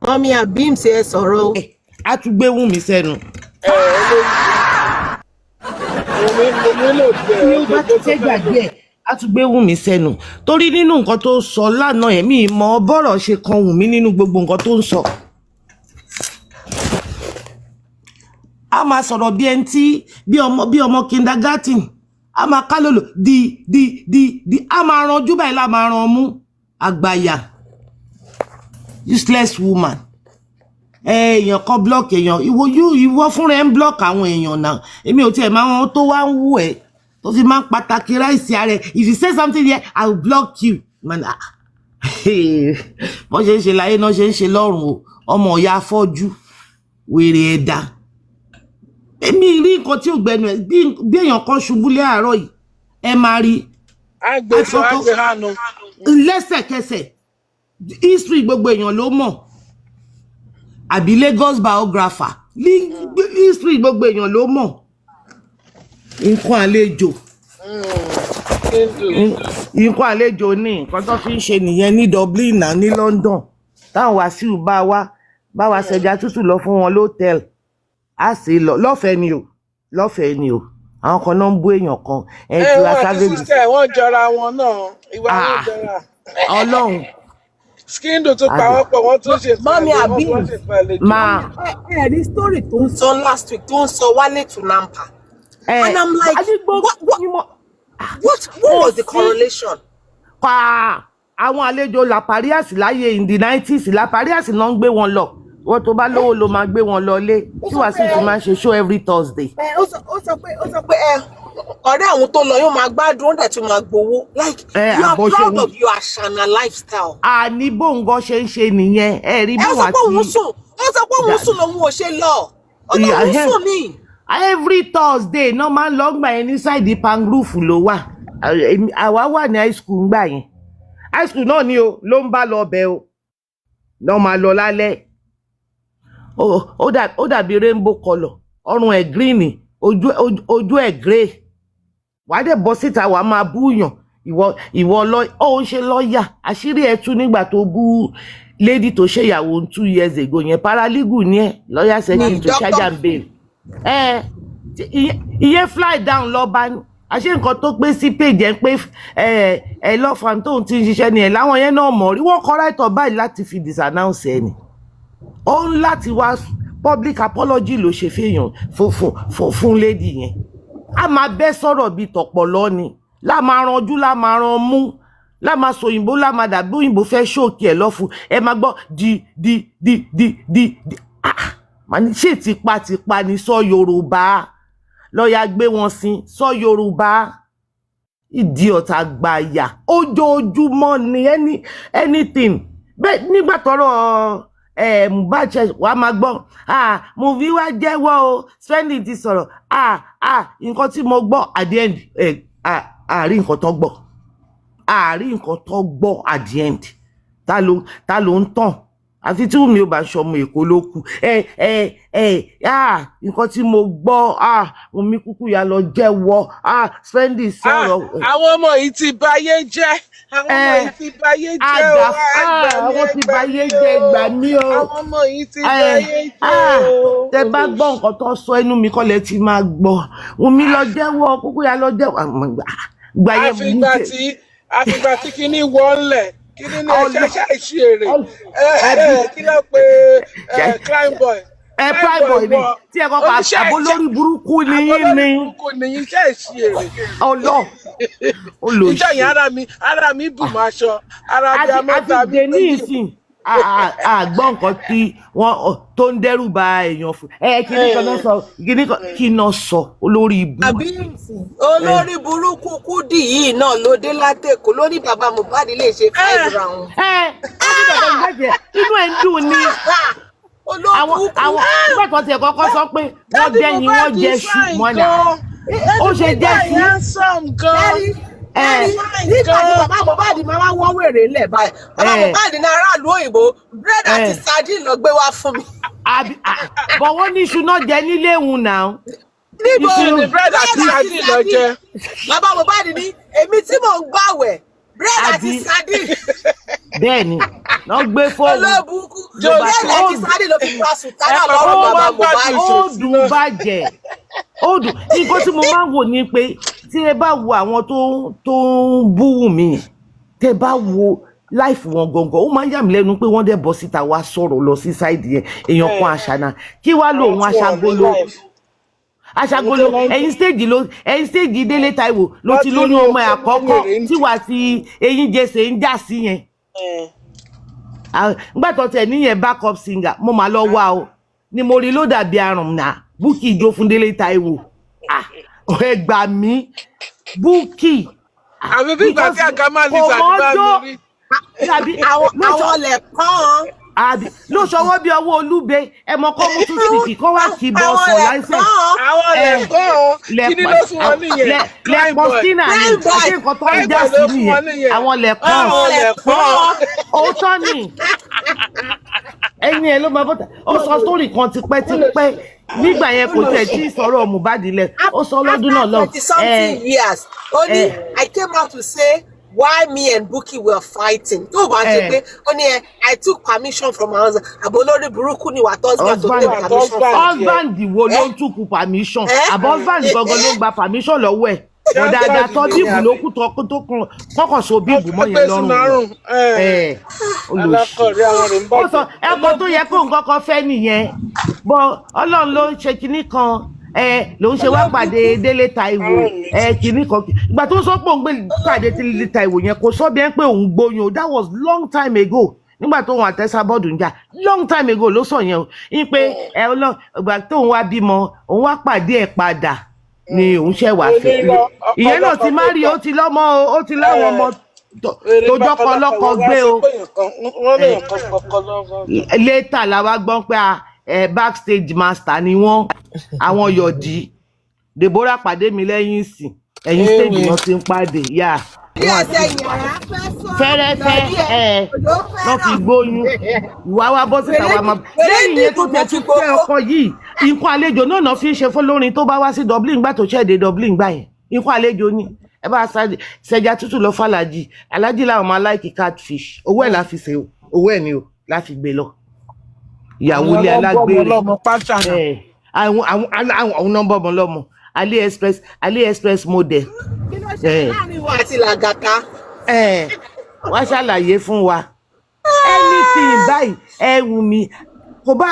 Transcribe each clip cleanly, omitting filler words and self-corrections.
Mọ́mí Abim ṣe sọ̀rọ̀. A tún gbé Wunmi sẹ́nu. Bá ti ṣe gbàgbé ẹ̀ a tún gbé Wunmi sẹ́nu torí nínú nǹkan tó sọ lánàá ẹ̀mí ìmọ̀ bọ́rọ̀ ṣe kan Wunmi nínú gbogbo nǹkan tó ń sọ. A máa sọ̀rọ̀ bí ẹni tí bí ọmọ kindergarten a máa kálòlò di a máa ranjú báyìí la máa ran mú àgbàyà useless woman. Èèyàn kan block èèyàn ìwọ fúnra ẹ̀ ń block àwọn èèyàn náà èmi ò tiẹ̀ máa wọn tó wá ń wù ẹ́ tó fi máa ń pàtàkì ráìsì ààrẹ if you say something here I will block you man. Wọ́n ṣe ń ṣe láyé náà ṣe ń ṣe lọ́rùn o ọmọ ìyá afọ́jú wèrè ẹ̀dá. Èmi rí nǹkan tí ò gbẹnu ẹ̀ bí èèyàn kan ṣubú lé àárọ̀ yìí ẹ máa rí lẹ́sẹ̀kẹsẹ̀ history gbogbo èèyàn ló mọ̀ àbí Lagos biographer history gbogbo èèyàn ló mọ̀ nǹkan àlejò ní nǹkan tó fi ń ṣe nìyẹn ní Dublin náà ní London táwọn Wàsíù bá wa ṣẹja tútù lọ fún wọn lọ́tẹ̀lì a sì lọ lọ́fẹ̀ẹ́ ni o àwọn kan náà ń bú èèyàn kan tí wàá sábẹ́bì wọ́n jọra wọn náà ìwà wọn jọra Ọlọ́run Skindo tó pa wọ́n pọ̀ wọ́n tún ṣe Mọ́mí Abim máa the story tó ń sọ last week tó ń sọ Wálé to Nampa and I'm like what was the correlation? Pa àwọn àlejò La Parias láyé in the 90s La Parias náà ń gbé wọn lọ wọ́n tó bá lówó ló máa gbé wọn lọ lé tí wàá sì fi máa ṣe show every Thursday. Ó sọ pé ọ̀rẹ́ àwọn tó lọ yóò máa gbádùn ó dẹ̀ tún máa gbowó like you are proud of your Ashana lifestyle. Àní bóńgọ́ ṣe ń ṣe nìyẹn ẹ rí bí wọ́n ti. ó sọ pé òun sùn lòun ò ṣe lọ ọlọ́run sùn ni. Every Thursday náà máa ń lọ gbà yẹn ní sáìdì pangroof ló wà àwa wà ní high school gbà yẹn high school náà ni o ló ń bá lọ bẹ o náà máa lọ lálẹ́ ó dàbí rainbow colour ọrùn ẹ̀ green ojú ẹ̀ grey wàá dẹ̀ bọ́ síta wàá máa búyàn ìwọ ó ń ṣe lọ́ọ̀yà àṣírí ẹ̀ tú nígbà tó bú lady tó ṣèyàwó 2 years ago yẹn paralegal ní ẹ̀ lọ́ọ̀yà secretary to charge and bail ìyẹn fly down lọ bá ní àṣé nǹkan tó pé sí page ẹ̀ ń pé ẹ lọ́fàm tóun ti ń ṣiṣẹ́ ni ẹ̀ láwọn yẹn náà mọ̀ rí wọ́n kọ́ ráìtọ̀ báyìí láti fi disannounce ẹ̀ ni ó ń láti wá public apology ló ṣe fèèyàn fún lady yẹn a máa bẹ́ sọ̀rọ̀ bíi tọ̀pọ̀lọ́ ni la máa ranjú la máa ran mú la máa sọ òyìnbó la máa dàbí òyìnbó fẹ́ ṣóòkì ẹ̀ lọ́fun ẹ máa gbọ́ di màní ṣé tipátipá ni sọ Yorùbá lọ́ọ̀yà gbé wọn sí sọ Yorùbá ìdí ọ̀tá gbàyà ojoojúmọ́ ni anything bẹ́ẹ̀ nígbà tọ́rọ̀ Mohbad wàá máa gbọ́ Wunmi wá jẹ́wọ́ o spending ti sọ̀rọ̀ nǹkan tí mo gbọ́ at the end àárín nǹkan tó gbọ́ at the end ta ló ń tàn àfi tí Wunmi ò bá ṣọmọ Èkó ló kù nǹkan tí mo gbọ́ Wunmi kúkú ya lọ jẹ́wọ́ spending sọ̀rọ̀. Àwọn ọmọ yìí ti báyé jẹ́ àwọn ti báyé jẹ́ o àwọn ti báyé jẹ́ gbà mí o àwọn ọmọ yìí ti báyé jẹ́ o. Tẹ bá gbọ́ nǹkan tó sọ ẹnu mi kọ́lẹ̀ ti máa gbọ́ Wunmi lọ jẹ́wọ́ kúkú ya lọ jẹ́wọ́ gbàyẹ mú tẹ. àfìgbà tí kinní wọlé kinní ní ẹ̀ṣẹ̀ ìṣeré kí ló pe crime boy. Prime boy ni tí ẹ kọ́kọ́ àbó lórí burúkú ni yín ni. Nìyí jẹ́ ìṣeré. Ọlọ́ olóṣù. Ìjọ yẹn ara mi bù máa ṣọ ara bí a máa tàbí. Àti dé ní ìsìn àgbọ̀ nǹkan tí wọ́n tó ń dẹ́rù ba èèyàn fún kíní kan náà sọ kí náà sọ olórí ibú. Olórí burúkú Kudi yìí náà ló dé látẹ̀kọ́ ló ní bàbá Mohbad lè ṣe 5 round. Inú ẹ̀ ń dùn ni àwọn gbọ́dọ̀ tiẹ̀ kọ́kọ́ sọ pé wọ́n dẹ́yìn wọ́n jẹ ṣù mọ́nà ó ṣe jẹ́ sí. Nígbà tí bàbá Mohbad máa wá wọ́n wèrè ńlẹ̀ báyìí bàbá Mohbad ní aráàlú òyìnbó búrẹ́dì àti sardine lọ gbé wá fún mi. Bọ̀ wọ́n ní iṣu náà jẹ nílé ìhun náà. Níbo ni búrẹ́dì àti sardine lọ jẹ? Bàbá Mohbad ní èmi tí mò ń gbàwẹ̀ bread àti sardine. Bẹ́ẹ̀ni wọ́n gbé fóònù olóòbùkún bread àti sardine ló fi pa sùtánà lọ́rùn bàbá Mohbad. ó dùn bàjẹ́ ó dùn. nǹkan tí mo máa ń wò ni pé tí ẹ bá wo àwọn tó ń bú Wunmi tẹ bá wo láìfù wọn gangan ó máa ń yà mí lẹ́nu pé wọ́n dẹ̀ bọ́ síta wá sọ̀rọ̀ lọ sí sáìdì yẹn èèyàn kan àṣànà kí wàá lò òun aṣagolo ẹ̀yin stéèjì Délé Táíwò ló ti lóyún ọmọ ẹ̀ àkọ́kọ́ tí wàá ti eyín jẹsẹ̀ ń jà sí yẹn. nígbà tó tẹ̀ níyẹn backup singer mo máa lọ wá o ni mo rí ló dàbí àrùn náà Bukky ijó fún Délé Táíwò ẹ gbà mí Bukky. àbí bí ìgbà tí àga máa lè ṣàdúrà mi rí. àwọn lẹ̀ kàn án. ló ṣọwọ́ bí ọwọ́ Olúbe ẹ mọ kọ́ mú tútùkì kọ́ wá kì í bọ́ sọ láìsẹ̀. àwọn lẹ̀ kàn án kí ni ló fún wọn nìyẹn. lẹ́pọ̀sínà ni àti nǹkan tó ń jà sí nìyẹn àwọn lẹ̀ kàn án òótọ́ ni ẹni ẹ ló máa bọ́ta ó sọ sórí kan tipẹ́tipẹ́ nígbà yẹn kò tẹ̀ tí ìsọ̀rọ̀ Mohbad lẹ̀ ó sọ lọ́dún náà lọ. 20-something years only I came out to say why me and Bukky were fighting. tó bá ṣe pé ó ní I took permission from my husband àbólórí burúkú ni wà husband tó take permission from husband wo ló ń túkú permission àbọ̀ husband gangan ló ń gba permission lọ́wọ́ ẹ̀ ọ̀dàdà tó bíbù ló kú tó kọ́kàn so bíbù mọ́ yẹn lọ́rùn olùsí ó sọ ẹ̀kọ́ tó yẹ kó nǹkan kan fẹ́ nìyẹn bọ́ Ọlọ́run ló ń ṣe kinní kan ló ń ṣe wá pàdé Délé Táíwò kinní kan ìgbà tó ń sọ pé òun gbé pàdé Délé Táíwò yẹn kò sọ bí ẹ pé òun gbóyún that was long time ago nígbà tó wọn àtẹ́sà bọ́ọ̀dù ń jà long time ago ló sọ yẹn o ní pé ìgbà tó òun wá bímọ òun wá pàdé ẹ̀ padà ni òun ṣe wà fẹ́ ìyẹn náà ti má rí ó ti lọ́mọ ó ti láwọn ọmọ tó jọkọ lọ́kọ gbé o later la wá gbọ́n pé backstage master ni wọ́n àwọn yọ̀dí Deborah pàdé mi lẹ́yìn ìsìn ẹ̀yìn stage náà ti ń pàdé yá fẹ́rẹ́fẹ́ náà fi gbóyún ìwà wa bọ́ síta wa máa lẹ́yìn yẹn tó tẹ̀ tún fẹ́ ọkọ yìí nǹkan àlejò náà náà fi ń ṣe fọlọ́rin tó bá wá sí Dublin gbà tó ṣẹ̀dẹ̀ Dublin gbà yẹn nǹkan àlejò ni ẹ bá ṣẹja tútù lọ fàlàjì alájì làwọn máa láìkì catfish owó ẹ̀ la fi ṣe owó ẹ̀ ni o la fi gbé lọ ìyàwó ilé alágbèrè àwọn nọ́mbà ọmọ lọ́mọ AliExpress model. kí ló ṣe láàrin wa àti làgàtà. wá ṣàlàyé fún wa anything báyìí Wunmi kò bá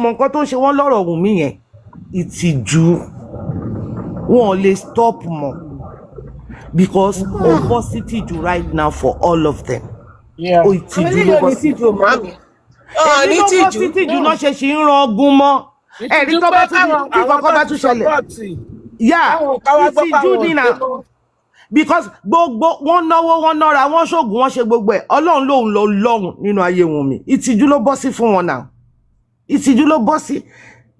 mọ nǹkan tó ń ṣe wọ́n lọ́rọ̀ Wunmi yẹn ìtìjú wọn lè stop mọ́ because ó bọ́ sí tìjú right now for all of them. ó ìtìjú ló bọ́ sí tìjú mami. èmi ló bọ́ sí tìjú náà ṣe ṣì ń ran ogun mọ́ ẹ̀rí tó bá tún ṣẹlẹ̀ yà ìtìjú nínà because gbogbo wọn náwó wọn nára wọn ṣoògùn wọn ṣe gbogbo ẹ̀ Ọlọ́run lòun lọ lọ́run nínú ayé Wunmi ìtìjú ló bọ́ sí fún wọn náà ìtìjú ló bọ́ sí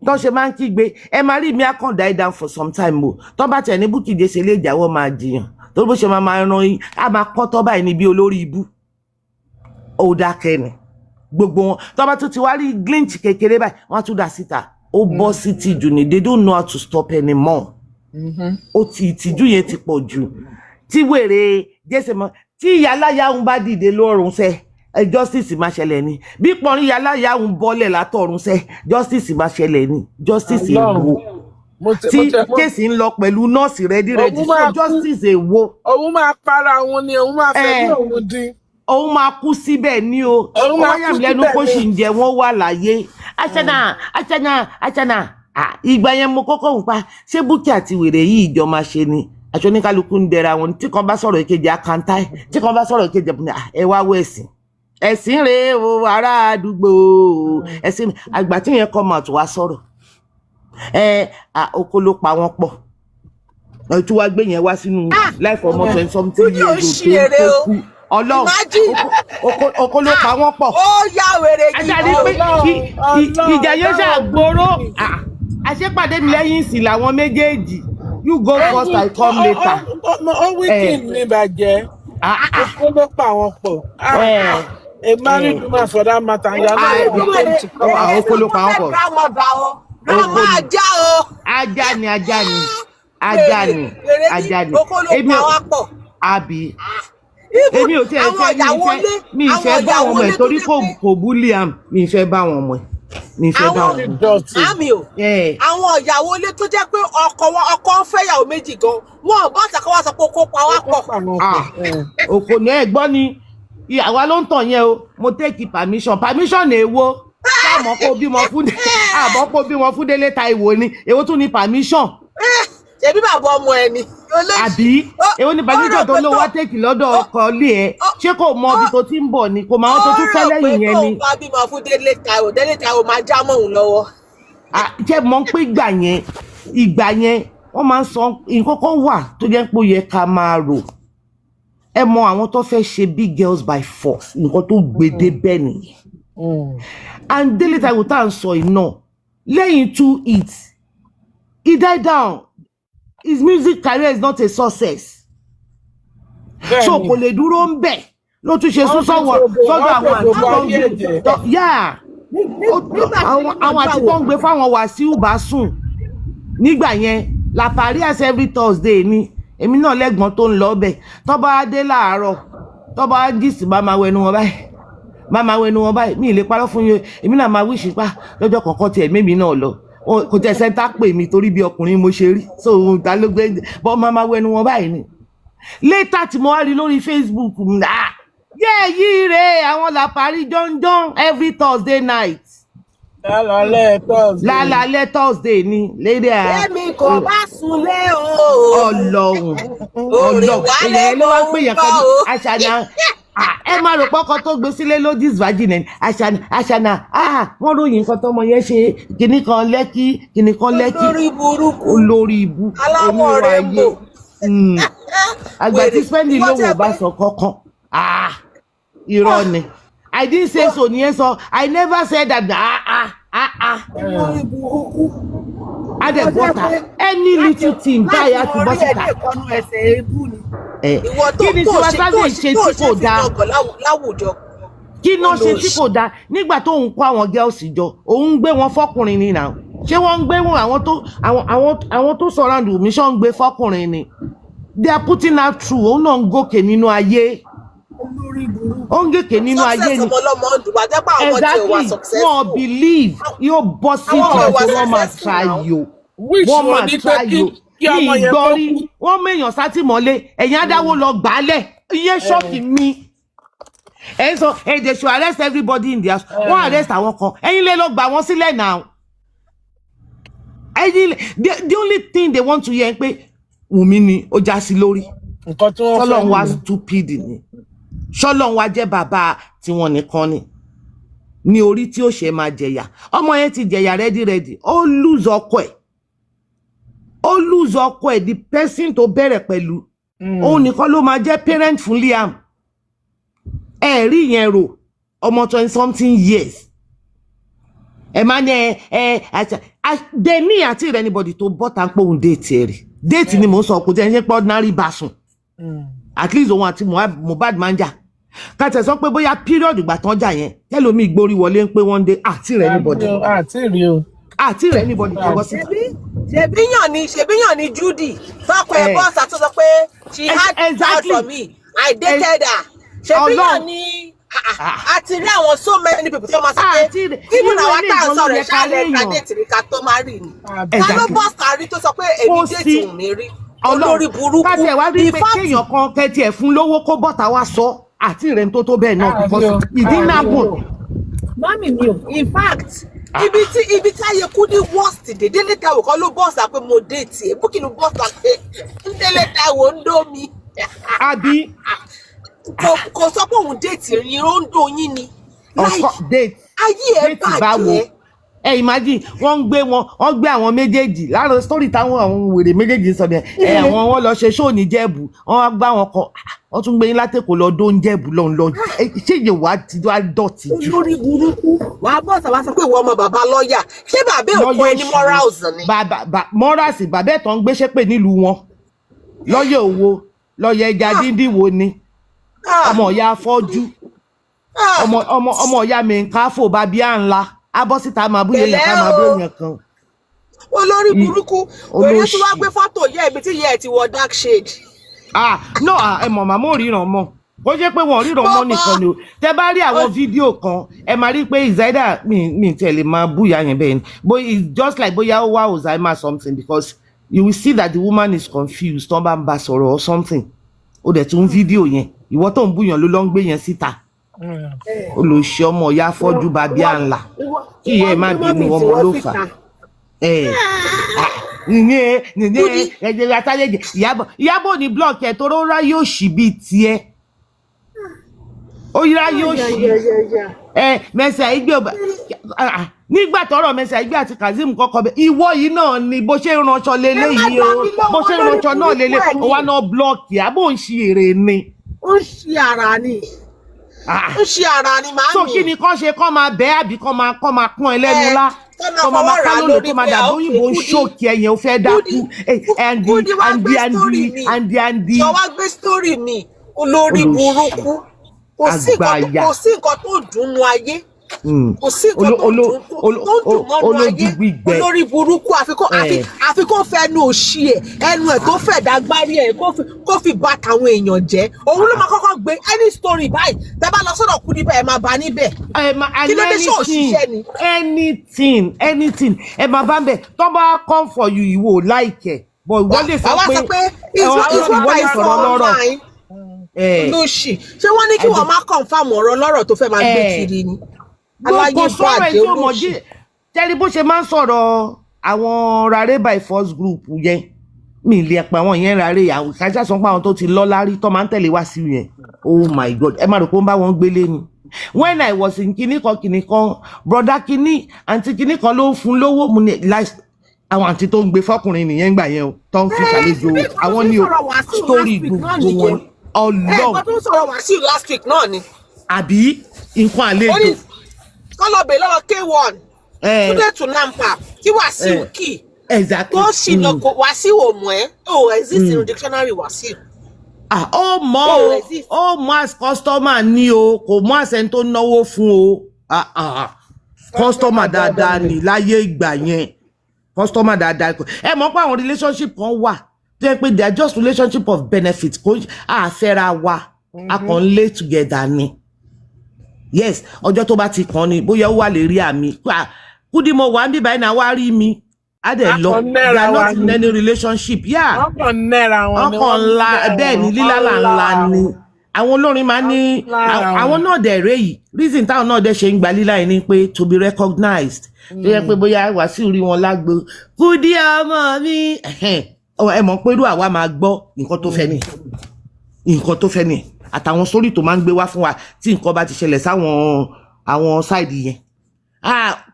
tó ṣe máa ń kígbe ẹ máa rí mi akàn die down for some time o tó bá tẹ̀ ní Bukky jẹ́ ṣe lè jáwọ́ máa jiyàn tó bó ṣe máa ran yín a máa kọ́ tọ́ báyìí níbi olórí ibú ó dákẹ́ ni gbogbo wọn tó bá tún ti wá rí glitch kékeré báyìí wọ́n tún dá síta ó bọ́ sí tìjú ni they don't know how to stop anymore ó ti ìtìjú yẹn ti pọ̀ jù tí wèrè jẹ́sẹ̀ mọ́ tí ìyáláyà ń bá dìde lọ́rùn sẹ́ justice máa ṣẹlẹ̀ ni bí pọ̀nrín ìyáláyà ń bọ́lẹ̀ látọ̀run sẹ́ justice máa ṣẹlẹ̀ ni justice èwo tí kéèsì ń lọ pẹ̀lú nọ́ọ̀sì rẹ́dírẹ́dì so justice èwo. òun máa para òun ni òun máa fẹ́ bí òun dín. òun máa kú síbẹ̀ ni o wọ́n yà mí lẹ́nu kó sì ń jẹ wọ́n wà láyé Achana ìgbà yẹn mo kọ́kọ́ ń pa ṣé Bukky àti wèrè yìí ìjọ máa ṣe ni aṣọ oníkálukú ń dẹra wọn tí kan bá sọ̀rọ̀ èkejì àkàntà tí kan bá sọ̀rọ̀ èkejì ẹ wá wọ ẹ̀sìn rèé o ará àdúgbò ẹ̀sìn àgbà tí yẹn kọ́ máa tó wá sọ̀rọ̀ oko ló pa wọ́n pọ̀ tí wàá gbé yẹn wá sínú láìfọ ọmọ 20-something years tó kú Ọlọ́run oko ló pa wọ́n pọ̀ ó yá wèrè àtàrí pé ìjà yóò ṣàgbóró àṣepàdé mi lẹ́yìn ìsìn làwọn méjèèjì you go first I come later. ó wíkìn ní ìbàjẹ́ oko ló pa wọ́n pọ̀ a married woman for that matter oko ló pa wọ́n pọ̀ ọmọ ajá o ajá ni oko ló pa wọ́n pọ̀ àbí èmi ò tiẹ̀ fẹ́ mi ìfẹ́ bá wọn mọ̀ ẹ̀ torí kò bully am mi ìfẹ́ bá wọn mọ̀ ẹ̀ mi ìfẹ́ bá wọn mọ̀ àmì o àwọn ìyàwó ilé tó jẹ́ pé ọkọ ń fẹ́ ìyàwó méjì gan wọn ò bá ṣàkó wá sọ pé kó pa wá pọ̀. òkò ní ẹ̀ gbọ́ ni ìyàwó ló ń tàn yẹn o mo take permission èwo àmọ́ kó bímọ fún Délé Táíwò ni èwo tún ní permission. ṣebí bàbá ọmọ ẹ ni. àbí èwo ní permission tó ló wá take lọ́dọ̀ ọkọ ilé ẹ ṣé kò mọ ibi tó ti ń bọ̀ ni kò máa tó tún fẹ́ lẹ́yìn yẹn ni. ó rò pé tóun bá bímọ fún Délé Táíwò máa já mọ́ òun lọ́wọ́. ṣé mọ̀ pé ìgbà yẹn wọ́n máa ń sọ nǹkan kan wà tó jẹ́ pé ó yẹ ká máa rò ẹ mọ àwọn tó fẹ́ ṣe big girls by force nǹkan tó gbèdé bẹ́ẹ̀ nìyẹn. And Délé Táíwò tá à ń sọ iná lẹ́yìn 2 hits he died down his music career is not a success. So kò lè dúró ń bẹ̀ ló tún ṣe sọ́dọ̀ àwọn àti tó ń gbé àwọn àti tó ń gbé fáwọn Wàsíù bá sùn nígbà yẹn La Paris every Thursday ni èmi náà lẹ́gbọ̀n tó ń lọ bẹ̀ tó bá dé láàárọ̀ tó bá jí sí bá máa wẹnu wọn báyìí mi ì lè parọ́ fún yín èmi náà máa wíṣì pa lọ́jọ́ kọ̀ọ̀kan tiẹ̀ mẹ́mi náà lọ kò tẹ̀ sẹ́ńtà pè mí torí bí ọkùnrin mo ṣe rí so ta ló gbé bọ́ máa wẹnu wọn báyìí ni. Later tí mo wá rí lórí Facebook yìí rè àwọn La Paris jọ́njọ́n every Thursday night. lálẹ́ Thursday ni lédè à. èmi kò bá sunlé o. Ọlọ́run èyàn ló wá pé yẹn kan ní Àṣànà ẹ máa rò pọ́kọ tó gbé sílé lódìs virgin Àṣànà wọ́n ròyìn nǹkan tọmọ yẹn ṣe kinní kan lẹ́kí olórí ibu aláwọ̀ rẹ̀ mọ̀. àgbà tí spending lówó bá sọ kankan irọ́ ni I didn't say so ni ẹ sọ I never said that adẹ̀bọ́ta any little thing báyà ti bọ́ síta kí ni tí wọ́n sáré ṣe tí kò dáa kí náà ṣe tí kò dáa nígbà tó ń kó àwọn girls jọ òun ń gbé wọn fọkùnrin ni náà ṣé wọ́n ń gbé wọn àwọn tó surround mi ṣọ́ ń gbé fọkùnrin ni they are putting out through òun náà ń gòkè nínú ayé ó ń gòkè nínú ayé ni exactly wọ́n believe yóò bọ́ sí ìtọ́jú wọ́n máa ṣàyò wọ́n máa ṣàyò ní ìgbọ́rí wọ́n mẹ́yàn sátìmọ́lé ẹ̀yìn adáwó lọ gbálẹ̀ iye ṣọ́ọ̀kì mi ẹ̀yin sọ they should arrest everybody in their house wọ́n arrest àwọn kan ẹ̀yin lè lọ gbà wọ́n sílẹ̀ now the only thing they want to hear pé Wunmi ni ó já sí lórí ṣọlọ́run wá stupid ni ṣọlọ́run wá jẹ́ bàbá tiwọn nìkan ni ní orí tí ó ṣe máa jẹ̀yà ọmọ yẹn ti jẹ̀yà ready ó lose ọkọ ẹ̀ the person tó bẹ̀rẹ̀ pẹ̀lú òun nìkan ló máa jẹ́ parent fún Liam ẹ rí yẹn rò ọmọ 20-something years ẹ máa ní deni àti rẹ anybody tó bọ́ tá ń pòun déètì ẹ̀ rí déètì ni mò ń sọ kò jẹ́ pé ordinary bàṣùn at least òun àti Mohbad máa ń jà ká tẹ̀ sọ pé bóyá period ìgbà tán jà yẹn tẹ́lómi ìgbórí wọlé ń pé wọ́n dé àti rẹ anybody àti rẹ anybody tó bọ́ sí. ṣebíyàn ni Judy tọkọ ẹ bọ́ọ̀sì àti sọ pé she had out from me I dated her ṣebíyàn ni àti rí àwọn so many people tí wọ́n máa sọ pé even àwọn táwọn sọ̀rọ̀ ẹ̀ ṣáàlẹ̀ ìgbàdéètì rí ká tó máa rí ni ká ló bọ́ọ̀sì kárí tó sọ pé èmi déètì òun mi rí olórí burúkú káàtì ẹ̀ wá rí pé kéèyàn kan kẹ́tì ẹ̀ fún lówó kó bọ́ta wá sọ àti rẹ̀ tó bẹ́ẹ̀ náà because ìdí náà bùn. mami mi o in fact ibi tí ayé Kudi worst dé Délé Táíwò kan ló bọ́ọ̀sì àpé mo déètì ẹ̀ Bukky ló bọ́ọ̀sì àpé Délé Táíwò ń dó mi. àbí kò sọ pé òun déètì yín ó ń dó yín ni. ayé ẹ bàjẹ́. ẹ imagine wọ́n gbé àwọn méjèèjì lára story táwọn àwọn wèrè méjèèjì sọ ẹ àwọn wọn lọ ṣe show ní Jẹ̀bú wọ́n wá gbá wọn kọ wọ́n tún gbé yín látẹ̀kọ̀ lọ dó ń Jẹ̀bú lọ ṣé ìyẹn wàá ti wá dọ̀tí jù. olórí burúkú wàá bọ̀ sàwá sọ pé ìwọ ọmọ bàbá lọ́ọ̀yà ṣé bàbá òkú ẹni morals ni. morals bàbá ẹ̀tọ́ ń gbéṣẹ́ pè nílùú wọn lọ́yẹ̀ owó lọ́yẹ̀ ẹja díndín wo ni ọmọ ìyá afọ́jú ọmọ ìyá mi nǹkan àfò bàbí à ńlá abọ́síta máa búyẹ̀ yẹn ká máa bú yẹn kan. olórí burúkú òye tí wàá gbé fọ́tò yẹ ibi tí yẹ ẹ ti wọ dark shade. no ẹ mọ̀ màmá ò ríran mọ́ kó jẹ́ pé wọ́n ríran mọ́ nìkan ni o tẹ́ bá rí àwọn fídíò kan ẹ máa rí pé ìzáídà mi tẹ̀lé máa búyà yẹn bẹ́ẹ̀ ni but it's just like bóyá ó wá Alzheimer something because you will see that the woman is confused tó bá ń bá sọ̀rọ̀ or something ó dẹ̀ tún fídíò yẹn ìwọ tó ń búyàn ló lọ ń gbé yẹn síta olùṣe ọmọ ìyá afọ́jú bàbí àǹlà kí ìyá ẹ má bínú ọmọ ló fà nìyẹn ẹ̀jẹ̀ àtàlẹ́jẹ̀ Ìyábọ̀ ní blọọkì ẹ̀ tó rọra yóò ṣì bíi tiẹ̀ ó yíra yóò ṣì Mercy Aigbe nígbà tọ́rọ̀ Mercy Aigbe àti Kazeem kọ́kọ́ bẹ ìwọ yìí náà ni bó ṣe ń ránṣọ lélẹ́yìí o bó ṣe ń ránṣọ náà lélẹ́ ó wá náà blọọkì àbò ń ṣe èrè ni. ó ń ṣe ara ni màá ní. so kí ni kán ṣe kán máa bẹ́ẹ̀ àbí kán máa pọ́n ẹ lẹ́nu lá kán máa ká lónìí tó máa dàbí òyìnbó ń ṣòkì ẹ̀yìn ó fẹ́ dákú andi. sọ wá gbé sítórì mi olórí burúkú kò sí nǹkan tó dùn nú ayé kò sí nǹkan tó dùn mọ́nú ayé olórí burúkú àfikún fẹnu òṣì ẹnu ẹ̀ tó fẹ̀ dágbárí ẹ̀ kó fi bá tàwọn èèyàn jẹ́ òun ló máa kọ́kọ́ gbé any story báyìí tẹ́ bá lọ sọ́dọ̀ Kudi bẹ́ẹ̀ máa bá níbẹ̀ kí ló dé ṣe òṣìṣẹ́ ni. anything ẹ máa bá bẹ̀ tó bá come for you ìwọ like but ìwọ lè sọ pé ìwọ lè sọ̀rọ̀ lọ́rọ̀ lóṣì ṣé wọ́n ní kí wọ́n má confam ọ̀rọ̀ lọ́rọ̀ tó fẹ́ máa gbé kiri ni. kò sọ̀rọ̀ èyí ò mọ̀ jí tẹ́lẹ̀ bó ṣe máa ń sọ̀rọ̀ àwọn rárẹ̀ by force group yẹn mi lè pa àwọn yẹn rárẹ̀ àwọn kájà sọ pé àwọn tó ti lọ́ lárí tó máa ń tẹ̀lé wá sí yẹn oh my god ẹ má rò pé ó ń bá wọn gbélé ni when I was in kinní kan broda kinní àǹtí kinní kan ló ń fún lówó mu ní àwọn àǹtí tó ń gbé fọkùnrin nìyẹn gbà yẹn o tó ń fi ṣàlejò àwọn ní o story gbogbo wọn ọlọ́run. ẹ̀ka tó ń sọ̀rọ̀ Wàsíù last week náà ni. àbí nǹkan àlejò. kọ́lọ́bẹ̀ lọ́wọ́ K1 today to Nampa kí Wàsíù kì tó ṣìnà Wàsíù ò mọ̀ ẹ́ ó exist in dictionary Wàsíù. ó mọ̀ as customer ní o kò mọ̀ as ẹni tó náwó fún o customer dáadáa ní láyé ìgbà yẹn customer dáadáa ẹ mọ̀ pé àwọn relationship kan wà tó yẹ pé they are just relationship of benefit kò àfẹ́ra wa a kàn ń lay together ni yes ọjọ́ tó bá ti kàn ni bóyá ó wà lè rí àmì Kudi mo wà ń bí báyìí náà wá rí mi á dẹ̀ lọ they are not in any relationship ọkàn náírà wọn ni ọkàn ńlá bẹ́ẹ̀ ni lílálà ńlá ni àwọn olórin máa ní àwọn náà dẹ̀ rẹ́ yìí reason táwọn náà dẹ̀ ṣe ń gba lílá yìí ni pé to be recognized tó yẹ pé bóyá Wàsíù rí wọn lágbo Kudi ọmọ mi ẹ mọ̀ pé irú àwa máa gbọ́ nǹkan tó fẹ́ ni àtàwọn sórí tó máa ń gbé wá fún wa tí nǹkan bá ti ṣẹlẹ̀ sáwọn àwọn sáìdì yẹn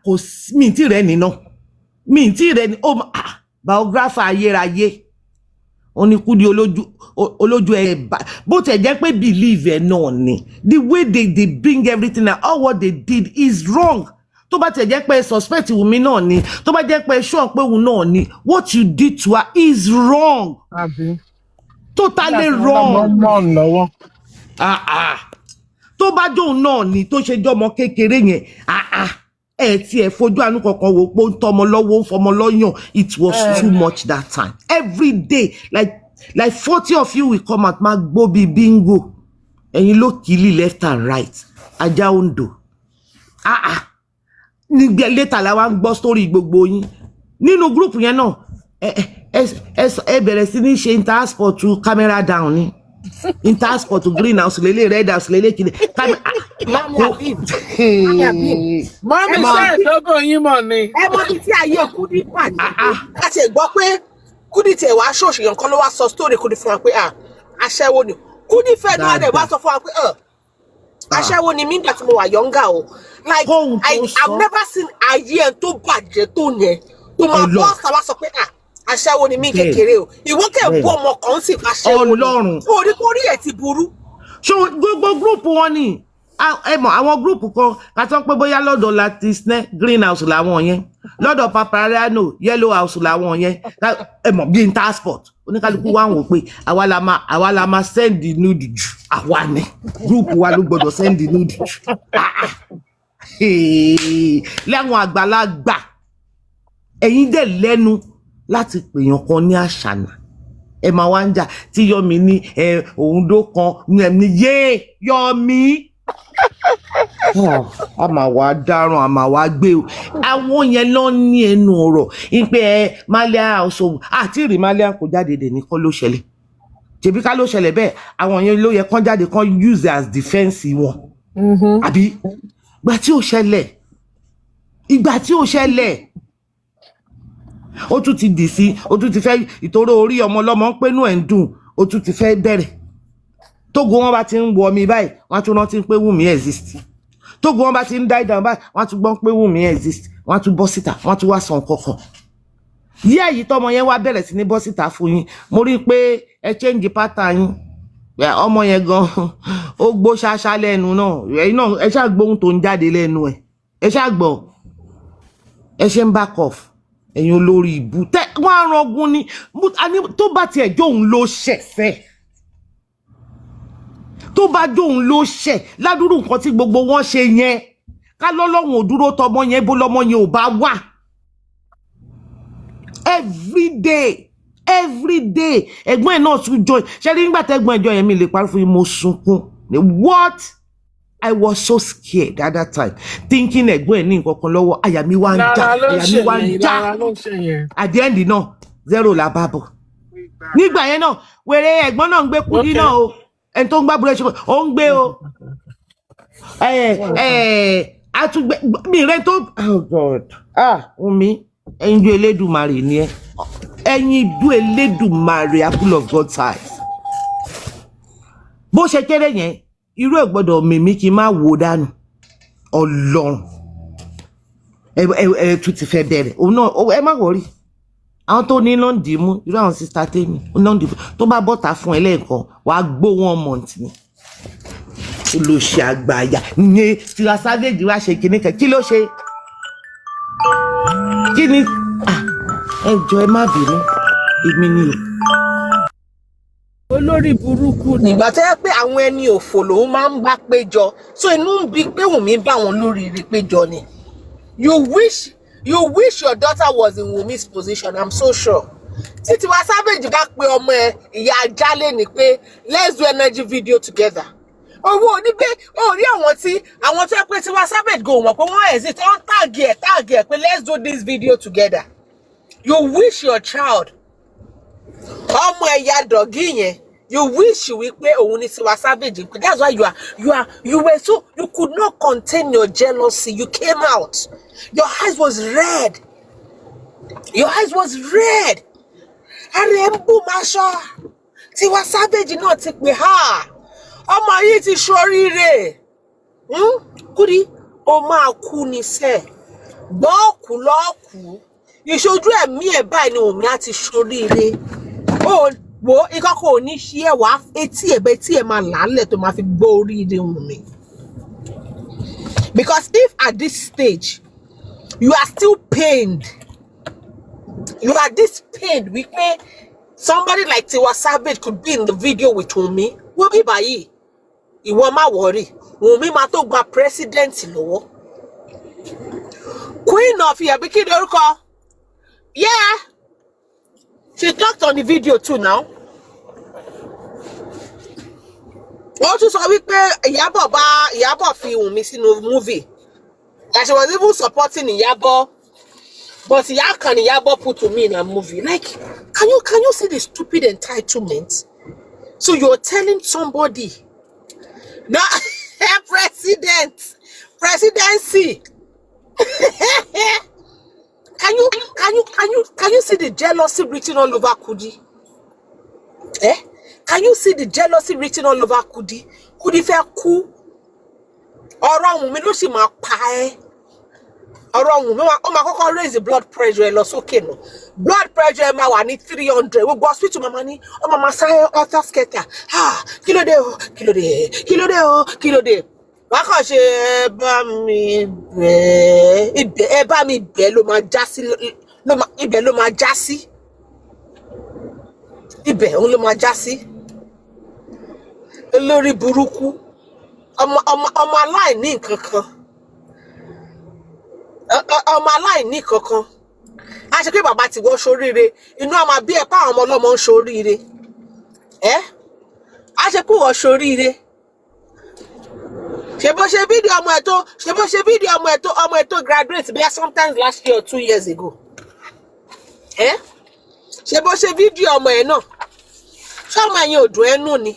kò mí tí rẹ̀ nínà mí tí rẹ̀ ní biographer ayérayé ó ní Kudi olójú ẹ̀ bó tẹ̀ jẹ́ pé believe ẹ̀ náà ni the way they bring everything and all what they did is wrong tó bá tẹ̀ jẹ́ pé suspect Wunmi náà ni tó bá jẹ́ pé sure pé òun náà ni what you did to her is wrong totally wrong tó bá jóun náà ni tó ṣe jọmọ kékeré yẹn ẹ tí ẹ fojú àánú kankan wò pé ó ń tọmọ lọ́wọ́ ń fọmọ lọ́yàn it was too much that time every day like 40 of you will come out máa gbó bíi bingo ẹ̀yin ló kìlì left and right ajá Ondo nígbà later la wá ń gbọ́ story gbogbo yín nínú group yẹn náà ẹ bẹ̀rẹ̀ sí ní ṣe intersport to camera down ni intersport to green house lele red house lele kìíní mọ́mí ṣe ìdógún yín mọ̀ ni. ẹ mọ bí tí ayé Kudi pàdé a ti gbọ́ pé Kudi tiẹ̀ wá ṣòṣèyàn kan ló wá sọ story Kudi fún wa pé aṣẹ́wó ni Kudi fẹ́ẹ́ ní wàá dẹ̀ wá sọ fún wa pé aṣẹ́wó ni mí nígbà tí mo wà yọ̀ǹgà o like I've never seen ayé ẹ̀ tó bàjẹ́ tó yẹn tó máa bọ́ sábà sọ pé aṣẹ́wó ni mí kékeré o ìwọ kẹ́ bú ọmọ kan sì aṣẹ́wó ni orí kórí ẹ̀ ti burú. ṣé gbogbo group wọn ni ẹ mọ̀ àwọn group kan kàtọ́ pé bóyá lọ́dọ̀ láti snẹ́ green house làwọn yẹn lọ́dọ̀ Paparano yellow house làwọn yẹn ẹ mọ̀ bíi intersport oníkálukú wa ń wò pé àwa la máa send nude jù àwa ni group wa ló gbọdọ̀ send nude jù lẹ́wọ̀n àgbàlagbà ẹ̀yin dẹ̀ lẹ́nu láti pèèyàn kan ní àṣànà ẹ máa wá ń jà tí Yọ̀mí ní òun dó kan ní yé Yọ̀mí a máa wá dáràn a máa wá gbé o àwọn yẹn lọ ní ẹnu ọ̀rọ̀ ìpè Malia ọ̀ṣọ́ àti ìrì Malia kò jáde dè ní kọ́ ló ṣẹlẹ̀ tèbí ká ló ṣẹlẹ̀ bẹ́ẹ̀ àwọn yẹn ló yẹ kán jáde kán use as defence wọn àbí ìgbà tí ò ṣẹlẹ̀ ó tún ti dì sí ó tún ti fẹ́ ìtòrò orí ọmọ ọlọ́mọ ń pẹ́nu ẹ̀ ń dùn ó tún ti fẹ́ bẹ̀rẹ̀ tógo wọn bá ti ń wọ mi báyìí wọ́n tún rántí pé Wunmi exist tógo wọn bá ti ń die down báyìí wọ́n tún gbọ́n pé Wunmi exist wọ́n tún bọ́ síta wọ́n tún wá san kọ̀ọ̀kan yí èyí tọmọ yẹn wá bẹ̀rẹ̀ sí ní bọ́ síta fún yín mo rí i pé ẹ change pattern yín ọmọ yẹn gan ó gbó ṣáṣá lẹ́nu náà ẹ̀yin náà ẹ ṣáà gbóhùn tó ń jáde lẹ́nu ẹ ṣáà gbọ́ ẹ ṣe ń back off ẹ̀yin olórí ìbú tẹ́ wọ́n á rangun ni tó bá tiẹ̀ jóun ló ṣẹ̀fẹ̀ tó bá jóun ló ṣẹ̀ ládùúrú nǹkan tí gbogbo wọn ṣe yẹn ká lọ́lọ́run ò dúró tọmọ yẹn bó lọ́mọ yẹn ò bá wà every day ẹ̀gbọ́n ẹ̀ náà tún join ṣe rí nígbà tẹ́gbọ́n ẹ̀jọ́ yẹn mi lè parí fún yín mo sunkún what I was so scared at that time thinking ẹ̀gbọ́n ẹ̀ ní nǹkan kan lọ́wọ́ àyà mi wá ń já at the end náà 0 la bá bọ̀ nígbà yẹn náà wèrè ẹ̀gbọ́n náà ń gbé kudi náà o ẹni tó ń gbá búrẹ́ṣì ó ń gbé o àtúgbẹ́ mi rẹ tó oh God Wunmi ẹyin ju Elédùmarè ni ẹ ẹyin ju Elédùmarè apple of God's eyes bó ṣe kéré yẹn irú ẹ̀ gbọ́dọ̀ mímí kí n má wò dànù Ọlọ́run ẹ tún ti fẹ́ bẹ̀rẹ̀ òun náà ẹ má wọrí àwọn tó ní náà dì í mú irú àwọn sista tèmi náà dì í mú tó bá bọ́ta fún ẹ lẹ́ẹ̀kan wàá gbó 1 month ni olóṣè àgbàyà ní Tiwa Savage wá ṣe kíní kan kí ló ṣe kí ni ẹ jọ̀ọ́ ẹ má bínú èmi ni o. olórí burúkú nígbà tó yẹ pé àwọn ẹni òfò lòun máa ń bá péjọ so inú ń bí pé Wunmi bá wọn lóríire péjọ ni you wish your daughter was in Wunmi's position I'm so sure tí Tiwa Savage bá pe ọmọ ẹ ìyá ajálẹ̀ ni pé let's do energy video together owó onígbé orí àwọn tó yẹ pé Tiwa Savage go mọ̀ pé wọ́n exist wọ́n tag ẹ̀ pé let's do this video together you wish your child ọmọ ẹ̀yà dọ̀gí yẹn you wish wípé òun ni Tiwa Savage that's why you were so you could not contain your jealousy you came out your eyes was red ààrẹ ń bù máṣọ Tiwa Savage náà ti pè ha ọmọ yìí ti ṣoríire Kudi ó máa kú ní sẹ gbọ́ọ̀kú lọ́ọ̀kú ìṣojú ẹ̀mí ẹ̀ báyìí ni Wunmi á ti ṣoríire ó wo ìkọ́kọ́ ò ní ṣí ẹ̀ wá etí ẹ̀bẹ̀ tí ẹ̀ máa làálẹ̀ tó máa fi gbọ́ oríire Wunmi because if at this stage you are still pained you are this pained wípé somebody like Tiwa Savage could be in the video with Wunmi Wunmi báyìí ìwọ má worry Wunmi máa tó gba president lọ́wọ́ Queen of Iyabi kí ni orúkọ yeah she talked on the video too now wọ́n tún sọ wípé Ìyábọ̀ fi Wunmi sínú movie that she was even supporting Ìyábọ̀ but how can Ìyábọ̀ put Wunmi in a movie like can you see the stupid entitlement so you're telling somebody no presidency can you see the jealousy written all over Kudi can you see the jealousy written all over Kudi fẹ́ kú ọ̀rọ̀ Wunmi ló sì máa pa ẹ́ ọ̀rọ̀ Wunmi ó máa kọ́kọ́ raise the blood pressure ẹ lọ sókè nù blood pressure ẹ máa wà ní 300 gbogbo hospital mama ní ọmọ máa sáré alter scatter kí ló dé wàá kàn ṣe ẹ bá mi bẹ́ẹ̀ ló máa já sí ibẹ̀ ló máa já sí ibẹ̀ òun ló máa já sí olórí burúkú ọmọ aláìní kankan a ṣe pé bàbá ti wọ́n ṣoríire inú àmà bí ẹ̀ pa àwọn ọmọ ọlọ́mọ ń ṣoríire a ṣe pé wọ́n ṣoríire ṣe bó ṣe fídíò ọmọ ẹ̀ tó graduate bí sometimes last year or 2 years ago ṣe bó ṣe fídíò ọmọ ẹ̀ náà ṣọmọ ẹ̀yìn òdùn ẹnu ni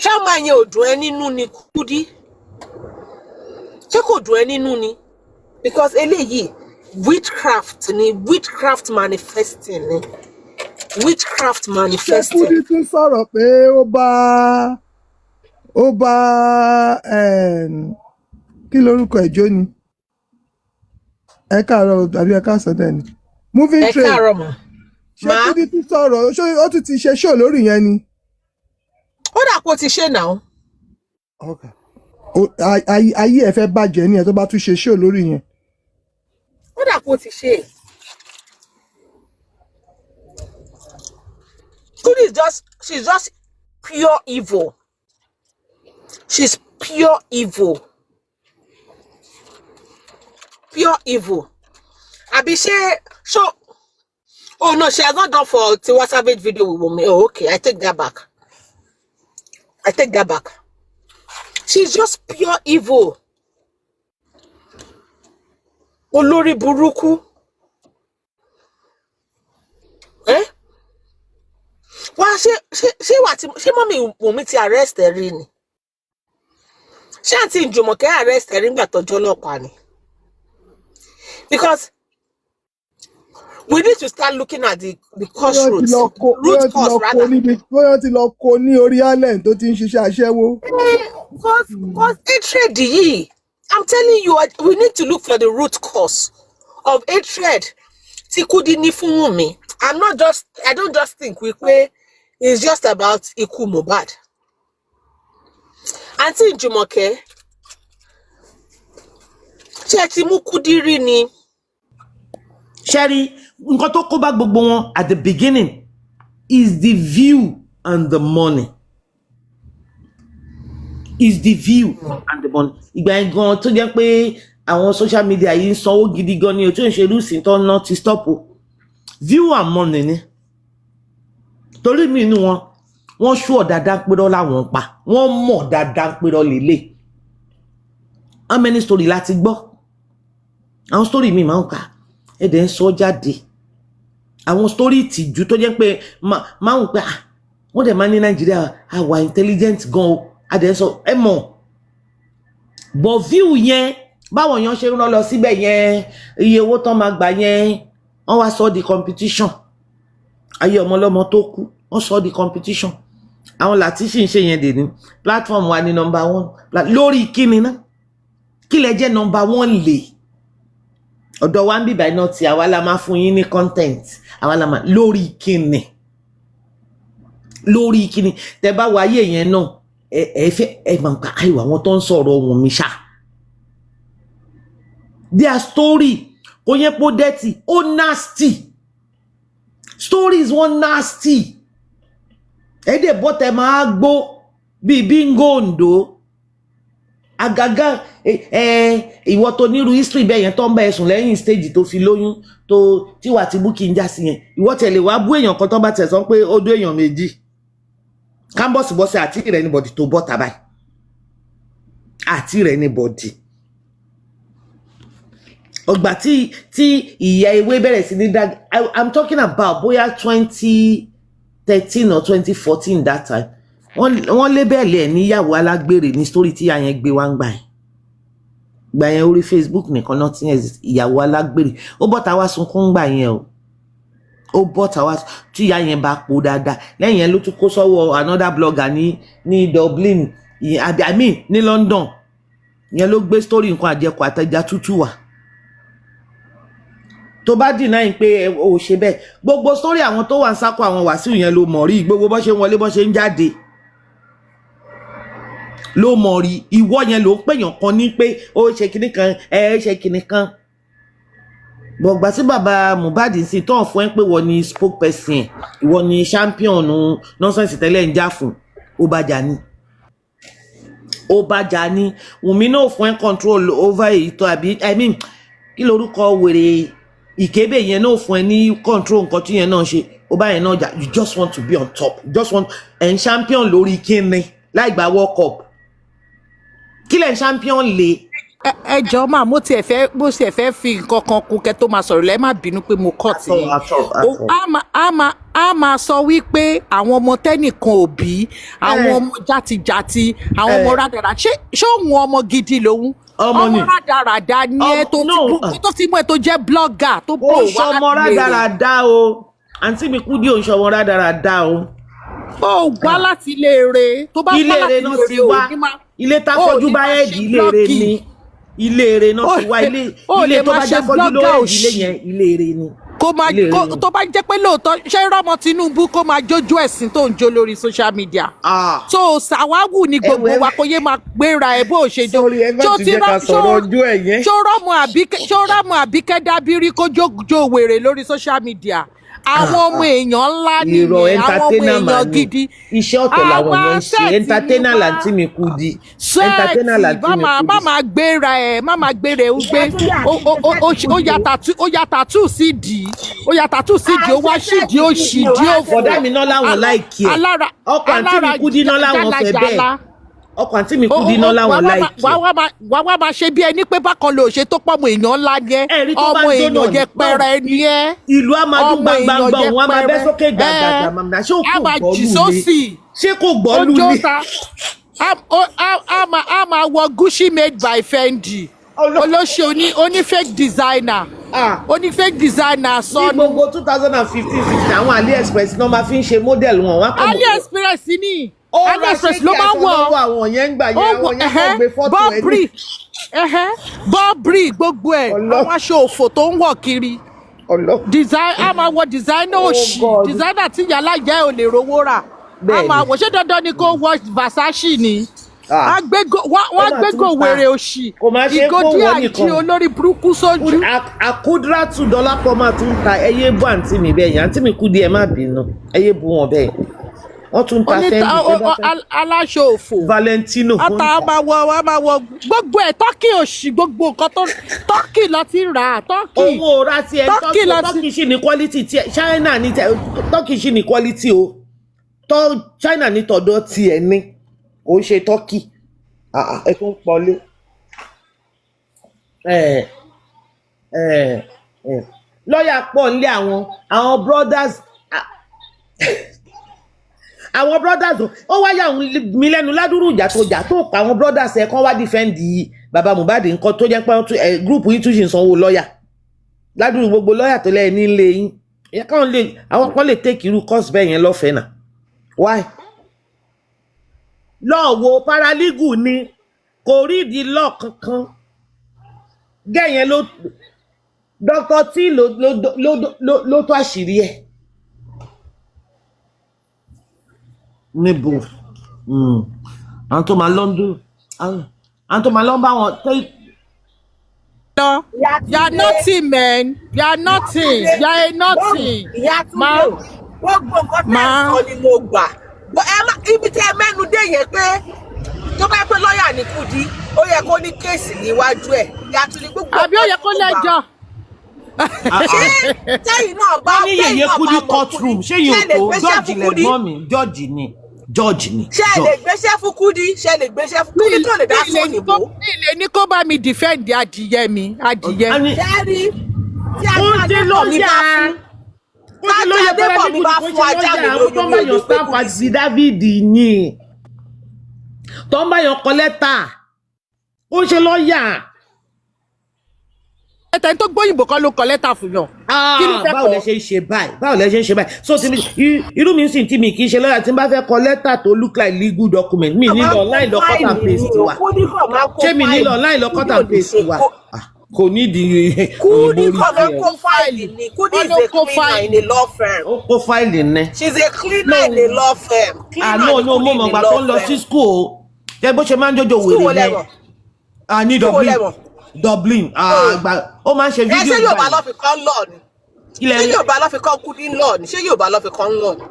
ṣọmọ ẹ̀yìn òdùn ẹ nínú ni Kudi ṣé kò dùn ẹ nínú ni because eléyìí witchcraft manifesting ni witchcraft manifesting. Kudi tún sọ̀rọ̀ pé ó bá kí lorúkọ ẹ̀jọ́ ni ẹ káàárọ̀ tàbí ẹ káàsán dẹ̀ ni moving train ẹ káàárọ̀ mà. ṣé Kudi tún sọ̀rọ̀ ó tún ti ṣe show lórí yẹn ni. ó dà kó ti ṣe náà. Okay. Ayé ẹ fẹ́ bàjẹ́ ní ẹ tó bá tún ṣe show lórí yẹn. ó dà kó ti ṣe. Kudi she's just pure evil. She's pure evil. Pure evil. Àbí so oh no, she has not done for Tiwa Savage video with Wunmi. Oh, okay, I take that back. She's just pure evil. Olórí burúkú. Wá ṣé mọ́mí Wunmi ti arrest ẹ rí ni? Ṣé àǹtí Jùmọ̀kẹ́ arrest ẹ rí nígbà tọ́jọ́ ọlọ́pàá ni? Because we need to start looking at the cause root cause rather. Bóyá ti lọ kó ní orí island tó ti ń ṣiṣẹ́ aṣẹ́wó. Cause hatred yìí. I'm telling you, we need to look for the root cause of hatred. Tí Kudi ní fún Wunmi. I don't just think wípé it's just about ikú Mohbad. Àǹtí Jùmọ̀kẹ́, ṣé ti mú Kudi rí ni? Sherry, nǹkan tó kó bá gbogbo wọn at the beginning is the view and the money. Is the view and the money. Ìgbà yẹn gan tó jẹ́ pé àwọn social media yìí ń sanwó gidi gan ni o tó ń ṣe lùsìn tó ń ná ti stop o. View and money ni. Torí mi inú wọ́n ṣúọ̀ dáadáa pérọ́ láwọn pa. Wọ́n mọ̀ dáadáa pérọ́ lélẹ̀. How many story láti gbọ́? Àwọn story mi máa ń kà. Ẹ̀dẹ̀ ń sọ jáde. Àwọn story ìtìjú tó jẹ́ pé máa ń pẹ́ wọ́n dẹ̀ máa ní Nàìjíríà àwa intelligent gan o. Adẹ̀ sọ ẹ mọ̀. But view yẹn báwọn èèyàn ṣe ń lọ síbẹ̀ yẹn iye owó tán máa gbà yẹn wọ́n wá sọ di competition. Ayé ọmọ ọlọ́mọ tó kú wọ́n sọ di competition. Àwọn láti ṣì ń ṣe yẹn dè ní platform wa ní number 1 lórí kíni náà kí lẹ jẹ́ number 1 lè. Ọ̀dọ̀ wa ń bíbá iná tí àwa la máa fún yín ní content àwa la máa lórí kíni tẹ bá wáyé yẹn náà ẹ máa ń pa àìwà àwọn tó ń sọ̀rọ̀ Wunmi ṣá. Their story kò yẹ pó dirty ó nasty stories wọ́n nasty ẹ̀dẹ̀ bọ́tẹ̀ máa gbó bíi bingo Ondo àgàgà ìwọ tó nírú history bẹ́ẹ̀ yẹn tó ń bá ẹ̀sùn lẹ́yìn stage tó fi lóyún tó tíwà tí Bukky ń já sí yẹn ìwọ tẹ̀lé wá bú èèyàn kan tó bá tẹ̀ sọ pé ó dó èèyàn méjì kámbọ̀sibọ́sẹ̀ àti ìrẹ́ anybody tó bọ́ tàbá àti ìrẹ́ anybody. Ọgbà tí ìyá ewé bẹ̀rẹ̀ sí ní dá I'm talking about bóyá 2013 or 2014 that time wọ́n lébẹ̀lẹ̀ níyàwó alágbèrè ní story tí ìyá yẹn gbé wá ń gbà yẹn orí Facebook nìkan náà tí ìyàwó alágbèrè ó bọ́ta wá sunkún gbà yẹn o ó bọ́ta wá tí ìyá yẹn bá po dáadáa lẹ́yìn yẹn ló tún kó sọ́wọ́ another blogger ní Dublin I mean ní London yẹn ló gbé story nǹkan àjẹkù àtẹjà tútù wá tó bá deny pé ó ṣe bẹ́ẹ̀ gbogbo story àwọn tó wà ń sáko àwọn Wàsíù yẹn ló mọ̀ rí gbogbo bó ṣe ń wọlé bó ṣe ń jáde ló mọ̀ rí ìwọ yẹn ló ń pèyàn kan ní pé ó ṣe kinní kan ṣe kinní kan gbọ̀gbà tí bàbá Mohbad sì tán fún ẹ pé wọ́n ní spokesperson ìwọ ní champion nonsense tẹ́lẹ̀ ń jà fún ó bá jà ní Wùnmí náà fún ẹ control over èyí tó àbí I mean kí lorúkọ wèrè ìkébè yẹn náà fún ẹ ní control nǹkan tí yẹn náà ṣe ó bá yẹn náà jà you just want to be on top you just want ẹ̀ ń champion lórí kíni láì gba world cup kí lẹ̀ ń champion lè. ẹ jọ̀ọ́ mà mo tiẹ̀ fẹ́ fi nǹkan kan kún kẹ́ tó máa sọ̀rọ̀ lẹ́ má bínú pé mo kọ̀ tí a máa sọ wípé àwọn ọmọ tẹ́nìkan ò bí àwọn ọmọ játijàti àwọn ọmọ rádàrà ṣé òun ọmọ gidi lòun ọmọ rádaràda ni ẹ tó ti mú ẹ tó jẹ́ blogger tó bò wá láti lè ó ṣọmọ rádaràda o àǹtí mi Kudi ò ń ṣọmọ rádaràda o. ó wá láti lè re tó bá wá láti lè re ò ní máa ilé táfọ́jú bá ẹ̀dì ilé re ni ilé re náà ti wá ilé tó bá jáfọ́jú ló ẹ̀dì ilé yẹn ilé re ni. tó bá jẹ́ pé lóòótọ́ ṣé rọ́mọ Tinubu kó máa jójú ẹ̀sìn tó ń jó lórí social media. so ṣàwáwù ni gbogbo wa kó yé máa gbéra ẹ bó ṣe jó. ṣó rọ́mọ Àbíkẹ́ Dábírí kó jó wèrè lórí social media. àwọn ọmọ èèyàn ńlá nìyẹn àwọn ọmọ èèyàn gidi. iṣẹ́ ọ̀tọ̀ làwọn èèyàn ń ṣe entertainer làǹtí mi Kudi. má máa gbéra ẹ má máa gbéra ẹ ó gbé ó ya tàtú sí dì ó wá sídìí ó ṣì dí ó fò. ọ̀dà mi náà láwọn láìkí ẹ̀ ọkọ̀ àǹtí mi Kudi náà láwọn fẹ́ bẹ́ẹ̀ ọkọ̀ àǹtí mi Kudi náà láwọn láìkí. wà wá máa ṣe bí ẹni pé bákan lò ṣe tó pọ̀ ọmọ èèyàn ńlá yẹn ọmọ èèyàn yẹpẹrẹ ni ẹ. ìlú amadu gbàngbàngbà òun a máa bẹ́ sókè gbàgbàgbà màmá ṣé kò gbọ́ lù ní ṣé kò gbọ́ lù ní. a máa wọ Gucci made by Fendi olóṣè oní fake designer fake designer sọnù. ní gbogbo 2015 àwọn AliExpress náà máa fi ń ṣe model wọn wá kọ́ mọ́. AliExpress ni AliExpress ló máa ń wọ̀ àwọn yẹn ń gbà yẹn àwọn yẹn kò gbé fọ́tò ẹ̀ ní. Burberry gbogbo ẹ̀ àwọn aṣọ òfò tó ń wọ̀ kiri a máa wọ designer òṣì designer tí yàrá ìyá ò lè rówó rà a máa wọ ṣé dandan ni kó wọ Versace ni wọ́n gbégbó wèrè òṣì ìgòdì àìjí olórí burúkú sójú. àkúdúrà $2 pọ̀ máa tún ta ẹyẹ bú àǹtí mi bẹ́ẹ̀ yẹn àǹtí mi Kudi ẹ má bínú ẹyẹ bú wọn bẹ́ẹ̀ wọ́n tún ta fẹ́ẹ́ aláṣọ òfò Valentino. ata máa wọ gbogbo ẹ̀ tọ́kì òṣì gbogbo nǹkan tó tọ́kì lọ ti rà á tọ́kì. owó ra tiẹ̀ tọ́kì ṣì ní quality tiẹ̀ China ní tọ́kì ṣì ní quality o China ní tọ̀dọ̀ tiẹ̀ ní kò ń ṣe tọ́kì ẹ tún pọ̀lé. lọ́ọ̀yà pọ̀ nílé àwọn brothers àwọn brothers ó wáyà mi lẹ́nu ládùúrú ìjà tó pa àwọn brothers ẹ̀ kán wá dìfẹ́ǹdì bàbá Mohbad nǹkan tó jẹ́ pé gúrùpù yìí tún ṣì ń sanwó lọ́ọ̀yà ládùúrú gbogbo lọ́ọ̀yà tó lẹ́yìn nílé yín àwọn kan lè take irú course bẹ́ẹ̀ yẹn lọ́fẹ̀ẹ́ náà why lọ́ọ̀wọ́ paralegal ni kò rí ìdí lọ́ọ̀ kankan gẹ̀yẹn ló Dr. T ló tó àṣírí ẹ̀. níbo àwọn tó máa lọ́ndún àwọn tó máa lọ́ bá wọn. No, you are nothing, man. You are nothing. You are nothing. Ma, gbogbo nǹkan tẹ́ sọ ni mo gbà. Ibi tí ẹ mẹ́nu dé yẹn pé tó bá pẹ́ lọ́ọ̀yà ní Kudi, ó yẹ kó ní kéèsì níwájú ẹ̀. Yàtọ̀ ní gbogbo. Àbí ó yẹ kó lẹ́jọ́. Ṣé tẹ́yìn náà bá ní yẹ̀yẹ́ Kudi courtroom ṣé yóò tó jọ́ọ̀jì lẹ́gbọ́n mi jọ́ọ̀jì ni George ni. ṣé ẹ lè gbéṣẹ́ fún Kudi ṣé ẹ lè gbéṣẹ́ fún Kudi tó lè dá sí òyìnbó. ilé ní kó bá mi defend adìyẹ mi adìyẹ. jẹ́rí tí Adébọ̀ mi bá fún ajá mi lóyún mi ò lè pé Kudi sí David yín tó ń bá yàn kọ lẹ́tà ó ṣe lọ́ọ̀yà. ẹ̀tẹ̀ tó gbóyìnbó kan ló kọ lẹ́tà fún yàn. báwo lẹ ṣe ń ṣe báyìí so ti irú mi sì ti mi kì í ṣe lọ́yà tí n bá fẹ́ kọ lẹ́tà tó look like legal document mi nílò online lọ cut and paste wa ṣé mi nílò online lọ cut and paste wa kò ní di Kudi kọ́ ló kó fáìlì ni Kudi is a cleaner in a law firm. ó kó fáìlì ní. she is a cleaner in a law firm. àná ní mo mọ̀ gbà tó ń lọ sí school o jẹ́ bó ṣe máa ń jọjọ wèrè yẹn ní Dublin ó máa ń ṣe fídíò ṣé Yorùbá ló fi kọ́ lọ ni ṣé Yorùbá ló fi kọ́ Kudi lọ ni ṣé Yorùbá ló fi kọ́ lọ ni.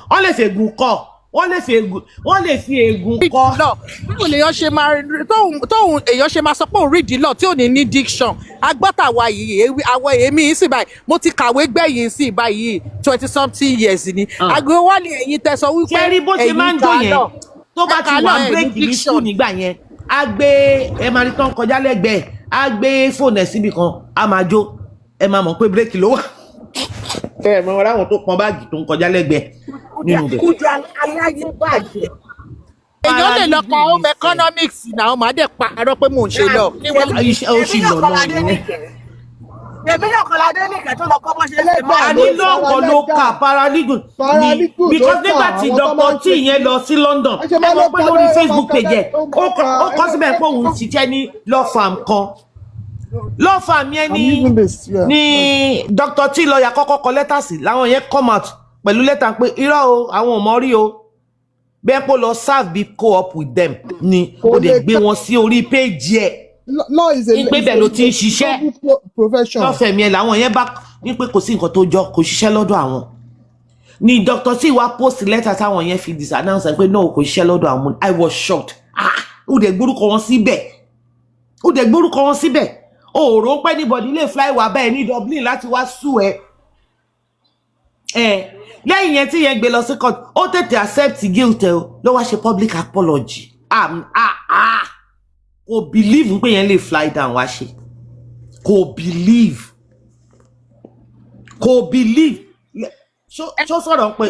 wọ́n lè fègùn kọ́ wọ́n lè fi ègún kọ́. báwo lèèyàn ṣe máa tóun èèyàn ṣe máa sọ pé òun read the law tí ò ní ní diction agbátàwa yìí àwọn èmi yìí sì báyìí mo ti kàwé gbẹ̀yìn sí báyìí 20-something years ni àgbéwálé ẹ̀yin tẹ́ sọ wípé ṣe rí bó ṣe máa ń jó yẹn tó bá ti wà bírèkì ní school nígbà yẹn á gbé ẹ máa rí tán kọjá lẹ́gbẹ̀ẹ́ á gbé fóònù ẹ̀ síbi kan á máa jó ẹ máa mọ̀ pé bírèkì ló wà ẹ mọ̀ láwọn tó pọn báàgì tó ń kọjá lẹ́gbẹ̀ẹ́ nínú bẹ̀. kújà aláyé bàjẹ́. èèyàn lè lọ ka home economics náà ó máa dẹ̀ parọ́ pé mò ń ṣe lọ. ó sì lọ náà nìyẹn. èmi náà kọ́ ládé nìkẹ́ tó lọ kọ́ bọ́ ṣe lè máa. a ní lọ́kọ̀ ló kà paralegal ni because nígbà tí Dr. T yẹn lọ sí London ẹ mọ̀ pé lórí Facebook page ẹ̀ ó kọ́ síbẹ̀ pé òun ṣiṣẹ́ ní law firm kan law firm yẹn ní Dr. T lọ́ọ̀yà kọ́kọ́ kọ lẹ́tà sí làwọn yẹn come out pẹ̀lú lẹ́tà pé irọ́ o àwọn ò mọ̀ rí o bẹ́ẹ̀ kó lọ serve bí co-op with them ni ó lè gbé wọn sí orí péjì ẹ̀ ìpè bẹ́ẹ̀ ló ti ń ṣiṣẹ́ lọ́fẹ̀ẹ́ mi ẹ̀ làwọn yẹn bá ní pé kò sí nǹkan tó jọ kò ṣiṣẹ́ lọ́dọ̀ àwọn ni Dr. T wá post lẹ́tà táwọn yẹn fi disannounce pé no kò ṣiṣẹ́ lọ́dọ̀ àwọn. I was shocked ó dẹ̀ gbórúkọ wọn síbẹ̀ òòrò pẹ́ níbọ̀dí lè fly wà bẹ́ẹ̀ ní Dublin láti wá sùn lẹ́yìn yẹn tí yẹn gbé lọ sí court ó tètè accept guilt ló wá ṣe public apology kò believe pé yẹn lè fly down wá ṣe kò believe ṣó sọ̀rọ̀ pé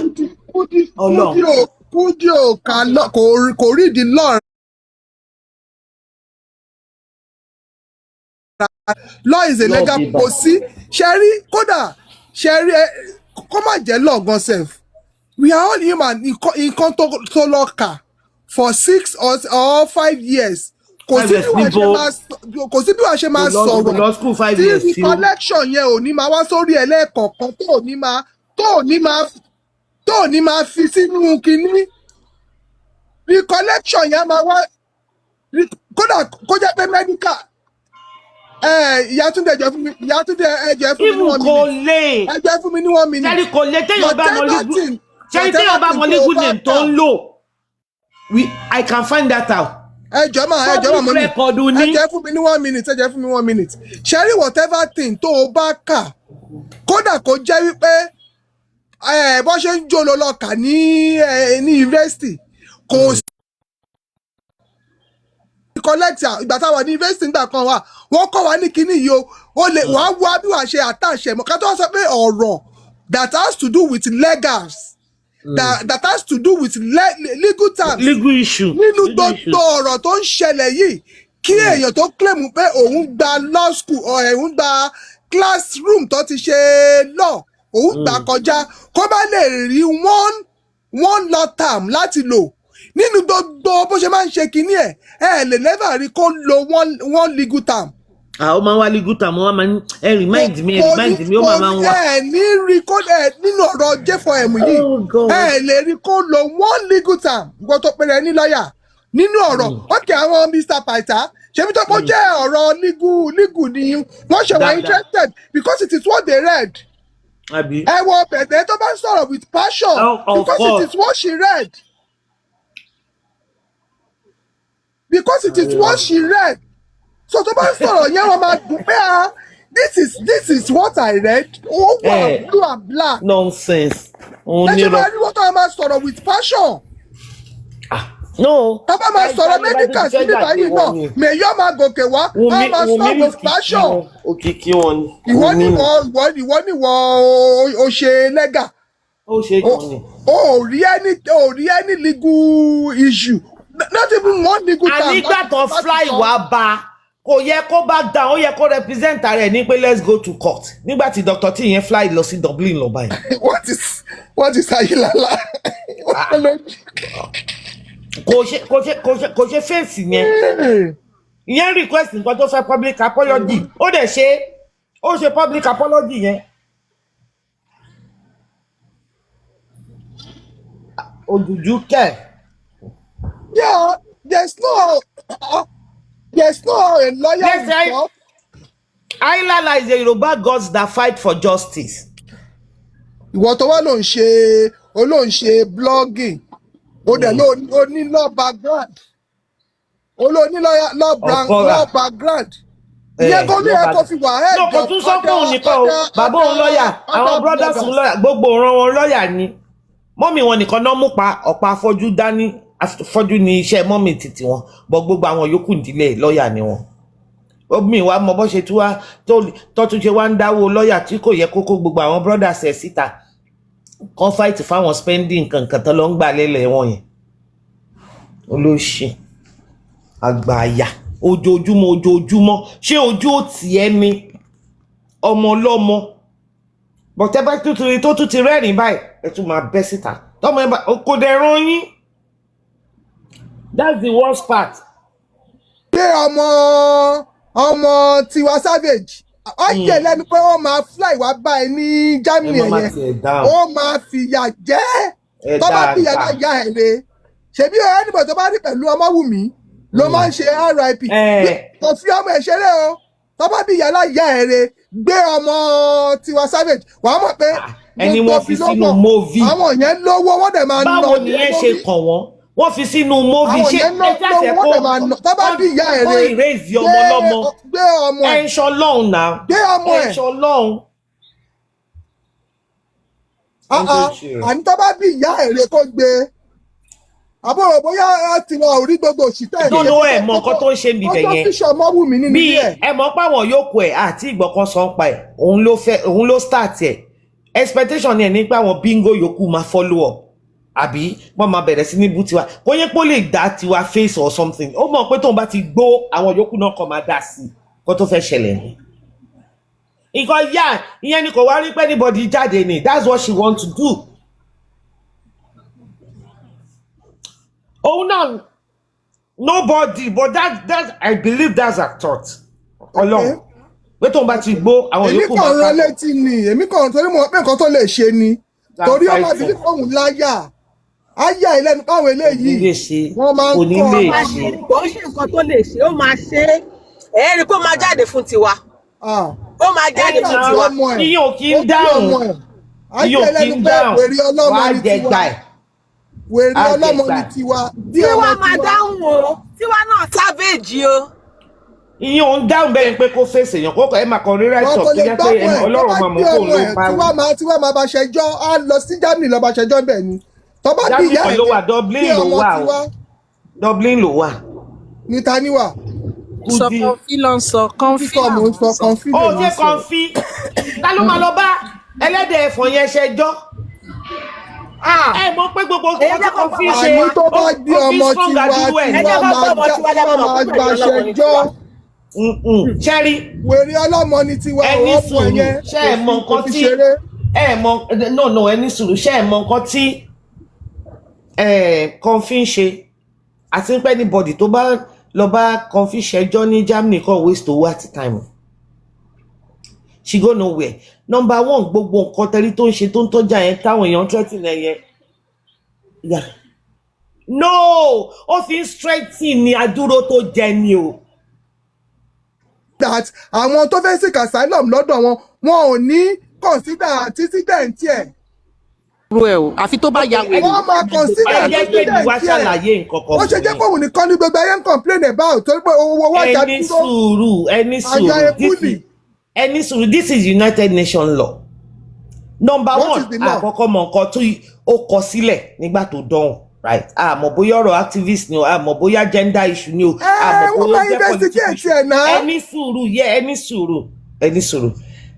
Ọlọ́run Kudi kò rí di law. Law is a legal kò sí ṣẹ́rí kódà ṣẹ́rí kó má jẹ́ law gan sef we are all human nǹkan tó lọ kà for 6 or 5 years kò sí bí wàá ṣe máa sọ̀rọ̀ tí recollection yẹn ò ní máa wá sórí ẹlẹ́ẹ̀kọ̀ọ̀kan tó ò ní máa fi sínú kinní recollection yẹn máa wá kódà kó jẹ́ pé medical. Ìyátúndé ẹjọ́ fún mi ní 1 minute. Ẹjọ́ fún mi ní 1 minute. Ṣẹ́rí kò lè téèyàn bá mọ legal name tó ń lò. I can find that out. Ẹjọ́ mà mo ní. Ẹjọ́ fún mi ní 1 minute. Ṣẹ́rí whatever thing tó o bá kà kódà kó jẹ́ wípé bó ṣe ń jó lọ lọ kà ní university kò sí. Collector ìgbà táwọn ní university nígbà kan wà wọ́n kọ́ wa ní kinní yìí o lè wàá wá bí wàá ṣe àtàṣe mọ́ ká tó sọ pé ọ̀rọ̀ that has to do with legals that has to do with legal terms legal issue nínú gbogbo ọ̀rọ̀ tó ń ṣẹlẹ̀ yìí kí èèyàn tó claim pé òun gba law school òun gba classroom tó ti ṣe law òun gbà kọjá kó bá lè rí one law term láti lò nínú gbogbo bó ṣe máa ń ṣe kinní ẹ lè never rí kó lo one legal term. ó máa ń wá legal term wọ́n máa ń remind me ó máa ń wá. ní rí kó nínú ọ̀rọ̀ J4M yìí lè rí kó lo one legal term gbọ́ tó péré ní lọ́ọ̀yà nínú ọ̀rọ̀ ókè àwọn Mr. Paita ṣebí tó kó jẹ́ ọ̀rọ̀ legal ni wọ́n ṣe wà interested because it is what they read. ẹ wọ bẹ̀bẹ̀ tó bá ń sọ̀rọ̀ with passion because it is what she read. Because it is what she read. So tó bá sọ̀rọ̀ yẹn wọ́n máa dùn pé this is what I read. Ó wà blue and black. Nonsense. Ẹ ṣe máa rí wọ́n tó máa sọ̀rọ̀ with passion. No. Tó bá máa sọ̀rọ̀ medical sí nípa yìí náà mèyọ́ máa gòkè wá wọ́n máa sọ̀rọ̀ with passion. Òkìkí wọn ni. Ìwọ ni o ṣe legal. Ó ṣe kàn ní. O rí any legal issue. Not even one legal term. Nígbà tó fly wá bá kò yẹ kó back down ó yẹ kó represent rẹ̀ ní pé let's go to court nígbà tí Dr. T yẹn fly lọ sí Dublin lọ báyìí. What is ayilala? kò ṣe fèsì yẹn request nǹkan tó fẹ́ public apology ó dẹ̀ ṣe public apology yẹn. Òjùjú kẹ̀. Yeah, there's no a lawyer. Ayilala is a Yoruba gods that fight for justice. Ìwọ tó wá ló ń ṣe blogging ó dẹ̀ ló ní law background ó ló ní law background ìyẹn kó ní ẹ̀kọ́ fi wà ẹ̀ jọ kò tún sọ pé òun nìkan o bàbá òun lọ́ọ̀yà àwọn brothers òun lọ́ọ̀yà gbogbo òran wọn lọ́ọ̀yà ni mọ́mì wọn nìkan náà mú pa ọ̀pá afọ́jú dání afọ́jú ní iṣẹ́ mọ́mì títí wọn bọ́ gbogbo àwọn yòókù ìdílé lọ́ọ̀yà ni wọn omi wa mọ bó ṣe tú wá tó tún ṣe wá ń dáwó lọ́ọ̀yà tí kò yẹ kókó gbogbo àwọn brothers ẹ̀ síta kan fight fáwọn spending kankan tó lọ ń gbà lélẹ̀ wọn yẹn olóṣì àgbàyà ojoojúmọ́ ṣé ojú ò tiẹ̀ ni ọmọ ọlọ́mọ bọ̀tẹ́ tó tún ti rẹ́rìn báyìí ẹ tún máa bẹ́ síta tọ́mọ ẹ bá kò dẹ̀ ràn yín that's the worst part. ṣé ọmọ Tiwa Savage ó yẹ lẹ́nu pé wọ́n máa fly wá bá ẹ ní Germany yẹn ó máa fìyà jẹ́ tó bá fìyà náà yá ẹ̀ lé ṣebí ẹnìbọ̀ tó bá rí pẹ̀lú Ọmọwùmí ló máa ń ṣe RIP kò fi ọmọ ẹ̀ ṣeré o tó bá bí ìyá láyà ẹ̀ rẹ̀ gbé ọmọ Tiwa Savage wàá mọ̀ pé ẹni wọ́n fi sínú movie àwọn yẹn lówó wọ́n dẹ̀ máa ná báwo nìyẹn ṣe kàn wọ́n fi sínú movie ṣe ẹ̀ṣẹ̀ kó ìrèzì ọmọ lọ́mọ ẹ̀ṣọ́ lọ́hùn náà ẹ̀ṣọ́ lọ́hùn. àní tó bá bí ìyá ẹ̀ rẹ̀ kó gbé àbúrò bóyá ti wọn ò rí gbogbo òṣìṣẹ́ ìdílé tó ẹ̀ mọ nǹkan tó ń ṣe níbẹ̀ yẹn bí ẹ mọ̀ páwọn yòókù ẹ̀ àti ìgbọ̀kan sọ ń pa ẹ̀ òun ló start ẹ̀ expectation ẹ̀ ní pé àwọn bingo yòókù máa follow up àbí wọ́n máa bẹ̀rẹ̀ sí ní bú Tiwa kó yẹ pé ó lè dá Tiwa face or something ó mọ̀ pé tóun bá ti gbó àwọn yòókù náà kàn máa dà sí kó tó fẹ́ ṣẹlẹ̀ ní. nǹkan ìyẹn ni kò wá rí pé anybody jáde ni that's what she want to do. Oh no, nobody, but that I believe that's a thought. Ọlọ́run. Pé tóun bá ti gbó àwọn yòókù máa ká. Èmi kàn rán létí ni, èmi kàn torí mo pé nǹkan tó lè ṣe ni. Torí ọmọ àbí fóun láyà. Áyà ìlẹ́nu káwọn eléyìí. Wọ́n máa ń kọ́ kò ń ṣe nǹkan tó lè ṣe, ó máa ṣe é. Ẹ rí i pé ó máa jáde fún Tiwa. Ó máa jáde fún Tiwa. Iye ò kí ń dáhùn. Iye ò kí ń dáhùn. Wàá jẹ gbà ẹ̀. Wèrè ọlọ́mọ ní Tiwa. Tiwa máa dáhùn o. Tiwa náà Savage o. Ìyẹn òun dáhùn bẹ́ẹ̀ pé kó fèsì èèyàn kókò ẹ̀ máa kọ rí right up tó jẹ́ pé Ọlọ́run máa mú kó ló pa. Tiwa máa bá ṣẹjọ́ á lọ sí Germany lọ bá ṣẹjọ́ bẹ́ẹ̀ ni. Tọ́ba bí ìyá ẹ̀ ló wà Dublin ló wà o. Dublin ló wà. Ní ta ni wà? Sọ kọfí ló ń sọ kọfí. Ó jẹ́ kọfí. Ta ló máa lọ bá ẹlẹ́dẹ̀ ẹ̀fọn yẹn ṣẹjọ́? Ẹ mọ̀ pé gbogbo nǹkan tó kàn fi ṣe àní tó bá gbé ọmọ Tiwa máa gba ṣẹjọ́. Ṣẹ́rí. Wèrè ọlọ́mọ ní Tiwa ẹni sùúrù ṣe é mọ nǹkan tí ẹ mọ no ẹni sùúrù ṣe é mọ nǹkan tí kan fi ń ṣe àti pé anybody tó bá lọ bá kan fi ṣẹjọ́ ní Germany kan waste owó àti time. She go nowhere. Number one, gbogbo nǹkan tẹ́rí tó ń ṣe tó ń tọ́jà yẹn táwọn èèyàn threaten yẹn. No, ó fi ń strengthen ni adúró tó jẹ ni o. That àwọn tó fẹ́ seek asylum lọ́dọ̀ wọn ò ní consider antecedent ẹ̀. Àfi tó bá ya wèrè. Wọ́n máa consider antecedent ẹ̀. Wọ́n ṣe jẹ́ pé òun nìkan ní gbogbo ayé ń complain about torí pé owó wájà dúró. Ẹni sùúrù, this is United Nations law. Number one, àkọ́kọ́ mọ nǹkan tó ó kọ sílẹ̀ nígbà tó dán, right? Àmọ́ bóyá ọ̀rọ̀ activist ni o, àmọ́ bóyá gender issue ni o, àmọ́ bóyá jẹ́ politics. Ẹni sùúrù.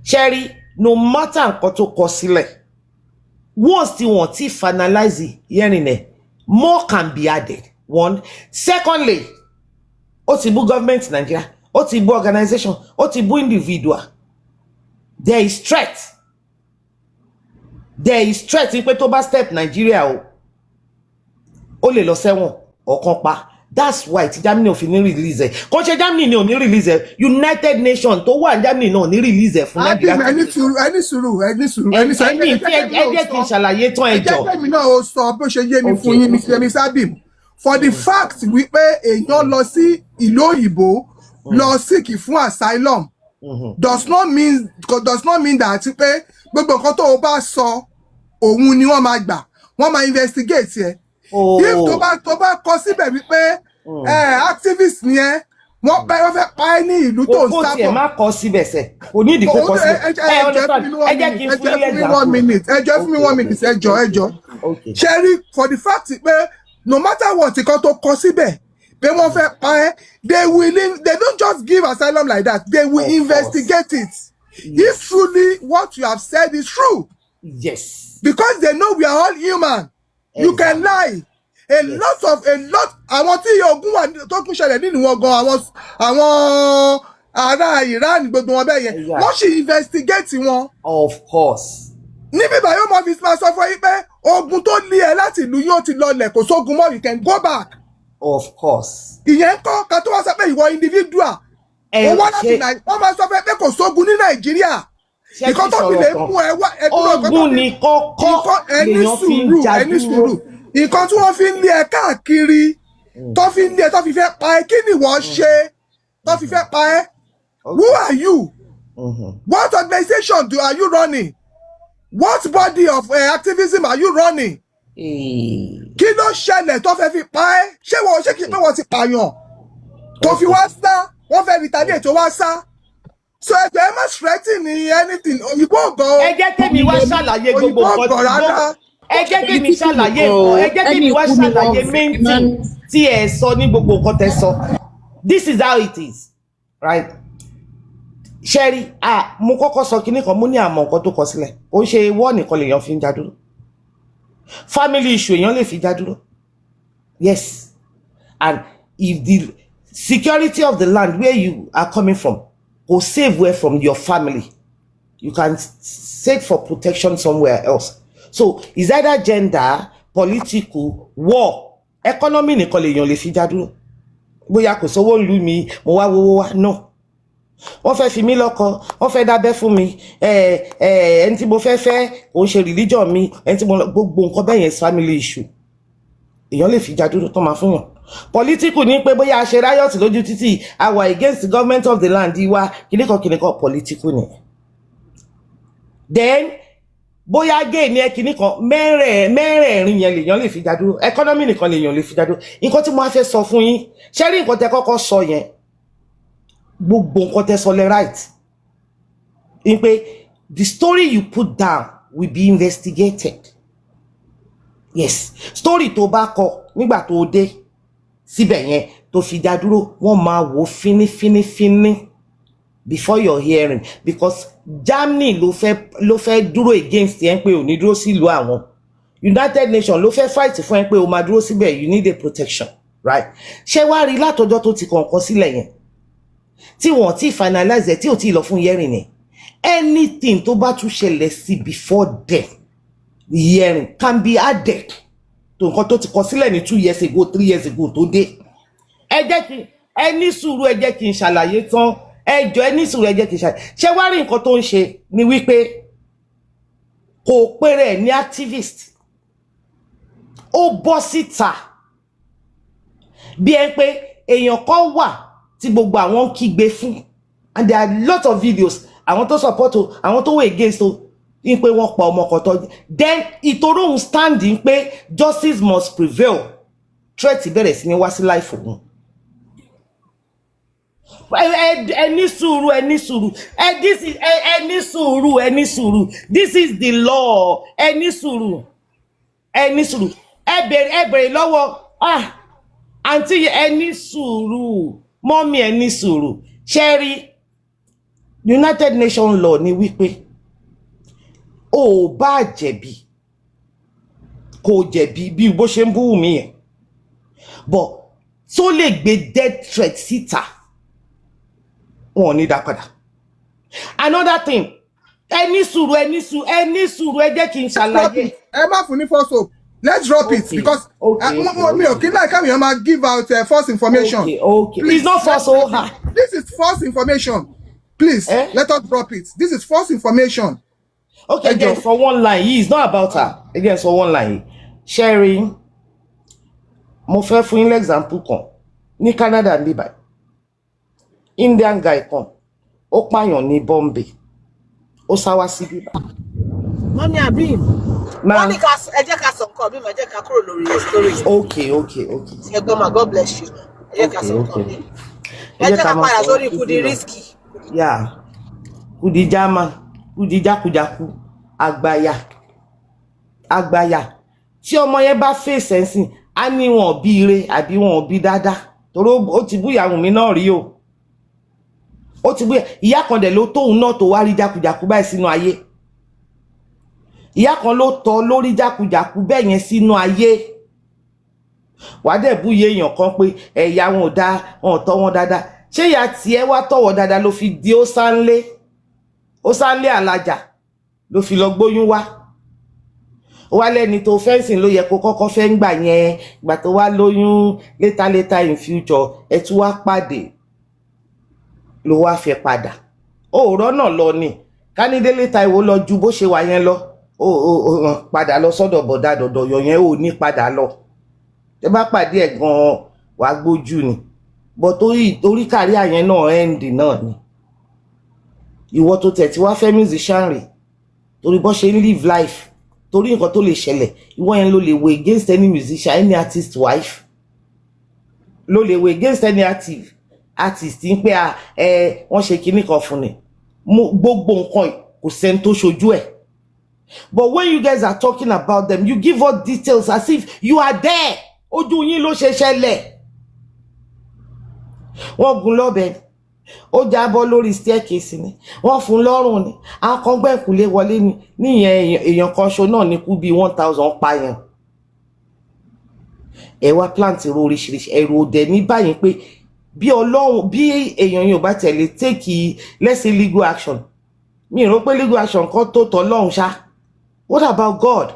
Sherry, no matter nǹkan tó kọ sílẹ̀, once tí wọ́n ti finalize hearing ẹ̀, more can be added. One. Secondly, ó ti bú government Nigeria. Ó ti bú organization, ó ti bú individual. There is threat pé tó bá step Nigeria ó lè lọ sẹ́wọ̀n ọ̀kan pa. That's why tí Germany ò fi ní release ẹ̀. Kò ṣe Germany ni ò ní release ẹ̀. United Nations tó wà Germany náà ò ní release ẹ̀ fún Nigeria. ẹni sùúrù. Ẹ jẹ́ kí n ṣàlàyé tán ẹ jọ. Ẹ jẹ́ mi náà ó sọ bó ṣe yé mi fún yín ní Fẹ́mi Sábìm. For the fact wípé èèyàn lọ sí ìlú òyìnbó lọ seek fún asylum does not mean that pé gbogbo nǹkan tó o bá sọ òun ni wọ́n máa gbà wọ́n máa investigate ẹ if tó bá kọ síbẹ̀ wípé activist ni ẹ wọ́n fẹ́ pa ẹ́ ní ìlú tó ń sábọ̀. kó tiẹ̀ má kọ síbẹ̀ sẹ̀ kò ní ìdí kó kọ síbẹ̀. ẹ jẹ́ kí n fún ilé example. 1 minute ẹ jẹ́ fún mi 1 minute ẹ jọ. Sherry, for the fact pé no matter what nǹkan tó kọ síbẹ̀ pé wọ́n fẹ́ pa ẹ́, they don't just give asylum like that, they will investigate it. If truly what you have said is true. Yes. Because they know we are all human. You can lie. A lot àwọn tí ogun wà tó kún ṣẹlẹ̀ nínú wọn gan àwọn ará Iran gbogbo wọn bẹ́ẹ̀ yẹn wọ́n sì investigate wọn. Of course. Níbi báyìí ó mọ fi máa sọ fún yín pé ogun tó lé ẹ láti ìlú yóò ti lọlẹ̀ kò sógun mọ́, you can go back. Of course. Ìyẹn kọ́ ká tó wá sọ pé ìwọ individual. Wọ́n máa sọ pé kò sógun ní Nàìjíríà. Ìkọ́ tó fi lè mú ẹ wá ogun ní kọ́kọ́ lèèyàn fi ń jà dúró. Nǹkan tí wọ́n fi ń lé ẹ káàkiri tó fi ń lé ẹ tó fi fẹ́ pa ẹ, kí ni wọ́n ṣe tó fi fẹ́ pa ẹ? Who are you? What organization are you running? What body of activism are you running? Kí ló ṣẹlẹ̀ tó fẹ́ fi pa ẹ́? Ṣé kí pé wọ́n ti pààyàn tó fi wá sá? Wọ́n fẹ́ retaliate tó wá sá? So ẹgbẹ́ ẹ má threaten ní anything. Òyìnbó gan. Ẹ jẹ́ kémi wá ṣàlàyé gbogbo nǹkan ẹ jẹ́ kémi ṣàlàyé nǹkan. Ẹ jẹ́ kémi wá ṣàlàyé main thing tí ẹ sọ ní gbogbo nǹkan tẹ́ sọ. This is how it is, right? Sherry, mo kọ́kọ́ sọ kinní kan, mo ní àmọ́ nǹkan tó kọ sílẹ̀. Ó ṣe wọ́ọ̀ nìkan lèèyàn fi ń já dúró. Family issue èèyàn lè fi já dúró. Yes. And if the security of the land where you are coming from go save well from your family, you can seek for protection somewhere else. So is either gender, political, war, economy nìkan lèèyàn lè fi já dúró. Bóyá kò sówó ìlú mi, mo wá wówó wá, no. Wọ́n fẹ́ fi mí lọ́kọ, wọ́n fẹ́ dábẹ́ fún mi, ẹni tí mo fẹ́ kò ń ṣe religion mi, ẹni tí mo gbogbo nǹkan bẹ́ẹ̀ yẹn family issue. Èèyàn lè fi já dúró tó máa fún yàn. Political ní pé bóyá a ṣe riot lójú títì, a wà against the government of the land, ìwà kìnìkan political ni. Then bóyá gay ní kìnìkan mẹ́rẹ̀ẹ̀rin yẹn lèèyàn lè fi já dúró, economy nìkan lèèyàn lè fi já dúró. Nǹkan tí mo wá fẹ́ sọ fún yín, ṣé rí nǹkan tẹ́ kọ́kọ́ sọ yẹn, gbogbo nǹkan tẹ́ sọ lẹ right. In pé the story you put down will be investigated. Yes, story tó bá kọ nígbà tó dé síbẹ̀ yẹn tó fi dá dúró, wọ́n máa wò fínífínífíní before your hearing, because Germany ló fẹ́ dúró against yẹn pé ò ní dúró sílùú àwọn. United Nations ló fẹ́ fight fún ẹ pé o máa dúró síbẹ̀, you need a protection, right? Ṣé wá rí látọjọ́ tó ti kọ̀ọ̀kan sílẹ̀ yẹn tí wọ́n ti finalize ẹ̀ tí ò tí lọ fún hearing ni, anything tó bá tún ṣẹlẹ̀ sí before then the hearing can be added to nǹkan tó ti kọ sílẹ̀ ní 2 years ago 3 years ago tó dé. Ẹ jẹ́ kí ẹ ní sùúrù, ẹ jẹ́ kí n ṣàlàyé tán, ẹ jọ̀ọ́ ẹ ní sùúrù, ẹ jẹ́ kí n ṣàlàyé. Ṣé wá rí nǹkan tó ń ṣe ni wípé kò péré ẹ̀ ní activist, ó bọ́ síta bí ẹ pé èèyàn kan wà tí gbogbo àwọn kígbe fún, and there are a lot of videos àwọn tó support o, àwọn tó wà against o, in pé wọ́n pa ọmọ kan tó, then ìtòrò òun standing pé justice must prevail, threat bẹ̀rẹ̀ sí ní wá sí life òun. Ẹni sùúrù, this is the law. Ẹni sùúrù, ẹ bèrè lọ́wọ́ àǹtí ẹni sùúrù, mọ́mí ẹni sùúrù. Sherry, United Nations law ni wípé o bá jẹ̀bi kò jẹ̀bi bí bó ṣe ń bú mi yẹn, but tó lè gbé death threat síta wọn ò ní dá padà. Another thing, ẹni sùúrù, ẹ jẹ́ kí n ṣàlàyé. Ẹ má fún ní false hope. Let's drop it because mi ò kí láì káwọn èèyàn máa give out false information. Okay. Please, it's not false hope. This is false information. Please, let us drop it. This is false information. Okay, again, for one line, it's not about her. Again, for one line. Sherry, mo fẹ́ fún yín example kan ní Canada ní báyìí. Indian guy kan, ó pààyàn ní Bombay. Ó sá wá sí bíbá. Mọ́mí Abim. Wọ́n ní ẹ jẹ́ ká sọ nǹkan bí màá jẹ́ ká kúrò lórí story. Okay. Ẹ̀gbọ́n ma, God bless you. Ẹ jẹ́ ká sọ nǹkan mi. Ẹ jẹ́ ká padà sórí Kudi risky. Yeah. Kudi German, Kudi jákujàku, àgbàyà. Tí ọmọ yẹn bá fèsì ẹ̀sìn, á ní wọn bí ire àbí wọn bí dáadáa. Torí ó ti bú ìyá Wunmi náà rí o. Ó ti bú ìyá kan dẹ̀ ló tóun náà tó wá rí jákujàku báyìí sínú ayé. Ìyá kan ló tọ́ lórí jákujàku bẹ́ẹ̀ yẹn sínú ayé. Wàá dẹ̀ bú iye èèyàn kan pé ẹ̀yà wọn ò dá wọn tọ́ wọn dáadáa. Ṣé ìyá tiẹ̀ wá tọ̀wọ̀ dáadáa ló fi di ó sáńlé alájà ló fi lọ gbóyún wá? Ó wá lẹ́ni tó fẹ́ǹsìn ló yẹ kó kọ́kọ́ fẹ́ ń gbà yẹn, ìgbà tó wá lóyún later in future ẹ tún wá pàdé ló wá fẹ́ padà. Òòrọ̀ náà lọ ni kánidélé Táíwò lọ ju bó ṣe wà yẹn lọ padà lọ sọ́dọ̀ bọ̀dá dọ̀dọ̀ yọ yẹn ò ní padà lọ. Tẹ́ bá pàdé ẹ̀ gan wàá gbójú ni, but torí kárí àyẹn náà end náà ni. Ìwọ tó tẹ̀ tí wá fẹ́ musician rè torí bó ṣe ń live life, torí nǹkan tó lè ṣẹlẹ̀, ìwọ yẹn ló lè wo against any musician, any artist wife, ló lè wo against any artist ń pé wọ́n ṣe kinní kan fún ni. Gbogbo nǹkan kò sẹ́ni tó ṣojú ẹ̀. But when you guys are talking about them, you give us details as if you are there. Ojú yín ló ṣe ṣẹlẹ̀. Wọ́n gún lọ́bẹ, ó jábọ́ lórí staircase ni, wọ́n fún lọ́rùn ni, akọgbẹ́kùlé wọlé ni, níyẹn èèyàn kan ṣo náà ní kú bí 1000 pààyàn. Ẹ wá plant ro oríṣiríṣi ẹ̀rù òdẹ ní báyìí pé bí Ọlọ́run bí èèyàn yóò bá tẹ̀lé take let's say legal action. Mi rò pé legal action kan tó tọ́lọ́run ṣá. What about God?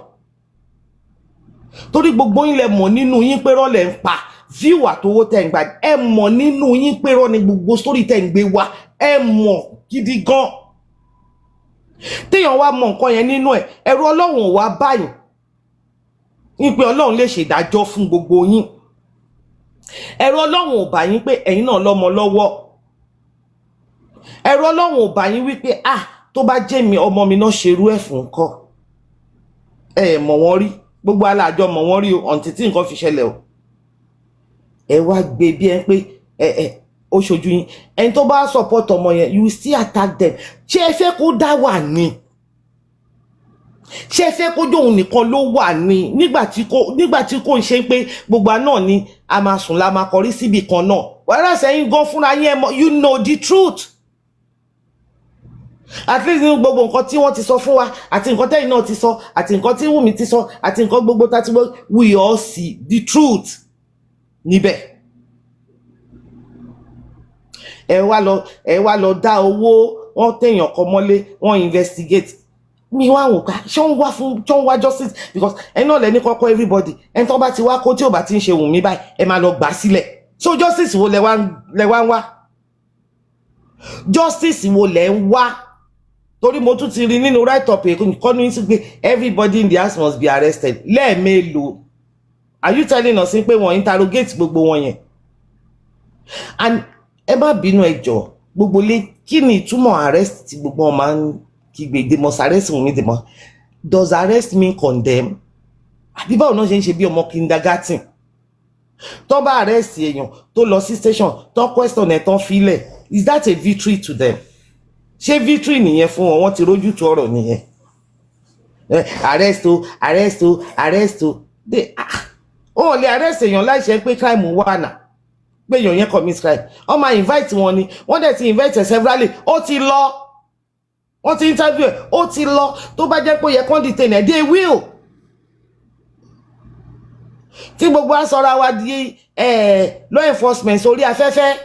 Torí gbogbo yín lẹ mọ̀ nínú yín pé rọ́ lẹ ń pa. View àtowó tẹ́ ń gbà, ẹ mọ̀ nínú yín pé rọ́ ni gbogbo story tẹ́ ń gbé wá, ẹ mọ̀ gidi gan. Téèyàn wá mọ̀ nǹkan yẹn nínú ẹ̀, ẹ̀rù Ọlọ́run ò wá báyìí. Ní pé Ọlọ́run lè ṣèdájọ́ fún gbogbo yín. Ẹ̀rù Ọlọ́run ò bá yín pé ẹ̀yin náà lọ́mọ lọ́wọ́. Ẹ̀rù Ọlọ́run ò bá yín wípé tó bá jẹ́ mi ọmọ mi náà ṣerú ẹ̀ fún nǹkan. Ẹ mọ̀ wọ́n rí, gbogbo alájọ mọ̀ wọ́n rí o, ọ̀ǹtí tí nǹkan fi ṣẹlẹ̀ o. Ẹ wá gbé bí ẹ pé ó ṣojú yín. Ẹni tó bá support ọmọ yẹn, you still attack them. Ṣé ẹ fẹ́ kó dá wà ní? Ṣé ẹ fẹ́ kó jóun nìkan ló wà ní? Nígbà tí kò ń ṣe pé gbogbo náà ni a máa sùn la máa kọrí síbi kan náà. Whereas ẹ̀yin gan fúnra yín you know the truth. At least nínú gbogbo nǹkan tí wọ́n ti sọ fún wa, àti nǹkan tẹ́yìn náà ti sọ, àti nǹkan tí Wunmi ti sọ, àti nǹkan gbogbo tá ti gbọ́, we all see the truth níbẹ̀. Ẹ wá lọ dá owó, wọ́n tẹ̀yàn kan mọ́lé, wọ́n investigate. Mi wá wò ká ṣé wọ́n wá justice, because ẹ náà lẹ́ni kọ́kọ́ everybody ẹni tó bá ti wá kó tí ò bá ti ń ṣe Wunmi báyìí ẹ máa lọ gbà sílẹ̀. So justice wo lẹ wá ń wá? Justice wo lẹ ń wá? Torí mo tún ti rí nínú write up kọ́ ní sí pé everybody in the house must be arrested. Lẹ́ẹ̀mélòó? Are you telling us pé wọ́n interrogate gbogbo wọn yẹn? And ẹ má bínú ẹ jọ̀ọ́, gbogbo lé kí ni ìtumọ̀ arrest tí gbogbo wọn máa ń kígbe? They must arrest Wunmi, they must. Does arrest mean condemn? Àbí báwo náà ṣe ń ṣe bí ọmọ kindergarten? Tó bá arrest èèyàn tó lọ sí station tó question ẹ̀ tán filẹ̀, is that a victory to them? Ṣé victory nìyẹn fún wọn? Wọ́n ti rójú tu ọ̀rọ̀ nìyẹn. Arrest o. Ó lè arrest èèyàn láìṣe pé crime wà náà, pé èèyàn yẹn commit crime. Wọ́n máa invite wọn ni, wọ́n dẹ̀ ti invite severally, ó ti lọ. Wọ́n ti interview ẹ̀, ó ti lọ. Tó bá jẹ́ pé ó yẹ kán detain ẹ̀, they will. Tí gbogbo á sọra wa di law enforcement sórí afẹ́fẹ́.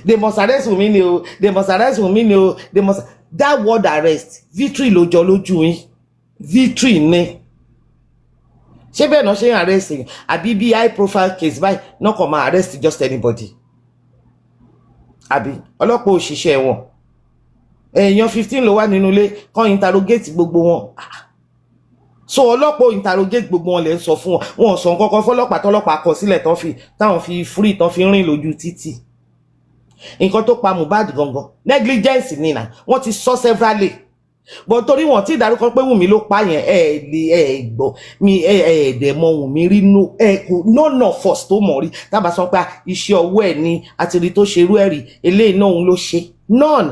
They must arrest Wunmi ni o, they must arrest Wunmi ni o, they must. That word arrest, victory ló jọ lójú yín. Victory ni. Ṣé bẹ́ẹ̀ náà ṣe ń arrest yín? Àbí bí high profile case báyìí náà kàn máa arrest just anybody? Àbí ọlọ́pàá òṣìṣẹ́ wọn. Èèyàn 15 ló wà nínú ilé, kàn interrogate gbogbo wọn. So ọlọ́pàá interrogate gbogbo wọn lè sọ fún wọn. Wọn sọ nǹkan kan fọ́lọ́pàá tọ́lọ́pàá kọ sílẹ̀ táwọn fi free tán fi rìn lójú títì. Nǹkan tó pa Mohbad gangan negligence ni na. Wọ́n ti sọ severally. but torí wọn ti dárúkọ pé Wunmi ló pa yẹn lè gbọ́ mi dẹ̀ mọ Wunmi rí none of us tó mọ̀ rí tábà sọ pé iṣẹ́ ọwọ́ ẹ̀ ni àti rí tó ṣerú ẹ̀ rí eléyìí náà òun ló ṣe none.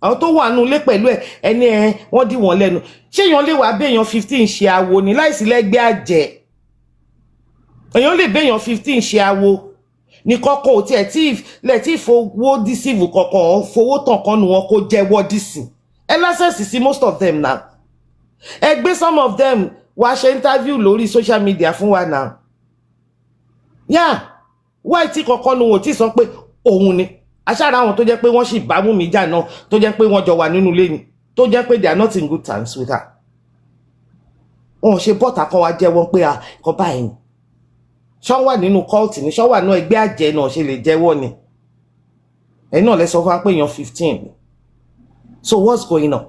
Àwọn tó wà nù lé pẹ̀lú ẹni wọ́n dí wọn lẹ́nu ṣé èèyàn lè wá béèyàn 15 ṣe awo ni láìsí lẹ́gbẹ́ àjẹ́ èèyàn lè béèyàn 15 ṣe awo ní kọ́kọ́ ò tiẹ̀ tí fowó dísìvù kọ̀ọ̀kan fowó tàn kan nù wọn kó jẹ́wọ́ dísì ẹ lásẹ̀sì sí most of them now ẹ gbé some of them wá ṣe interview lórí social media fún wa now yeah why tí kọ̀ọ̀kan nù wọn ò tí sọ pé òun ni aṣáára àwọn tó jẹ́ pé wọ́n sì bá Wunmi jà náà tó jẹ́ pé wọ́n jọ wà nínú ilé ni tó jẹ́ pé they are not in good terms with her wọn ṣe bọ́ta kan wá jẹ́wọ́ pé nǹkan báyìí ni ṣọ́ wà nínú cult ni ṣọ́ wà nínú ẹgbẹ́ àjẹ́ náà ṣe lè jẹ́wọ́ ni ẹ̀yin náà lẹ sọ fún wa pé èèyàn 15 so what's going on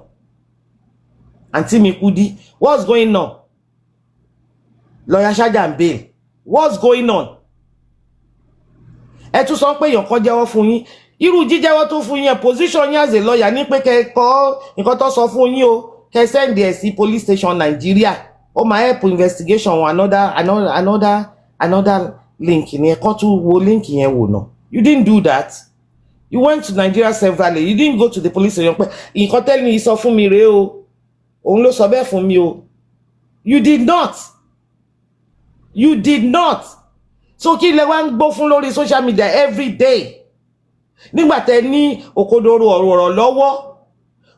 àǹtí mi Kudi what's going on lọ́ọ̀yà ṣájà ń bail what's going on ẹ tún sọ pé èèyàn kan jẹ́wọ́ fún yín irú jíjẹ́wọ́ tó fún yín position yín as a lawyer ní pé kẹ́kọ̀ọ́ nǹkan tó sọ fún yín o kẹ́ send ẹ̀ sí police station Nigeria ó máa help investigation another link ni ẹ̀kọ́ tún wo link yẹn wò náà you didn't do that you went to Nigeria severally you didn't go to the police station pé nǹkan tẹ́lẹ̀ yìí sọ fún mi rèé o òun ló sọ bẹ́ẹ̀ fún mi o you did not so kí lẹ wá ń gbọ́ fún lórí social media every day nígbà tẹ́ ní òkodoro ọ̀rọ̀ lọ́wọ́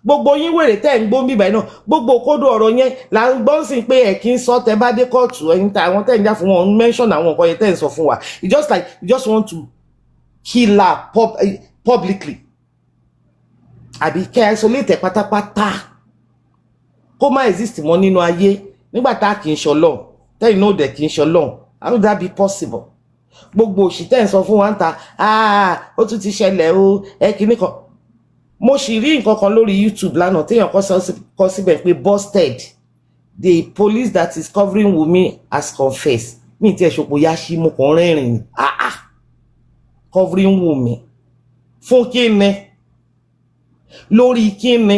gbogbo yín wèrè tẹ́ ń gbọ́ bíbá náà gbogbo òkodo ọ̀rọ̀ yẹn là ń gbọ́ sí pé ẹ̀ kí ń sọ tẹ́ bá dé kóòtù ẹ̀yin tá àwọn tẹ́ ń já fún wọn mention àwọn nǹkan yẹn tẹ́ ń sọ fún wa it's just like you just want to kill her publicly àbí kẹ́ isolate pátápátá kó má exist mọ́ nínú ayé nígbà tá kì í ṣọlọ́run tẹ́yìn náà dẹ̀ kì í ṣọlọ́run how would that be possible gbogbo òṣì tẹ́ ń sọ fún wa ń ta ó tún ti ṣẹlẹ̀ o kìíní kan mo sì rí nǹkan kan lórí YouTube lánàá téèyàn kọ síbẹ̀ pé busted the police that is covering Wunmi has confessed mi tí ẹ̀ ṣòpò yá sí mo kàn rẹ́rìn ni covering Wunmi fún kíni lórí kíni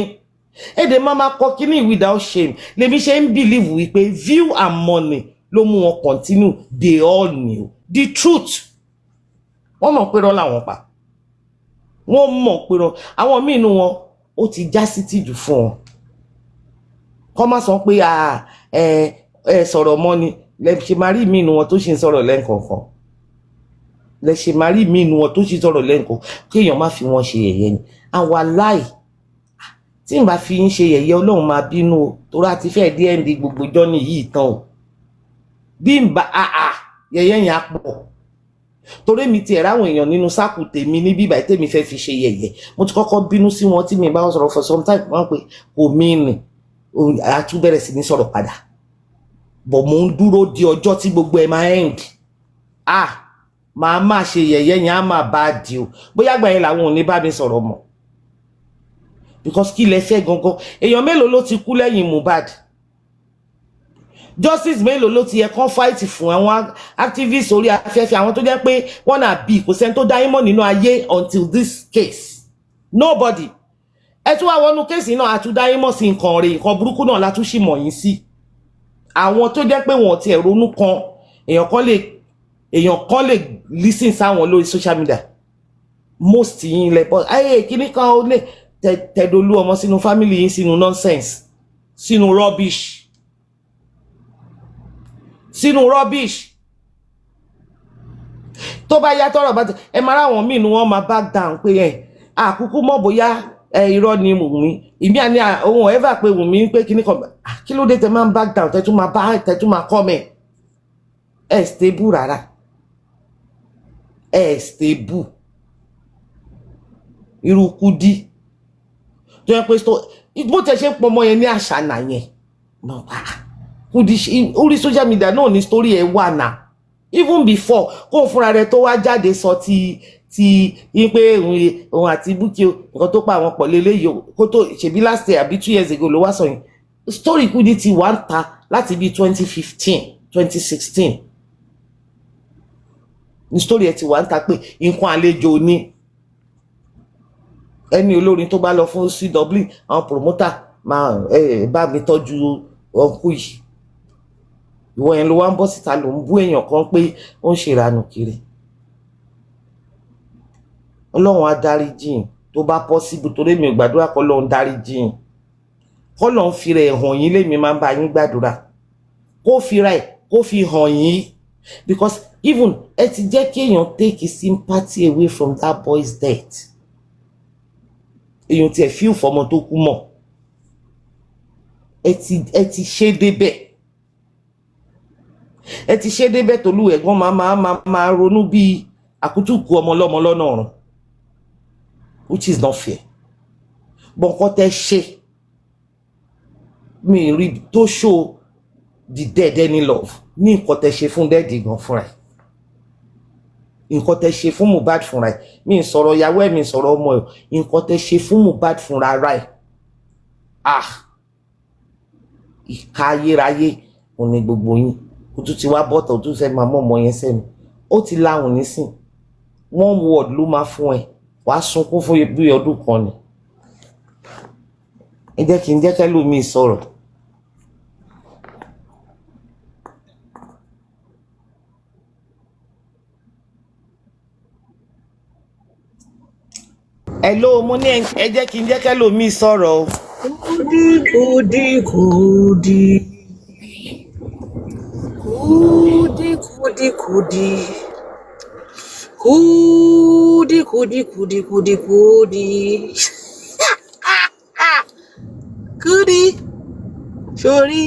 èdè máa kọ kíní without shame lèmi ṣe ń believe wípé view and money ló mú wọn continue they all knew the truth wọ́n mọ̀ pé rọ́ làwọn pa wọ́n mọ̀ pé rọ́ àwọn míì nínú wọn ó ti já sí tìjú fún wọn kọ́ má sọ pé sọ̀rọ̀ mọ́ ni lẹ ṣe máa rí míì nínú wọn tó ṣì ń sọ̀rọ̀ lẹ́ǹkọ̀ọ̀kan lẹ ṣe máa rí míì nínú wọn tó ṣì ń sọ̀rọ̀ lẹ́ǹkọ̀ọ̀kan kéèyàn má fi wọn ṣe yẹ̀yẹ́ ni àwa láì tí n bá fi ń ṣe yẹ̀yẹ́ Ọlọ́run máa bínú o torí àti fẹ́ẹ̀ dé ẹ̀ǹdì gbogbo jọ́ni yìí tán o bí n bá yẹ̀yẹ́ yẹn á pọ̀ torí mi ti ẹ̀ráwọn èèyàn nínú sáàkù tèmi ní bíbá tèmi fẹ́ fi ṣe yẹ̀yẹ́ mo ti kọ́kọ́ bínú sí wọn tí mi bá wọn sọ̀rọ̀ for some time wọ́n pé kò mí nì àtúbẹ̀rẹ̀ sí ní sọ̀rọ̀ padà bọ̀ mo ń dúró di ọjọ́ tí gbogbo ẹ̀ máa end máa ṣe yẹ̀yẹ́ yẹn á máa bá a di o bóyá àgbà yẹn làwọn ò ní bá mi sọ̀rọ̀ mọ́ because kí lẹ fẹ́ gangan èèyàn mélòó ló ti kú lẹ́yìn Mohbad justice mélòó ló ti yẹ kán fight fún àwọn activists orí afẹ́fẹ́ àwọn tó jẹ́ pé wọ́n náà bí kò sẹ́ni tó dá ìmọ̀ nínú ayé until this case nobody ẹ tún wá wọnú kéèsì náà àtúndá ìmọ̀ sí nǹkan rẹ̀ nǹkan burúkú náà látúnṣì mọ̀ yín sí àwọn tó jẹ́ pé wọ́n ti ẹ̀ ronú kan èèyàn kan lè listen sáwọn lórí social media most yín lẹ bọ́ kíní kan ó lè tẹ̀dolú ọmọ sínú family yín sínú nonsense sínú rubbish tó bá yá tọrọ bá ẹ máa ráwọn míì ni wọ́n máa back down pé àkúkú mọ̀ bóyá irọ́ ni Wunmi ìmí àní ohun ever pé Wunmi pé kíní kan kí ló dé tẹ máa ń back down tẹ́tún máa comment stable rárá stable irú Kudi tó yẹ pé bó tẹ ṣe pọmọ yẹn ní àṣànà yẹn Kudi orí social media náà ní story ẹ wà náà even before kó fúnra rẹ̀ tó wá jáde sọ ti yín pé òun àti Bukky nǹkan tó pa àwọn pọ̀ lélẹ́yìí kó tó ṣèbí last year àbí 2 years ago ló wá sọ yẹn story Kudi ti wà ń ta láti bí 2015 2016 ní story ẹ ti wà ń ta pé nǹkan àlejò ní ẹni olórin tó bá lọ fún CW àwọn promoter bá mi tọ́jú ọkú yìí ìwọ yẹn ló wá ń bọ́ síta ló ń bú èèyàn kan pé ó ń ṣèranù kiri. Ọlọ́run á dáríjì tó bá possible torí mi ò gbàdúrà kọ́ lọ́run dáríjì kọ́ lọ́run fi rẹ̀ hàn yín lémi máa ń bá yín gbàdúrà kó fi rẹ̀ kó fi hàn yín because even ẹ ti jẹ́ kí èèyàn take sympathy away from that boy's death. Èèyàn tiẹ̀ fíù fọmọ tó kú mọ̀ ẹ ti ṣe débẹ̀ tolú ẹ̀gbọ́n máa ronú bí àkútùkù ọmọ ọlọ́mọ lọ́nà ọ̀run which is not fair. Bọ́n tẹ́ ṣe mi rí tó show the dead any love ní nǹkan tẹ́ ṣe fún dẹ́ẹ̀dì gan fúnra ẹ̀ nǹkan tẹ́ ṣe fún Mohbad fúnra ẹ̀ mi ń sọ̀rọ̀ ìyàwó ẹ̀ mi ń sọ̀rọ̀ ọmọ ẹ̀ nǹkan tẹ́ ṣe fún Mohbad fúnra ara ẹ̀ ìka ayérayé òun ni gbogbo yín ó tún ti wá bọ́tọ̀ ó tún fẹ́ máa mọ́ ọmọ yẹn sẹ́nu ó ti láhùn nísìn one word ló máa fún ẹ wàá sunkún fún bí ọdún kan ni. Ẹ jẹ́ kí n jẹ́ kẹ́lòmíì sọ̀rọ̀. Hello, mo ní ẹ jẹ́ kí n jẹ́ kẹ́lòmíì sọ̀rọ̀ o. Kudi, kudi, kudi. Kudi, kudi, kudi. Kudi, kudi, kudi, kudi, kudi. Kudi. Sori,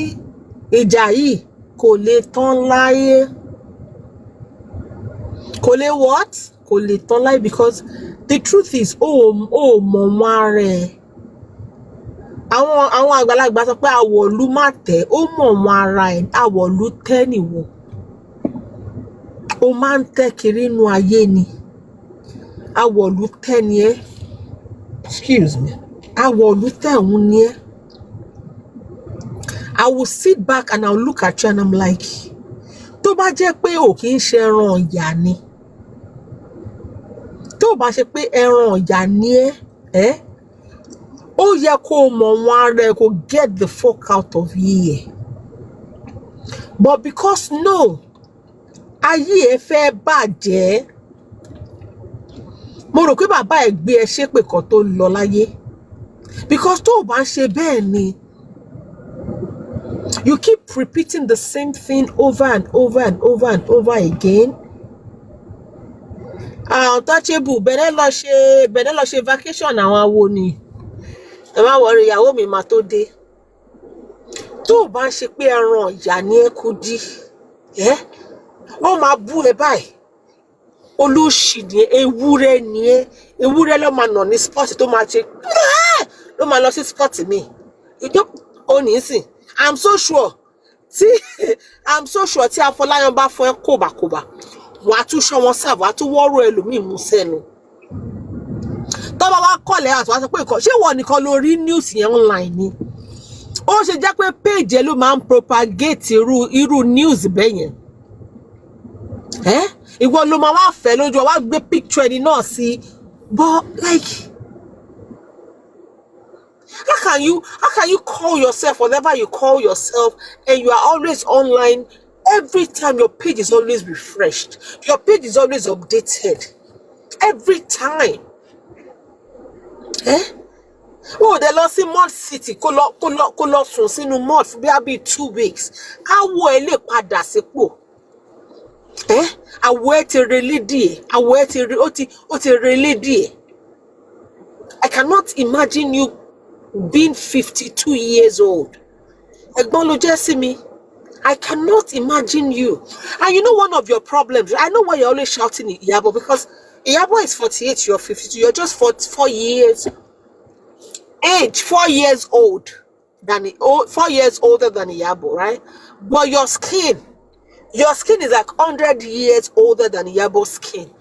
ìjà yìí kò lè tán láyé. Kò lè what? Kò lè tán láyé because the truth is mọ̀ wọ́n rẹ̀. Àwọn àgbàlagbà sọ pé àwọ̀lú má tẹ̀ ó mọ̀ wọ́n ara ẹ̀ àwọ̀lú tẹ́ nìwọ. Ó máa ń tẹ́ kiri inú ayé ni. Àwọ̀lú tẹ́ ni ẹ́. Excuse me. Àwọ̀lú tẹ́ òun ni ẹ́. I will sit back and I will look at you and I'm like, tó bá jẹ́ pé ò kì í ṣe ẹran ọ̀yà ni. Tó bá ṣe pé ẹran ọ̀yà ni ẹ́, ó yẹ kó mọ̀ wọ́n ara ẹ̀ kó get the fuck out of here. But because no, ayé ẹ fẹ́ bàjẹ́. Mo rò pé bàbá ẹ̀ gbé ẹ ṣépè kan tó lọ láyé. Because tó bá ń ṣe bẹ́ẹ̀ ni, you keep repeating the same thing over and over and over and over again. Untouchable, bẹ̀rẹ̀ lọ ṣe vacation àwọn awo ni. Ẹ má worry, ìyàwó mi máa tó dé. Tó bá ń ṣe pé ẹran ọ̀yà ni ẹ Kudi, wọ́n máa bú ẹ báyìí. Olóṣì ni ewúrẹ́ ni ẹ. Ewúrẹ́ ló máa nà ní sport tó máa ṣe ló máa lọ sí sport mi. Ó ní sìn. I'm so sure tí Afọláyan bá fún ẹ kòbàkòbà wàá tún ṣọ́ wọn sáà wàá tún wọ́rọ̀ ẹlòmíì mú sẹ́nu. Tó bá wá kọ́lẹ̀ àti wá sọ pé ṣé wọ́n nìkan ló rí news yẹn online ni. Ó ṣe jẹ́ pé page ló máa ń propagate irú news bẹ́ẹ̀ yẹn. Ìwọ ló máa wá fẹ́ lójú wá gbé picture ẹni náà sí. But like, how can you call yourself whatever you call yourself and you are always online every time? Your page is always refreshed, your page is always updated every time. Oh, they lost in Mud City kó lọ sùn sínú mud for bí 2 weeks káwọ ẹ lè padà sípò. Àwọ̀ ẹ ti relé díẹ̀, àwọ̀ ẹ ti relé díẹ̀. I cannot imagine you being 52 years old. Ẹ̀gbọ́n ló jẹ́ sí mi. I cannot imagine you. And you know one of your problems, I know why you're always shouting at Iyabo, because Iyabo is 48, you're 52, you're just 4 years age, 4 years older than Iyabo, right? But your skin is like 100 years older than Iyabo's skin.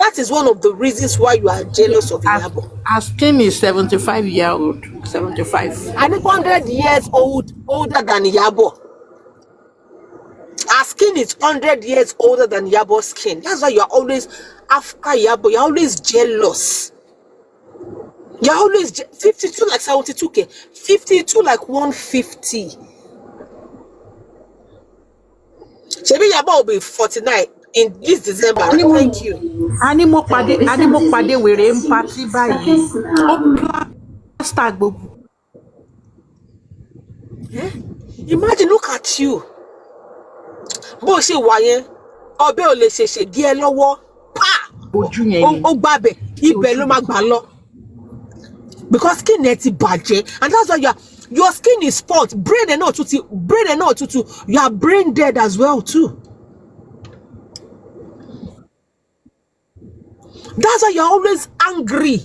That is one of the reasons why you are jealous of Iyabo. Our skin is 75 years old. 75. And 100 years older than Iyabo. Our skin is 100 years older than Iyabo's skin. That's why you're always after Iyabo. You're always jealous. You're always 52 like 72K, 52 like 150. Shebi Yaba will be 49 in this December. Right? Thank you. Animo pade wèrè ń party báyìí. Ó plaster gbogbo. Imagine, look at you. Bó ṣe wà yẹn, ọbẹ̀ ò lè ṣèṣe gé ẹ lọ́wọ́. Pa! Ojú yẹn. Ó gbàbẹ̀, ibẹ̀ ló máa gbà lọ. Because skin ẹ ti bàjẹ́, and that's why your skin is spoiled. Brain ẹ náà tutu. You are brain dead as well too. That's why you're always angry.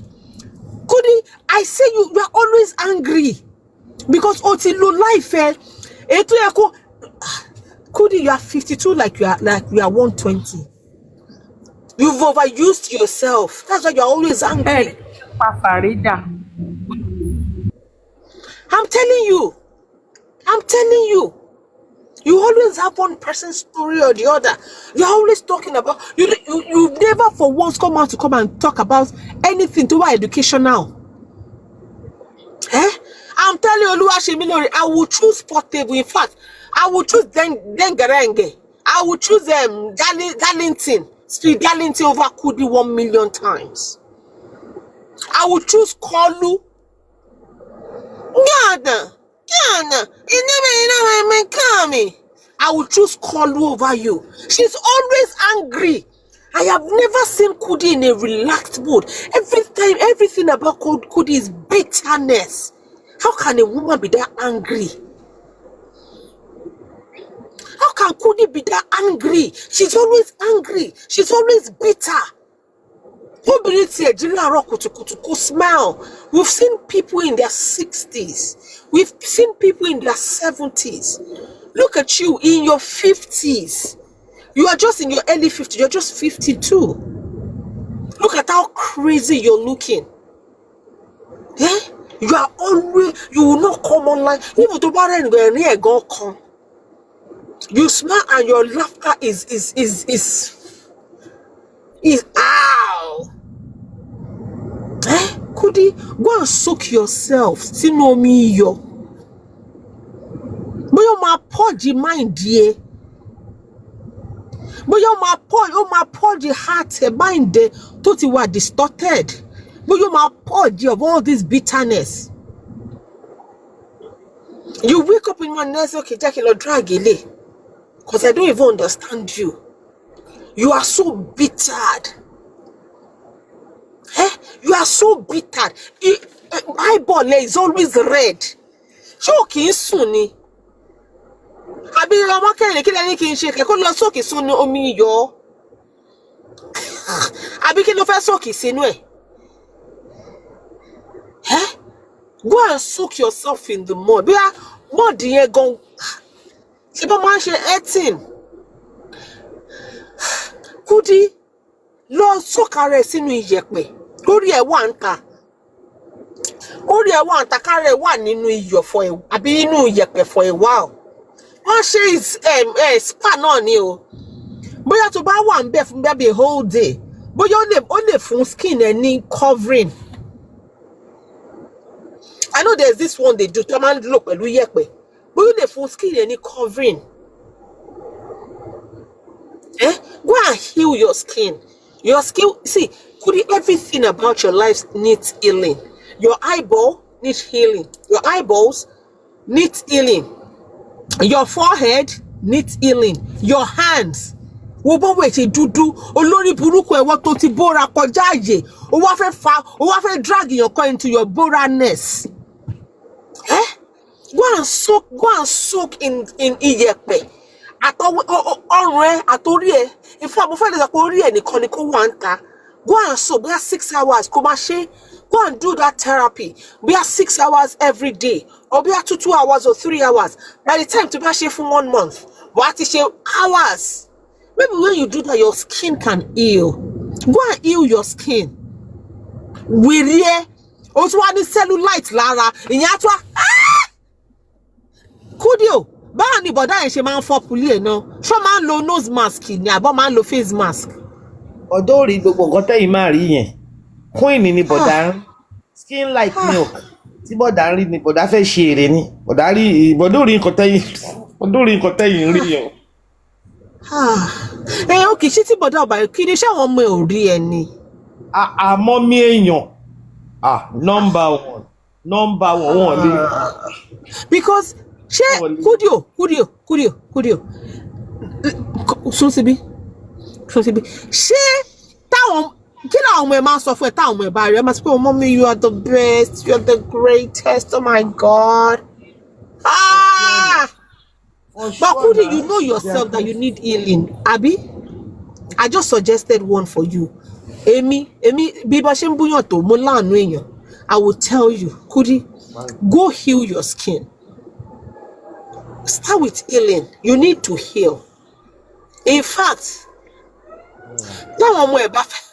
Kudi, I say you are always angry. Because Otilo life, Kudi, you are 52 like you are 120. You've overused yourself. That's why you're always angry. I'm telling you. You always have one person's story or the other. You're always talking about you never for once come and talk about anything to our educational. I'm telling you, Oluwashemilore, I will choose Portable. In fact, I will choose Dengerenge. I will choose Darlington, Street Darlington over Kudi 1 million times. I will choose Kolu. Ghana. I will choose Kolu over you. She's always angry. I have never seen Kudi in a relaxed mood. Everything about Kudi is bitterness. How can a woman be that angry? How can Kudi be that angry? She's always angry. She's always bitter. Smile. We've seen people in their 60s. We've seen people in their 70s. Look at you in your 50s. You are just in your early 50s. You're just 52. Look at how crazy you're looking. Eh? You are always, you will not come online. Even to come. You smile and your laughter is ow. Kudi, go and soak yourself. See no me yo. But you ma purge mind dear. But you ma purge the heart mind de toti were distorted. But you ma purge of all this bitterness. You wake up in one night, okay, Jackie, no drag it. Because I don't even understand you. You are so bittered. You are so bitter. Eyeball is always red. Choking sunny. I be a market killing king shake. I could not soak his son on me, yo. I became of a soaky sinway. Go and soak yourself in the mud. We are more dear gone. Supermarket 18. Kudi, Lord, soak a rest in me. Ori e want to carry one in your for a be inu yepe for a while. One she is span on you. But you have to buy one bed from baby whole day. But you only from skin and need covering. I know there's this one they do. Come and look at yepe. But you only from skin and need covering. Go and heal your skin. Your skin, see. Kudi, everything about your life needs healing. Your eyeball needs healing. Your eyeballs need healing. Your forehead needs healing. Your hands. Wo bo we se dudu olórí burúkú e wo tó ti bora kọjá àyè. O wá fẹ́ drag your coin into your boraness. Go and soak in iyepe. Atori e. In fact, mo fẹ́ lè sọ pé orí ẹ nìkan ni kó wà ńta. Go and soak, we are 6 hours. Go and do that therapy. We are 6 hours every day. Or we are 2 hours or 3 hours. By the time to be for 1 month, what is your hours? Maybe when you do that, your skin can heal. Go and heal your skin. We also want the cellulite, Lara. In Yatwa. Could you? But anybody she man for police no. Show man low nose mask in ya, but man low face mask. Although rí gbogbo nǹkan tẹ́yìn máa rí yẹn Queen ni bọ̀dá skin like milk. Tí bọ̀dá rí ni bọ̀dá fẹ́ ṣe èrè ni. Bọ̀dá rí nǹkan tẹ́yìn rí yẹn. Okay, ṣé tí bọ̀dá ọba kí ni ṣé àwọn ọmọ ẹ̀ ò rí ẹ ni? Àmọ́ mi èèyàn. Number one wọ́n lé. Because ṣé kúdíò sún síbí ṣé táwọn kí làwọn ọmọ ẹ máa ń sọ fún ẹ táwọn ọmọ ẹ bá rí ẹ máa sọ pé mommy you are the best, you are the greatest, oh my God. But Kudi, you know yourself that you need healing, Abi. I just suggested one for you. Èmi bí bá ṣe ń búyàn tó mo láàánú èèyàn. I will tell you, Kudi, go heal your skin. Start with healing. You need to heal. In fact, táwọn ọmọ ẹ bá fẹ́.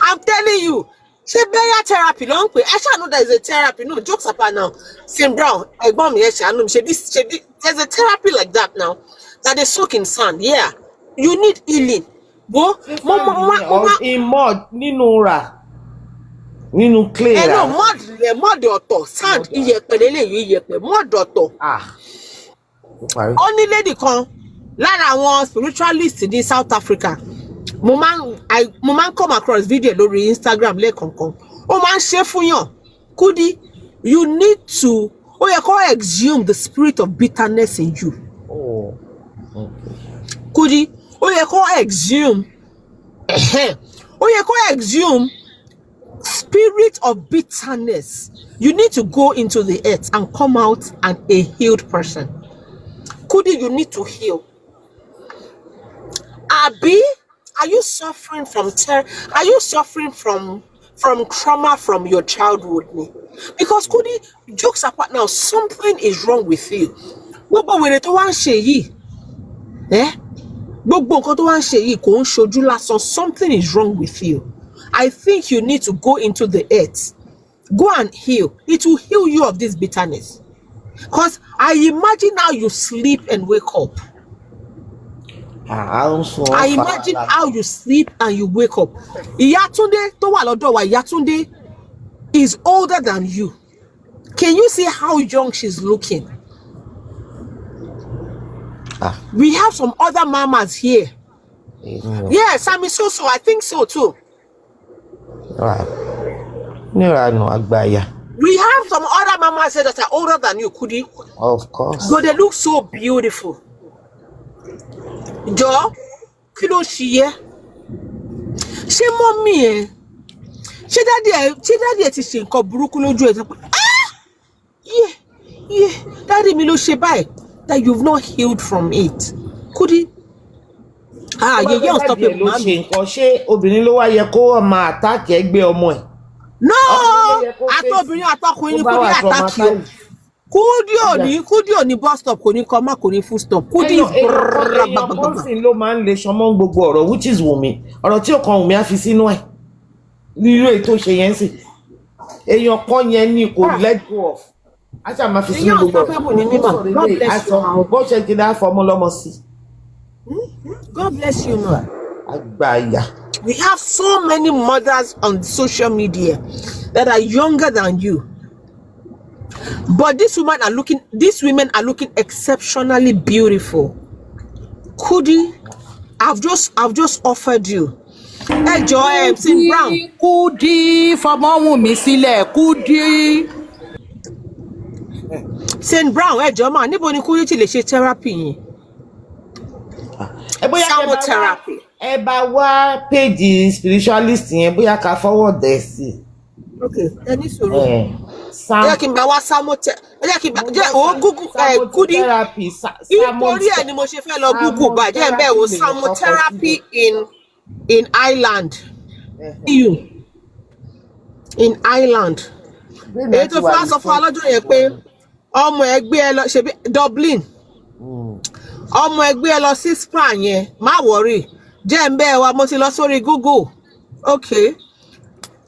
I'm telling you, ṣé bẹ́yà therapy ló ń pè? I shall know there is a therapy. No, jokes apart now. Sim Brown, ẹ̀gbọ́n mi ẹ ṣàánú mi. There's a therapy like that now that they soak in sand. Yeah, you need healing. Bo, in mud, nínú clay. No, mud ọ̀tọ̀, sand iyẹ̀pẹ̀ lélẹ́yìí iyẹ̀pẹ̀, mud ọ̀tọ̀. Only lady kan lára àwọn spiritualist ní South Africa. Mo máa ń come across video lórí Instagram lẹ́ẹ̀kọ̀ọ̀kan. Ó máa ń ṣe fún yàn. Kudi, you need to exhume the spirit of bitterness in you. Kudi, exhume spirit of bitterness. You need to go into the earth and come out and a healed person. Kudi, you need to heal. Abi, are you suffering from Are you suffering from trauma from your childhood? Because Kudi, jokes apart now, something is wrong with you. Gbogbo wèrè tó wá ń ṣe yìí, gbogbo nǹkan tó wá ń ṣe yìí kò ń ṣojú lásán. Something is wrong with you. I think you need to go into the earth. Go and heal. It will heal you of this bitterness. Because I imagine how you sleep and wake up. I imagine how you sleep and you wake up. Ìyá tó wà lọ́dọ̀ wa, Ìyá is older than you. Can you see how young she's looking? We have some other mamas here. Yeah, Sammy so I think so too. We have some other mamas here that are older than you, Kudi. Of course. But they look so beautiful. Jọ, kí ló ṣe yẹ? Ṣé mọ́mí ẹ? Ṣé dádì ẹ ti ṣe nǹkan burúkú lójú ẹ? Dádì mi ló ṣe báyìí. That you've not healed from it. Kudi. Yeye on stop it, mami. Ṣé obìnrin ló wá yẹ kó máa attack ẹgbẹ́ ọmọ ẹ̀? No! Àtobìnrin àtọkùnrin ni Kudi attack you. Kudi ò ní bus stop, kò ní comma, kò ní full stop. Kudi is bọ́sìn ló máa ń lè ṣọmọ́ gbogbo ọ̀rọ̀, which is Wunmi. Ọ̀rọ̀ tí ó kan Wunmi á fi sínú ẹ̀. Lílo ètò ṣe yẹn sì. Èèyàn kan yẹn ni kò let go of. Aṣá máa fi sínú gbogbo ọ̀rọ̀. Bó ṣe ti dá fọmọ lọ́mọ sí. God bless you, ma. Àgbàyà. We have so many mothers on social media that are younger than you. But these women are looking exceptionally beautiful. Kudi, I've just offered you. Enjoy Sim Brown. Kudi fọmọ Wunmi sílẹ̀, Kudi. Sim Brown, ma, níbo ni Kudi ti lè ṣe therapy yìí? Samo therapy. Ẹ bá wá page spiritualist yẹn bóyá ká forward ẹ sí. Okay, ẹni sọ̀rọ̀. Ẹ kí n bá wá Samo Google Kudi. Nítorí ẹ ni mo ṣe fẹ́ lọ Google bàjẹ́ ń bẹ̀ wo Samo therapy in Ireland. In Ireland. Èyí tó fún aṣọ fún alọ́jọ́ yẹn pé ọmọ ẹgbẹ́ ẹ lọ ṣe bí Dublin. Ọmọ ẹgbẹ́ ẹ lọ sí Spain yẹn, má worry. Jẹ́ ń bẹ̀ wá mo ti lọ sórí Google. Okay.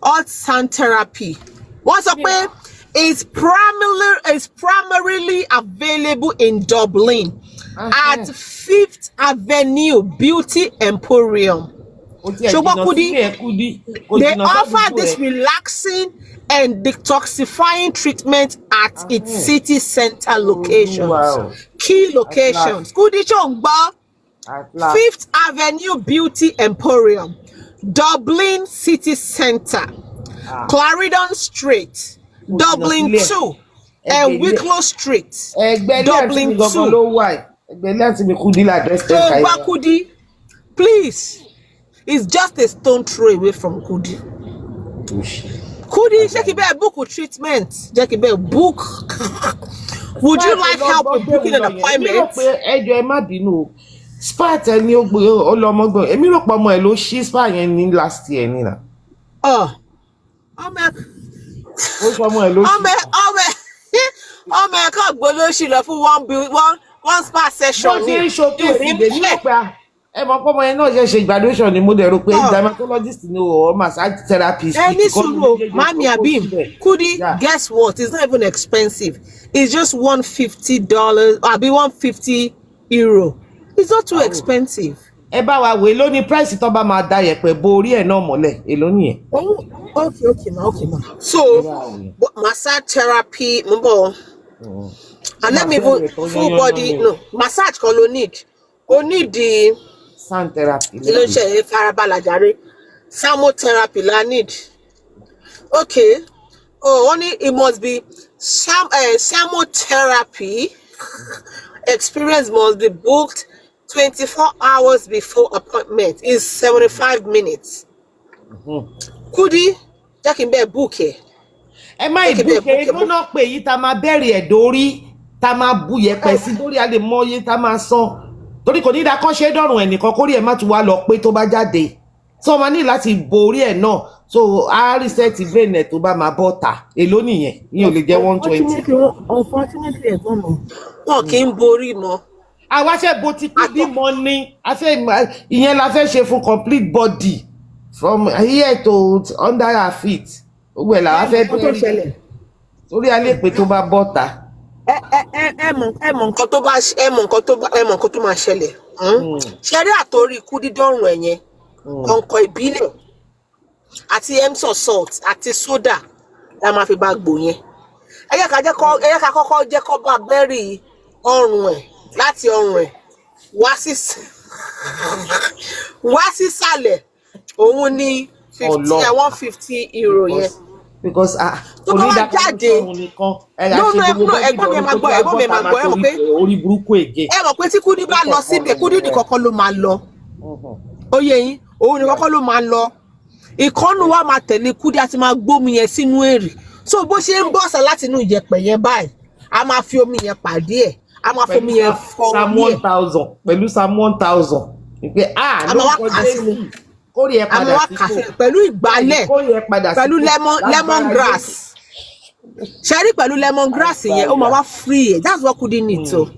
Hot sand therapy. Wọ́n sọ pé it's primarily available in Dublin at 5th Avenue Beauty Emporium. Ṣùgbọ́n Kudi, they offer this relaxing and detoxifying treatment at its city center locations. Key locations. Kudi Chongba, 5th Avenue Beauty Emporium, Dublin City Center, Clarendon Street, Dublin 2, and Wicklow Street, Dublin 2. Chongba Kudi, please. It's just a stone throw away from Kudi. Kudi, check it book with treatment. Check it book. Would you like help with booking an appointment? Spa tell you Olomogbo. Emi ro pa ọmọ ẹ ló ṣí spa yẹn ní last year ni na. Ọmọ ẹ kàn gbolo ṣì lọ fún one spa session ni. Ẹ mọ̀ pé ọmọ yẹn náà ṣe graduation ni mo dẹ̀ rò pé dermatologist ni o massage therapist. Any sùúrù Mami Abim Kudi, guess what? It's not even expensive. It's just $150. Àbí €150. It's not too expensive. Ẹ bá wa wo èló ni price tó bá máa da yẹ̀pẹ̀ bo orí ẹ̀ náà mọ́lẹ̀ èló nìyẹn. Okay ma. So massage therapy and let me even full body massage kan lo need. O need the sound therapy. Kí ló ń ṣe farabalẹ̀ jàre. Therapy la need. Okay. Only it must be therapy. Experience must be booked 24 hours before appointment. Is 75 minutes. Kudi, jẹ́ kí n bẹ́ẹ̀ book ẹ̀. Ẹ má book ẹ̀ ló náà pé yìí tá máa bẹ̀rẹ̀ ẹ̀ dórí tá máa bu yẹ̀pẹ̀ sí dórí a lè mọ iye tá máa san. Torí kò ní dá kán ṣe dọ̀rùn ẹnìkan kórí ẹ̀ má tún wá lọ pé tó bá jáde. So ma ní láti borí ẹ̀ náà. So a reset brain ẹ̀ tó bá máa bọ́ ta. Èló nìyẹn? Ìyẹn ò lè jẹ́ 120. Unfortunately ẹ̀gbọ́n mi. Wọn kì í borí mọ́. Àwa fẹ́ bo ti Kudi mọ́ ni. Ìyẹn la fẹ́ ṣe fún complete body from here to under her feet. Gbogbo ẹ̀ la fẹ́ bẹ̀rẹ̀. Torí a lè pé tó bá bọ́ ta. Ẹ mọ̀ nǹkan tó máa ṣẹlẹ̀. Ṣé rí àtòrí Kudi dọ̀rùn ẹ̀ yẹn? Kọ̀ǹkọ̀ ìbílẹ̀ àti Epsom salt àti soda la máa fi bá gbò yẹn. Ẹ yẹ ká kọ́kọ́ jẹ́ kó bá bẹ́rì ọrùn ẹ̀ láti ọrùn ẹ̀ wá sísàlẹ̀ òun ní €150 yẹn. Because tó bá wá jáde ẹ̀gbọ́n mi máa gbọ́ ẹ mọ̀ pé orí burúkú ègé. Ẹ mọ̀ pé tí Kudi bá lọ síbẹ̀ Kudi nìkan kọ́ ló máa lọ. Ó yé yín òun nìkan kọ́ ló máa lọ. Ìkọ́nù wa máa tẹ̀lé Kudi àti máa gbómi yẹn sínú èrè. So bó ṣe ń bọ́sà láti inú ìyẹ̀pẹ̀ yẹn báyìí a máa fi omi yẹn pàdé ẹ̀ a máa fi omi yẹn fọ omi ẹ̀. Pẹ̀lú Psalm 1000 ìpè ló kọjá sí kórè ẹ̀ padà sí kò. Pẹ̀lú ìgbálẹ̀ pẹ̀lú lemon grass. Ṣẹ́rí pẹ̀lú lemon grass yẹn ó máa wá free ẹ̀. That's what Kudi needs o.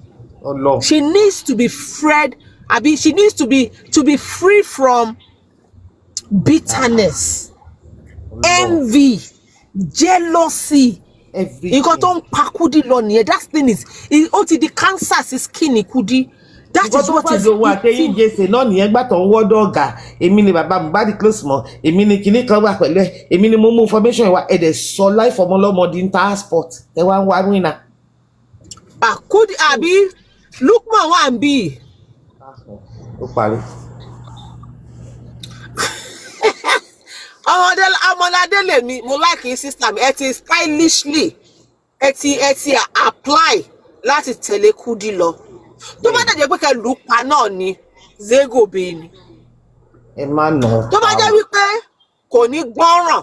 She needs to be freed. She needs to be free from bitterness, envy, jealousy. Nǹkan tó ń pa Kudi lọ nìyẹn. That thing is ó ti di cancer sí skin Kudi. That is what is eating. Jese náà nìyẹn gbà tó ń wọ́dọ̀ ọ̀gá èmi ni bàbá mi bá di close mọ́ èmi ni kinní kan wà pẹ̀lú ẹ̀ èmi ni mo mú information wa ẹ̀dẹ̀ sọ life ọmọlọ́mọdé ní passport ẹ wá ń wá wínà. Kudi àbí Lukman wà ń bí. Ó parí. Ọmọládé lèmi mo like sister mi ẹ ti stylishly ẹ ti apply láti tẹ̀lé Kudi lọ. Tó bá dẹ̀ jẹ́ pé kẹ́ lù pa náà ni zego bẹ́ẹ̀ ni. Ẹ má nà. Tó bá jẹ́ wípé kò ní gbọ́ràn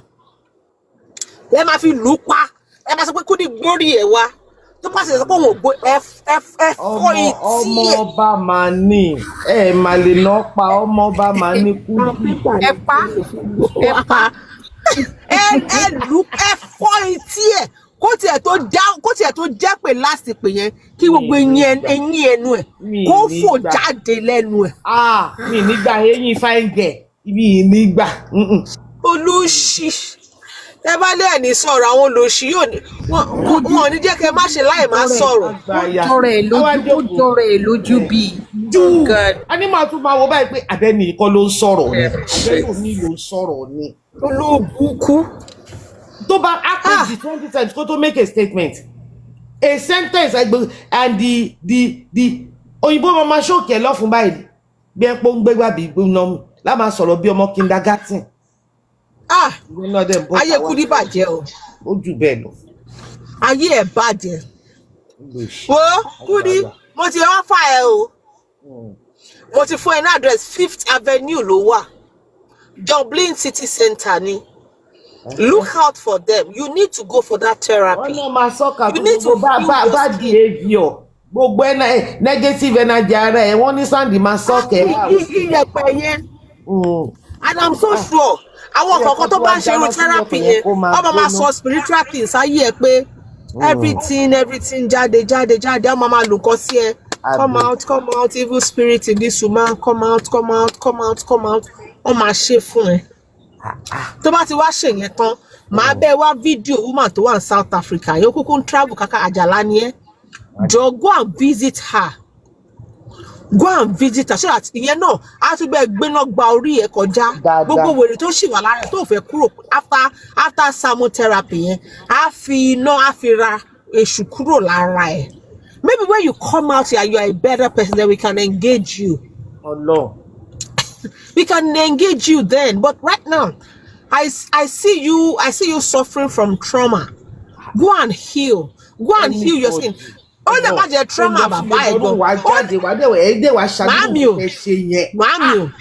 ẹ máa fi lù pa ẹ máa sọ pé Kudi gbórí ẹ̀ wá. Tó bá ṣe sọ pé òun ò gbó ẹ fọ́ etí ẹ̀. Ọmọ ọba máa ní ẹ máa lè lọ pa ọmọ ọba máa ní Kudi. Ẹ pa ẹ lù ẹ fọ́ etí ẹ̀ kó tiẹ̀ tó jẹ́ pé last pè yẹn kí gbogbo eyín ẹnu ẹ̀ kó fò jáde lẹ́nu ẹ̀. Mi nígbà eyín fáìgẹ̀ ibi nígbà. Olóṣì ẹ bá lé ẹni sọ̀rọ̀ àwọn olóṣì yóò ní wọn ò ní jẹ́ kẹ́ má ṣe láì má sọ̀rọ̀. Ó jọrọ ẹ̀ lójú bíi. jù a ní máa tún máa wo báyìí pé abẹ́ni ikọ́ ló ń sọ̀rọ̀ ni abẹ́ni òní ló ń sọ̀rọ̀ ni olóòbùkú tó bá after the 20 times kó tó make a statement a sentence and the òyìnbó máa ṣókè ẹ lọ́fun báyìí bí ẹ pé ó ń gbégbá bí gbóná lá máa sọ̀rọ̀ bí ọmọ kindergarten. Ayé Kudi bàjẹ́ o. Ó jù bẹ́ẹ̀ lọ. Ayé ẹ̀ bàjẹ́. Wo Kudi mo ti wá fà ẹ o. Mo ti fún ẹ ní address 5th Avenue ló wà. Dublin City Center ni. Look out for them. You need to go for that therapy. Wọ́n náà máa sọ́kà fún gbogbo bad behavior. Gbogbo negative energy ara ẹ̀ wọ́n ní Sandy máa sọ́kẹ̀. Iyẹ̀pẹ̀ yẹn. And I'm so sure. Àwọn kọ̀ọ̀kan tó bá ń ṣe irú therapy yẹn, ọmọ máa sọ spiritual things ayé ẹ pé everything jáde, ọmọ máa lù kọ́ sí ẹ. Come out, evil spirit in this woman, come out. Wọ́n máa ṣe fún ẹ. Tó bá ti wá ṣe yẹn tán, màá bẹ́ẹ̀ wá fídíò woman tó wà ní South Africa, yóò kúkú ń travel kàkà Àjàlá ni ẹ́. Jọ go and visit her. Go and visit her so that ìyẹn náà á tún bẹ́ẹ̀ gbéná gba orí ẹ̀ kọjá. Gbogbo wèrè tó ṣì wà lára ẹ̀ tó fẹ́ kúrò after chemotherapy yẹn, á fi iná á fi ra èṣù kúrò lára ẹ̀. Maybe when you come out here, you are a better person, then we can engage you. Oh no. We can engage you then, but right now, I see you suffering from trauma. Go and heal. Go and heal your skin. All about your trauma, bàbá ẹ gan. Mami o.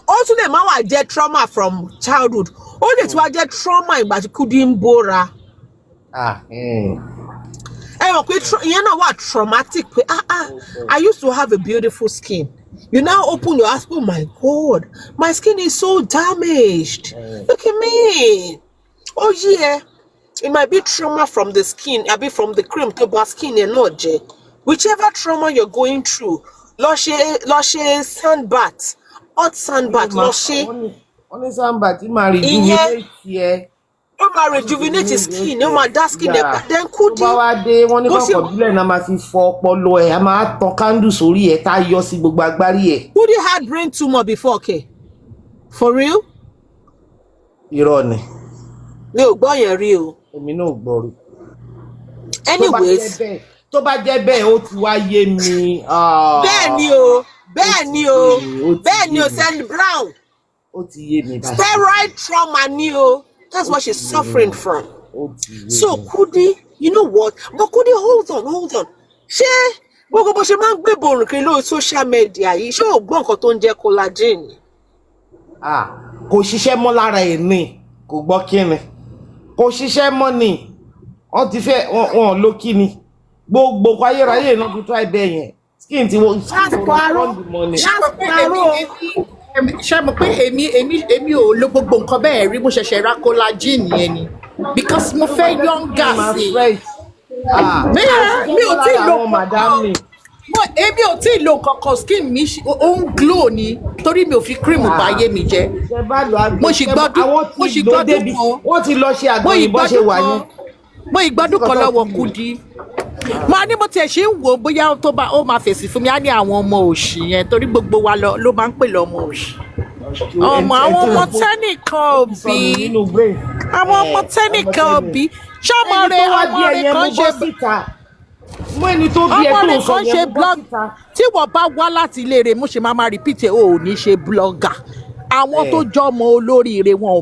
Also the man wa jẹ trauma from childhood. Ó lè tún wá jẹ trauma ìgbà tí Kudi ń bóra. Ẹ mọ̀ pé ìyẹn náà wà traumatic pé I used to have a beautiful skin. You now open your eyes, oh my God, my skin is so damaged. Look at me. Oh yeah, it might be trauma from the skin, I be from the cream to bad skin and not J. Whichever trauma you're going through, loshe sand bath, hot sand bath, loshe. Only sand bath, you marry you. Ó máa rejuvenate skin, ó máa dá skin ẹ̀ then Kudi. Bá wá dé wọ́n ní kọ́kọ́ bílẹ̀ náà máa fi fọ ọpọlọ ẹ̀ a máa tan candle sórí ẹ̀ tá a yọ sí gbogbo agbárí ẹ̀. Kudi had brain tumor before, okay? For real? Irọ́ ni. Mi ò gbọ́ yẹn rí o. Èmi náà gbọ́ rí. Anyways. Tó bá jẹ́ bẹ́ẹ̀ ó ti wá yé mi. Bẹ́ẹ̀ ni o Send Brown. Ó ti yé mi. Steroid trauma ni o. That's what she's suffering from. So Kudi, you know what? But Kudi, hold on. Ṣé gbogbo bó ṣe máa ń gbé borun kiri lórí social media yìí, ṣé o gbọ́ nǹkan tó ń jẹ́ collagen? Kò ṣiṣẹ́ mọ́ lára ẹ̀ ni, kò gbọ́ kíni. Kò ṣiṣẹ́ mọ́ ni, wọ́n ti fẹ́ wọn ló kíni. Gbogbo ayérayé náà fi tó àìbẹ̀ yẹn. Skin ti wọ́n ṣe mọ̀ pé èmi ò lo gbogbo nǹkan bẹ́ẹ̀ rí mo ṣẹ̀ṣẹ̀ ra collagen yẹn ni because mo fẹ́ younger sí mi ò tí ì lo kankan èmi ò tí ì lo kankan skin mi ó ń glow ni torí mi ò fi cream báyé mi jẹ́ mo sì gbọ́dún kan wọ́n ti lọ ṣe àgbọ̀yìn bó ṣe wà ní. mo ìgbọ́dún kan lọ́wọ́ Kudi mo ní mo tiẹ̀ ṣe ń wò bóyá tó bá ó máa fèsì fún mi á ní àwọn ọmọ òṣì yẹn torí gbogbo wa ló máa ń pè lọ́mọ òṣì àwọn ọmọ tẹ́nìkan òbí àwọn ọmọ tẹ́nìkan òbí ṣọ́mọ rẹ̀ ọmọ rẹ̀ kan ṣe blog tí wọ́n bá wá láti ilé rẹ̀ mo ṣe máa repeat ẹ̀ ò ní ṣe blogger àwọn tó jọmọ olóríire wọn ò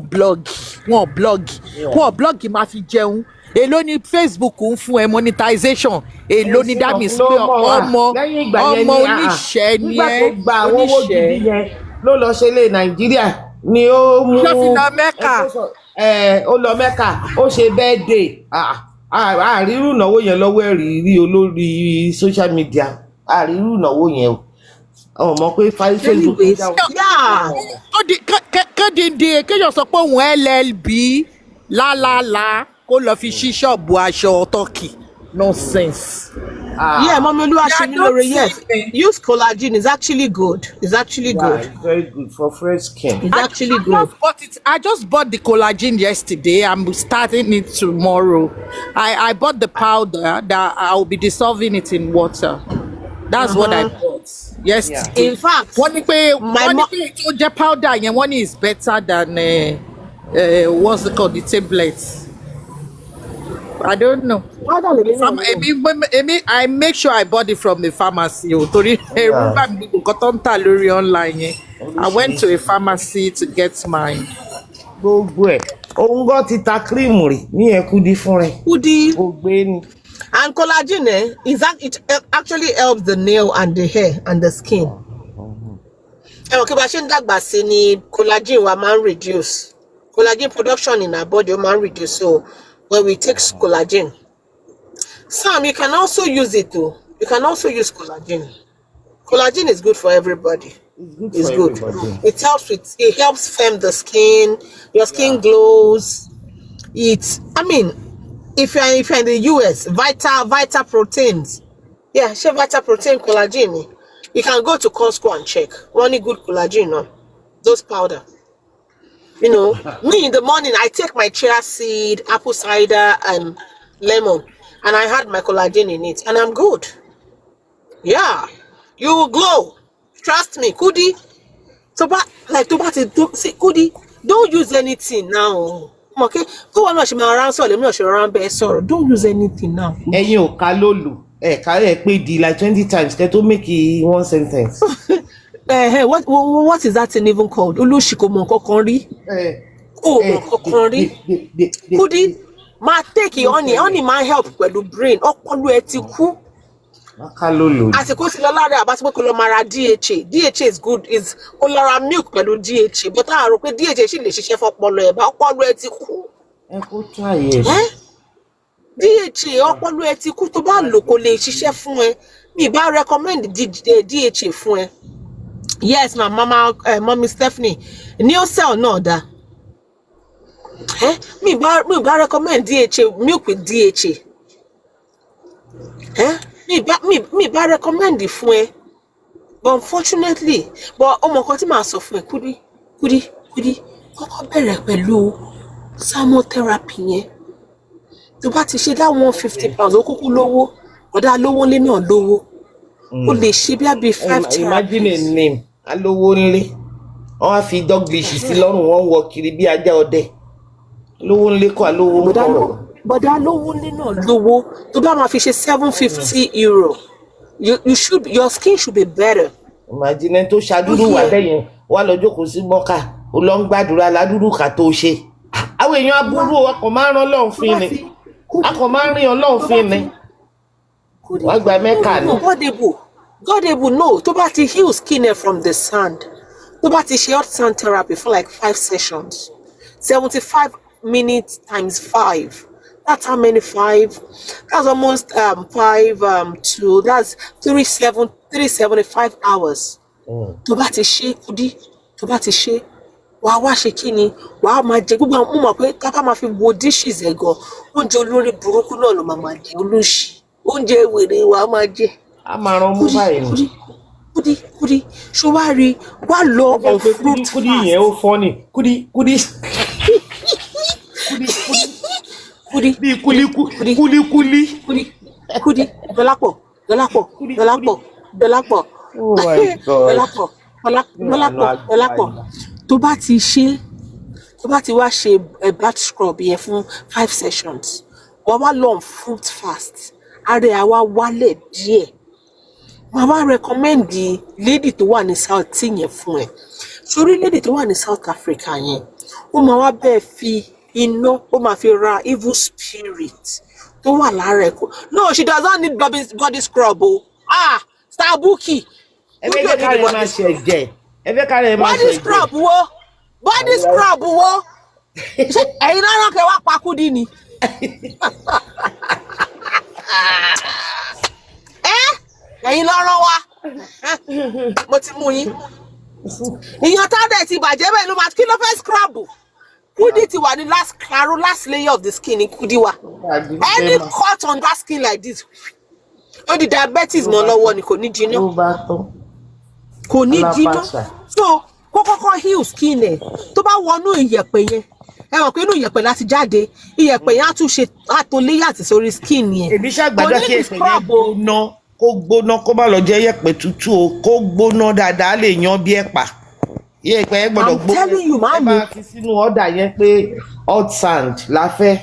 blog máa fi jẹun èló ni Facebook ń fún ẹ monetization èló ni that means pé ọmọ oníṣẹ́ ni ẹ oníṣẹ́ ló lọ ṣe lé Nàìjíríà ni ó mú ó lọ Mẹ́kà ó ṣe birthday àrírù ìnáwó yẹn lọ́wọ́ ẹ̀rí rí olórí social media àrírù ìnáwó yẹn o mọ̀ pé Facebook kéde kéèyàn sọ pé òun LLB lálálá kó lọ fi ṣí ṣọ́ọ̀bù aṣọ turkey nonsense. Yeah, Mommy Oluwaseun, yes. Use collagen is actually good. It's actually good. It's very good for fresh skin. It's actually good. I just bought the collagen yesterday. I'm starting it tomorrow. I bought the powder that I will be dissolving it in water. That's what I bought. yesterday. In fact, Wọ́n ní pé tó jẹ́ powder yẹn wọ́n ní is better than what's it called, the tablets. I don't know. I make sure I bought it from the pharmacy. Torí ẹ̀rù bà mí nǹkan tó ń tà lórí online yẹn. I went to a pharmacy to get mine. Gbogbo ẹ̀ òun gan ti ta cream rí ní Kudi fún rẹ̀. Kudi. Gbogbo ẹni. And collagen, it actually helps the nail and the hair and the skin. Okay, but collagen will reduce. Collagen production in our body will reduce. So when we take collagen, Sam, you can also use it too. You can also use collagen. Collagen is good for everybody. It's good. It helps firm the skin. Your skin glows. If you're in the US, Vita Proteins. Yeah, share Vita Protein collagen. You can go to Costco and check. Only good collagen, no? Those powder. Me in the morning, I take my chia seed, apple cider, and lemon. And I had my collagen in it. And I'm good. Yeah. You will glow. Trust me, Kudi. Kudi, don't use anything now. Okay, go on around so let me around best sorrow. Don't use anything now. Ẹ̀yin ò ká lólu. Carry pé di like 20 times. Get to make it one sentence. What is that thing even called? Olushiko monkokonri. Monkokonri. Kudi, ma take it only my help with the brain. Opolu etiku. Àsìkò sí lọ́lára àbátúgbò kò lọ máa ra DHA. DHA is good, is ó lọ ra milk pẹ̀lú DHA, but a rò pé DHA sì lè ṣiṣẹ́ fọ́pọlọ ẹ̀ bá ọpọlọ ẹ ti kú. Ẹ kó try ẹ̀. DHA ọpọlọ ẹ ti kú tó bá lò kò lè ṣiṣẹ́ fún ẹ. Mi bá recommend DHA fún ẹ. Yes, my mommy Stephanie, Neocell náà dá. Mi bá recommend DHA, milk with DHA. Me bá recommend it fún ẹ, but unfortunately, ọmọ kan tí màá sọ fún ẹ, Kudi, kọ́kọ́ bẹ̀rẹ̀ pẹ̀lú thermotherapy yẹn. Tó bá ti ṣe that £150, ó kúkú lówó, ọ̀dà lówó ńlé náà lówó. Ó lè ṣe bí àbí 5 therapies. Imagine a name, alówó ńlé. Wọ́n á fi Douglas sí lọ́rùn, wọ́n wọ kiri bí ajá ọdẹ. Lówó ńlé kọ́ alówó ńkọ́. Bọ̀dá lówó ní náà lówó tó bá máa fi ṣe €750. Your skin should be better. Imagine tó ṣàdúrú wà bẹ́yẹn wà lọ́jọ́ kò sí mọ́kà ó lọ ń gbàdúrà ládùúrú kà tó ṣe. Àwọn èèyàn aburú akọ̀ máa ń rán Ọlọ́run fín ni. Akọ̀ máa ń rí Ọlọ́run fín ni. Wọ́n gba Mẹ́kà ni. God able no tó bá ti heal skin from the sand. Tó bá ti ṣe hot sand therapy for like 5 sessions. 75 minutes times 5. That's how many 5? That's almost 5 2. That's 375 hours. Tó bá ti ṣe Kudi, tó bá ti ṣe wàá wá ṣe kíni wàá máa jẹ gbogbo àwọn mọ̀ pé ká bá máa fi wo dishes ẹ̀ gan oúnjẹ olórí burúkú náà ló máa jẹ olóṣì oúnjẹ wèrè wàá máa jẹ. A máa rán mú báyìí. Kudi ṣó wá rí wá lọ on fruit fast. Kudi yẹn ó fọ́ ni Kudi. Bí kuli. Dọ́lápọ̀. Oh my God. Dọ́lápọ̀. Tó bá ti wá ṣe bath scrub yẹn fún 5 sessions. Wọ́n wá lọ fruit fast. Ààrẹ àwa wálẹ̀ díẹ̀. Wọ́n wá recommend the lady tó wà ní South tí yẹn fún ẹ. Sórí lady tó wà ní South Africa yẹn. Ó máa wá bẹ́ẹ̀ fi iná ó máa fi ra evil spirit tó wà lára ẹ̀. No, she does not need body scrub o. Starbucks. Body scrub wo. Ẹ̀yin náà kẹ́ wá pa Kudi ni. Ẹ̀yin lọ́rọ̀ wa. Mo ti mú yín. Ìyàn tá dẹ̀ ti bàjẹ́ bẹ́ẹ̀ ló máa kí ló fẹ́ scrub. Kudi ti wà ní last layer of the skin in Kudi wa. Any cut on that skin like this. Ó di diabetes mọ́ lọ́wọ́ ni kò ní jiná. So kọ́kọ́ heal skin ẹ̀ tó bá wọnú ìyẹ̀pẹ̀ yẹn. Ẹ mọ̀ pé inú ìyẹ̀pẹ̀ láti jáde ìyẹ̀pẹ̀ yẹn á tún ṣe àtò layer àti sórí skin yẹn. Èmi ṣàgbàdo kí ẹ̀pẹ̀ yẹn gbóná. kó gbóná kó má lọ jẹ́ yẹ̀pẹ̀ tútù o kó gbóná dáadáa lè yan bí ẹ̀pà yẹ̀pẹ̀ yẹn gbọ́dọ̀ gbóná. I'm telling you, ẹ mami. máa fi sínú ọ̀dà yẹn pé hot sand la fẹ́.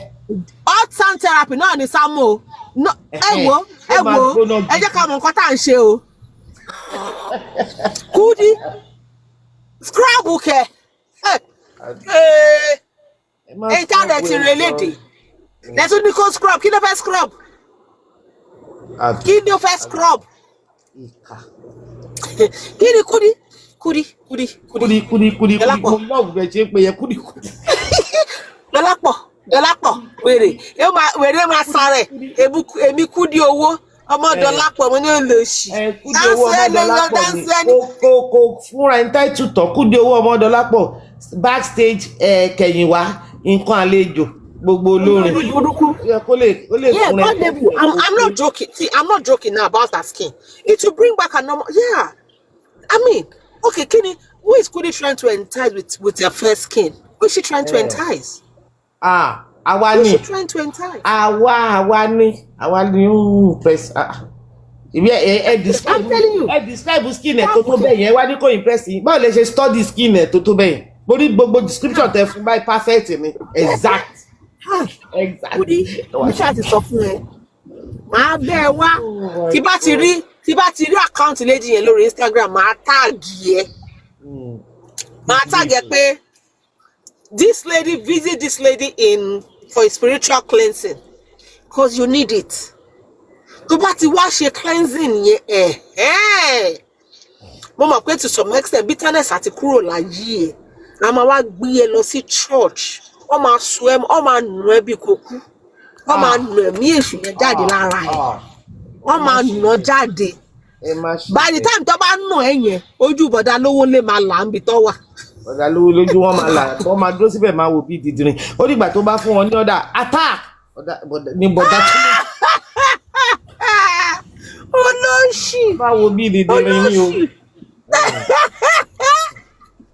Hot sand therapy náà ni Sámú o. Ẹ wo ẹ jẹ́ ká mọ nǹkan tá à ń ṣe o. Kudi scrub kẹ ẹ jáde ti relédè lẹ́tún ní kó scrub kí ló fẹ́ scrub kí ló fẹ́ scrub kí ni kudi mo lọ́ọ̀bù bẹ̀ ṣe pé yẹ kudi. Dọ́lápọ̀ wèrè máa sáré èmi Kudi owó ọmọ Dọ́lápọ̀ mo ní olóṣì. Kudi owó ọmọ Dọ́lápọ̀ ni kò fúnra ní táìtù tán Kudi owó ọmọ Dọ́lápọ̀ backstage kẹ̀yìnwá nǹkan àlejò gbogbo olórin. I'm not joking. See, I'm not joking now about her skin. It will bring back a normal. Yeah, I mean, okay, Kenny, who is Kudi trying to entice with her fair skin? Who is she trying to entice? Àwa ni. Who is she trying to entice? Àwa ni press. I'm telling you. Describe skin ẹ̀ tó bẹ́ẹ̀ yẹn wá ní kò impress yín. Báwo lè ṣe study skin ẹ̀ tó bẹ́ẹ̀ yẹn? Mo ní gbogbo description tẹ fún báyìí perfect ni. Exact. Kudi, mo ṣáà ti sọ fún ẹ. Màá bẹ́ ẹ wá. Tí bá ti rí àkáǹtì lady yẹn lórí Instagram, màá táàgì ẹ. Màá táàgì ẹ pé this lady, visit this lady for a spiritual cleansing because you need it. Tó bá ti wá ṣe cleansing yẹn mo mọ̀ pé to some extent bitterness àti kúrò láyé ẹ̀ a máa wá gbé ẹ lọ sí church wọ́n máa sọ ẹ wọ́n máa nù ẹ bí kókú wọ́n máa nù ẹ̀mí èṣù yẹn jáde lára ẹ̀ wọ́n máa nù ọ jáde by the time tó bá nù ẹ yẹn ojú bọ̀dá lówó lè máa là ń bi tó wà. Bọ̀dá lówó lójú wọn máa là wọ́n máa dúró síbẹ̀ máa wò bí dídìrín ó dìgbà tó bá fún wọn ní ọ̀dà attack ní bọ̀dá tó ní. Olóṣì báwo bí dídìrín ni o.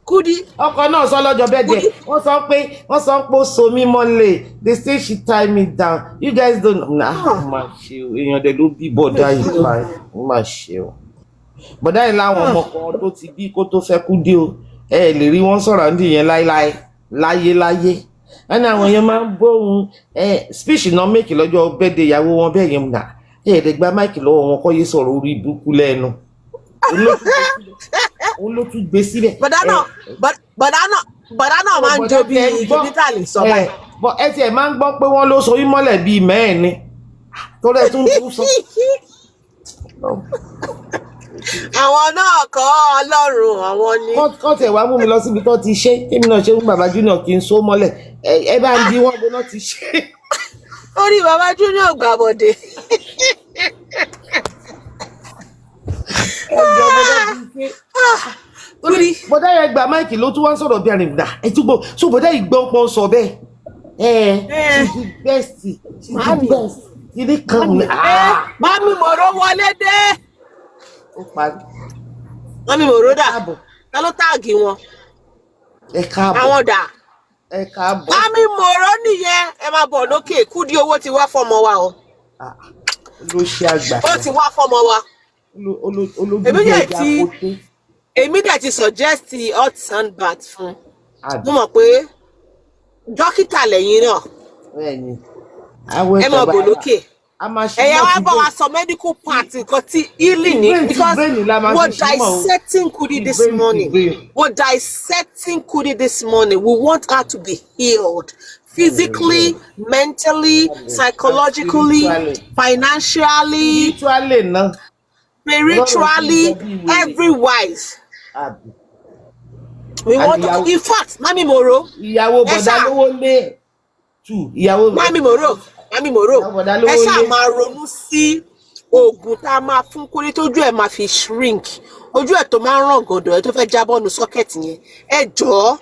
Kudi. Ọkọ náà sọ lọ́jọ́ bẹ́ẹ̀ díẹ̀ wọ́n sọ pé ó so mí mọ́lẹ̀ they say she tie me down you guys don't má ṣe o èèyàn dẹ̀ ló bí bọ̀dá yìí pa má ṣe o. Bọ̀dá yìí láwọn ọmọ kan tó ti bí kó tó fẹ́ Kudi o ẹ lè rí wọn sọ̀rọ̀ ní ìyẹn láyé ẹni àwọn yẹn máa ń bóun speech náà méèkì lọ́jọ́ bẹ́ẹ̀dẹ̀ ìyàwó wọn bẹ́ẹ̀ yẹn nà ẹ̀ẹ́dẹ̀gbá máìkì lọ́wọ́ wọn kọ́ yé sọ̀rọ̀ orí ìbúkú lẹ́nu òun ló tún gbé sílẹ̀. Bọ̀dá náà máa ń jó bí digitally sọ báyìí. Bọ̀ ẹ tiẹ̀ máa ń gbọ́ pé wọ́n ló so ìmọ́lẹ̀ bíi mẹ́ẹ̀ ni tó rẹ̀ tún sọ. Àwọn náà kọ́ Ọlọ́run àwọn ni. Kọ́ tẹ̀ wá mú mi lọ síbi tó ti ṣe kémi náà ṣe ń bàbá Junior kí n so mọ́lẹ̀ ẹ bá ń di wọ́n gbóná ti ṣe. Orí bàbá Junior gbàbọ̀dé. Bọ̀dá yẹn gba máìkì ló tún wá sọ̀rọ̀ bí arìnrìn náà ẹ túbọ̀ so bọ̀dá yìí gbọ́n pọ́n sọ bẹ́ẹ̀ she's the best ilé kan ní. Mami Moro wọlé dé. Mami Moro dà ta ló táàgì wọn. Ẹ káàbọ̀ àwọn dà. Ẹ káàbọ̀. Mami Moro nìyẹn ẹ máa bọ̀ lókè Kudi owó ti wá fọmọ wa o. Ló ṣe àgbà. Ó ti wá fọmọ wa. Èmi dẹ̀ ti suggest hot sand bath fún. Mo mọ̀ pé dókítà lẹ́yìn náà. Ẹ máa bọ̀ lókè. Ẹ̀yà wa bá wa sọ medical part nǹkan tí healing ni because we're dissecting Kudi this morning. We're dissecting Kudi this morning. We want her to be healed. Physically, mentally, psychologically, financially, spiritually, everywise. We want to, in fact, Mami Moro. Ìyàwó bọ̀dá lówó lé. Mami Moro. Ẹ ṣáà máa ronú sí oògùn tá a máa fún Kudi tójú ẹ̀ máa fi shrink. Ojú ẹ̀ tó máa ń ràn gọ̀dọ̀ ẹ̀ tó fẹ́ jábọ́ nu sọ́kẹ̀tì yẹn. Ẹ jọ̀ọ́.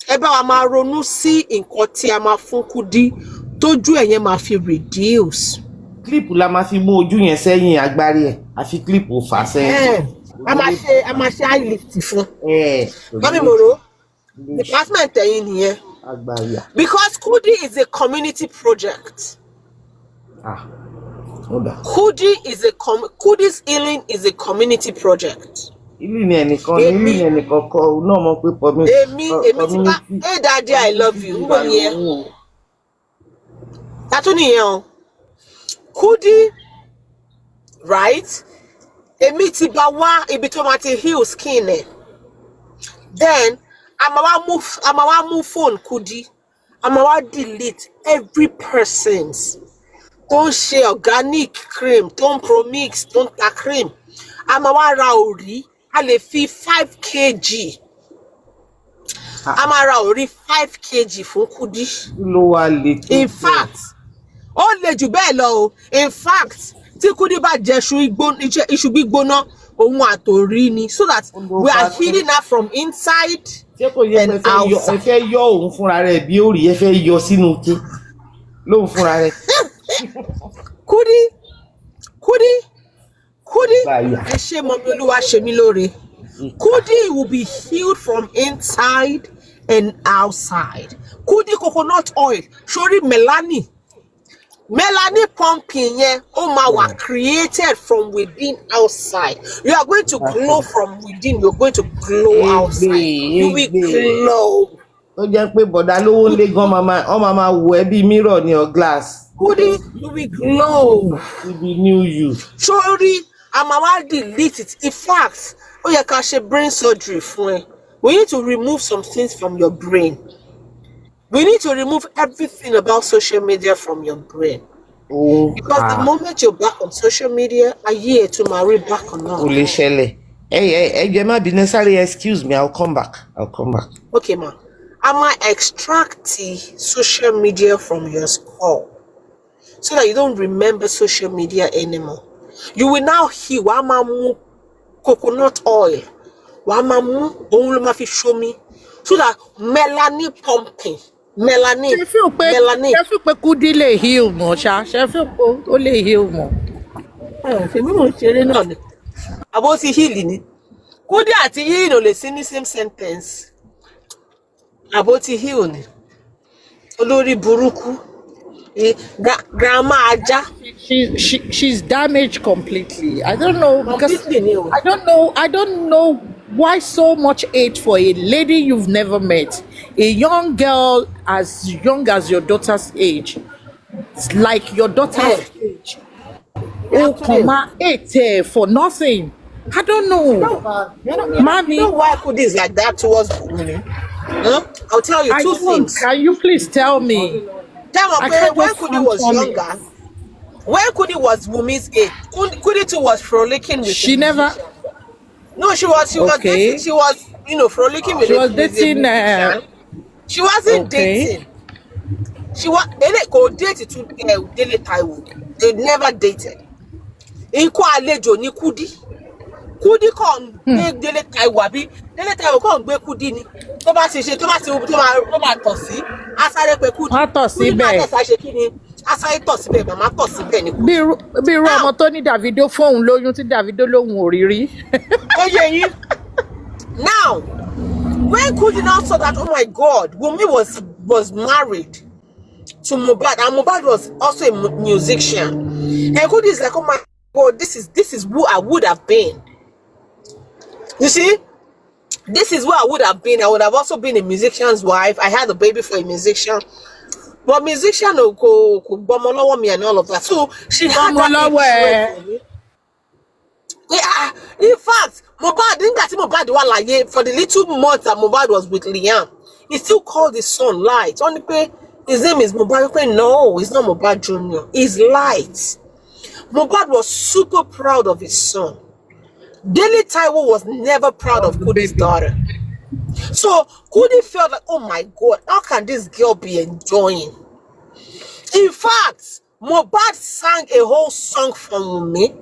Ẹ bá wa máa ronú sí nǹkan tí a máa fún Kudi tójú ẹ̀ yẹn máa fi reduce. Clip la máa fi mú ojú yẹn sẹ́yìn agbárí ẹ̀ àfi clip ò fà sẹ́yìn. A máa ṣe eye lift fún. Mami Moro department ẹ̀yin nìyẹn. Because Kudi is a community project. Kudi's healing is a community project. Èmi ti bá, hey daddy, I love you. Kudi, right? Èmi ti bá wá ibi tó máa ti heal skin ẹ̀. Then I'm a move phone Kudi. I'm a delete every person's. Don't share organic cream, don't promix, don't ta cream. I'm a ra ori, a lè fi 5 kg. I'm a ra ori 5 kg fún Kudi. In fact, ó lè jù bẹ́ẹ̀ lọ o. In fact, tí Kudi bá jẹ iṣu gbígbóná, òun àtòrí ni, so that we are healing her from inside and outside. Ẹ fẹ́ yọ òun fúnra rẹ̀ bí ó rí, ẹ fẹ́ yọ sínú ké lóhun fúnra rẹ̀. Kudi, ẹ ṣé mọ́mí Olúwa ṣe mí lóore. Kudi will be healed from inside and outside. Kudi coconut oil, sori Melanie pumping yẹn, ó máa wà created from within outside. You are going to glow from within. You're going to glow outside. You will glow. Ó jẹ́ pé bọ̀dá lówó ń lé gan máa wò ẹ́ bí mirror ní or glass. Kudi, you will glow. To be new you. Sorry, I'm about to delete it. In fact, ó yẹ ká ṣe brain surgery fún ẹ. We need to remove some things from your brain. We need to remove everything about social media from your brain. Because the moment you're back on social media, a year to marry back on now. Hey, you might be necessarily excuse me. I'll come back. Okay, ma. I might extract the social media from your skull so that you don't remember social media anymore. You will now hear wamamu coconut oil. Wamamu only fi show me so that melanin pumping. Melanin. Ṣé feel pé Kudi lè heal mọ́ ṣá? Ṣé feel pé ó lè heal mọ́? Ṣé mi mo ṣeré náà ni? Àbó ti heal ni. Kudi àti heal ò lè sí ní same sentence. Àbó ti heal ni. Olórí burúkú. Grandma Aja. She's damaged completely. I don't know because I don't know why so much hate for a lady you've never met, a young girl as young as your daughter's age. It's like your daughter's age. Oh, come on, hate for nothing. I don't know. Mommy, you know why Kudi is like that towards Wunmi? Huh? I'll tell you two things. Can you please tell me? When Kudi was younger, when Kudi was Wunmi's age, Kudi too was frolicking with. She never. No, she was dating, she was, frolicking with. She was dating. She wasn't dating. They didn't go date to Dele Taiwo. They never dated. Iko àlejò ni Kudi. Kudi kàn gbé Dele Taiwo àbí Dele Taiwo kàn gbé Kudi ni. Tó bá ti máa tọ̀ sí. A sáré pé Kudi. Má tọ̀ síbẹ̀. A sáré tọ̀ síbẹ̀, màmá tọ̀ síbẹ̀ ni. Bí irú ọmọ tó ní Davido fóun lóyún tí Davido lóhun ò rí rí. Ó yé yín. Now, when Kudi now saw that, oh my God, Wunmi was married to Mohbad, and Mohbad was also a musician. And Kudi is like, oh my God, this is who I would have been. You see, this is who I would have been. I would have also been a musician's wife. I had a baby for a musician. But musician will go bomolowo me and all of that. So she had that. Yeah, in fact, Mohbad, for the little months that Mohbad was with Liam, he still called his son Light. Only pay his name is Mohbad. No, it's not Mohbad Jr. It's Light. Mohbad was super proud of his son. Dele Taiwo was never proud of Kudi's daughter. So Kudi felt like, oh my God, how can this girl be enjoying? In fact, Mohbad sang a whole song from Wunmi.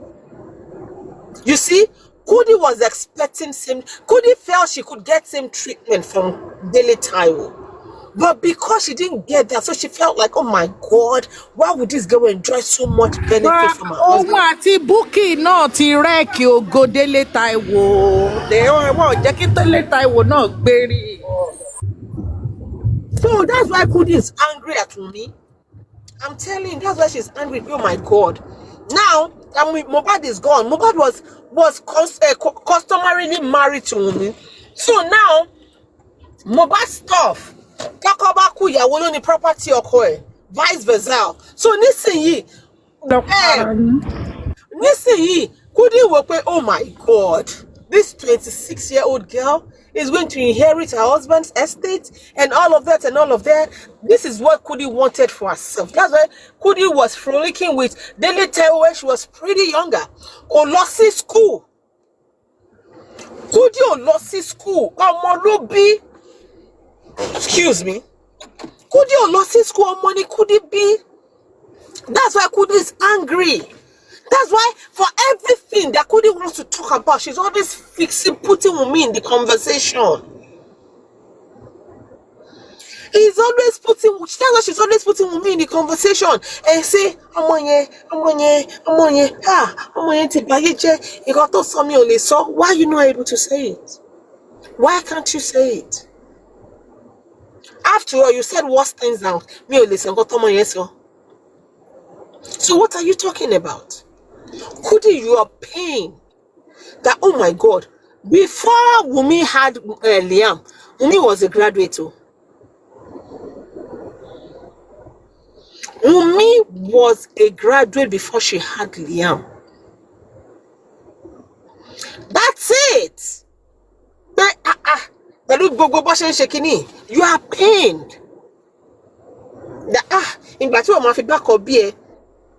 You see, Kudi was expecting Kudi felt she could get same treatment from Dele Taiwo. But because she didn't get that, so she felt like, oh my God, why would this girl enjoy so much benefit from her husband? Ohun àti Bukky náà ti rẹ́ẹ̀kì ògo Dele Taiwo. Wọ́n jẹ́ kí Dele Taiwo náà gbérí. So that's why Kudi is angry at me. I'm telling you, that's why she's angry. Oh my God. Now, Mohbad is gone. Mohbad was customarily married to Wunmi. So now, Mohbad stuff. Takobaku ìyàwó ló ní property ọkọ ẹ̀. Vice versa. So nísìnyí, Kudi wò pé, oh my God, this 26-year-old girl is going to inherit her husband's estate and all of that and all of that. This is what Kudi wanted for herself. That's why Kudi was frolicking with Dele Taiwo when she was pretty younger. Olosi school. Kudi Olosi school. Omolubi. Excuse me. Kudi Olosi school. Omoni Kudi B. That's why Kudi is angry. That's why for everything that Kudi wants to talk about, she's always putting Wunmi in the conversation. That's why she's always putting Wunmi in the conversation and say, why are you not able to say it? Why can't you say it? After all, you said worse things out. So what are you talking about? Kudi, you are pain. That, oh my God, before Wunmi had Liam, Wunmi was a graduate too. Wunmi was a graduate before she had Liam. That's it. You are pained. That in Batu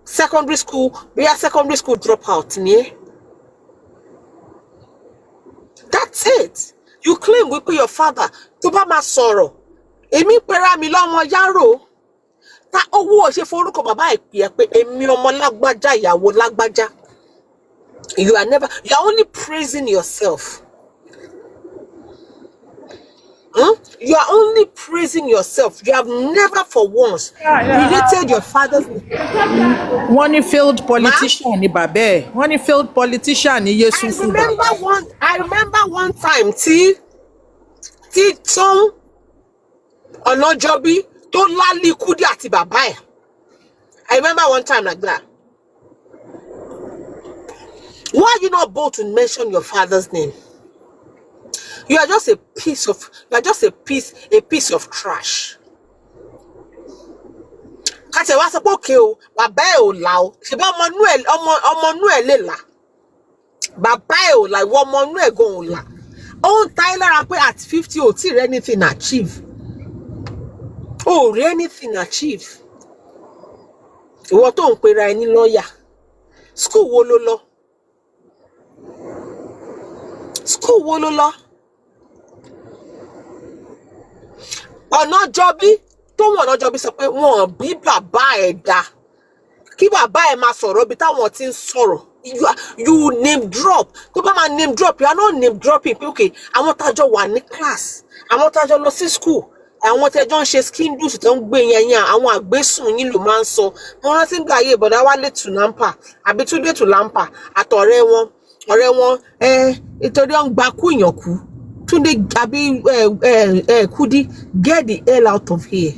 secondary school, we are secondary school dropout. That's it. You claim we put your father to Bama sorrow. Emi pera mi lo yaro. Ta owo se foruko baba ipe pe emi omo lagbaja iyawo lagbaja. You are only praising yourself. You are only praising yourself. You have never for once related your father's name. One failed politician ni babe. One failed politician ni Yesu. I remember one time tí Tom Onajobi tó lálì Kudi àti bàbá ẹ̀. I remember one time like that. Why are you not bold to mention your father's name? You are just a piece of trash. Kate wa sọ pé okay o, bàbá ẹ̀ ò là o. Ṣé bá ọmọ inú ẹ̀ lè là. Bàbá ẹ̀ ò là, ìwọ ọmọ inú ẹ̀ gan ò là. Ó ń ta ẹ́ lára pé at 50 ò tí rí anything achieve. Ò rí anything achieve. Ìwọ tó ń pera ẹni lọ́yà. School wo ló lọ? School wo ló lọ? Onajobi tó wọ́n Onajobi sọ pé wọ́n bí bàbá ẹ̀ dá. Kí bàbá ẹ̀ máa sọ̀rọ̀ bí táwọn ti ń sọ̀rọ̀. You name drop. Tó bá máa name drop, you are not name dropping. Okay, àwọn tájọ wà ní class. Àwọn tájọ lọ sí school. Àwọn tẹ́jọ ń ṣe skin juice tó ń gbé yẹn àwọn àgbésùn yín ló máa ń sọ. Mo rántí ń gbà ayé ìbọ̀dá Wálé Tùnámpà àbí Túndé Tùlámpà àtọ̀rẹ́ wọn. Ọ̀rẹ́ wọn ìtọ́jú ń gba kú ìyàn kú. Túndé àbí Kudi, get the hell out of here.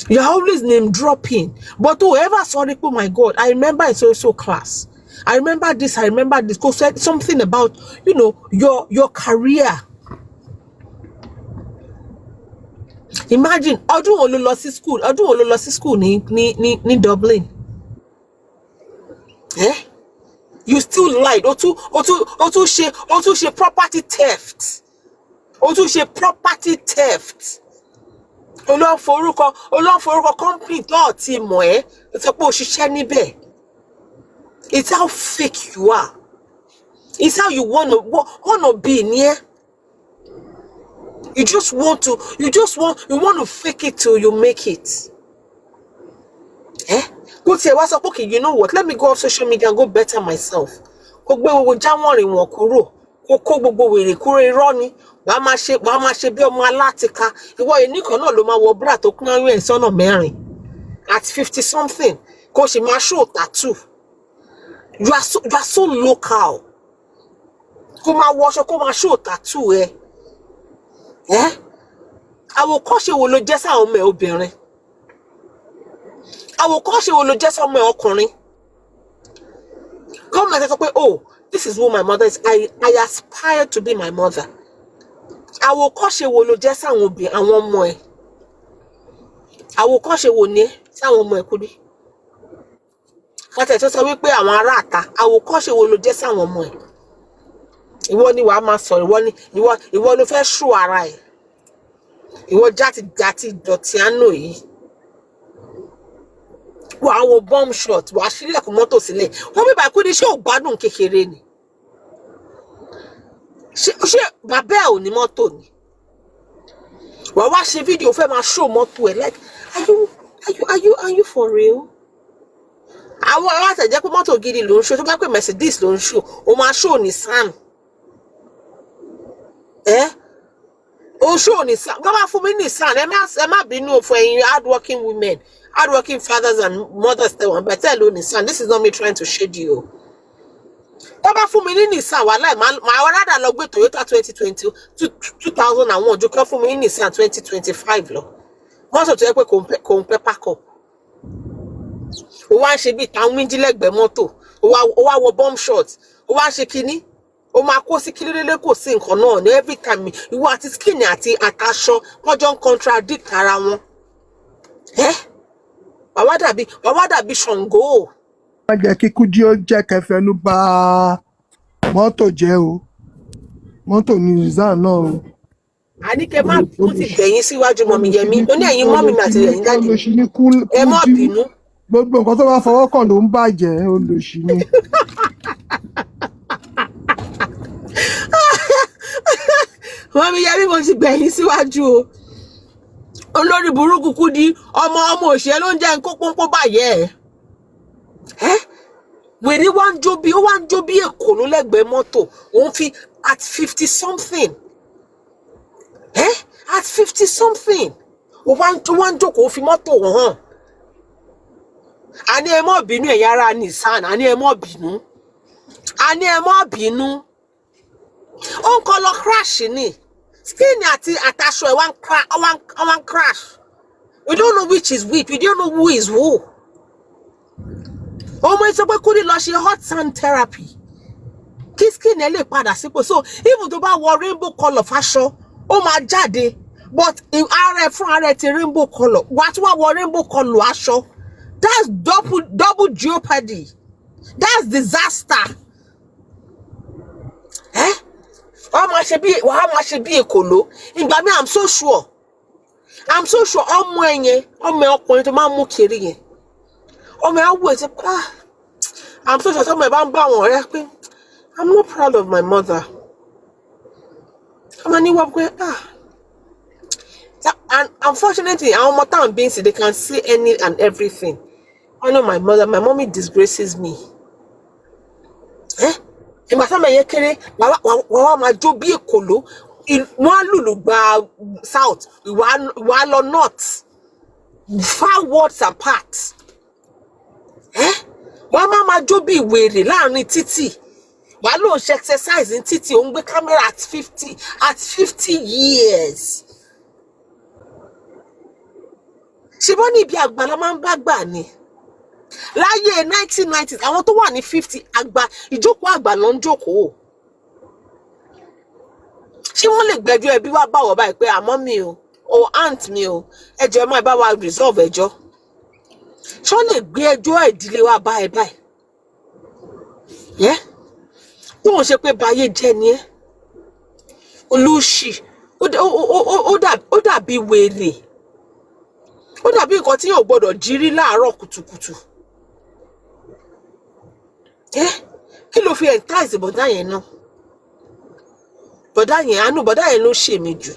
You're always name dropping. But whoever saw it, oh my God, I remember it's also class. I remember this. Because said something about, your career. Imagine, ọdún wo ló lọ sí school ní Dublin. You still lied. O tún ṣe property theft. Olóhùn forúkọ company tó ti mọ̀ ẹ́ sọ pé òṣìṣẹ́ níbẹ̀. It's how fake you are. It's how you wanna be near. You want to fake it till you make it. Go say what's up? Okay, you know what? Let me go off social media and go better myself. Kó gbé gbogbo jáwọ́rìn wọn kúrò. Kó gbogbo wèrè kúrò irọ́ ni. Wàá máa ṣe bí ọmọ alátika. Ìwọ ìníkan náà ló máa wọ bra tó kún ayé ẹ̀ sọ́nà mẹ́rin. At 50 something. Kó ṣe máa show tattoo. You are so local. Kó máa wọṣọ kó máa show tattoo ẹ. àwòkọ́ṣe wo ló jẹ́ sáwọn ọmọ ẹ̀ obìnrin? Àwòkọ́ṣe wo ló jẹ́ sáwọn ọmọ ẹ̀ ọkùnrin? Come and say, oh, this is who my mother is. I aspire to be my mother. Àwòkọ́ṣe wo ló jẹ́ sáwọn obìnrin àwọn ọmọ ẹ̀? Àwòkọ́ṣe wo ni sáwọn ọmọ ẹ̀ Kudi? Kọ́tẹ̀ tó sọ wípé àwọn ará àta, àwòkọ́ṣe wo ló jẹ́ sáwọn ọmọ ẹ̀? Ìwọ ni wàá máa sọ, ìwọ ló fẹ́ ṣù ara ẹ̀. Ìwọ játi dọ̀tí àánú yìí. Wàá wo bomb shot, wàá ṣílẹ̀kùn mọ́tò sílẹ̀. Wọ́n bí bàá Kudi ṣé ò gbádùn kékeré ni? Ṣé bàbá ẹ̀ ò ní mọ́tò ni? Wàá wá ṣe fídíò fẹ́ máa show mọ́tò ẹ̀ like, are you for real? Àwọn ará àtẹ̀jẹ́ pé mọ́tò gidi ló ń show, tó bá pè Mercedes ló ń show, ó máa show Nissan. O show Nissan. Go back for me Nissan. Ẹ má bínú for you hardworking women, hardworking fathers and mothers. But tell you Nissan, this is not me trying to shade you. Go back for me Nissan. Wallahi, my rather log with Toyota 2020 2001. You come for me Nissan 2025 lo. Most of the compare pack up. O wa ṣe bí tàwọn méjìlẹ́gbẹ̀ẹ́ mọ́tò. O wa wo bomb shots. O wa ṣe kíní. O máa kó sí kílódé kò sí nǹkan náà ní every time ìwọ àti skin àti àtàṣọ wọ́n jọ ń contradict ara wọn. Wàá dàbí Ṣàngó. Má jẹ́ kí Kudi ó jẹ́ kẹfẹ́nu bà mọ́tò jẹ́ o. Mọ́tò ní Nissan náà o. Àníkẹ́ má tún ti gbẹ̀yìn síwájú mọ́mí Yẹmí. Ó ní ẹ̀yin mọ́mí mi àti ẹ̀yin dájú. Ẹ má bínú. Gbogbo nǹkan tó bá fọwọ́ kàn ló ń bàjẹ́ olóṣì ni. Mọ́mí Yẹmí mo ti gbẹ̀yìn síwájú o. Olórí burúkú Kudi ọmọ òṣìṣẹ́ ló ń jẹ́ nǹkó pọ́npọ́ báyẹ̀. Wèrè wá ń jó bí èkó ló lẹ́gbẹ̀ẹ́ mọ́tò. Òun fi at 50 something. At 50 something. Ó wá ń jókòó fi mọ́tò hàn. Àní ẹ má bínú ẹ̀yin ará Nissan, àní ẹ má bínú. Ó ń kọ́ lọ crash ni. Skin àti àtàṣọ ẹ̀ wá ń crash. We don't know which is which. We don't know who is who. Ọmọ ìsọ pé Kudi lọ ṣe hot sun therapy. Kí skin ẹ lè padà sípò. So even tó bá wọ rainbow color fáṣọ, ó máa jáde. But ara ẹ̀ ti rainbow color. Wàá tún wá wọ rainbow color aṣọ. That's double jeopardy. That's disaster. Wàá máa ṣe bí èkòló. Ìgbà mi I'm so sure ọmọ ẹ̀yẹn ọmọ ọkùnrin tó máa ń mú kiri yẹn. Ọmọ ẹ̀ wò ti pa. I'm so sure ọmọ ẹ̀ bá ń bá wọn ọ̀rẹ́ pé I'm not proud of my mother. Ọmọ ní wọ́n pé and unfortunately àwọn ọmọ táwọn bí ń sìn they can see any and everything. I know my mommy disgraces me. Ìgbà táwọn ẹ̀yẹ kéré wàá máa jó bí èkòló. Wọ́n á lùlù gba south, ìwà lọ north, far worlds apart. Wọ́n máa jó bí wèrè láàrin títì. Wàá lò ń ṣe exercise ní títì, ó ń gbé camera at 50 years. Ṣé bọ́ ní ibi àgbà la máa ń bá gbà ni? Láyé 1990s, àwọn tó wà ní 50 àgbà, ìjókòó àgbà ló ń jókòó. Ṣé wọ́n lè gbẹ́jọ́ ẹbí wá báwọ̀ báyìí pé àmọ́ mi o aunt mi o ẹjọ́ ẹ máa bá wa resolve ẹjọ́? Ṣé wọ́n lè gbé ẹjọ́ ìdílé wa báyìí? Tó ń ṣe pé báyé jẹ́ ni ẹ́ olùṣì ó dàbí wèrè. Ó dàbí nǹkan tí yóò gbọ́dọ̀ jírí láàárọ̀ kùtùkùtù. Kí ló fi entice bọ̀dá yẹn náà? Bọ̀dá yẹn ló ṣe mí jù.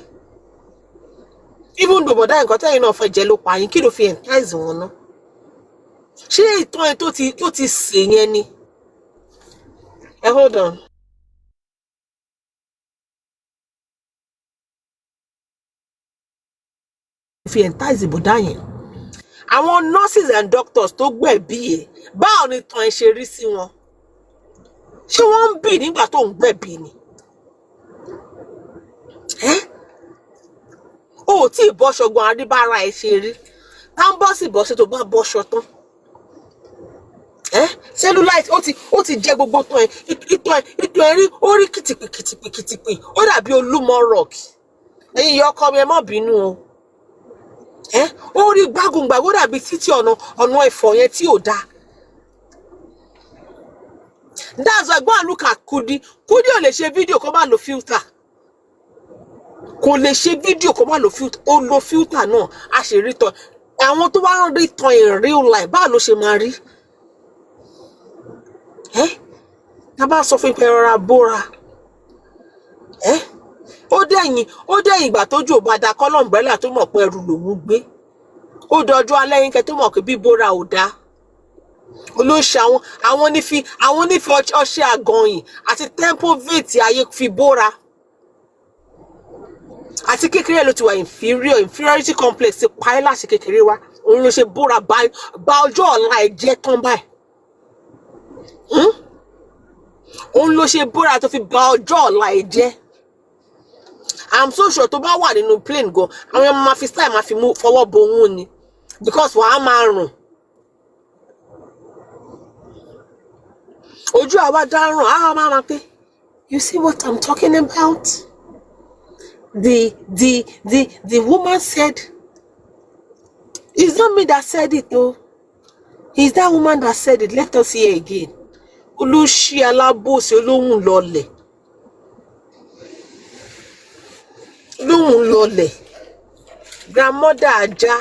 Even though bọ̀dá yẹn nǹkan tẹ́yìn náà fẹ́ jẹ ló pa yín, kí ló fi entice wọn náà? Ṣé ìtàn ẹ tó ti sè yẹn ni? Hold on. Fi entice bọ̀dá yẹn. Àwọn nurses and doctors tó gbẹ̀bí ẹ̀ báwo ni tàn ẹ ṣe rí sí wọn? Ṣé wọ́n ń bì nígbà tó ń gbẹ̀bí ni? ó tí ì bọ́ṣọ gan àríbára ẹ̀ ṣe rí tá ń bọ́ sí bọ́ṣọ tó bá bọ́ṣọ tán cellulite ó ti jẹ gbogbo tán ẹ ìtàn ẹ rí ó rí kìtìpì ó dàbí Olúmọ rock ẹ̀yin ìyá ọkọ mi ẹ má bínú o ó rí gbágungbàgbó dàbí títí ọ̀nà ẹ̀fọ́ yẹn tí ò dáa. That's why go and look at Kudi ò lè ṣe fídíò kó má lo filter kò lè ṣe fídíò kó má lo filter ó lo filter náà a ṣe rí tán àwọn tó wá ń rí tán in real life báwo ló ṣe máa rí tá bá sọ fún ìpẹ́rọra bóra ó dẹ̀yìn ìgbà tójú ò bá da kọ́lọ̀ umbrella tó mọ̀ pé ẹrù lòún gbé ó dọjọ́ alẹ́ yín kẹ́ tó mọ̀ pé bíbóra ò dáa olóṣè àwọn nífi ọṣẹ àgànyìn àti tempovate ayé fi bóra àti kékeré ló ti wà inferiority complex ti pa ẹ́ láti kékeré wá òun ló ṣe bóra ba ọjọ́ ọ̀la ẹ̀ jẹ́ tán báyìí òun ló ṣe bóra tó fi ba ọjọ́ ọ̀la ẹ̀ jẹ́. I'm so sure tó bá wà nínú plane gan àwọn ọmọ máa fi style máa fi mú fọwọ́ bo òun ni because wàá máa rùn ojú àwa dáràn àwa máa pé you see what I'm talking about the woman said it's not me that said it though it's that woman that said it. Let us hear again. Olóṣì alábòsí olóhùn lọlẹ̀ grandmother ajá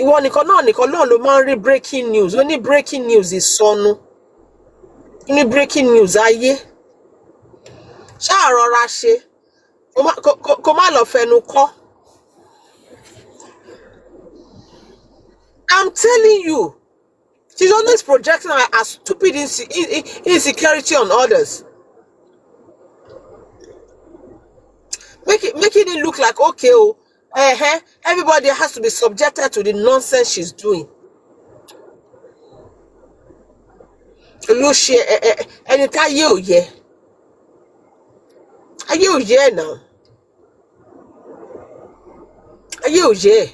ìwọ nìkan náà ló máa ń rí breaking news ó ní breaking news ìsọnù ó ní breaking news ayé ṣáà rọra ṣe kó má lọ fẹnu kọ́. I'm telling you she's always projecting her stupid insecurity on others. Making it look like okay, everybody has to be subjected to the nonsense she's doing. Ẹni tá ayé ò yẹ now. Ayé ò yẹ.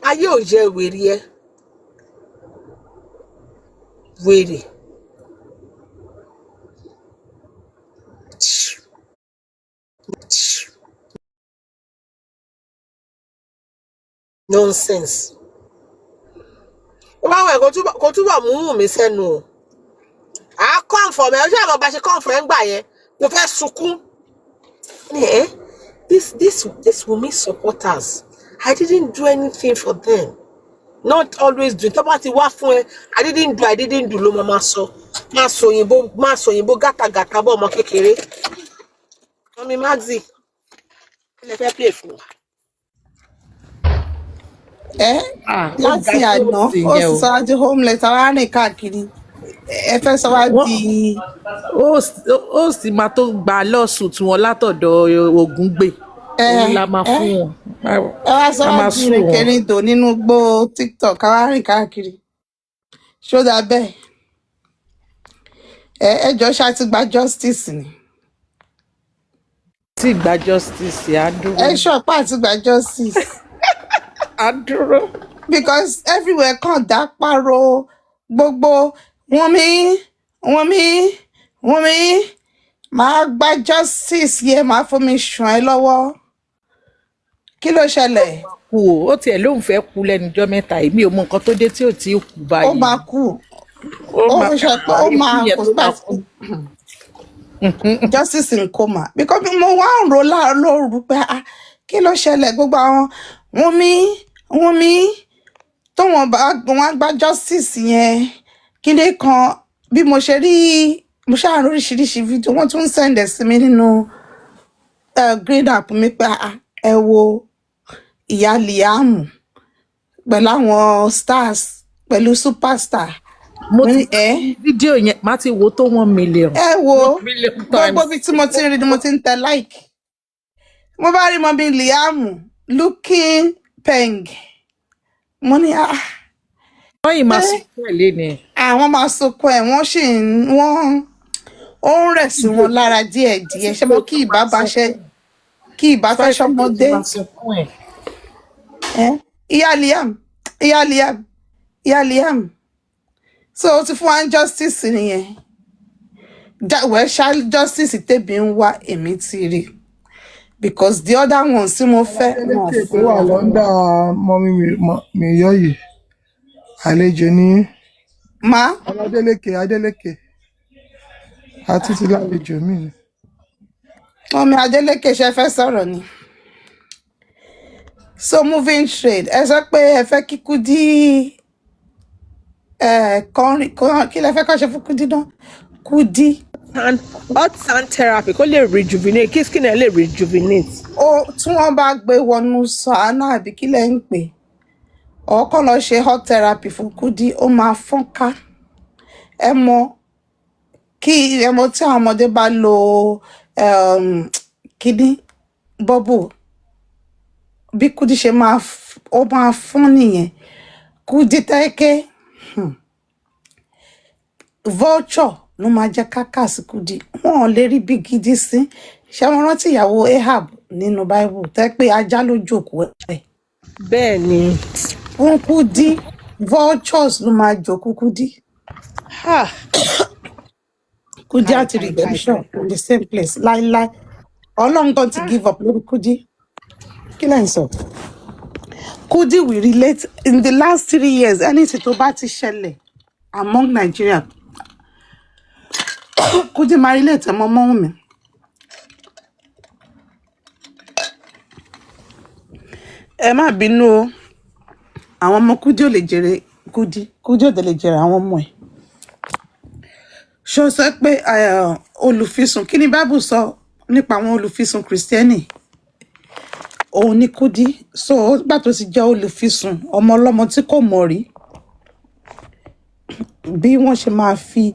Ayé ò yẹ wèrè ẹ. Wèrè. Nonsense. Báwo ẹ̀ kò túbọ̀ mú Wunmi sẹ́nu o. À comfort mi ọjọ́ àmọ́ bá ṣe comfort ẹ̀ ń gbà yẹn mo fẹ́ sunkún. This Wunmi supporters I didn't do anything for them. Not always do. Tó bá ti wá fún ẹ I didn't do ló máa sọ. Má sọ òyìnbó gàtàgàtà bọ́ ọmọ kékeré. Mọ́mí Maxi ẹ fẹ́ play fún wa. Láti àná ó sì sọ wá di homeless àwa rìn káàkiri ẹ fẹ́ sọ wá di. ó sì máa tó gba lawsuit wọn látọ̀dọ̀ Ògúngbè òun la máa fún wọn. ẹ wá sọ wá di rìnkèrindò nínú gbó TikTok àwa rìn káàkiri ṣó dáa bẹ́ẹ̀ ẹ jọ ṣáà ti gba justice ni. tí gba justice á dúró. ẹ ṣọpá àti gba justice. á dúró. Because everywhere kàn dá paro gbogbo Wunmi máa gba justice yẹ máa fomi ṣàn ẹ́ lọ́wọ́ kí ló ṣẹlẹ̀. kú o ó tiẹ̀ lóun fẹ́ kú lẹ́nujọ́ mẹ́ta èmi ò mọ nǹkan tó dé tí ò tí ì kú báyìí. ó máa kú ó máa kú justice in coma because mo wá ń ro lóru pé kí ló ṣẹlẹ̀ gbogbo àwọn Wunmi tó wọn gba justice yẹn kíndé kan bí mo ṣe rí mo ṣáà oríṣiríṣi fídíò wọn tún ń sẹ̀ǹdẹ̀ sí mi nínú green app mi pé ẹ wo ìyá Liam pẹ̀lú àwọn stars pẹ̀lú superstar. mo ti fídíò yẹn má ti wo tó 1 million. ẹ wo gbogbo bí tí mo ti rí ni mo ti ń tẹ like mo bá rí mọ bí Liam looking peng mo ní wọ́n yìí máa sunkún ẹ̀ lé ni. àwọn máa sunkún ẹ̀ wọ́n ó ń rẹ̀ sí wọn lára díẹ̀díẹ̀ ṣé mo kí ìbá bá ṣe kí ìbá fẹ́ ṣọmọdé ìyá Liam so ó ti fún wa ní justice nìyẹn ṣá justice tèmi ń wá èmi ti rí because the other ones tí mo fẹ́ wọn Adeleke tó fún wà wa. lọ́ndà mọ́mí mi yọ yìí àlejò ní Adeleke àti ti lálejò mi ni. Mọ́mí Adeleke ṣe fẹ́ sọ̀rọ̀ ni. So moving trade ẹ sọ pé ẹ fẹ́ kí Kudi kí lẹ fẹ́ kọ́ ṣe fún Kudi náà Kudi. Hot sand therapy kó lè rejuvenate kí skin ẹ lè rejuvenate. Tí wọ́n bá gbé wọnú sàánà àbí kí lẹ ń pè ọkọ lọ ṣe hot therapy fún Kudi ó máa fọ́nká ẹ mọ̀ tí àwọn ọmọdé bá lo kíní bubble bí Kudi ṣe máa fọ́n nìyẹn Kudi tẹ́kẹ́ vulture ló máa jẹ́ kákà sí Kudi wọn ò lè rí bí gidi sí ṣé wọn rántí ìyàwó Ahab nínú Bible tẹ́ pé ajá ló jókòó ẹ̀. Bẹ́ẹ̀ ni. Fún Kudi vultures ló máa jókòó Kudi. Kudi àti redemption in the same place láíláí Ọlọ́run kan ti give up lórí Kudi kí lẹ́yìn sọ. Kudi will relate in the last 3 years anything tó bá ti ṣẹlẹ̀ among Nigeria Kudi máa relate ọmọ Wunmi. Ẹ má bínú o àwọn ọmọ Kudi ò lè jèrè Kudi ò lè jèrè àwọn ọmọ ẹ̀. Ṣó sọ pé olùfisùn kí ni Bible sọ nípa àwọn olùfisùn Kristẹni òun ni Kudi so gbà tó ti jẹ́ olùfisùn ọmọ ọlọ́mọ tí kò mọ̀ rí bí wọ́n ṣe máa fi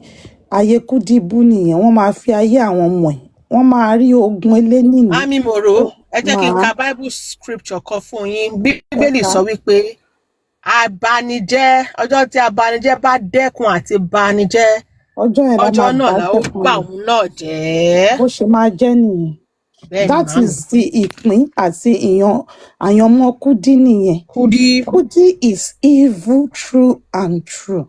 ayé Kudi bú nìyẹn wọ́n máa fi ayé àwọn ọmọ ẹ̀ wọ́n máa rí ogun elénìí. Mami Moro ẹ jẹ́ kí n ka Bible scripture kan fún yín Bíbélì sọ wípé ọjọ́ tí abanijẹ́ bá dẹ́kun àti banijẹ́ ọjọ́ náà la ó gbà òun náà jẹ́. bó ṣe máa jẹ́ nìyẹn. That is the ìpín àti àyànmọ́ Kudi nìyẹn. Kudi is evil true and true.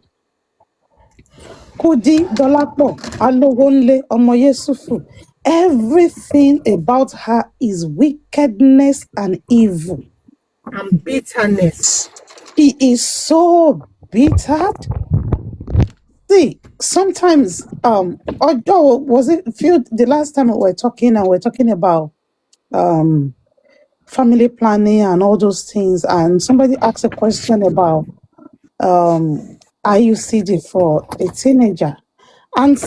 Kudi Dọ́lápọ̀ Alówónlé ọmọ Yéṣùfù everything about her is wickedness and evil. And bitterness. She is so bitter. See, sometimes was it the last time we were talking about family planning and all those things, and somebody asked a question about IUCD for a teenager, and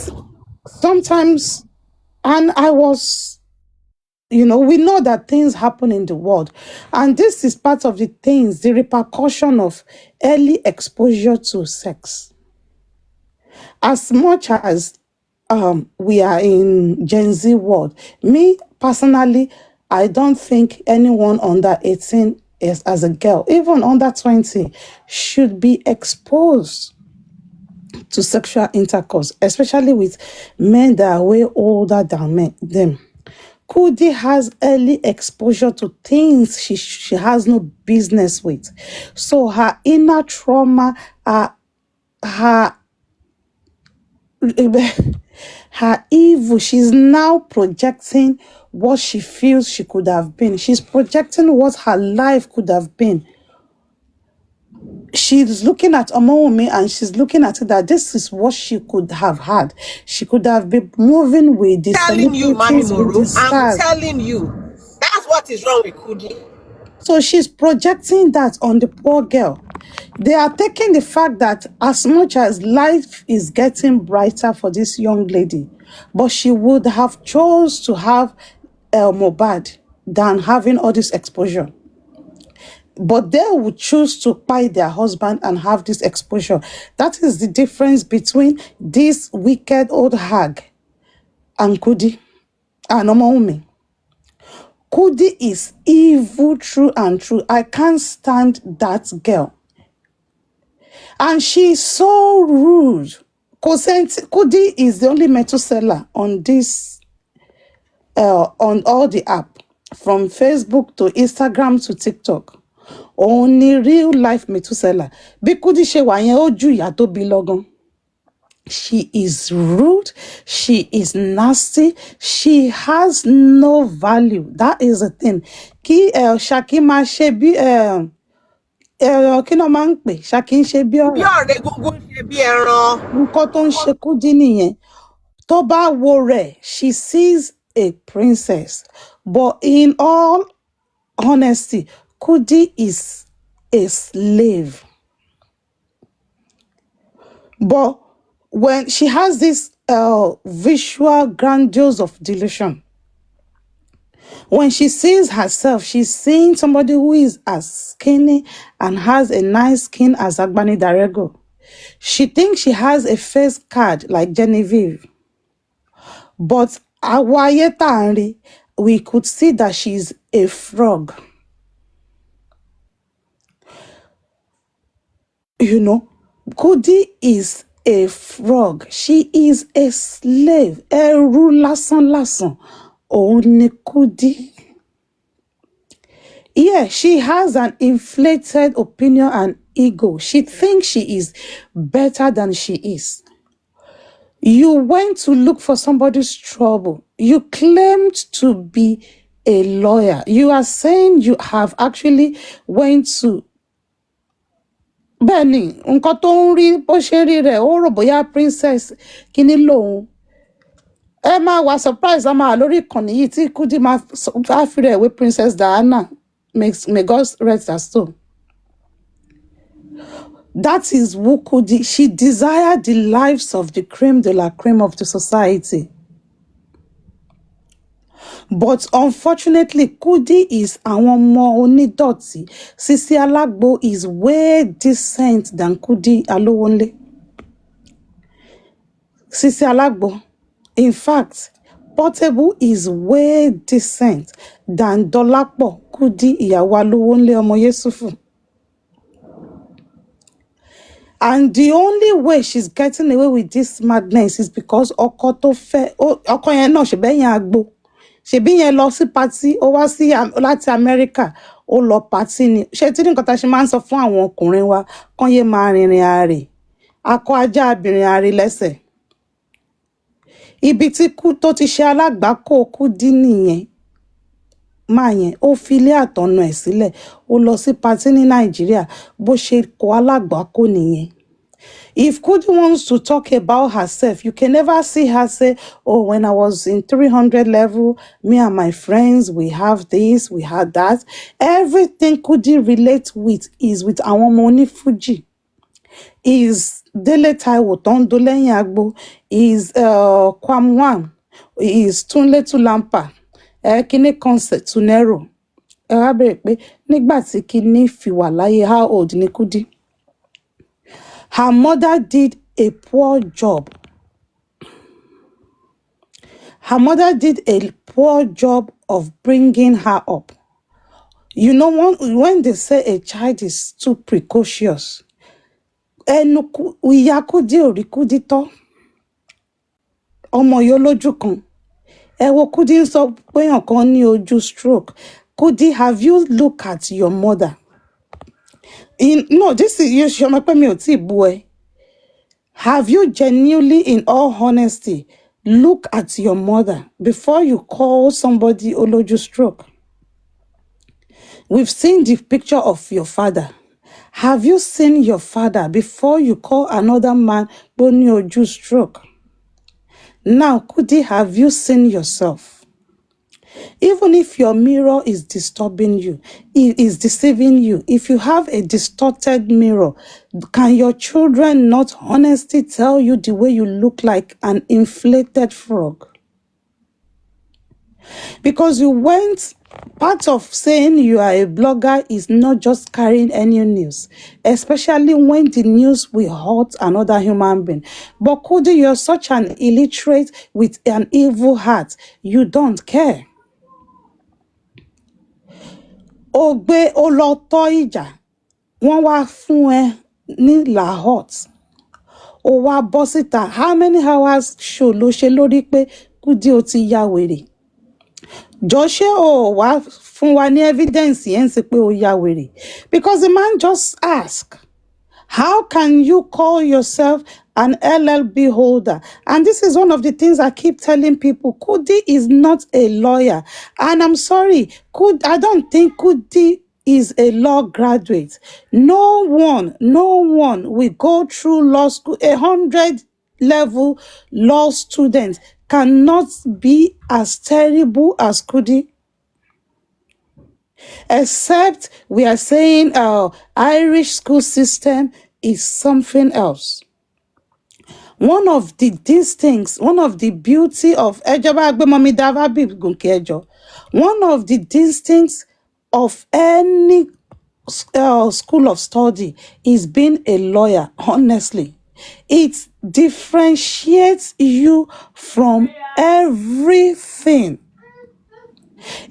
sometimes, and I was, we know that things happen in the world, and this is part of the repercussion of early exposure to sex. As much as we are in Gen Z world, me personally, I don't think anyone under 18 as a girl, even under 20, should be exposed to sexual intercourse, especially with men that are way older than them. Kudi has early exposure to things she has no business with. So her inner trauma, her evil, she's now projecting what she feels she could have been. She's projecting what her life could have been. She's looking at Wunmi and she's looking at it that this is what she could have had. She could have been moving with the celebrities, with the stars. I'm telling you, that's what is wrong with Kudi. So she's projecting that on the poor girl. They are taking the fact that as much as life is getting brighter for this young lady, but she would have chose to have Mohbad than having all this exposure. But they would choose to buy their husband and have this exposure. That is the difference between this wicked old hag and Kudi and Wunmi. Kudi is evil, true and true. I can't stand that girl. And she's so rude. Kudi is the only Methuselah on this, on all the app, from Facebook to Instagram to TikTok. Only real life Methuselah. Bí Kudi ṣe wà yẹn, ó ju ìyá tó bí lọ gan. She is rude. She is nasty. She has no value. That is the thing. Kí Ṣakí máa ṣe bí kí ló máa ń pè? Ṣakí ń ṣe bí bí ọ̀rẹ́. ọ̀rẹ́ gógó ṣe bí ẹran. Nǹkan tó ń ṣe Kudi nìyẹn. Tó bá wo rẹ̀, she sees a princess. But in all honesty, Kudi is a slave. But when she has this visual grandiose of delusion, when she sees herself, she's seeing somebody who is as skinny and has a nice skin as Agbani Darego. She thinks she has a face card like Genevieve. But Awayetari, we could see that she's a frog. You know, Kudi is a frog. She is a slave. Ẹrú lásán lásán. Òun ni Kudi. Yeah, she has an inflated opinion and ego. She thinks she is better than she is. You went to look for somebody's trouble. You claimed to be a lawyer. You are saying you have actually went to Bẹ́ẹ̀ni, nǹkan tó ń rí bó ṣe rí rẹ̀, ó rò bóyá princess kíní lòun. Ẹ máa wà surprise, a máa lórí ìkànnì yìí tí Kudi máa fi rẹ̀ wé Princess Diana. May God rest her soul. That is who Kudi. She desired the lives of the creme de la creme of the society. But unfortunately, Kudi is àwọn ọmọ onídọ̀tí. Sisi Alagbo is way decent than Kudi Alowonle. Sisi Alagbo. In fact, Portable is way decent than Dolapo Kudi ìyàwó Alowonle ọmọ Yesufu. And the only way she's getting away with this madness is because ọkọ tó fẹ́, ọkọ yẹn náà ṣe bẹ́yẹn agbo. Ṣebí yẹn lọ sí party, ó wá sí láti America, ó lọ party ni. Ṣé tí nǹkan tá ṣe máa ń sọ fún àwọn ọkùnrin wa kán yé máa rìnrìn àrè. Akọ ajá abìnrin àrè lẹ́sẹ̀. Ibi tí tó ti ṣe alágbàkó Kudi nìyẹn. Máa yẹn, ó fi ilé àtọ̀nà ẹ̀ sílẹ̀, ó lọ sí party ní Nàìjíríà, bó ṣe kó alágbàkó nìyẹn. If Kudi wants to talk about herself, you can never see her say, oh, when I was in 300 level, me and my friends, we have this, we had that. Everything Kudi relates with is with àwọn ọmọ onífújì. Is Dele Taiwo tó ń do lẹ́yìn agbo, is Kwamwan, is Tunle Tulampa, kíní Concept Tunero. Ẹ wá bẹ̀rẹ̀ pé nígbà tí kíní fi wà láyé, how old ni Kudi? Her mother did a poor job. Her mother did a poor job of bringing her up. You know, when they say a child is too precocious, ìyá Kudi ò rí Kudi tọ́. Ọmọ yóò lójú kan. Ẹ wo Kudi sọ pé ọ̀kan ní ojú stroke. Kudi, have you looked at your mother? No, this is you. Ṣọmọ pé mi ò tí bú ẹ. Have you genuinely, in all honesty, look at your mother before you call somebody Oloju stroke? We've seen the picture of your father. Have you seen your father before you call another man Boni Oju stroke? Now, Kudi, have you seen yourself? Even if your mirror is disturbing you, it is deceiving you, if you have a distorted mirror, can your children not honestly tell you the way you look like an inflated frog? Because you went, part of saying you are a blogger is not just carrying any news, especially when the news will hurt another human being. But Kudi, you're such an illiterate with an evil heart, you don't care. Ó gbé ó lọ tọ́ ìjà, wọ́n wá fún ẹ ní Lahore. ó wá bọ́ síta, how many hours show ló ṣe lórí pé Kudi ó ti ya wèrè? Jọ ṣé o wá fún wa ní evidence yẹn sí pé ó ya wèrè? Because the man just ask, how can you call yourself an LLB holder? And this is one of the things I keep telling people. Kudi is not a lawyer. And I'm sorry, I don't think Kudi is a law graduate. No one will go through law school. 100-level law student cannot be as terrible as Kudi. Except we are saying our Irish school system is something else. One of the beauty of one of the distincts of any school of study is being a lawyer, honestly. It differentiates you from everything.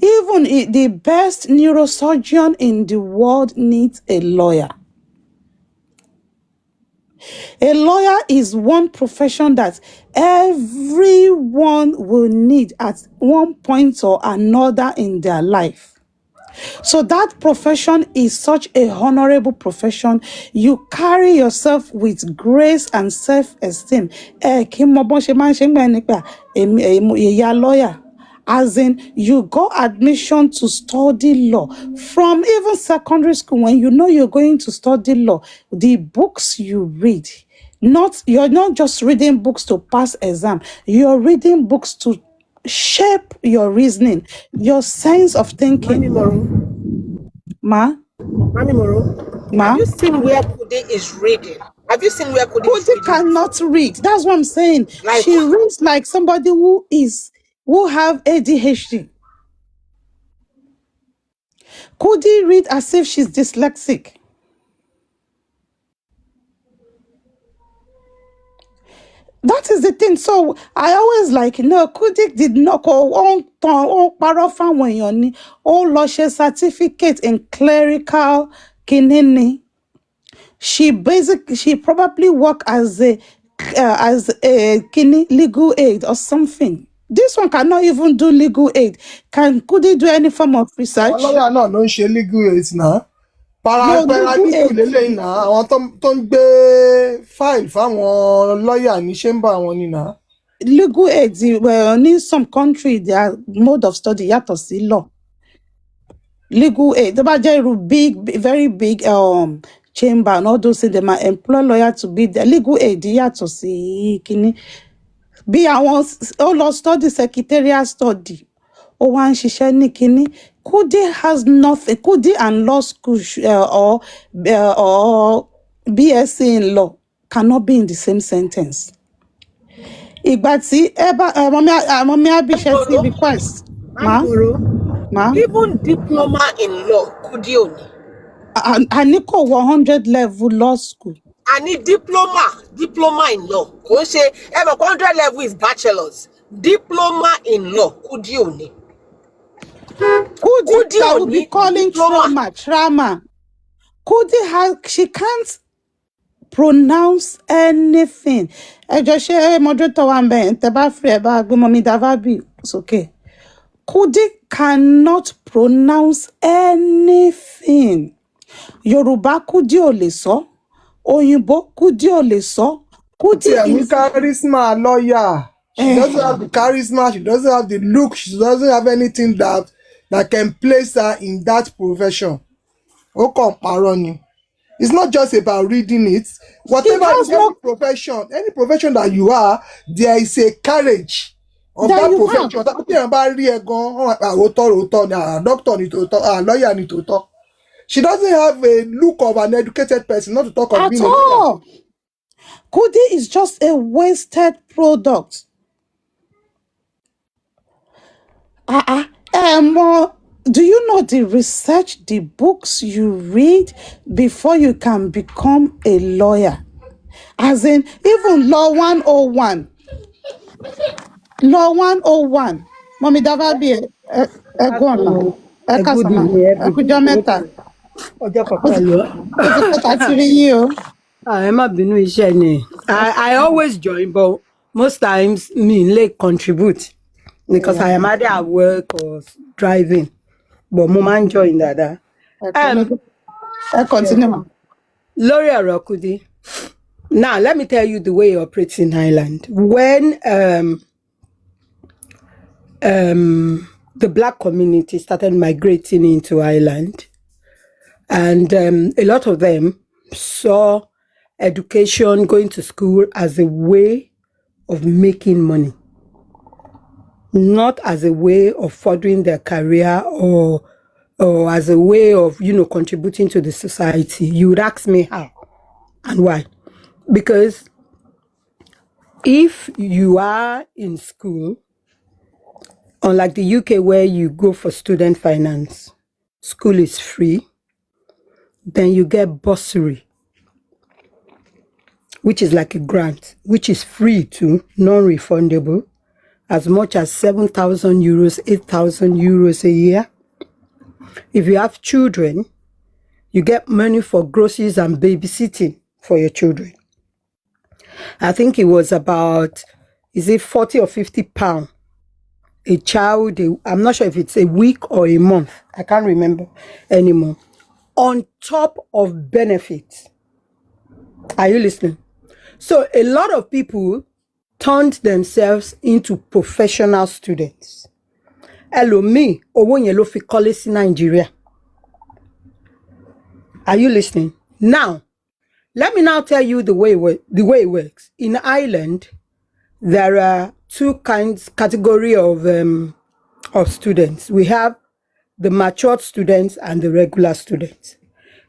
Even the best neurosurgeon in the world needs a lawyer. A lawyer is one profession that everyone will need at one point or another in their life. So that profession is such a honorable profession. You carry yourself with grace and self-esteem. Lawyer. As in, you go admission to study law. From even secondary school, when you know you're going to study law, the books you read, you're not just reading books to pass exam, you're reading books to shape your reasoning, your sense of thinking. Mami Moro. Mami Moro. Have you seen where Kudi is reading? Have you seen where Kudi is reading? Cannot read. That's what I'm saying. She reads like somebody who have ADHD. Kudi read as if she's dyslexic. That is the thing. So I always Kudi did not go on parafan when you're all certificate in clerical kinini. She probably work as a legal aid or something. This one cannot even do legal aid. Could he do any form of research? Lawyer náà ló ń ṣe legal aid náà. Paralegal lélẹ́yìn náà. Àwọn tó ń gbé file fáwọn lawyer ní chamber wọn ni náà. Legal aid, in some country, their mode of study yàtọ̀ sí law. Legal aid, tó bá jẹ́ irú very big chamber and all those things, they might employ lawyer to be the legal aid yàtọ̀ sí kíní. Bí àwọn lọ study secretarial study, ó wá ń ṣiṣẹ́ ní kíní. Kudi has nothing. Kudi and law school or BSc in law cannot be in the same sentence. Ìgbà tí Mọ́mí Abíṣẹ́ ti request. Ma? Even diploma in law, Kudi only. I need 100 level law school. I need diploma in law. 100 level is bachelor's. Diploma in law, Kudi only. Kudi I will be calling trauma. Kudi she can't pronounce anything. It's okay. Kudi cannot pronounce anything. Yoruba Kudi ò lè sọ. Òyìnbó Kudi ò lè sọ. Kudi is charisma lawyer. She doesn't have the charisma. She doesn't have the look. She doesn't have anything that can place her in that profession. Ó kàn parọ́ ni. It's not just about reading it. Whatever is any profession that you are, there is a courage of that profession. Doctor ni tòótọ́, lawyer ni tòótọ́. She doesn't have a look of an educated person, not to talk of being a lawyer. Kudi is just a wasted product. Do you know the research, the books you read before you can become a lawyer? As in, even Law 101. Law 101. Mommy Davabi, go on. Ọjọ́ mẹ́ta. Má bínú iṣẹ́ ni. I always join, but most times me late contribute because I am either at work or driving. But mo máa ń join dáadáa. Continue. Lórí ọ̀rọ̀ Kudi. Now, let me tell you the way it operates in Ireland. When the Black community started migrating into Ireland, and a lot of them saw education, going to school, as a way of making money, not as a way of furthering their career or as a way of, contributing to the society. You would ask me how and why. Because if you are in school, unlike the UK where you go for student finance, school is free, then you get bursary, which is like a grant, which is free too, non-refundable, as much as 7,000 euros, 8,000 euros a year. If you have children, you get money for groceries and babysitting for your children. I think it was about, 40 or 50 pounds a child. I'm not sure if it's a week or a month. I can't remember anymore. On top of benefits. Are you listening? So a lot of people turned themselves into professional students. Hello, me, owó yẹn ló fi kọ́lé sí Nigeria. Are you listening? Now, let me now tell you the way it works. In Ireland, there are two category of students. We have the matured students and the regular students.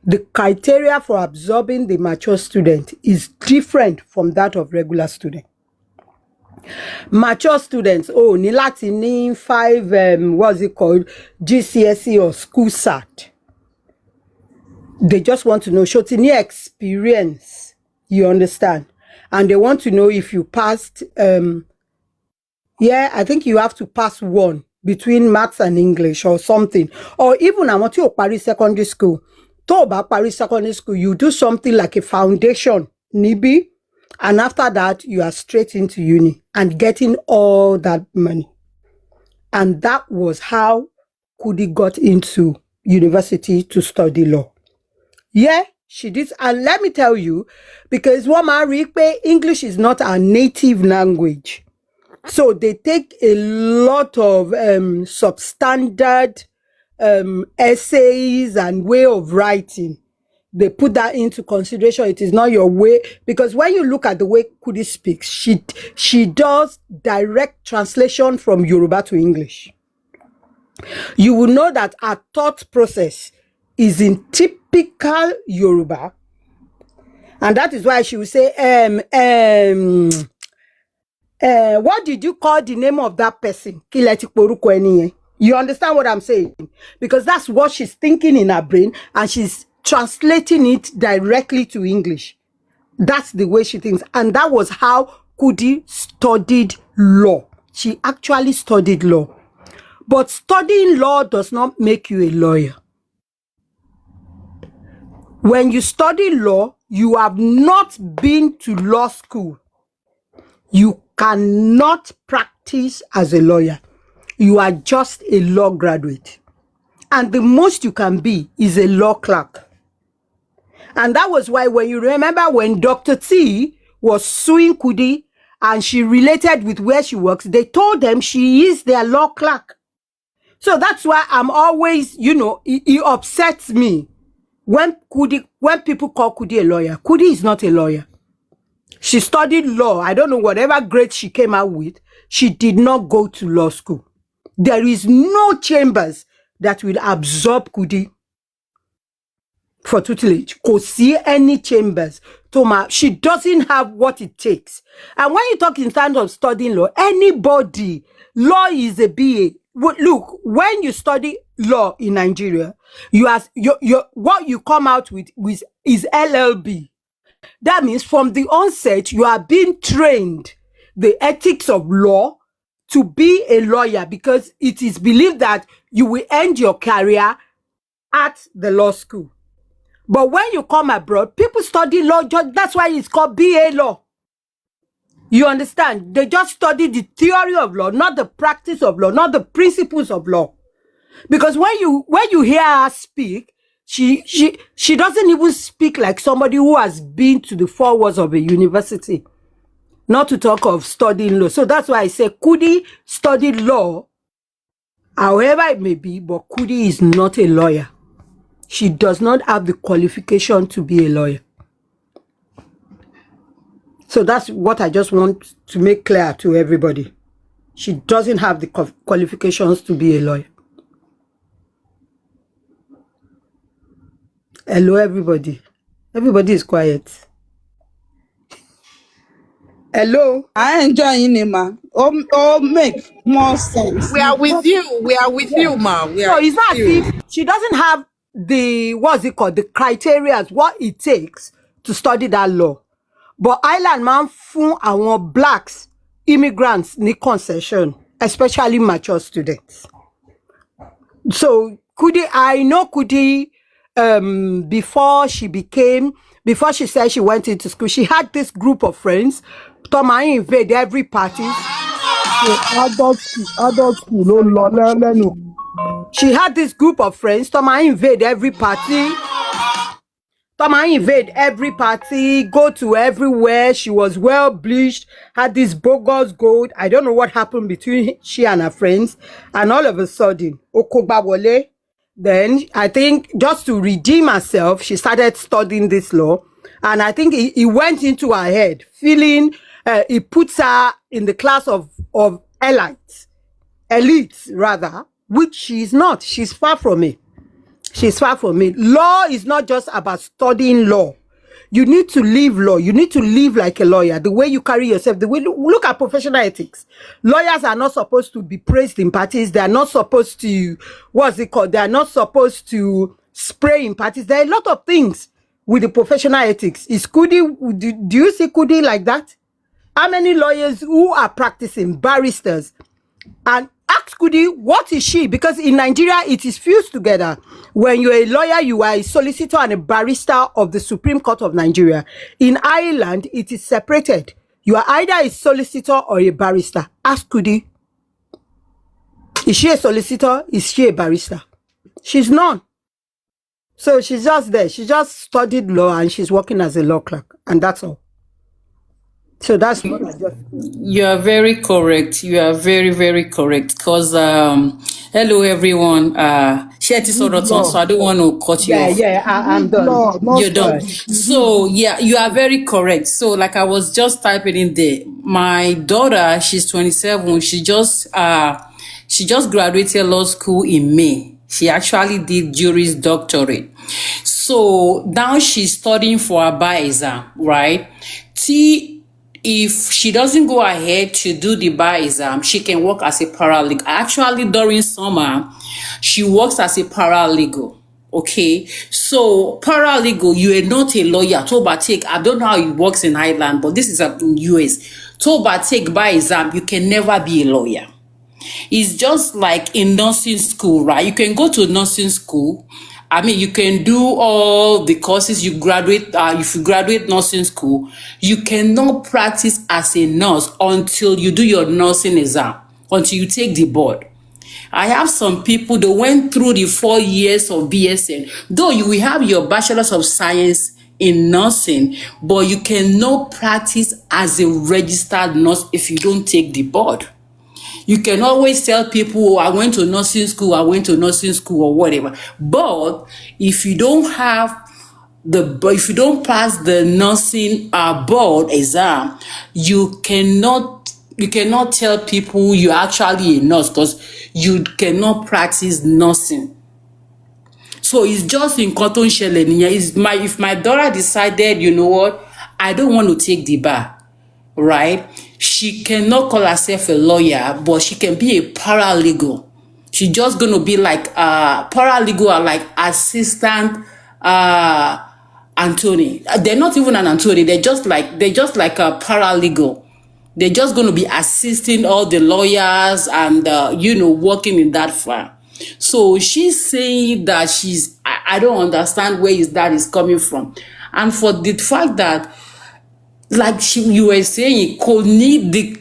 The criteria for absorbing the mature student is different from that of regular student. Mature students, ní láti ní 5, what's it called, GCSE or school SAT. They just want to know, shotini experience, you understand? And they want to know if you passed, I think you have to pass one between maths and English or something. Or even I want you to Paris secondary school. Paris secondary school, you do something like a foundation, NIBI, and after that, you are straight into uni and getting all that money. And that was how Kudi got into university to study law. Yeah, she did. And let me tell you, because English is not our native language. So they take a lot of substandard essays and way of writing. They put that into consideration. It is not your way. Because when you look at the way Kudi speaks, she does direct translation from Yoruba to English. You will know that our thought process is in typical Yoruba. And that is why she will say, what did you call the name of that person? You understand what I'm saying? Because that's what she's thinking in her brain, and she's translating it directly to English. That's the way she thinks. And that was how Kudi studied law. She actually studied law. But studying law does not make you a lawyer. When you study law, you have not been to law school. You cannot practice as a lawyer. You are just a law graduate. And the most you can be is a law clerk. And that was why when you remember when Dr. T was suing Kudi and she related with where she works, they told them she is their law clerk. So that's why I'm always, it upsets me when people call Kudi a lawyer. Kudi is not a lawyer. She studied law. I don't know, whatever grade she came out with, she did not go to law school. There is no chambers that will absorb Kudi for tutelage. Could see any chambers. Toma, she doesn't have what it takes. And when you talk in terms of studying law, anybody, law is a BA. Look, when you study law in Nigeria, what you come out with is LLB. That means from the onset, you are being trained the ethics of law to be a lawyer, because it is believed that you will end your career at the law school. But when you come abroad, people study law. That's why it's called BA law. You understand? They just study the theory of law, not the practice of law, not the principles of law. Because when you hear her speak, she doesn't even speak like somebody who has been to the four walls of a university. Not to talk of studying law. So that's why I say Kudi studied law, however it may be, but Kudi is not a lawyer. She does not have the qualification to be a lawyer. So that's what I just want to make clear to everybody. She doesn't have the qualifications to be a lawyer. Hello, everybody. Everybody is quiet. Hello. I enjoy Inima. Oh, make more sense. We are with you. We are with you, ma. So it's not as if she doesn't have the, what's it called, the criteria, what it takes to study that law. But Island man fún àwọn blacks, immigrants ní concession, especially mature students. So Kudi, I know Kudi, before she said she went into school, she had this group of friends. Toma invade every party. Adult school, no. She had this group of friends. Toma invade every party. Go to everywhere. She was well bleached, had this bogus gold. I don't know what happened between she and her friends. And all of a sudden, Okogbawole, then I think just to redeem herself, she started studying this law. And I think it went into her head, feeling it puts her in the class of elites, rather, which she's not. She's far from it. She's far from it. Law is not just about studying law. You need to live law. You need to live like a lawyer. The way you carry yourself, the way look at professional ethics. Lawyers are not supposed to be praised in parties. They are not supposed to, what's it called? They are not supposed to spray in parties. There are a lot of things with the professional ethics. Is Kudi, do you see Kudi like that? How many lawyers who are practicing, barristers, and ask Kudi, what is she? Because in Nigeria, it is fused together. When you're a lawyer, you are a solicitor and a barrister of the Supreme Court of Nigeria. In Ireland, it is separated. You are either a solicitor or a barrister. Ask Kudi. Is she a solicitor? Is she a barrister? She's not. So she's just there. She just studied law and she's working as a law clerk. And that's all. So that's what I just... You are very correct. You are very, very correct. Because, hello everyone. So I don't want to cut you off. Yeah, I'm done. You're done. So yeah, you are very correct. So like I was just typing in there. My daughter, she's 27. She just graduated law school in May. She actually did Juris Doctorate. So now she's studying for a bar exam, right? If she doesn't go ahead to do the bar exam, she can work as a paralegal. Actually, during summer, she works as a paralegal. Okay, so paralegal, you are not a lawyer. I don't know how it works in Ireland, but this is in US. Take bar exam, you can never be a lawyer. It's just like in nursing school, right? You can go to nursing school. I mean, you can do all the courses you graduate. If you graduate nursing school, you cannot practice as a nurse until you do your nursing exam, until you take the board. I have some people that went through the 4 years of BSN. Though you will have your bachelor's of science in nursing, but you cannot practice as a registered nurse if you don't take the board. You can always tell people, oh, I went to nursing school or whatever. But if you don't pass the nursing board exam, you cannot tell people you're actually a nurse because you cannot practice nursing. So it's just in cotton shelling. If my daughter decided, you know what, I don't want to take the bar, right? She cannot call herself a lawyer, but she can be a paralegal. She's just going to be like paralegal or like assistant Anthony. They're not even an Anthony. They're just like a paralegal. They're just going to be assisting all the lawyers and working in that firm. So she's saying that I don't understand where that is coming from. And for the fact that, like you were saying, you could need the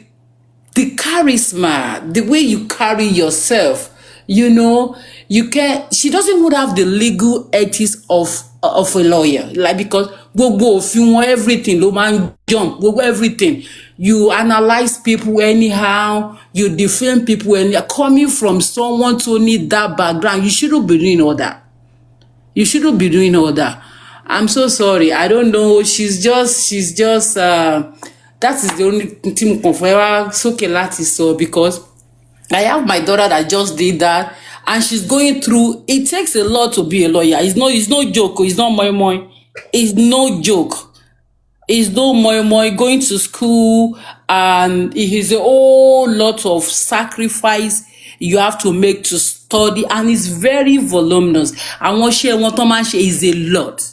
charisma, the way you carry yourself, you know, you can. She doesn't even have the legal ethics of a lawyer, like, because gbogbo òfin wọn everything ló máa ń jump, gbogbo everything. You analyze people anyhow, you defame people, and coming from someone to need that background, you shouldn't be doing all that. You shouldn't be doing all that. I'm so sorry. I don't know. She's just that is the only thing forever soke láti sọ, because I have my daughter that just did that, and she's going through. It takes a lot to be a lawyer. It's no joke. It's not moi moi. It's no joke. It's no moi moi. Going to school, and it is a whole lot of sacrifice you have to make to study, and it's very voluminous. And what she want to is a lot.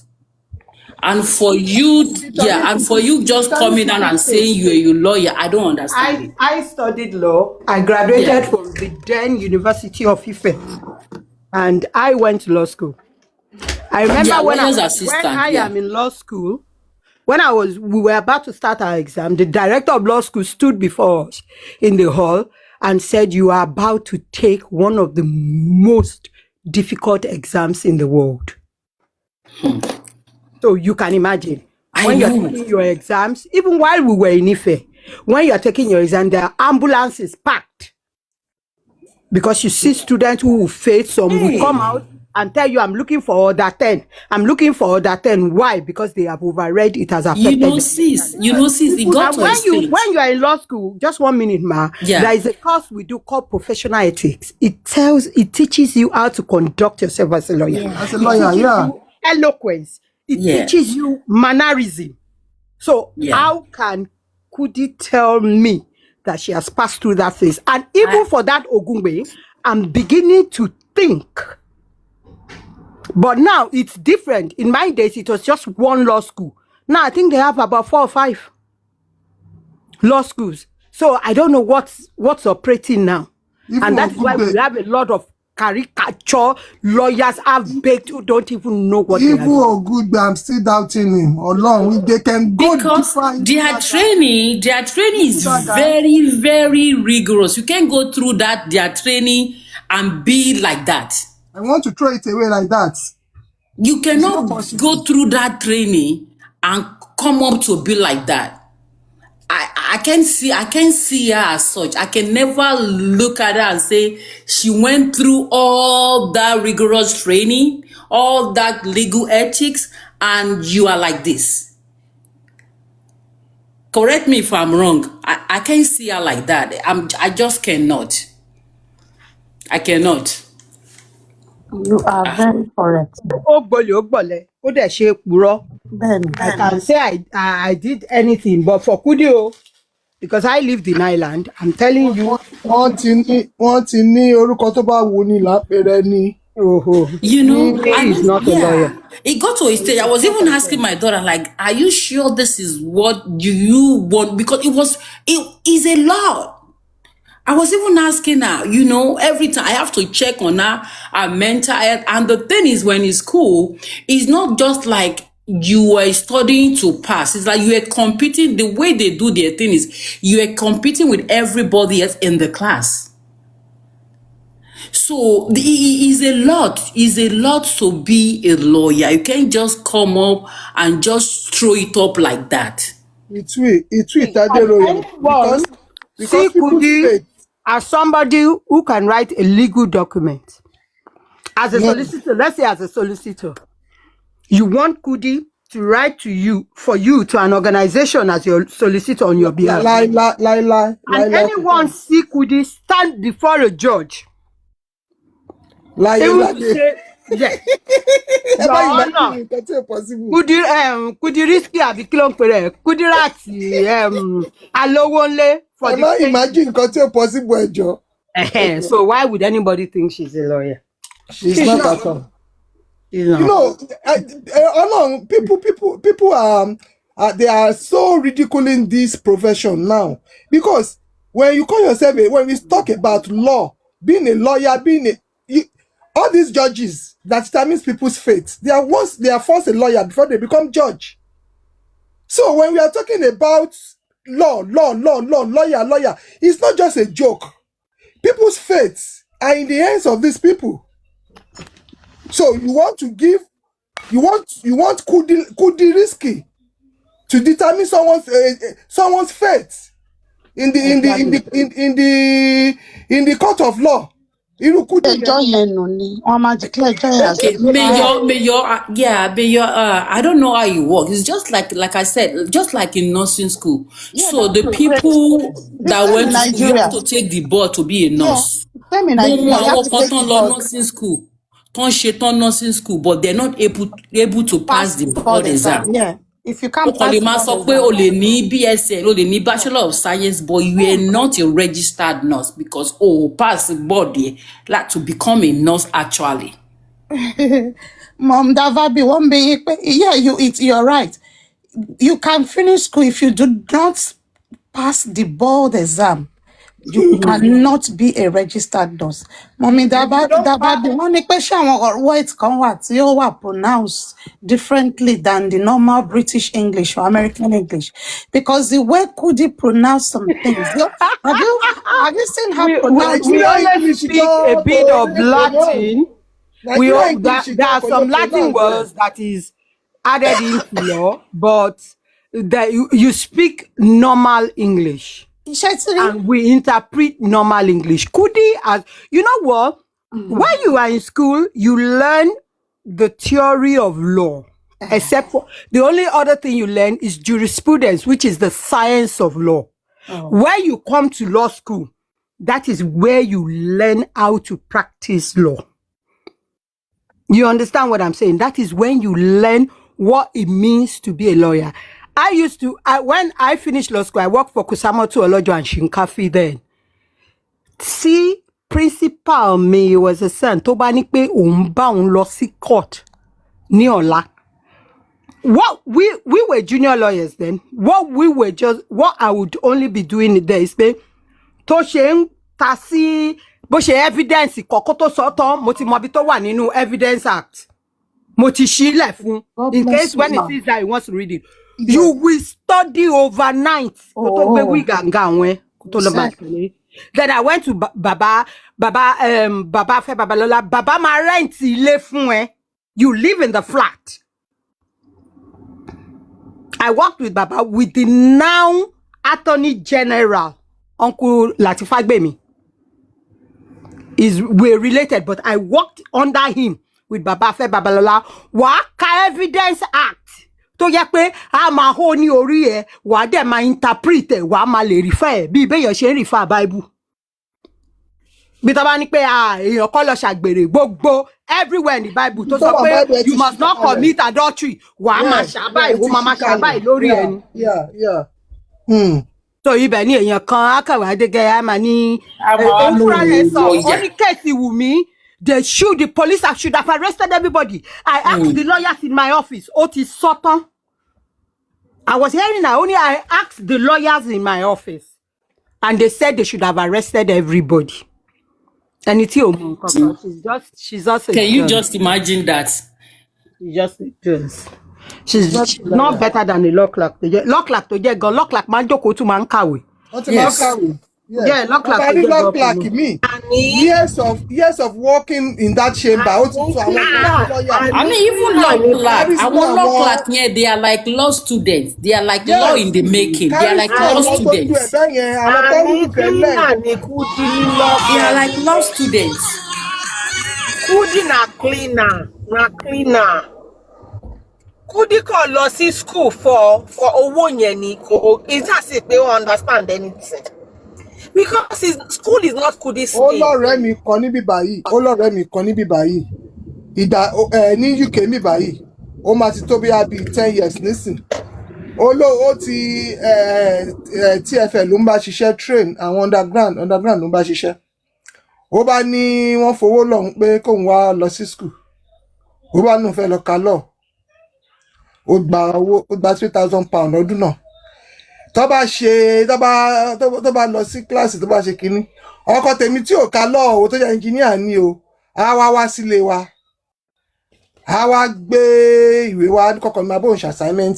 And for you, and for you just coming down and saying you're a lawyer, I don't understand it. I studied law. I graduated from the then University of Ife, and I went to law school. I remember when I am in law school, we were about to start our exam, the director of law school stood before us in the hall and said, "You are about to take one of the most difficult exams in the world." So you can imagine when you're taking your exams, even while we were in Ife, when you're taking your exam, there are ambulances packed. Because you see students who will fail, some will come out and tell you, "I'm looking for order 10. I'm looking for order 10. Why? Because they have overread, it has affected them. Sis, it got to a stage. When you're in law school, just 1 minute, ma, there is a course we do called professional ethics. It teaches you how to conduct yourself as a lawyer. As a lawyer, eloquence. It teaches you mannerism. So how can Kudi tell me that she has passed through that phase? And even for that Ogungbe, I'm beginning to think. But now it's different. In my days, it was just one law school. Now I think they have about 4 or 5 law schools. So I don't know what's operating now. Even and that's why we have a lot of caricature lawyers have baked who don't even know what they are doing. Even Ogungbe, I'm still doubting him. Along, they can go because their training is very, very rigorous. You can't go through their training and be like that. I want to throw it away like that. You cannot go through that training and come up to be like that. I can't see her as such. I can never look at her and say she went through all that rigorous training, all that legal ethics, and you are like this. Correct me if I'm wrong. I can't see her like that. I just cannot. I cannot. You are very correct. I can say I did anything, but for Kudi, because I lived in Ireland, I'm telling you. You know, he's not a lawyer. It got to a stage. I was even asking my daughter, like, "Are you sure this is what you want?" Because it is a lot. I was even asking her, you know, every time I have to check on her mental health. And the thing is, when it's school, it's not just like you were studying to pass. It's like you are competing. The way they do their thing is you are competing with everybody else in the class. So it is a lot. It's a lot to be a lawyer. You can't just come up and just throw it up like that. It's because see Kudi as somebody who can write a legal document. As a solicitor, let's say as a solicitor, you want Kudi to write for you to an organization as your solicitor on your behalf. And anyone see Kudi stand before a judge. Kudi risky Kudi alowonle for the imagine possible. So why would anybody think she's a lawyer? She's not at all. You know, people they are so ridiculing this profession now, because when you call yourself when we talk about law, being a lawyer, all these judges that determines people's fate, they are first a lawyer before they become judge. So when we are talking about lawyer, it's not just a joke. People's fates are in the hands of these people. So you want kudi risky to determine someone's fate in the court of law. Okay, Mayor, I don't know how you work. It's just like I said, just like in nursing school. Yeah, So the people that same went in to school, you Nigeria. have to take the board to be a nurse. Same in Mo Nigeria. mọ You have àwọn to kan take tán the lọ board. nursing school, tán ṣetán nursing school, but they're not able to pass the board exam. Yeah. If you O can't kàn pass lè the máa board sọ pé o exam. lè ní BSN, o lè ní Bachelor of Science, but you are not a registered nurse because pass the board there, like to become a nurse actually. Mom, Davabi, one be yeah, you're right. You can finish school if you do not pass the board exam. You cannot be a registered nurse. Mommy, Davabi, one words kan wà tí ó wà pronounced differently than the normal British English or American English, because the way Kudi pronounce some things. Have you seen how pronounce? We always speak a bit of Latin. There are some Latin words that is added into law, but you speak normal English. And we interpret normal English. Kudi, as you know what? When you are in school, you learn the theory of law. Except for the only other thing you learn is jurisprudence, which is the science of law. When you come to law school, that is where you learn how to practice law. You understand what I'm saying? That is when you learn what it means to be a lawyer. When I finished law school, I worked for Kusamoto Olojo and Shinkafi then. See, principal me was a son. Tó bá ní pé òun bá òun lọ sí court ní ọ̀la. What we were junior lawyers then. What I would only be doing there is pé tó ṣe ń ta sí bó ṣe evidence kọ̀kọ́ tó sọ tán, mo ti mọ bí tó wà nínú Evidence Act. Mo ti ṣílẹ̀ fún in case when he sees that he wants to read it. Yes. You will study overnight. Then I went to Baba Fe Babalola. Baba ma rent ilé fún ẹ. You live in the flat. I worked with Baba with the now Attorney General, Uncle Latifagbemi. We're related, but I worked under him with Baba Fe Babalola. Waka Evidence Act. To yẹ pé a máa hó ní orí ẹ, wà á dẹ̀ máa interpret ẹ̀, wà á máa lè refer ẹ̀ bí béèyàn ṣe ń refer Bible. Bí tó bá ní pé èèyàn kọ́ lọ ṣàgbèrè gbogbo everywhere in the Bible tó sọ pé you must not commit adultery, wà á máa ṣàbáyé, wà á máa ṣàbáyé lórí ẹ ni. So ibẹ̀ ni èèyàn kan akàwé adégẹ́ á máa ní infrared sọ ó ní kẹ́sì Wunmi. The police should have arrested everybody. I asked the lawyers in my office. Oti Soton. I was hearing that I asked the lawyers in my office. And they said they should have arrested everybody. And it's she's just Can you just imagine that? She's not better than a law clerk. Law clerk to get gun. Law clerk man joko to man kawe. Yes. Yeah, law clerk me. Years of working in that chamber. I mean, even law clerk, yeah, they are like law students. They are like law in the making. They are like law students. They are like law students. Kudi na cleaner. Kudi ko lọ sí school for owó yẹn ni ko. It's as if they won't understand anything. Because school is not Kudi's thing. Olọ́rẹ́ mi kan níbí báyìí. Ní UK mi báyìí. Ó máa ti tó bí 10 years nísìn. Ó ti TFL ló ń bá ṣiṣẹ́ train àwọn underground ló ń bá ṣiṣẹ́. Ó bá ní wọ́n fowó lọ́hùn pé kóun wá lọ sí school. Ó bá nù fẹ́ lọ ka law. Ó gba £3,000 ọdún náà. Tó bá lọ sí kíláàsì tó bá ṣe kínní. Ọkọ tèmi tí ò ka law tó jẹ́ engineer ni o. á wá sílé wa á wá gbé ìwé wa kọ́kọ́ máa bóun ṣe assignment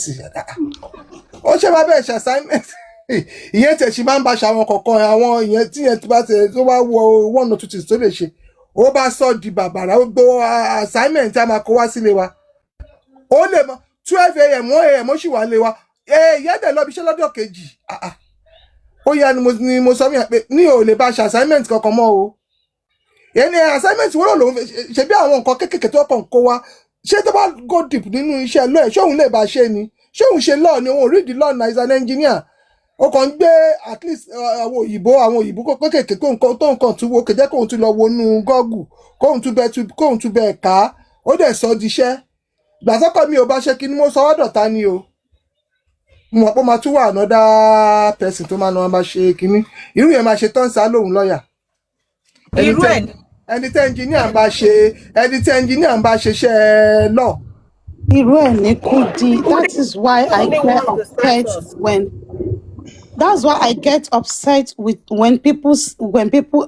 ó ṣe máa bẹ́ẹ̀ ṣe assignment ìyẹn tẹ̀ ṣì máa ń bá ṣe àwọn kọ̀ọ̀kan àwọn ìyẹn tí yẹn tó bá wọ one or two things tó lè ṣe ó bá sọ di bàbàrà ó gbọ́ assignment tí a máa kó wá sílé wa ó lè mọ 12 a.m. 1 a.m. ó sì wà lé wa ìyẹn dẹ̀ lọ bí iṣẹ́ lọ́dọ̀ kejì ó yá ni mo sọ pé ní ò lè bá ṣe assignment kankan mọ́ o yẹn ni assignment wọ́n lòun ṣe bí àwọn nǹkan kéékèèké tó kàn kó wa ṣé tó bá go deep nínú iṣẹ́ lọ́ọ̀ ṣé òun lè bá ṣe ni ṣé òun ṣe law ni òun read the law na is an engineer ó kàn ń gbé at least àwọn òyìnbó kéékèèké tó nǹkan tún wo kèjẹ́ kóun tún lọ wọnú Google kóun tún bẹ́ẹ̀ ká ó dẹ̀ sọ di iṣẹ́ gbàtọ́kọ̀ mi ò bá ṣe kí ni mo sọ ọ́ dọ̀tá ni o mo mọ̀ pé ó máa tún wà another person tó máa ṣe kínní irú yẹn máa ṣe tán sá lóhùn lọ́ọ̀yà ẹni tí ẹnjìníà ń bá ṣiṣẹ́ lọ. irú ẹ̀ ní Kudi. That is why I get upset when people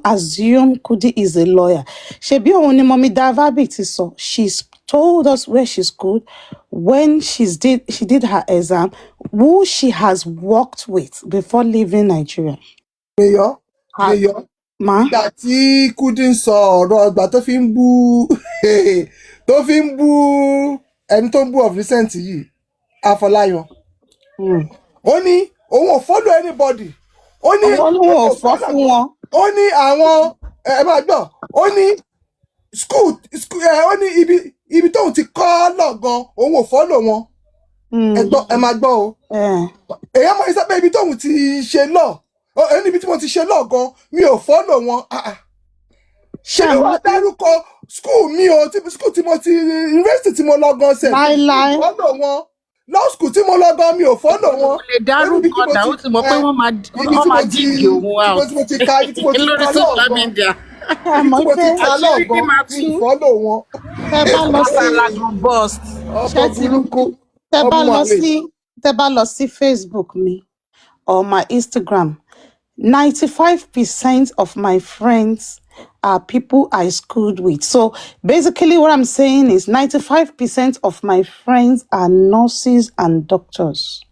assume Kudi is a lawyer. Ṣebí òun ni Mummy Davabi ti sọ. She's told us where she schooled, when she did her exam, who she has worked with before leaving Nigeria. Mayor. Ìgbà tí Kudi ń sọ ọ̀rọ̀ ìgbà tó fi ń bú ẹni tó ń bú of recent yìí Afọláyan. Ó ní òun ò follow anybody. Ó ní òun ò fọ́ fún wọn. Ó ní àwọn ẹ máa gbọ́ ó ní school ó ní ibi tóun ti kọ́ lọ́gán òun ò follow wọn. Ẹ máa gbọ́ o. Èèyàn máa ń sábẹ́ ibi tóun ti ṣe lọ níbi tí mo ti ṣe lọ́gán mi ò follow wọn. Ṣé wàá dárúkọ school mi o school tí mo ti university tí mo lọ gan ṣe láíláí follow wọn law school tí mo lọ gan mi ò follow wọn. ó lè dárúkọ náà ó ti mọ̀ pé wọ́n máa díìgì òun wá o lórí social media. Mo ti ta lọ́gán mi ò follow wọn. Tẹ́ bá lọ sí Facebook mi or my Instagram, 95% of my friends are people I schooled with. So basically what I'm saying is 95% of my friends are nurses and doctors.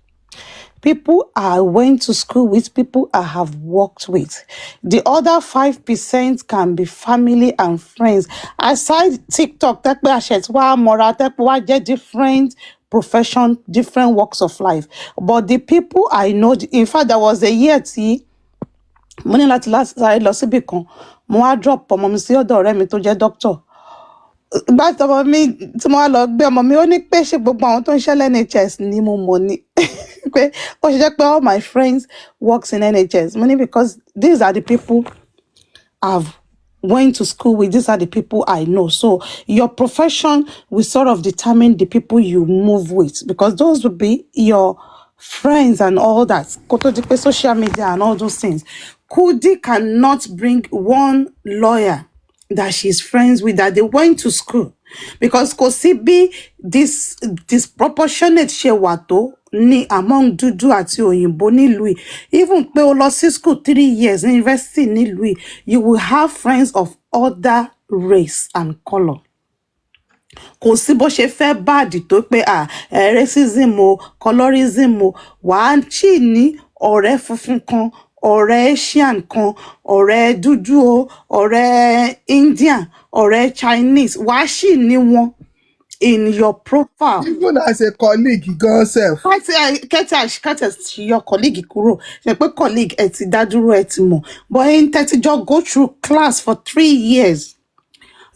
People I went to school with, people I have worked with. The other 5% can be family and friends. Aside TikTok, different profession, different walks of life. But the people I know, in fact, there was a year mo ní láti lọ síbì kan mo wá drop ọmọ mi sí ọ̀dọ̀ ọ̀rẹ́ mi tó jẹ́ doctor. Ìgbà tí ọmọ mi tí mo wá lọ gbé ọmọ mi ó ní pé ṣe gbogbo àwọn tó ń ṣe NHS ni mo mọ̀ ni pé ó ṣe jẹ́ pé all my friends works in NHS. Mo ní because these are the people I've went to school with, these are the people I know. So your profession will sort of determine the people you move with, because those will be your friends and all that. Social media and all those things. Kudi cannot bring one lawyer that she's friends with, that they went to school, because Kosibi, this disproportionate shewato ni among Dudu àti Òyìnbó nílùú. Even pé o lọ sí school 3 years in university nílùú, you will have friends of other race and color. Kò sí bó ṣe fẹ́ báàdì tó pé racism o, colorism o, wàá ṣì ní ọ̀rẹ́ funfun kan, ọ̀rẹ́ Asian kan, ọ̀rẹ́ dúdú o, ọ̀rẹ́ Indian, ọ̀rẹ́ Chinese, wàá ṣì ní wọn in your profile. Even as a colleague gan self. Kẹ́tẹ̀ your colleague kúrò. Ṣe pé colleague ẹ ti dá dúró ẹ ti mọ̀. But in tẹ́tí jọ go through class for 3 years.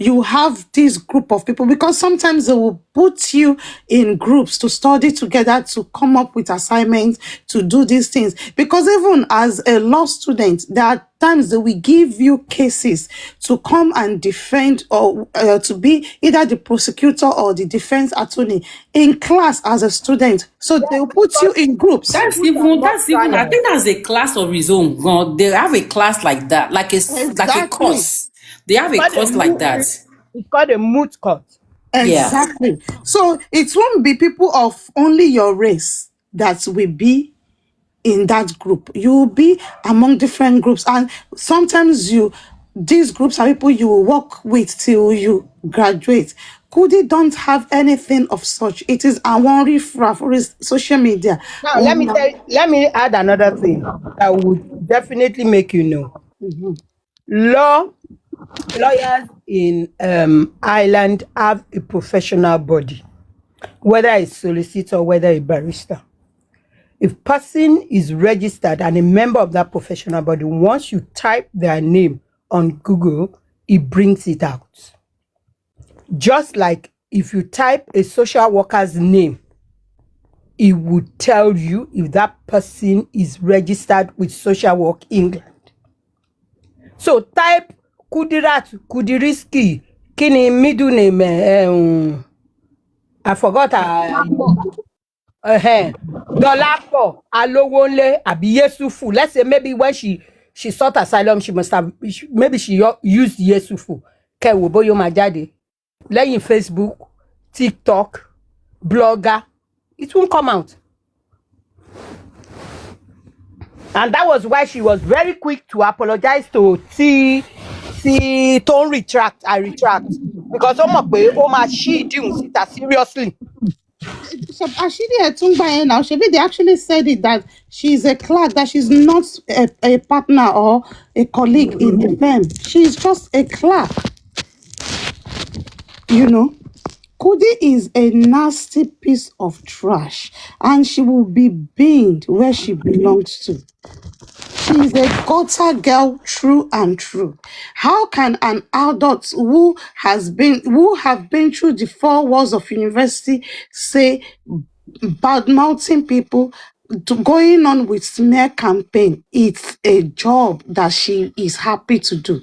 You have this group of people, because sometimes they will put you in groups to study together, to come up with assignments, to do these things. Because even as a law student, there are times that we give you cases to come and defend, or to be either the prosecutor or the defense attorney in class as a student. So they will put you in groups. That's even, I think that's a class of his own. God, they have a class like that, like a course. They have a course like that. It's called a moot court. Exactly. Yeah. So it won't be people of only your race that will be in that group. You will be among different groups. And sometimes you these groups are people you will work with till you graduate. Kudi don't have anything of such. It is our riffraff for his social media. Now, let me add another thing that would definitely make you know. Lawyers in Ireland have a professional body, whether it's solicitor, whether a barrister. If person is registered and a member of that professional body, once you type their name on Google, it brings it out. Just like if you type a social worker's name, it would tell you if that person is registered with Social Work England. So type Kudirat, Kudiriski, kini middle name, I forgot Dolapo, Alowonle, Abi Yesufu. Let's say maybe when she sought asylum, she must have, maybe she used Yesufu. Kewoboyo Majade. Lẹ́yìn Facebook, TikTok, Blogger, it won't come out. And that was why she was very quick to apologize to don't retract, I retract. Because she didn't seriously. So now, they actually said it that she's a clerk, that she's not a partner or a colleague in the firm. She's just a clerk. You know, Kudi is a nasty piece of trash, and she will be binned where she belongs to. She's a gutter girl, true and true. How can an adult who have been through the 4 walls of university say bad-mouthing people, to going on with smear campaign? It's a job that she is happy to do.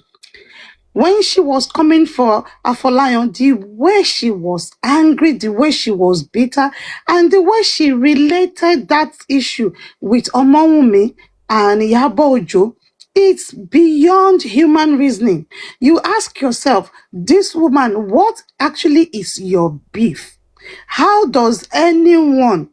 When she was coming for Afolayan, the way she was angry, the way she was bitter, and the way she related that issue with Wunmi and Iyabo Ojo, it's beyond human reasoning. You ask yourself, this woman, what actually is your beef? How does anyone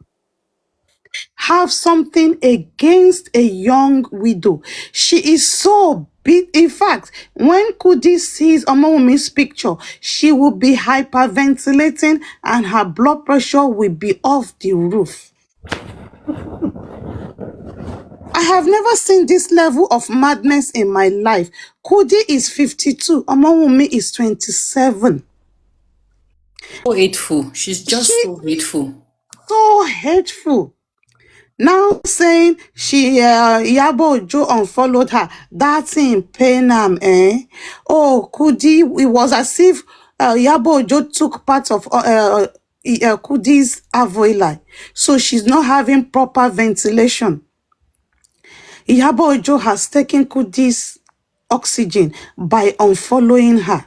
have something against a young widow? She is so big. In fact, when Kudi sees Wunmi's picture, she will be hyperventilating and her blood pressure will be off the roof. I have never seen this level of madness in my life. Kudi is 52, Wunmi is 27. So hateful. She's just so hateful. So hateful. Now saying she Iyabo Ojo unfollowed her, that's in pain Oh, Kudi, it was as if Iyabo Ojo took part of Kudi's avoid, so she's not having proper ventilation. Iyabo Ojo has taken Kudi's oxygen by unfollowing her.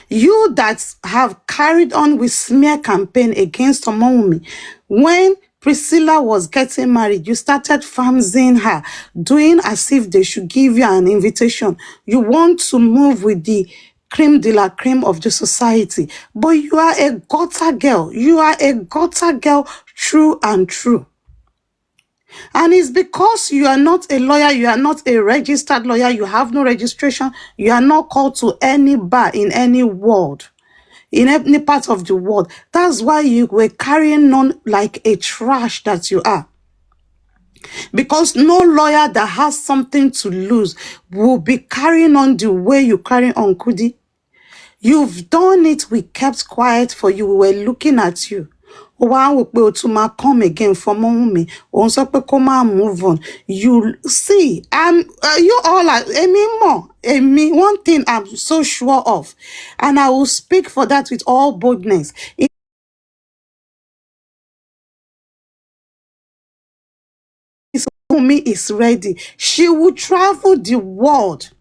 You that have carried on with smear campaign against Wunmi, when Priscilla was getting married, you started fanzing her, doing as if they should give you an invitation. You want to move with the creme de la creme of the society, but you are a gutter girl. You are a gutter girl, true and true. And it's because you are not a lawyer, you are not a registered lawyer, you have no registration, you are not called to any bar in any world, in any part of the world. That's why you were carrying on like a trash that you are. Because no lawyer that has something to lose will be carrying on the way you carry on, Kudi. You've done it, we kept quiet for you, we were looking at you. Wow, to come again for Wunmi. Move on. You see, you all are one thing I'm so sure of, and I will speak for that with all boldness. Wunmi is ready. She will travel the world.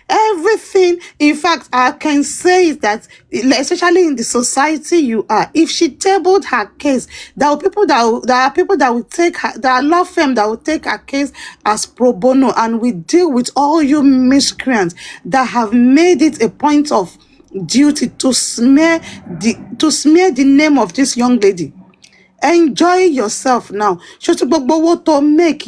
Everything, in fact, I can say that, especially in the society you are, if she tabled her case, there are people that will take her, there are law firms that will take her case as pro bono, and we deal with all you miscreants that have made it a point of duty to smear the name of this young lady. Enjoy yourself now. Make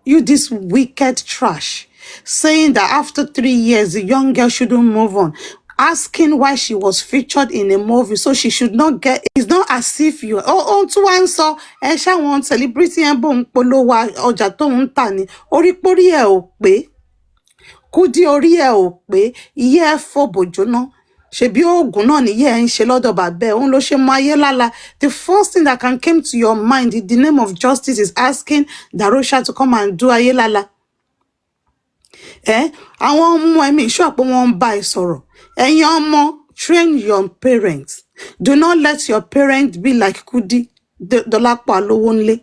You this wicked trash, saying that after 3 years, the young girl shouldn't move on. Asking why she was featured in a movie, so she should not get. It's not as if you to answer. Esha want celebrity and bon polowa ọjà tó ń tà ní. Orí pórí ẹ ò pé. Kudi orí ẹ ò pé. Iye ẹ fọ́ bòjóná. Ṣebí oògùn náà ni ẹ ń ṣe lọ́dọ̀ bàbá ẹ. Òun ló ṣe mọ ayé lála. The first thing that can come to your mind in the name of justice is asking Darosha to come and do ayé lála. Àwọn ọmọ ẹ̀mí ìṣọ́ pé wọ́n ń bá ẹ sọ̀rọ̀. Ẹ̀yin ọmọ, train your parents. Do not let your parents be like Kudi, Dolapo Alowonle.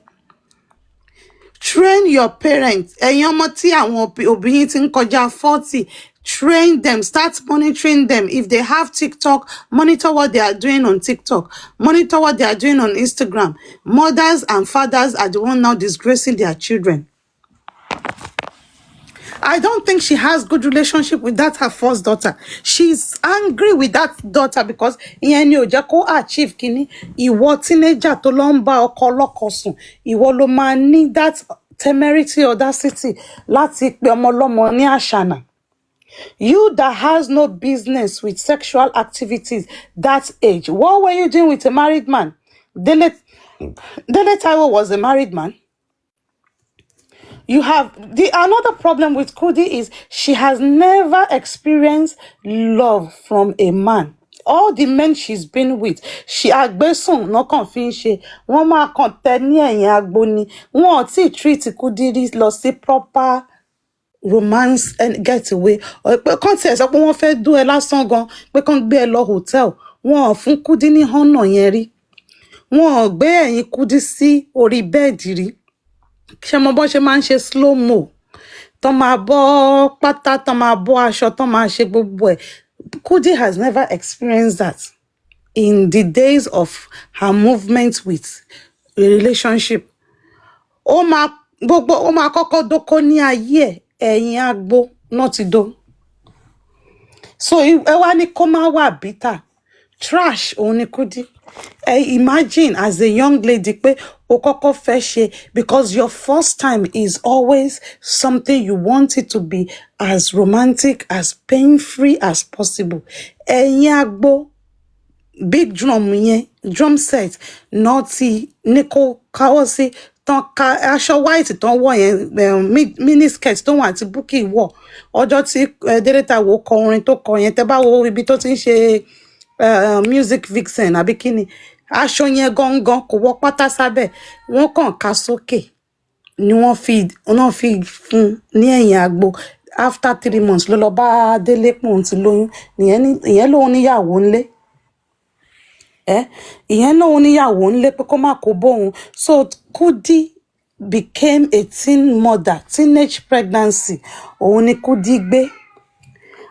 Train your parents. Ẹ̀yin ọmọ tí àwọn òbí yín ti ń kọjá 40, train them, start monitoring them. If they have TikTok, monitor what they are doing on TikTok. Monitor what they are doing on Instagram. Mothers and fathers are the ones now disgracing their children. I don't think she has good relationship with that her first daughter. She's angry with that daughter because ìyẹn ni ò jẹ́ kó achieve kíní. Ìwọ teenager tó lọ ń bá ọkọ ọlọ́kọ sùn. Ìwọ ló máa ní that temerity, audacity láti pe ọmọ ọlọ́mọ ní àṣànà. You that has no business with sexual activities that age. What were you doing with a married man? Dele Taiwo was a married man. You have another problem with Kudi is she has never experienced love from a man. All the men she's been with, she agbesun no kan fi ń ṣe. Wọ́n máa kàn tẹ ní ẹ̀yìn agbo ni. Wọ́n ti treat Kudi rí lọ sí proper romance and getaway. Pé kàn tiẹ̀ sọ pé wọ́n fẹ́ dú ẹ lásán gan, pé kàn gbé ẹ lọ hotel. Wọ́n fún Kudi ní honor yẹn rí. Wọ́n gbé ẹ̀yìn Kudi sí orí bẹ́ẹ̀dì rí. Ṣé mo bọ́ ṣe máa ń ṣe slow mo tán máa bọ́ pátá tán máa bọ́ aṣọ tán máa ṣe gbogbo ẹ̀. Kudi has never experienced that in the days of her movement with a relationship. Ó máa kọ́kọ́ dóko ní ayé ẹ̀yìn agbo náà ti dó. So ẹ wá ní kó má wà bitter. Trash òun ni Kudi. Imagine as a young lady pé o kọ́kọ́ fẹ́ ṣe, because your first time is always something you want it to be as romantic, as pain-free as possible. Ẹ̀yin agbo, big drum yẹn, drum set, naughty, Nico, Kawasi, tán ka aṣọ white tán wọ̀ yẹn, mini skirt tó wà àti Bukky wọ̀. Ọjọ́ tí Dele Taiwo kọ orin tó kọ yẹn, tẹ́ bá wo ibi tó ti ń ṣe music vixen àbí kíni, aṣọ yẹn gangan kò wọ pátá sábẹ́, wọ́n kàn ká sókè ni wọ́n fi fún ní ẹ̀yìn agbo. After 3 months ló lọ bá Délé pòun ti lóyún. Ìyẹn lóun níyàwó ńlé. Ìyẹn lóun níyàwó ńlé pé kó má kó bóun. So Kudi became a teen mother, teenage pregnancy. Òun ni Kudi gbé.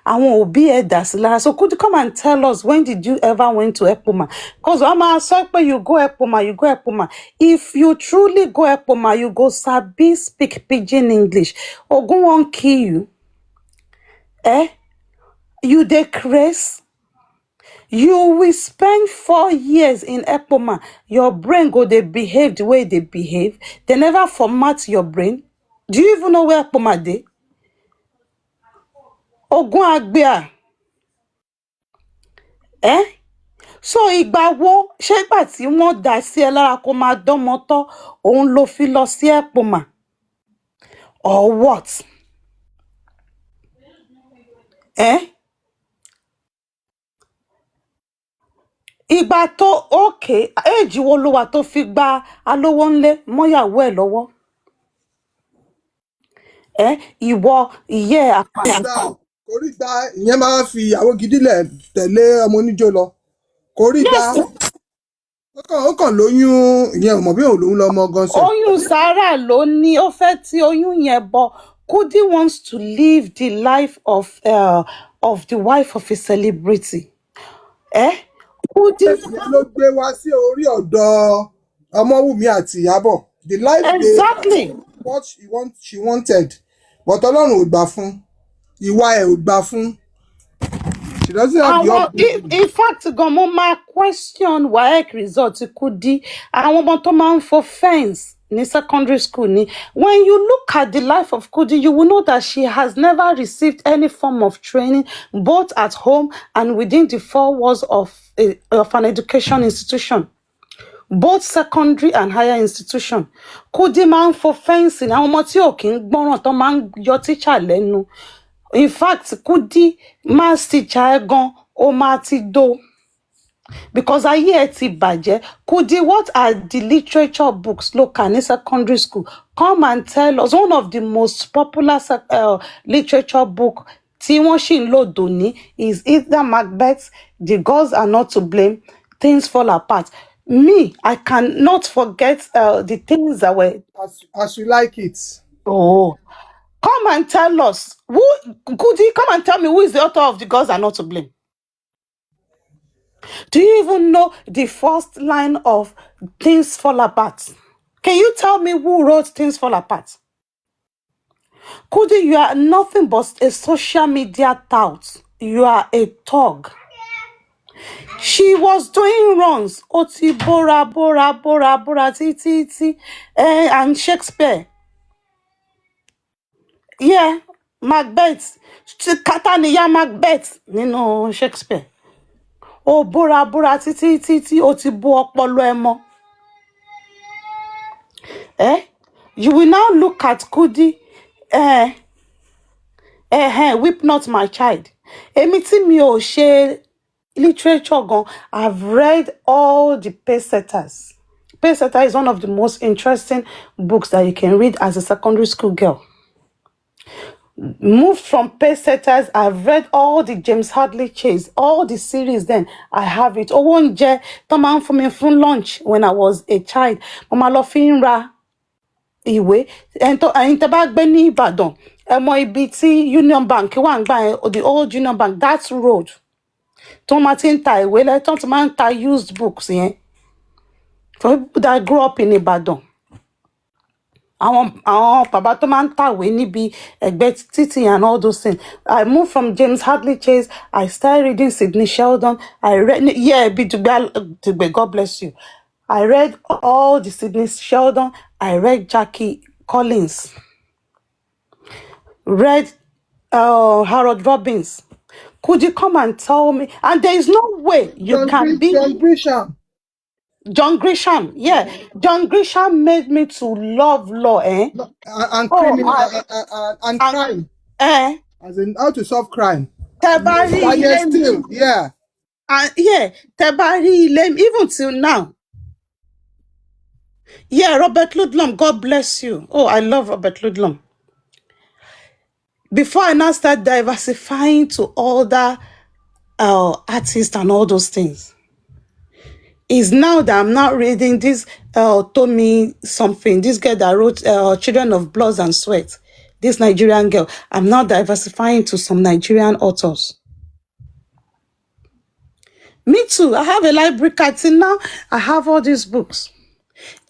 Àwọn òbí ẹ̀ dà sí lára. So could you come and tell us, when did you ever went to Ekpoma? Because Mama said you go Ekpoma. If you truly go Ekpoma, you go sabi speak pidgin English. Ogun won't kill you. You dey craze. You will spend 4 years in Ekpoma. Your brain go dey behave the way they behave. They never format your brain. Do you even know where Ekpoma dey? Ogun Agbia. So ìgbà wo ṣé ìgbà tí wọ́n dá sí ẹ lára kó máa dánmọ tọ́ òun ló fi lọ sí Ekpoma? Or what? Ìgbà tó okay, age wo ló wà tó fi gba Alówónlé mọ́yàwó ẹ̀ lọ́wọ́? Ìwọ ìyẹ́ àpá. Kórí gba ìyẹn máa fi ìyàwó gidi lẹ̀ tẹ̀lé ọmọ oníjó lọ. Kórí gba ó kàn lóyún ìyẹn ò mọ̀ bí òun lòún lọ́mọ gan sọ. Oyún Sarah ló ní, ó fẹ́ tí oyún yẹn bọ̀. Kudi wants to live the life of the wife of a celebrity. Kudi ló gbé wá sí orí ọ̀dọ̀ Ọmọwùmí àti Ìyábọ̀. The life exactly what she wanted. But Ọlọ́run ò gbà fún. Ìwà ẹ̀ ò gbà fún. She doesn't have the opportunity. In fact, mo máa question WAEC result Kudi. Àwọn ọmọ tó máa ń fo fence. ní secondary school ni. When you look at the life of Kudi, you will know that she has never received any form of training, both at home and within the four walls of an education institution, both secondary and higher institution. Kudi máa ń fo fẹ́ǹsì ní àwọn ọmọ tí ò kí ń gbọ́ràn tó máa ń yọ tíṣà lẹ́nu. In fact, Kudi maths teacher ẹ̀ gan ó máa ti do. Because ayé ẹ ti bàjẹ́. Kudi, what are the literature books local ní secondary school? Come and tell us. One of the most popular literature book tí wọ́n ṣì ń lò dòní is either Macbeth, The Gods Are Not to Blame, Things Fall Apart. Me, I cannot forget the things that were... As you like it. Oh. Come and tell us. Kudi, come and tell me who is the author of The Gods Are Not to Blame. Do you even know the first line of Things Fall Apart? Can you tell me who wrote Things Fall Apart? Kudi, you are nothing but a social media tout. You are a thug. She was doing runs. Oti Bora Bora Bora Bora Ti and Shakespeare. Yeah, Macbeth. Kataniya Macbeth. You Shakespeare. Oh, Bora Bora Ti Oti Bo Ọpọlọ ẹ mọ́. You will now look at Kudi. Whip not my child. Èmi tí mi ò ṣe literature gan. I've read all the Pacesetters. Pacesetter is one of the most interesting books that you can read as a secondary school girl. Moved from Pacesetters, I've read all the James Hadley Chase, all the series then. I have it. Owó oúnjẹ tó máa ń fún mi fún lunch when I was a child. Mo máa lọ fi ń ra ìwé. Ẹ̀yin tẹ́ bá gbé ní Ìbàdàn, ẹ mọ ibi tí Union Bank wà ń gbà yẹn, the old Union Bank, that road. Tó máa ti ń ta ìwé lẹ́tọ́ tó máa ń ta used books yẹn. For people that grew up in Ìbàdàn. Àwọn bàbá tó máa ń tàwé níbi ẹ̀gbẹ́ títì and all those things. I moved from James Hadley Chase. I started reading Sidney Sheldon. I read, God bless you. I read all the Sidney Sheldon. I read Jackie Collins. Read Harold Robbins. Could you come and tell me? And there is no way you can be... John Grisham, yeah. John Grisham made me to love law, and crime. As in how to solve crime. Still, yeah. And yeah, Tebari, even till now. Yeah, Robert Ludlum, God bless you. Oh, I love Robert Ludlum. Before I now start diversifying to other artists and all those things, is now that I'm not reading this Tommy something, this girl that wrote Children of Blood and Sweat, this Nigerian girl. I'm now diversifying to some Nigerian authors. Me too. I have a library card. Till now, I have all these books.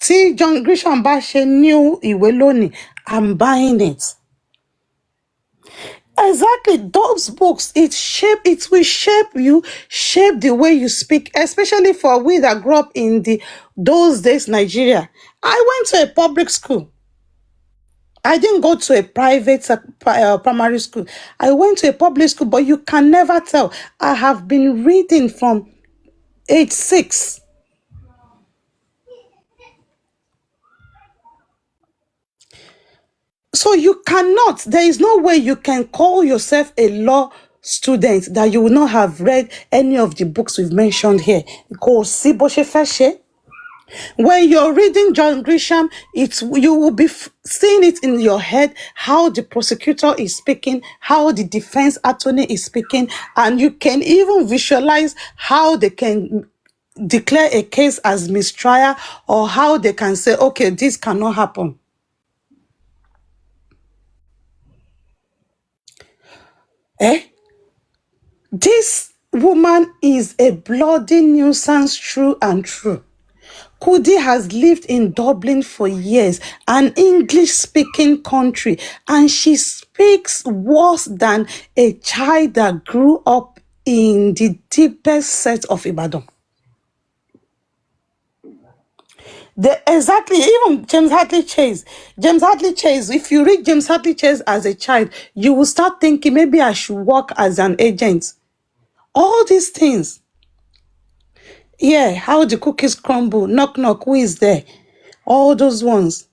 See, John Grisham Bashe new ìwé lónìí. I'm buying it. Exactly, those books, it will shape you, shape the way you speak, especially for we that grew up in those days, Nigeria. I went to a public school. I didn't go to a private primary school. I went to a public school, but you can never tell. I have been reading from age 6. So you cannot, there is no way you can call yourself a law student that you will not have read any of the books we've mentioned here. When you're reading John Grisham, you will be seeing it in your head, how the prosecutor is speaking, how the defense attorney is speaking, and you can even visualize how they can declare a case as mistrial, or how they can say, okay, this cannot happen. This woman is a bloody nuisance, true and true. Kudi has lived in Dublin for years, an English-speaking country, and she speaks worse than a child that grew up in the deepest set of Ibadan. Exactly, even James Hadley Chase. If you read James Hadley Chase as a child, you will start thinking maybe I should work as an agent. All these things. Yeah, how the cookies crumble, knock, knock, who is there? All those ones.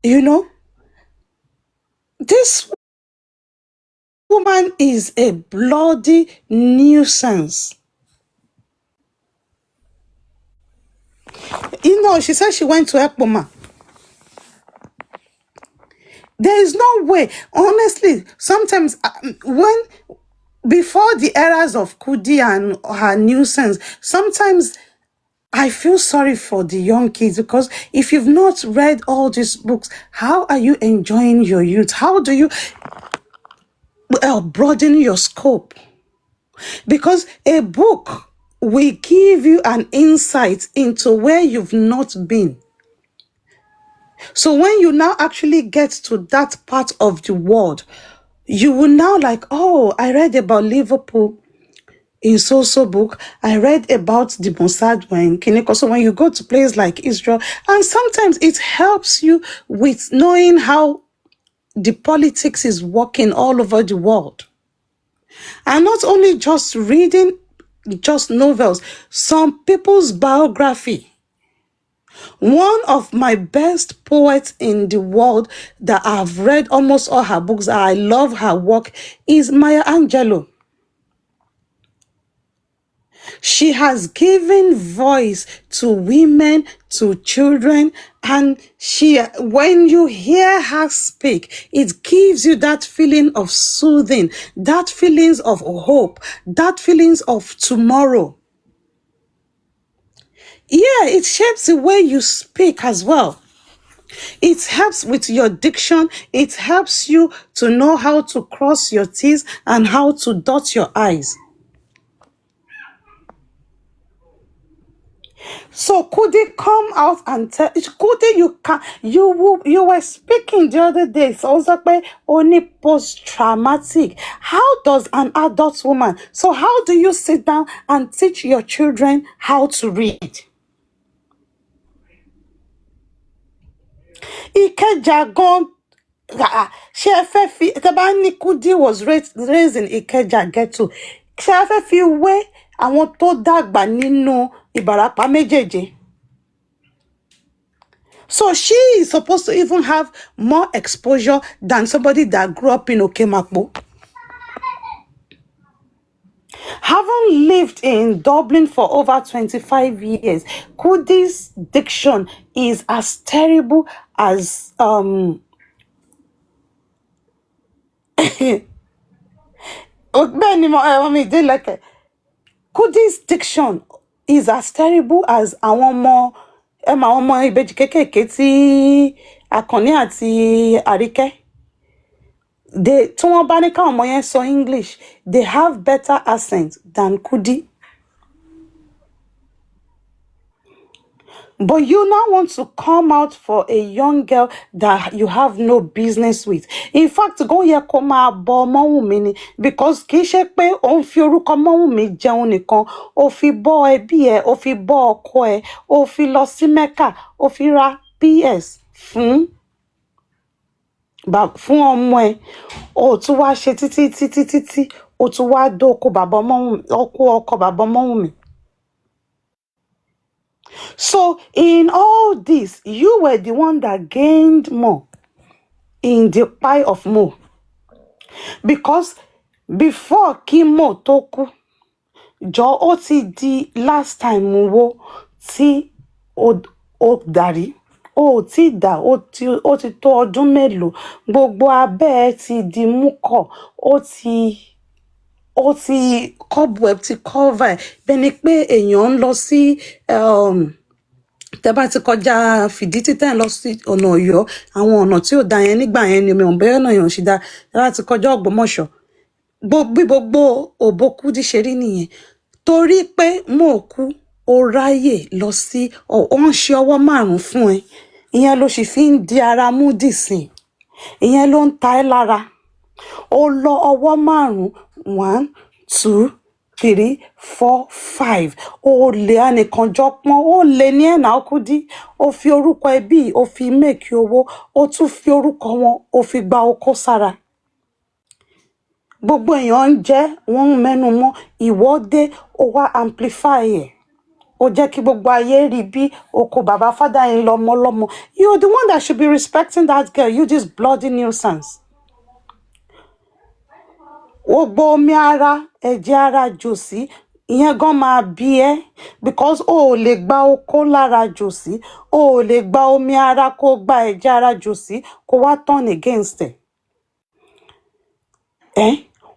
You know, this woman is a bloody nuisance. You know, she said she went to Ekpoma. There is no way. Honestly, sometimes before the eras of Kudi and her nuisance, sometimes I feel sorry for the young kids, because if you've not read all these books, how are you enjoying your youth? How do you broaden your scope? Because a book will give you an insight into where you've not been. So when you now actually get to that part of the world, you will now like, oh, I read about Liverpool in so book. I read about the Mossad when Kineko. So when you go to places like Israel, and sometimes it helps you with knowing how the politics is working all over the world. And not only just reading just novels, some people's biography. One of my best poets in the world that I've read almost all her books, I love her work, is Maya Angelou. She has given voice to women, to children, and when you hear her speak, it gives you that feeling of soothing, that feelings of hope, that feelings of tomorrow. Yeah, it shapes the way you speak as well. It helps with your diction. It helps you to know how to cross your T's and how to dot your I's. So Kudi, come out and tell Kudi, you were speaking the other day. So also only post-traumatic. How does an adult woman? So how do you sit down and teach your children how to read? Ikeja gone. Kudi was raised in Ikeja ghetto. Ṣé ẹ fẹ́ fi wé àwọn tó dàgbà nínú Ìbàràpá méjèèjì? So she is supposed to even have more exposure than somebody that grew up in Okemapo. Having lived in Dublin for over 25 years, Kudi's diction is as terrible as Kudi's diction is as terrible as àwọn ọmọ ìbejì kékèké tí Àkànní àti Àríkẹ́. Tí wọ́n bá ní káwọn ọmọ yẹn sọ English, they have better accent than Kudi. But you now want to come out for a young girl that you have no business with. In fact, go yẹ kó máa bọ Wunmi ni, because kì í ṣe pé ó ń fi orúkọ Wunmi jẹun nìkan, ó fi bọ́ ẹbí ẹ̀, ó fi bọ́ ọkọ ẹ̀, ó fi lọ sí Mecca, ó fi ra PS fún ọmọ ẹ̀, ó tún wá ṣe títí, ó tún wá dóko ọkọ bàbá Wunmi. So in all this, you were the one that gained more in the pie of Mo. Because before Mo tó kú, jọ ó ti di last time wo tí ó darí. Ó ti dà, ó ti tó ọdún mélòó. Gbogbo abẹ́ ẹ ti di múkọ̀, ó ti cobweb ti cover. Bẹ́ni pé èèyàn ń lọ sí tẹ́ bá ti kọjá Fìdítì tẹ́ ń lọ sí ọ̀nà Ọ̀yọ́, àwọn ọ̀nà tí ò dá yẹn nígbà yẹn ni mi ò bẹ́ẹ̀ náà yàn ṣe dá. Tẹ́ bá ti kọjá Ògbómọ̀ṣọ́, bí gbogbo òbó Kúdí ṣe rí nìyẹn. Torí pé Mo kú, ó ráyè lọ sí ó ń ṣe ọwọ́ márùn-ún fún ẹ. Ìyẹn ló sì fi ń di ara mú dìsìn. Ìyẹn ló ń ta ẹ́ lára. Ó lọ ọwọ́ márùn-ún, 1, 2, 3, 4, 5. Ó lè anìkànjọpọ́n, ó lè ní ẹ̀nà Kudi. Ó fi orúkọ ẹbí, ó fi make owó, ó tún fi orúkọ wọn, ó fi gba oko sára. Gbogbo èèyàn ń jẹ, wọ́n ń mẹ́nu mọ́, ìwọ dé, ó wá amplify ẹ̀. Ó jẹ́ kí gbogbo ayé rí bí oko bàbá father-in-law lọ́mọ. You're the one that should be respecting that girl, you this bloody nuisance. Gbogbo omi ara, ẹ̀jẹ̀ ara Josi, ìyẹn gan máa bí ẹ́ because o ò lè gba oko lára Josi, o ò lè gba omi ara kó gba ẹ̀jẹ̀ ara Josi kó wá turn against ẹ̀.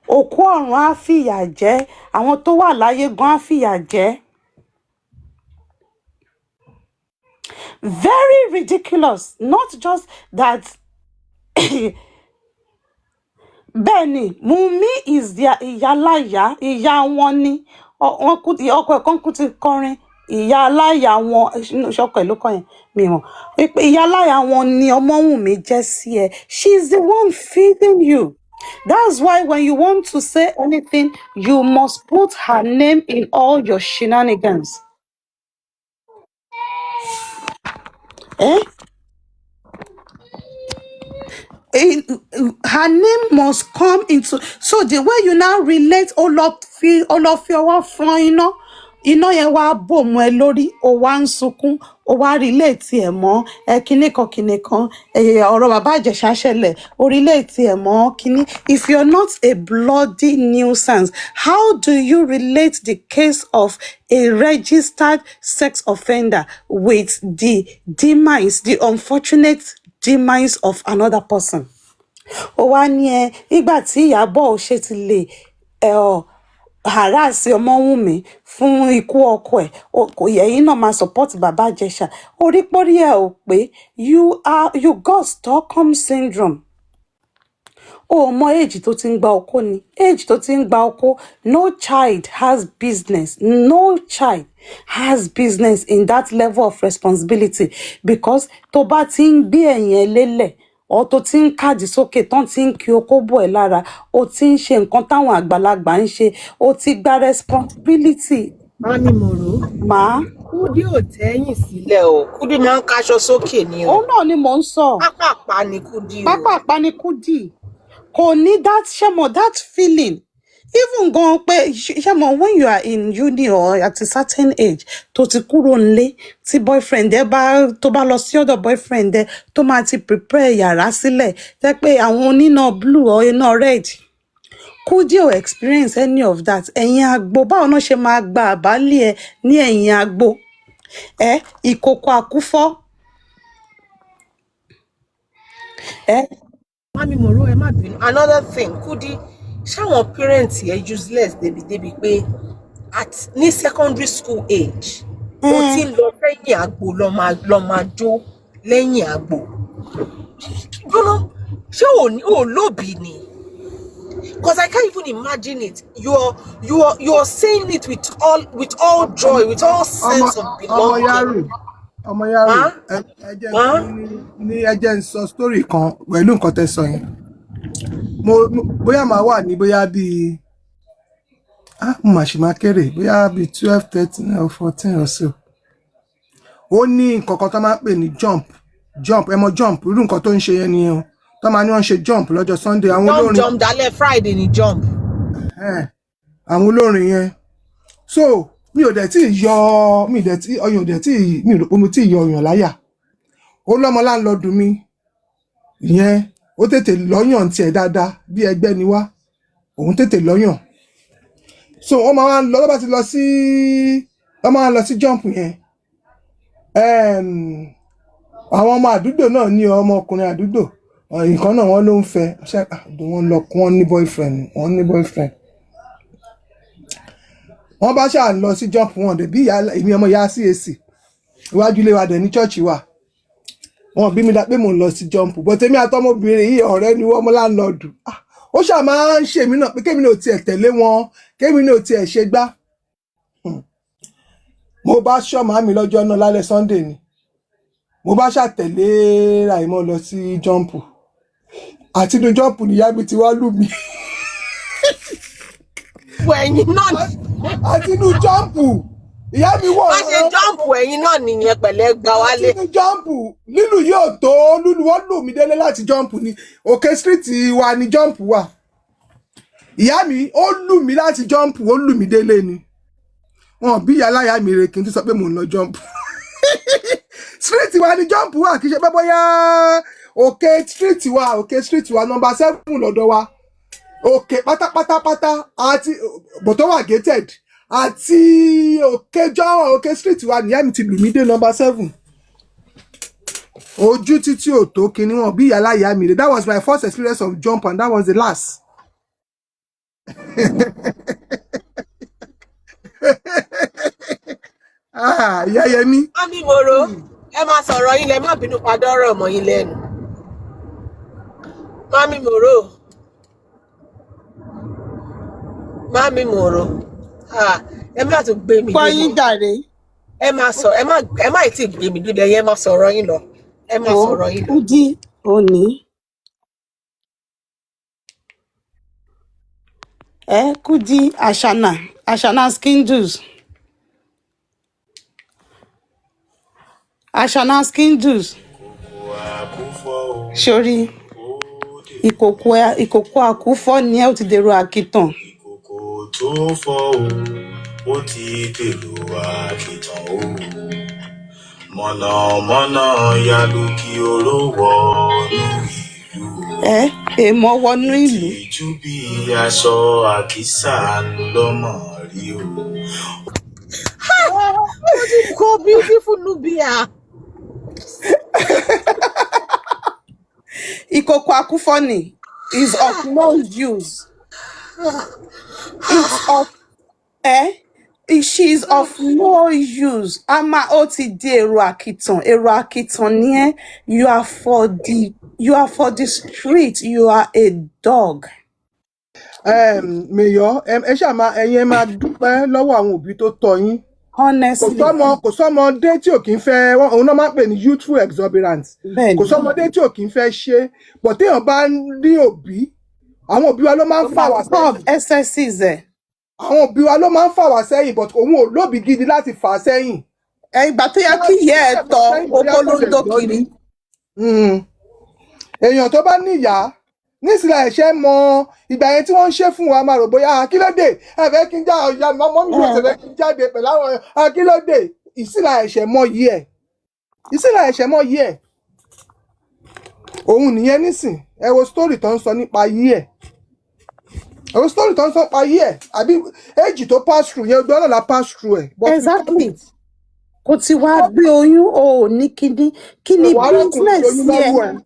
Òkú ọ̀run á fìyà jẹ, àwọn tó wà láyé gan á fìyà jẹ. Very ridiculous, not just that. Bẹ́ẹ̀ni, Wunmi is their ìyáláyà, ìyá wọn ni. Wọ́n kú ọkọ ẹ̀ kan kú ti kọrin. Ìyáláyà wọn, ṣọkọ ẹ̀ ló kọ yẹn, mi mọ̀. Ìyáláyà wọn ni ọmọ Wunmi jẹ́ sí ẹ. She's the one feeding you. That's why when you want to say anything, you must put her name in all your shenanigans. Her name must come into, so the way you now relate all of your fún iná yẹn wá bò mọ́ ẹ lórí, ó wá ń sunkún, ó wá relate ẹ̀ mọ́ kíní kan ọ̀rọ̀ bàbá Ìjẹ̀ṣà ṣẹlẹ̀, ó relate ẹ̀ mọ́ kíní. If you're not a bloody nuisance, how do you relate the case of a registered sex offender with the demise, the unfortunate demise of another person? Ó wá ní ẹ nígbà tí Ìyábọ̀ ò ṣe ti lè harass ọmọ Wunmi fún ikú ọkọ ẹ̀, kò yẹ yín náà máa support bàbá Ìjẹ̀ṣà. Orí pórí ẹ̀ ò pé you got Stockholm syndrome. O mọ age tó ti ń gba oko ni, age tó ti ń gba oko. No child has business, no child has business in that level of responsibility, because tó bá ti ń gbé ẹ̀yìn ẹ lélẹ̀, ọ tó ti ń kàdí sókè tán ti ń kí okó bò ẹ́ lára, ó ti ń ṣe nǹkan táwọn àgbàlagbà ń ṣe, ó ti gba responsibility. Mami Moro. Má. Kudi ò tẹ́yìn sílẹ̀ o. Kudi máa ń kaṣọ sókè ni o. Òun náà ni mò ń sọ. Pápápá ni Kudi o. Pápápá ni Kudi. Kò ní that feeling. Even gan pé ṣẹ́mọ̀, when you are in uni or at a certain age, tó ti kúrò nílé, tí boyfriend ẹ tó bá lọ sí ọ̀dọ̀ boyfriend ẹ tó máa ti prepare yàrá sílẹ̀, jẹ́ pé àwọn oníná blue or iná red. Kudi ò experience any of that. Ẹ̀yin agbo, báwo náà ṣe máa gba àbálẹ̀ ẹ ní ẹ̀yin agbo? Ìkòkò àkúfọ́. Mami Moro, ẹ má bínú. Another thing, Kudi, ṣáwọn parents ẹ useless débi pé ní secondary school age, ó ti ń lọ lẹ́yìn àgbo lọ máa jó lẹ́yìn àgbo. Gbọ́nà, ṣé ò lóbi ni? Because I can't even imagine it. You're saying it with all joy, with all sense of belonging. Ọmọ yàrá ẹ jẹ́ n sọ story kan pẹ̀lú nǹkan tẹ́ sọ yẹn. Bóyá màá wà ní bóyá bíi mo mà ṣì máa kéré, bóyá bíi 12, 13 or 14 or so. Ó ní nǹkan kan tó máa ń pè ní jump, ẹ mọ jump, irú nǹkan tó ń ṣe yẹn nìyẹn o. Tó máa ní wọ́n ṣe jump lọ́jọ́ Sunday. Àwọn olórin jump dálẹ̀ Friday ni jump. Àwọn olórin yẹn. So mi ò dẹ̀ tí yọ ọyàn láyà. Ó lọ́mọ láńlọ́ọ̀dù mi ìyẹn, ó tètè lọ́yàn tiẹ̀ dáadáa bí ẹgbẹ́ ni wá, òun tètè lọ́yàn. So wọ́n máa ń lọ, lọ́ba ti lọ sí jump yẹn. Àwọn ọmọ àdúgbò náà ní ọmọkùnrin àdúgbò, nǹkan náà wọ́n ló ń fẹ́, wọ́n ní boyfriend. Wọ́n bá ṣáà lọ sí jump wọn dẹ̀ bí èmi ọmọ ìyá CAC iwájú ilé wa dẹ̀ ní church wa. Wọ́n bí mi dá pé mò ń lọ sí jump, but èmi àtọmọbìnrin yìí ọ̀rẹ́ ni wọ́n mọ́ láńlọ́ọ̀dù. Ó ṣáà máa ń ṣe mí náà pé kémi náà tiẹ̀ tẹ̀lé wọn, kémi náà tiẹ̀ ṣe gbá. Mo bá ṣọ́ màmí lọ́jọ́ náà lálẹ́ Sunday ni. Mo bá ṣàtẹ̀lé Raimọ lọ sí jump. Àti inú jump níyá mi ti wá lù mí. ẹ̀yin náà ni. Àti inú jọ́ǹpù. Ìyá mi wọ̀ Wọ́n ṣe jọ́ǹpù ẹ̀yin náà nìyẹn pẹ̀lẹ́ gbà wálé. Àti inú jọ́ǹpù. Lílù yóò tó lúlu wọ́n lù mí délé láti jọ́ǹpù ni. Òkè street wa ni jọ́ǹpù wà. Ìyá mi ó lù mí láti jọ́ǹpù ó lù mí délé ni. Wọn bí ìyá láyà mi rè kí n tún sọ pé mò ń lọ jọ́ǹpù. Street wa ni jọ́ǹpù wà kì í ṣe pé bóyá òkè street wa number 7 lọ́dọ̀ wa. Òkè pátápátápátá àti bọ̀tọ̀ wà gated àti òkè street wa nìyá mi ti lù mí dé number 7. Ojú títí ò tó kíní wọn bí ìyá láyà mi rè. That was my first experience of jump and that was the last. Ìyá Yẹmí. Mami Moro, ẹ máa sọ̀rọ̀ yín lẹ má bínú padà ọ̀rọ̀ ọmọ yín lẹ́nu. Mami Moro. Mami Moro. Ẹ má tún gbé mi Pọ́ yín jàre. Ẹ má sọ, ẹ má tí gbé mi dúdẹ yẹn má sọ̀rọ̀ yín lọ. Ẹ má sọ̀rọ̀ yín lọ. Kudi òní. Kudi Ashana Skindus. Ashana Skindus. Sori ìkòkò àkúfọ́ ni ẹ ó ti dèrò àkìtàn. Ìkòkò tó fọ́ ó ti dèrò àkìtàn o. Mọ̀nàmọ́ná yalu kí oró wọnú ìlú. Èèmọ̀ wọnú ìlú. Ìtìjú bí aṣọ àkísà lọ́mọ rí o. Go beautiful Nubia. Ìkòkò àkúfọ́ ni is of no use. It's of she is of no use. Ama ó ti di èrò àkìtàn ni ẹ́. You are for the street. You are a dog. Mayor, ẹ ṣáà máa dúpẹ́ lọ́wọ́ àwọn òbí tó tọ́ yín. Honestly. Kò sọ́mọdé tí ò kí ń fẹ́ òun náà máa ń pè ní youthful exuberance. Kò sọ́mọdé tí ò kí ń fẹ́ ṣe but téèyàn bá ní òbí àwọn òbí wa ló máa ń fà wá sẹ́yìn. SSCs àwọn òbí wa ló máa ń fà wá sẹ́yìn but òun ò lóbi gidi láti fà á sẹ́yìn. Ìgbà tó yẹ kí ìyá ẹ̀ tọ́ oko ló ń dó kiri. Èèyàn tó bá níyàá nísìlẹ̀ ẹ̀ṣẹ̀ mọ ìgbà yẹn tí wọ́n ń ṣe fún wa máa rò bóyá kí ló dé ẹ̀fẹ́ kí n já ọ̀yà mọ́mọ́ mi ló ṣẹ̀fẹ́ kí n jáde pẹ̀lú àwọn kí ló dé ìsìlẹ̀ ẹ̀ṣẹ̀ mọ yìí ẹ̀ òun nìyẹn nísìn ẹ wo story tó ń sọ nípa yìí ẹ̀ àbí èjì tó pass through yẹn gbọ́dọ̀ la pass through ẹ̀. Exactly. Kò ti wá gbé oyún o ní kíní business yẹn.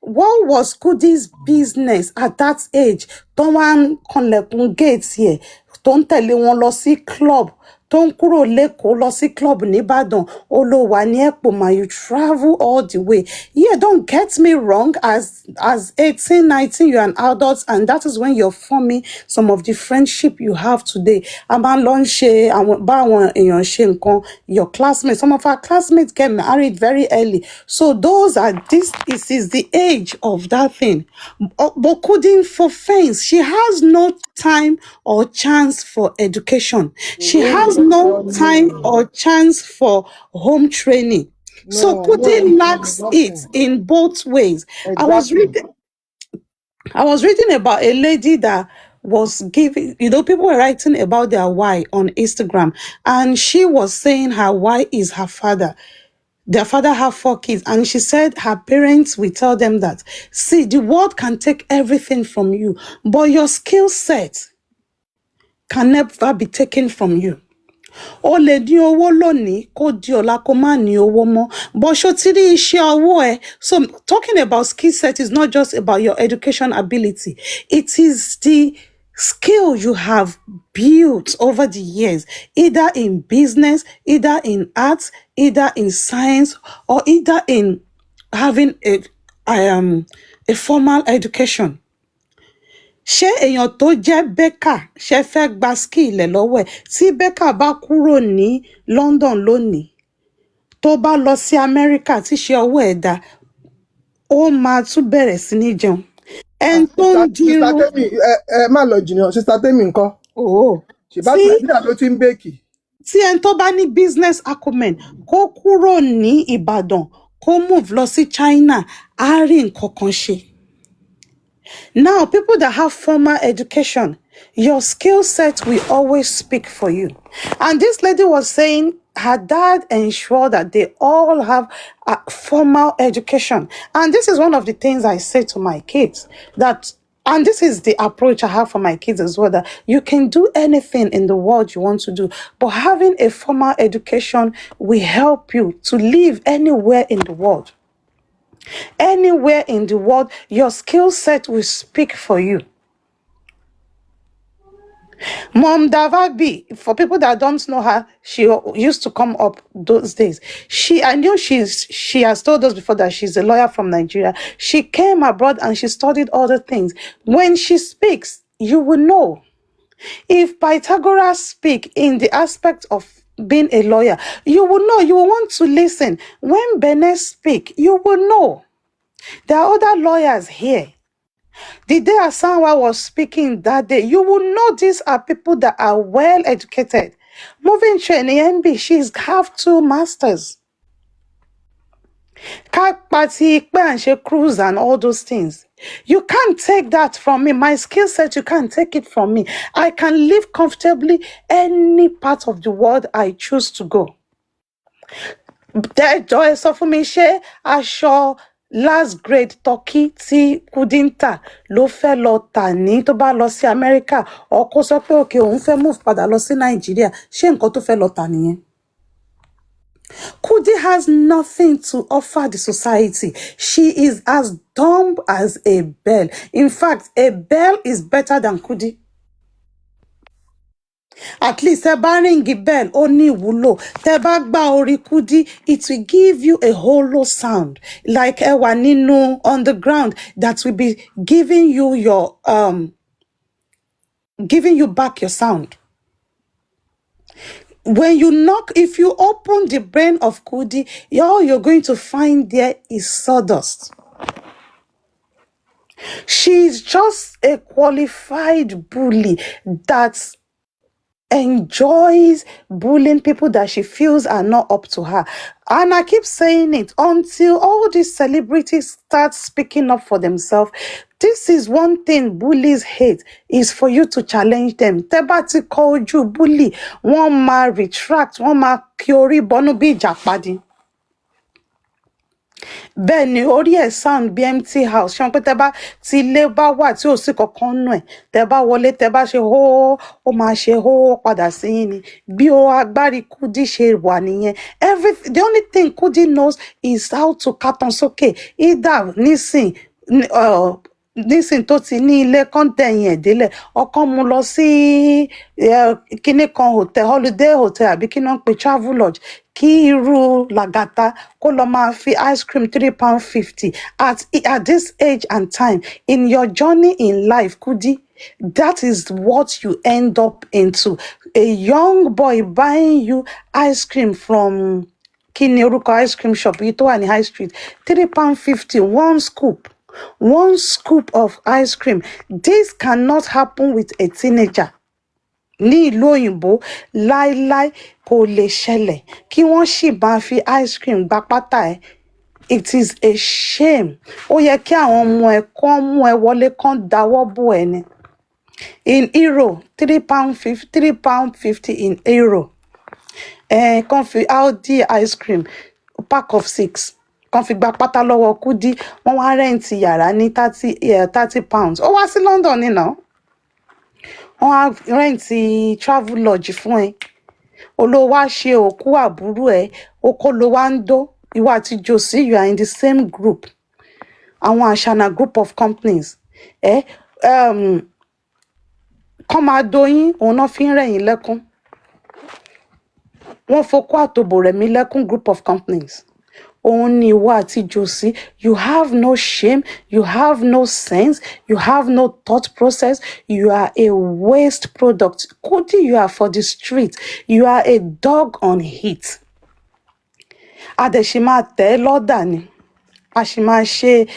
What was Kudi's business at that age? Tó wá ń kanlẹ̀kùn gate yẹ, tó ń tẹ̀lé wọn lọ sí club, tó ń kúrò lẹ́kọ̀ọ́ lọ sí club nìbàdàn, ó ló wà ní Ẹ̀pọ̀mà, you travel all the way. Yeah, don't get me wrong, as 18, 19, you're an adult, and that is when you're forming some of the friendship you have today. A máa ń lọ ṣe báwọn èèyàn ṣe nǹkan, your classmates, some of our classmates get married very early. So this is the age of that thing. But Kudi for fence, she has no time or chance for education. She has no time or chance for home training. So Kudi lacks it in both ways. Exactly. I was reading about a lady that was giving, people were writing about their why on Instagram, and she was saying her why is her father. Their father have 4 kids, and she said her parents will tell them that, see, the world can take everything from you, but your skill set can never be taken from you. O lè ní owó lónìí kó di ọ̀la kó má ní owó mọ́, bó ṣó ti rí iṣẹ́ ọwọ́ ẹ. So talking about skill set is not just about your education ability. It is the skill you have built over the years, either in business, either in arts, either in science, or either in having a formal education. Ṣé èèyàn tó jẹ́ baker ṣe fẹ́ gba skill ẹ̀ lọ́wọ́ ẹ̀? Tí baker bá kúrò ní London lónìí, tó bá lọ sí America tí ṣe ọwọ́ ẹ̀ dá, ó máa tún bẹ̀rẹ̀ sí ní jẹun. Ẹni tó ń dirun. Sister Temi, má lọ jìnnà, Sister Temi ńkọ́? Oh, ṣèbá ti Nàìjíríà ló ti ń bèkì. tí ẹni tó bá ní business acumen kó kúrò ní Ìbàdàn kó move lọ sí China á rí nǹkan kan ṣe. Now, people that have formal education, your skill set will always speak for you. And this lady was saying her dad ensured that they all have a formal education. And this is one of the things I say to my kids, that, and this is the approach I have for my kids as well, that you can do anything in the world you want to do, but having a formal education will help you to live anywhere in the world. Anywhere in the world, your skill set will speak for you. Mom Davabi, for people that don't know her, she used to come up those days. I knew she has told us before that she's a lawyer from Nigeria. She came abroad and she studied other things. When she speaks, you will know. If Pythagoras speak in the aspect of being a lawyer, you will know. You will want to listen. When Benet speak, you will know. There are other lawyers here. The day Asanwa was speaking that day, you will know these are people that are well educated. Moving to NAMB, she's have 2 masters. Party, and she cruise and all those things. You can't take that from me. My skill set, you can't take it from me. I can live comfortably any part of the world I choose to go. Joy sọ fún mi ṣé aṣọ last grade turkey tí kudi ń tà ló fẹ́ lọ tà ní tó bá lọ sí America ọkọ sọ pé òkè òun fẹ́ move padà lọ sí Nàìjíríà ṣé nǹkan tó fẹ́ lọ tà nìyẹn. Kudi has nothing to offer the society. She is as dumb as a bell. In fact, a bell is better than Kudi. At least tẹ́ bá ringi bell ó ní ìwúlò. Tẹ́ bá gbá orí Kudi, it will give you a hollow sound like ẹ wà nínú underground that will be giving you your giving you back your sound. When you knock, if you open the brain of Kudi, all you're going to find there is sawdust. She's just a qualified bully that enjoys bullying people that she feels are not up to her. And I keep saying it until all these celebrities start speaking up for themselves. This is one thing bullies hate, is for you to challenge them. Tebati called you bully, one ma retract, one ma kiori bonu bi japadi. Bẹ́ẹ̀ ni orí ẹ̀ sound bí empty house ṣé wọn pé tẹ́ bá tí ilé bá wà tí ò sí kankan nù ẹ̀ tẹ́ bá wọlé tẹ́ bá ṣe hóó ó máa ṣe hóó padà sí yín ni bí ó agbárí Kudi ṣe wà nìyẹn. The only thing Kudi knows is how to carton sókè either nísìn tó ti ní ilé kan tẹ̀yìn ẹ̀ délẹ̀ ọkàn mú lọ sí kíní kan hotel holiday hotel àbí kí náà ń pe travel lodge kí irú làgàtà kó lọ máa fi ice cream £3.50 at this age and time in your journey in life, Kudi. That is what you end up into. A young boy buying you ice cream from kíni orúkọ ice cream shop yìí tó wà ní high street £3.50 one scoop of ice cream. This cannot happen with a teenager. Ní ìlú òyìnbó láíláí kò lè ṣẹlẹ̀ kí wọ́n sì bá fi ice cream gba pátá ẹ̀. It is a shame. Ó yẹ kí àwọn ọmọ ẹ̀ kán mú ẹ wọlé kán dáwọ́ bò ẹ ni. In euro, £3.50 in euro. Kán fi Aldi ice cream, pack of 6. Kán fi gba pátá lọ́wọ́ Kudi, wọ́n wá rẹ́ǹtì yàrá ní £30. Ó wá sí London ni náà. Wọ́n á rẹ́ǹtì travel lodge fún ẹ. Olówó wá ṣe òkú àbúrò ẹ, oko ló wá ń dó. Ìwọ àti Josie, you are in the same group. Àwọn àṣànà group of companies. Kán máa dóyín, òun náà fi ń rẹ̀yìn lẹ́kún. Wọ́n fokó àtòbò rẹ̀ mí lẹ́kún group of companies. Òun ni ìwọ àti Josie, you have no shame, you have no sense, you have no thought process, you are a waste product. Kudi, you are for the street, you are a dog on heat. Adẹ̀ṣì máa tẹ̀ ẹ́ lọ́dà ni, a sì máa ṣe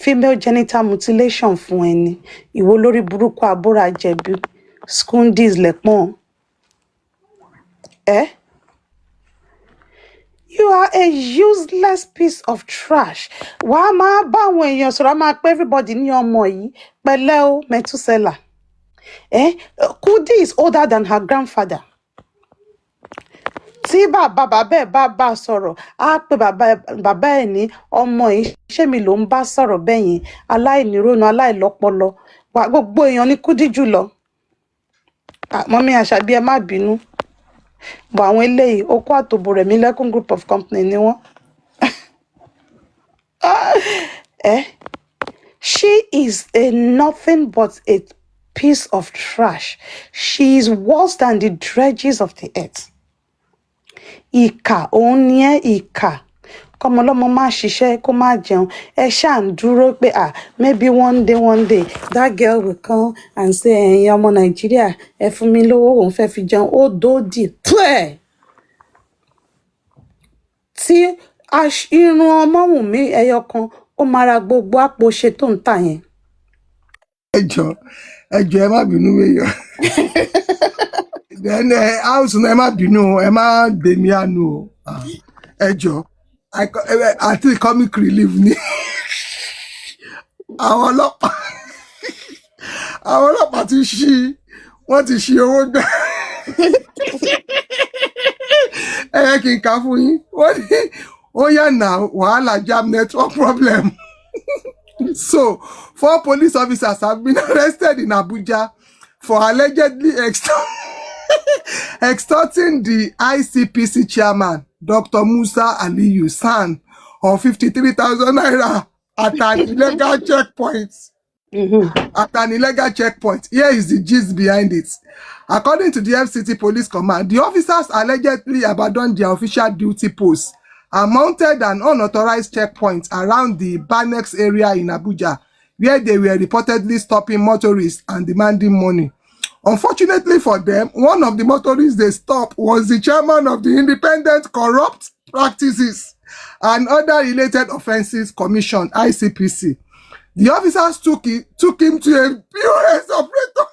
female genital mutilation fún ẹni ìwọ lórí burúkú abúra jẹ̀bi skundis lẹ́pọ̀n you are a useless piece of trash wàá máa bá àwọn èèyàn sọ̀rọ̀ máa pé everybody ní ọmọ yìí pẹ̀lẹ́ o Methuselah Kudi is older than her grandfather. Tí bàbá ẹ̀ bá sọ̀rọ̀ á pé bàbá ẹ̀ ní ọmọ yìí ṣé mi ló ń bá sọ̀rọ̀ bẹ́ẹ̀ yẹn aláìnírònú aláìlọ́pọlọ wà gbogbo èèyàn ní Kudi jùlọ. Mọ́mí Àṣàbí ẹ má bínú bọ̀ àwọn eléyìí okó àtòbò rẹ̀ mí lẹ́kùn group of company ni wọ́n. She is a nothing but a piece of trash. She is worse than the dredges of the earth. Ìkà òun ni ìkà kọ́mọlọ́mọ má ṣiṣẹ́ kó má jẹun ẹ ṣáà ń dúró pé maybe one day that girl will come and say ẹ̀yin ọmọ Nàìjíríà ẹ fún mi lówó òun fẹ́ fi jẹun ó dòdì tí irun ọmọ Wunmi ẹyọ kan ó máa ra gbogbo àpò ṣe tó ń tà yẹn. ẹ jọ̀ọ́ ẹ má bínú wéyàn then house ẹ má bínú ẹ má dèmí àánú ẹ jọ̀ọ́ àti comic relief ni àwọn ọlọ́pàá ti ṣí owó gbà ẹ yẹ kí n kà fún yín wọ́n ní ó yà náà wàhálà jam network problem. So 4 police officers have been arrested in Abuja for allegedly extorting the ICPC chairman, Dr. Musa Aliyu San, of 53,000 naira at an illegal checkpoint. At an illegal checkpoint. Here is the gist behind it. According to the FCT Police Command, the officers allegedly abandoned their official duty posts and mounted an unauthorized checkpoint around the Banex area in Abuja, where they were reportedly stopping motorists and demanding money. Unfortunately for them, one of the motorists they stopped was the chairman of the Independent Corrupt Practices and Other Related Offences Commission, ICPC. The officers took him to a POS operator.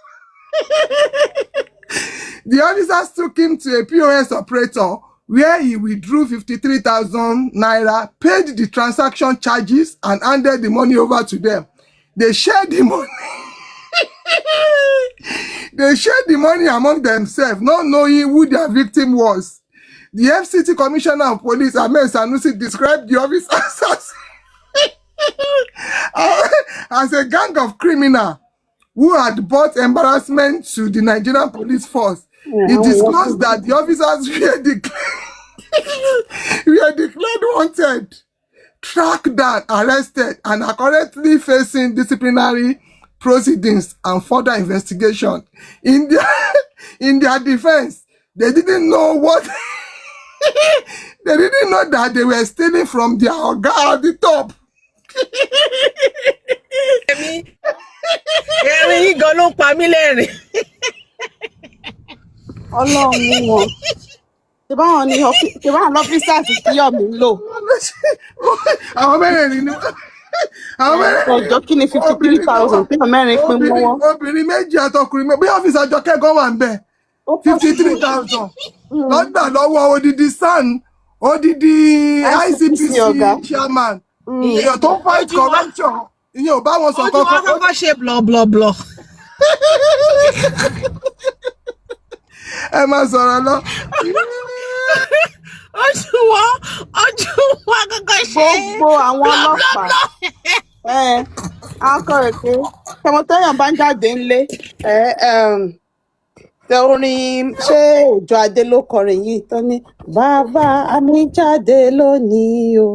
The officers took him to a POS operator where he withdrew 53,000 naira, paid the transaction charges, and handed the money over to them. They shared the money. They shared the money among themselves, not knowing who their victim was. The FCT Commissioner of Police, Ahmed Sanusi, described the officers as a gang of criminals who had brought embarrassment to the Nigerian police force. He disclosed that the officers were declared wanted, tracked down, arrested, and are currently facing disciplinary proceedings and further investigation. In their defense, they didn't know what they didn't know that they were stealing from their oga at the top. Ẹ̀rín yìí gan ló ń pa mí lẹ́rìn. Ọlọ́run wọn ṣe báwọn lọ́fíìsà ti kí ọ̀mí ń lò. Àwọn mẹ́rin ni àwọn mẹ́rin. Ọjọ́ kí ni 53,000 kí mẹ́rin pín mọ́wọ́. Obìnrin méjì àtọkùnrin méjì bí ọ́fíìsì àjọkẹ́ gan wà ń bẹ̀ 53,000 lọ́gbà lọ́wọ́ odidi SAN odidi ICPC chairman èèyàn tó fight corruption ìyẹn ò bá wọn sọ kankan. Ojú wọn kọ́kọ́ ṣe blọ̀blọ̀blọ̀. Ẹ máa sọ̀rọ̀ lọ. Ojú wọn kọ́kọ́ ṣe gbogbo àwọn ọlọ́pàá akọ̀rẹ̀ pé tẹmọtẹ́yàn bá ń jáde ńlé orin ṣé Òjó Adé ló kọrin yìí tó ní bàbá mi jáde lónìí o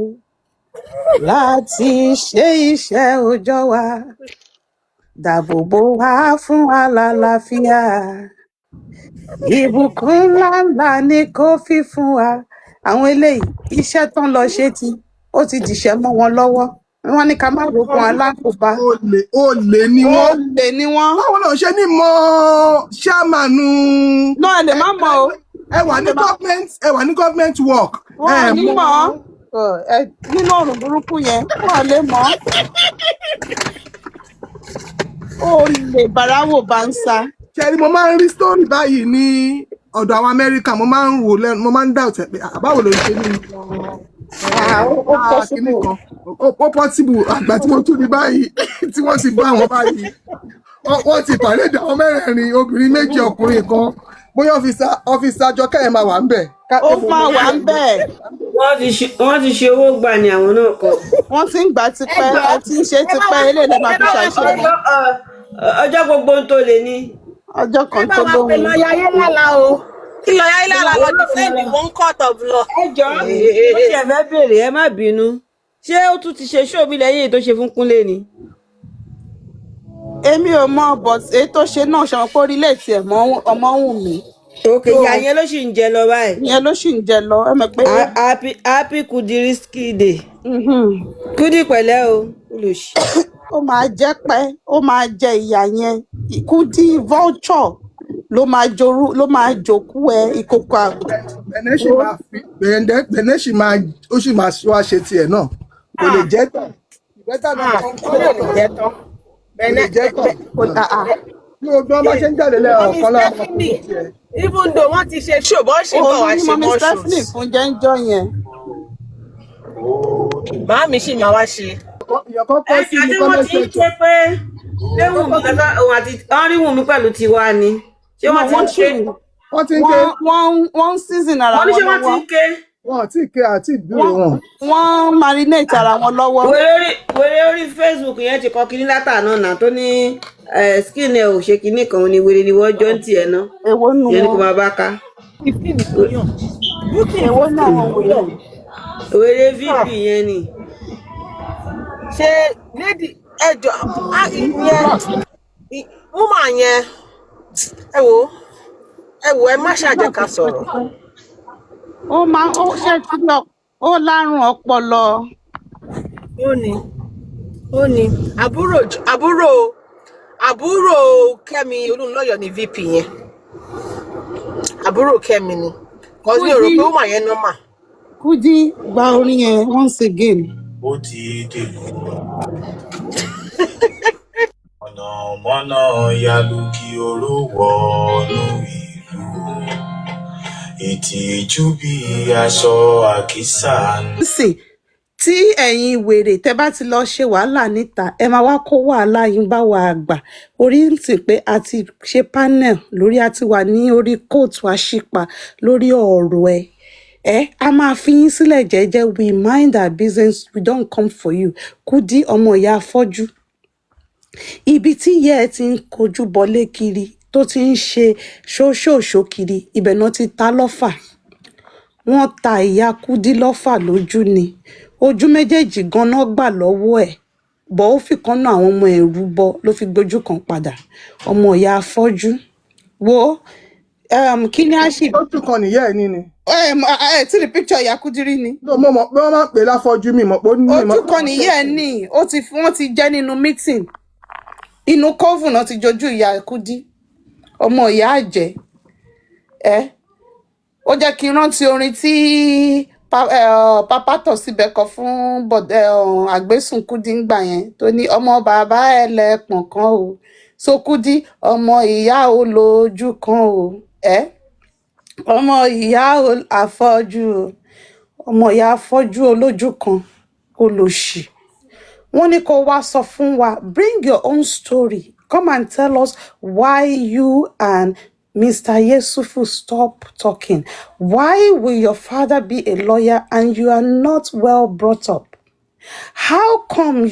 láti ṣe iṣẹ́ òòjọ́ wa dáàbòbò wá fún wa lálàáfíà ìbùkún ńláńlá ni kó fi fún wa. Àwọn eléyìí iṣẹ́ tán lọ ṣe ó ti dìṣẹ́ mọ́ wọn lọ́wọ́ wọ́n ní ká má rògùn alákòóbá. Olè ni wọ́n. Báwo náà ṣe ní mọ ṣáàmánù. náà ẹ lè má mọ o. Ẹ wà ní government work. Wọ́n ní mọ̀. nínú ọ̀rùn burúkú yẹn wọ́n lè mọ̀ ó lè bàráwò bá ń sa. ṣe ni mo máa ń rí story báyìí ní ọ̀dọ̀ àwọn Amẹ́ríkà, mo máa ń wò lẹ́nu, mo máa ń doubt ẹ̀ pé báwo ló ń ṣe nínú kinní kan ó possible. Àgbà tí mo tún ní báyìí tí wọ́n ti bá àwọn báyìí wọ́n ti pàdé àwọn mẹ́rẹ̀ẹ̀rin, obìnrin méjì ọkùnrin kan, bóyá ọ́fíìsì Àjọkẹ́ ẹ̀ máa wà ń bẹ̀. Ó máa wà ń bẹ̀. Wọ́n ti ṣe owó gbà ní àwọn náà kọ. Wọ́n ti ń gbà tipẹ́, ẹ ti ń ṣe tipẹ́, eléyìí lè máa fi ṣàṣẹ. Ọjọ́ gbogbo ń tó lè ní. Ọjọ́ kan tó lóhun. ẹ bá wa pe lọ́ọ̀yà Ayélálá o, kí lọ́ọ̀yà Ayélálá lọ defend one court of law. Ẹ jọ ó ṣe fẹ́ béèrè, ẹ má bínú, ṣé ó tún ti ṣe ṣóòbí lẹ́yìn tó ṣe fún Kúnlé ni? Èmi ò mọ, but èyí tó ṣe náà ṣe wọn pé orílẹ̀ èdè ẹ̀ mọ́ ọmọ Wunmi. Òkè ìyá yẹn ló sì ń jẹ lọ báyìí. Ìyẹn ló sì ń jẹ lọ, ẹ mọ̀ pé. Happy Kudi risky day. Kudi pẹ̀lẹ́ o, olùsí. Ó máa jẹ́ pẹ́, ó máa jẹ ìyà yẹn. Kudi vulture ló máa jòkú ẹ ìkòkò àgbà. Bẹ̀nẹ̀ sì máa ó sì máa wá ṣe tiẹ̀ náà, kò lè jẹ́ tán. Ìbẹ́tà náà kò lè jẹ́ tán. Bẹ̀nẹ̀ jẹ́ tán. Bí ojú ọba ṣe ń jáde lẹ́yìn ọ̀kan lára ọmọ tiẹ̀. Even though wọ́n ti ṣe show, bọ́ ṣe bọ̀ wá ṣe more shows. Stephanie fún jẹ́ńjọ́ yẹn. Màámi sì máa wá ṣe. Àti wọ́n ti ń ké pé léwùmí kẹta òun àti Wunmi pẹ̀lú tiwa ni. Ṣé wọ́n ti ń ké? Wọ́n ti ń ké. Wọ́n season ara wọn lọ́wọ́. Wọ́n ní ṣé wọ́n ti ń ké? Wọ́n ti ké àti ìdúró wọn. Wọ́n marinate ara wọn lọ́wọ́. Wèrè orí Facebook yẹn ti kọ kinní látàná náà tó ní skin ẹ ò ṣe kinní kan ni wèrè ni wọ́n jọ ń tiẹ̀ ná. Èwo nù wọn? Yẹn ni kò máa bá ká. Èwo náà wọn wèrè? Wèrè VP yẹn ni. Ṣé lady ẹjọ ìyẹn woman yẹn ẹ wo ẹ má ṣàjẹ́ ká sọ̀rọ̀. Ó ṣe tí lọ, ó lárùn ọpọlọ. Ó ní àbúrò Kẹ́mi Olúnlọ́yọ̀ ní VP yẹn. Àbúrò Kẹ́mi ni. Cause mi ò rò pé woman yẹn normal. Kudi gba orin yẹn once again. Ó ti dèlù mọ̀nàmọ́ná yalu kí oró wọnú ìlú, ìtìjú bí aṣọ àkísà. Tí ẹ̀yin wèrè tẹ́ bá ti lọ ṣe wàhálà níta, ẹ máa wá kó wàhálà yín bá wa àgbà. Orí ń tì pé a ti ṣe panel lórí, a ti wà ní orí kóòtù àṣìpa lórí ọ̀rọ̀ a máa fi yín sílẹ̀ jẹ́jẹ́. We mind our business, we don't come for you. Kudi ọmọ ìyá afọ́jú, ibi tí ìyá ẹ ti ń kojú bọlé kiri tó ti ń ṣe ṣóṣòṣó kiri, ibẹ̀ náà ti ta lọ́fà. Wọ́n ta ìyá Kudi lọ́fà lójú ni, ojú méjèèjì ganan gbà lọ́wọ́ ẹ̀, bọ́ ó fi kan náà àwọn ọmọ ẹ̀rú bọ́ ló fi gbójú kan padà. Ọmọ ìyá afọ́jú wo kí ni a ṣe. Ojú kan nìyá ẹ̀ ní ni. Tí rí picture ìyá Kudi rí ni. Mo mọ̀ pé wọ́n máa ń pè láfọ́jú mi mọ̀ pé ó ní ìmọ̀. Ojú kan nìyá ẹ̀ ní, wọ́n ti jẹ́ nínú meeting. Inú kọ́ọ̀fù náà ti jojú ìyá Kudi, ọmọ ìyá àjẹ́. Ó jẹ́ kí n rántí orin tí Papa tọ̀ síbẹ̀ kọ fún àgbésùn Kudi ń gbà yẹn tó ní ọmọ bàbá ẹlẹ́pọ̀n kan o, so Kudi ọmọ ìyá olójú kan o, ọmọ ìyá afọ́jú o, ọmọ ìyá afọ́jú olójú kan olòṣì. Wọ́n ní kó wá sọ fún wa, bring your own story, come and tell us why you and Mr. Yesufu stop talking. Why will your father be a lawyer and you are not well brought up? How come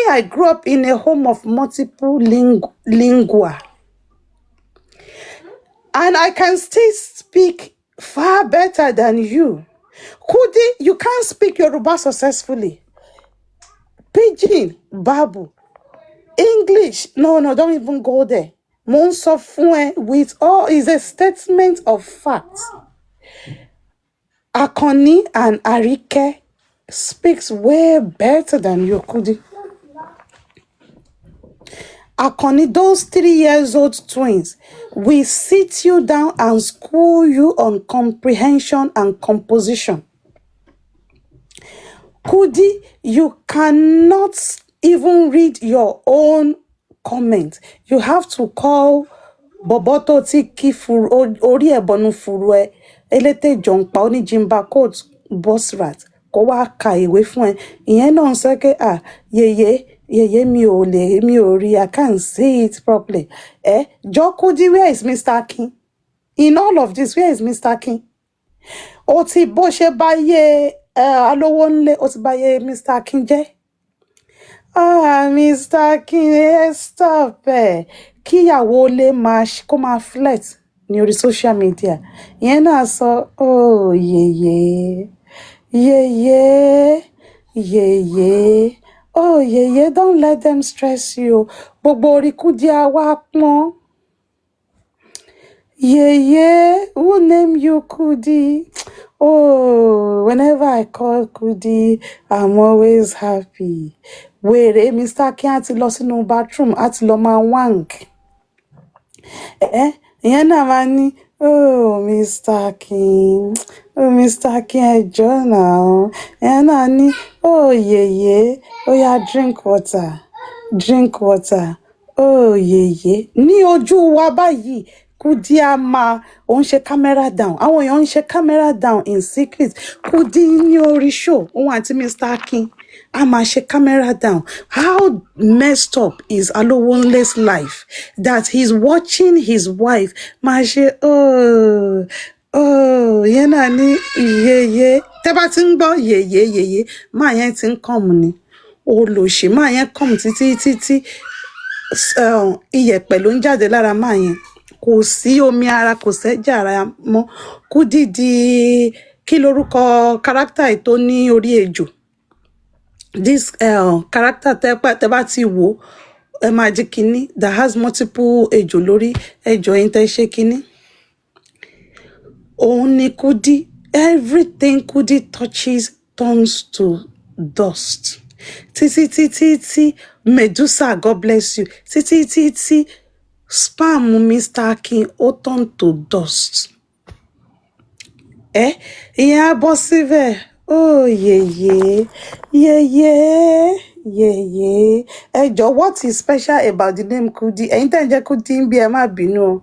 I grew up in a home of multiple lingua, and I can still speak far better than you. Kudi, you can't speak Yoruba successfully. Pidgin, Babu, English, no, don't even go there. Monsofue with all is a statement of fact. Akoni and Arike speaks way better than you, Kudi. Akoni, those 3 years old twins will sit you down and school you on comprehension and composition. Kudi, you cannot even read your own comment. You have to call Boboto Tiki Furu Ori Ebonu Furu Elete Jongpa Oni Jimba Coat Bosrat. Kó wá ka ìwé fún ẹ. Ìyẹn náà sọ pé yeye mi ò rí, I can't see it properly. Jọ Kudi, where is Mr. Akin? In all of this, where is Mr. Akin? Ó ti bó ṣe báyé alówó ńlé, ó ti báyé Mr. Akin jẹ́. Mr. Akin, stop ẹ̀. Kíyàwó lè kó máa flex ní orí social media. Ìyẹn náà sọ, yeye. Oh, yeye, don't let them stress you. Gbogbo orí Kudi á wá pọ́n. Yeye, who name you Kudi? Oh, whenever I call Kudi, I'm always happy. Wèrè Mr. Akin á ti lọ sínú bathroom, á ti lọ máa wank. Ìyẹn náà máa ní, Mr. Akin, Mr. Akin ẹjọ́ náà. Ìyẹn náà ní, yeye, yeah, drink water. Yeye. Ní ojú wa báyìí, Kudi á máa òun ṣe camera down. Àwọn èèyàn ń ṣe camera down in secret. Kudi ní orí show, òun àti Mr. Akin á máa ṣe camera down. How messed up is Alowonle's life that he's watching his wife máa ṣe yẹn náà ní yeye. Tẹ́ bá ti ń gbọ́ yeye, máa yẹn ti ń kọ́mù ni. Olòṣì máa yẹn kọ́mù títí iyẹ̀pẹ̀ ló ń jáde lára máa yẹn. Kò sí omi ara, kò sẹ́jà ara mọ́. Kudi di kí lorúkọ character tó ní orí ejò. This character tẹ́ bá ti wò ẹ máa jí kíní that has multiple ejò lórí ejò yín tẹ́ ṣe kíní. Òun ni Kudi. Everything Kudi touches turns to dust. Tí Medusa, God bless you. Tí spam Mr. Akin ó turn to dust. Ìyẹn á bọ́ síbẹ̀. Yeye. Ẹjọ́, what is special about the name Kudi? Ẹ̀yin tẹ́ ń jẹ́ Kudi ń bí ẹ má bínú.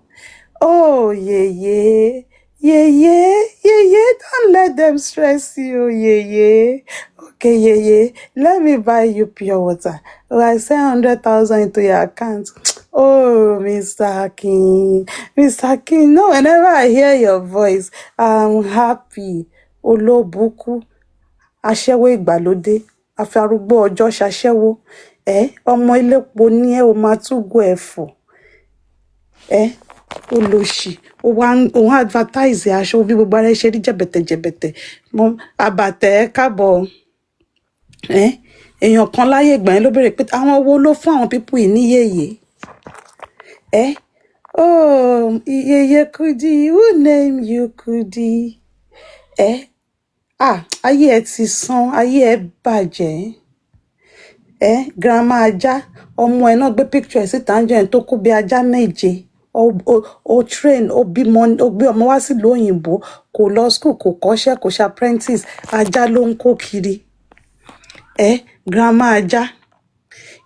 Yeye, don't let them stress you, yeye. Okay, yeye, let me buy you pure water. I send 100,000 into your account. Mr. Akin, no, whenever I hear your voice, I'm happy. Olóbùkú, aṣẹ́wó ìgbàlódé, afárúgbó ọjọ́ ṣaṣẹ́wó. Ọmọ ilépo ní ẹ, o máa túgò ẹ̀fọ́. Olóṣì, òun advertise aṣọ bí gbogbo ara ṣe rí jẹ̀bẹ̀tẹ̀. Àbàtẹ̀ káàbọ̀. Èèyàn kan láyé ìgbà yẹn ló béèrè pé àwọn wo ló fún àwọn pípù yìí ní yeye. Yeye Kudi, who name you Kudi? Ayé ẹ ti sán, ayé ẹ bàjẹ́. Grandma ajá, ọmọ ẹ náà gbé picture ẹ síta ń jẹ́ ẹ̀ tó kú bí ajá méje. O train, o gbé ọmọ wá sílùú òyìnbó, kò lọ school, kò kọ́ṣẹ́, kò ṣe apprentice, ajá ló ń kó kiri. Grandma ajá.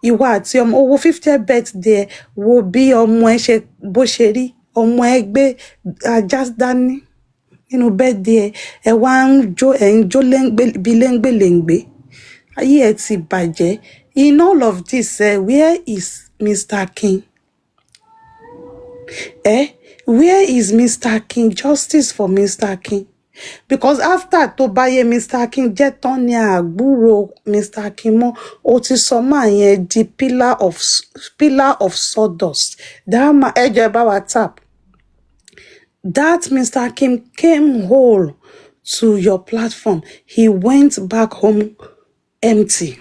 Ìwọ àti ọmọ owó 50th birthday wo bí ọmọ ẹ ṣe bó ṣe rí. Ọmọ ẹ gbé ajá dání nínú birthday ẹ wá ń jó bí léńgbé. Ayé ẹ ti bàjẹ́. In all of this, where is Mr. Akin? Where is Mr. Akin? Justice for Mr. Akin. Because after tó báyé Mr. Akin jẹ́ tán ní àgbúrò Mr. Akin mọ́, ó ti sọ máa yẹn di pillar of sawdust. Dáàmà ẹjọ́ bá wa tap. That Mr. Akin came whole to your platform. He went back home empty.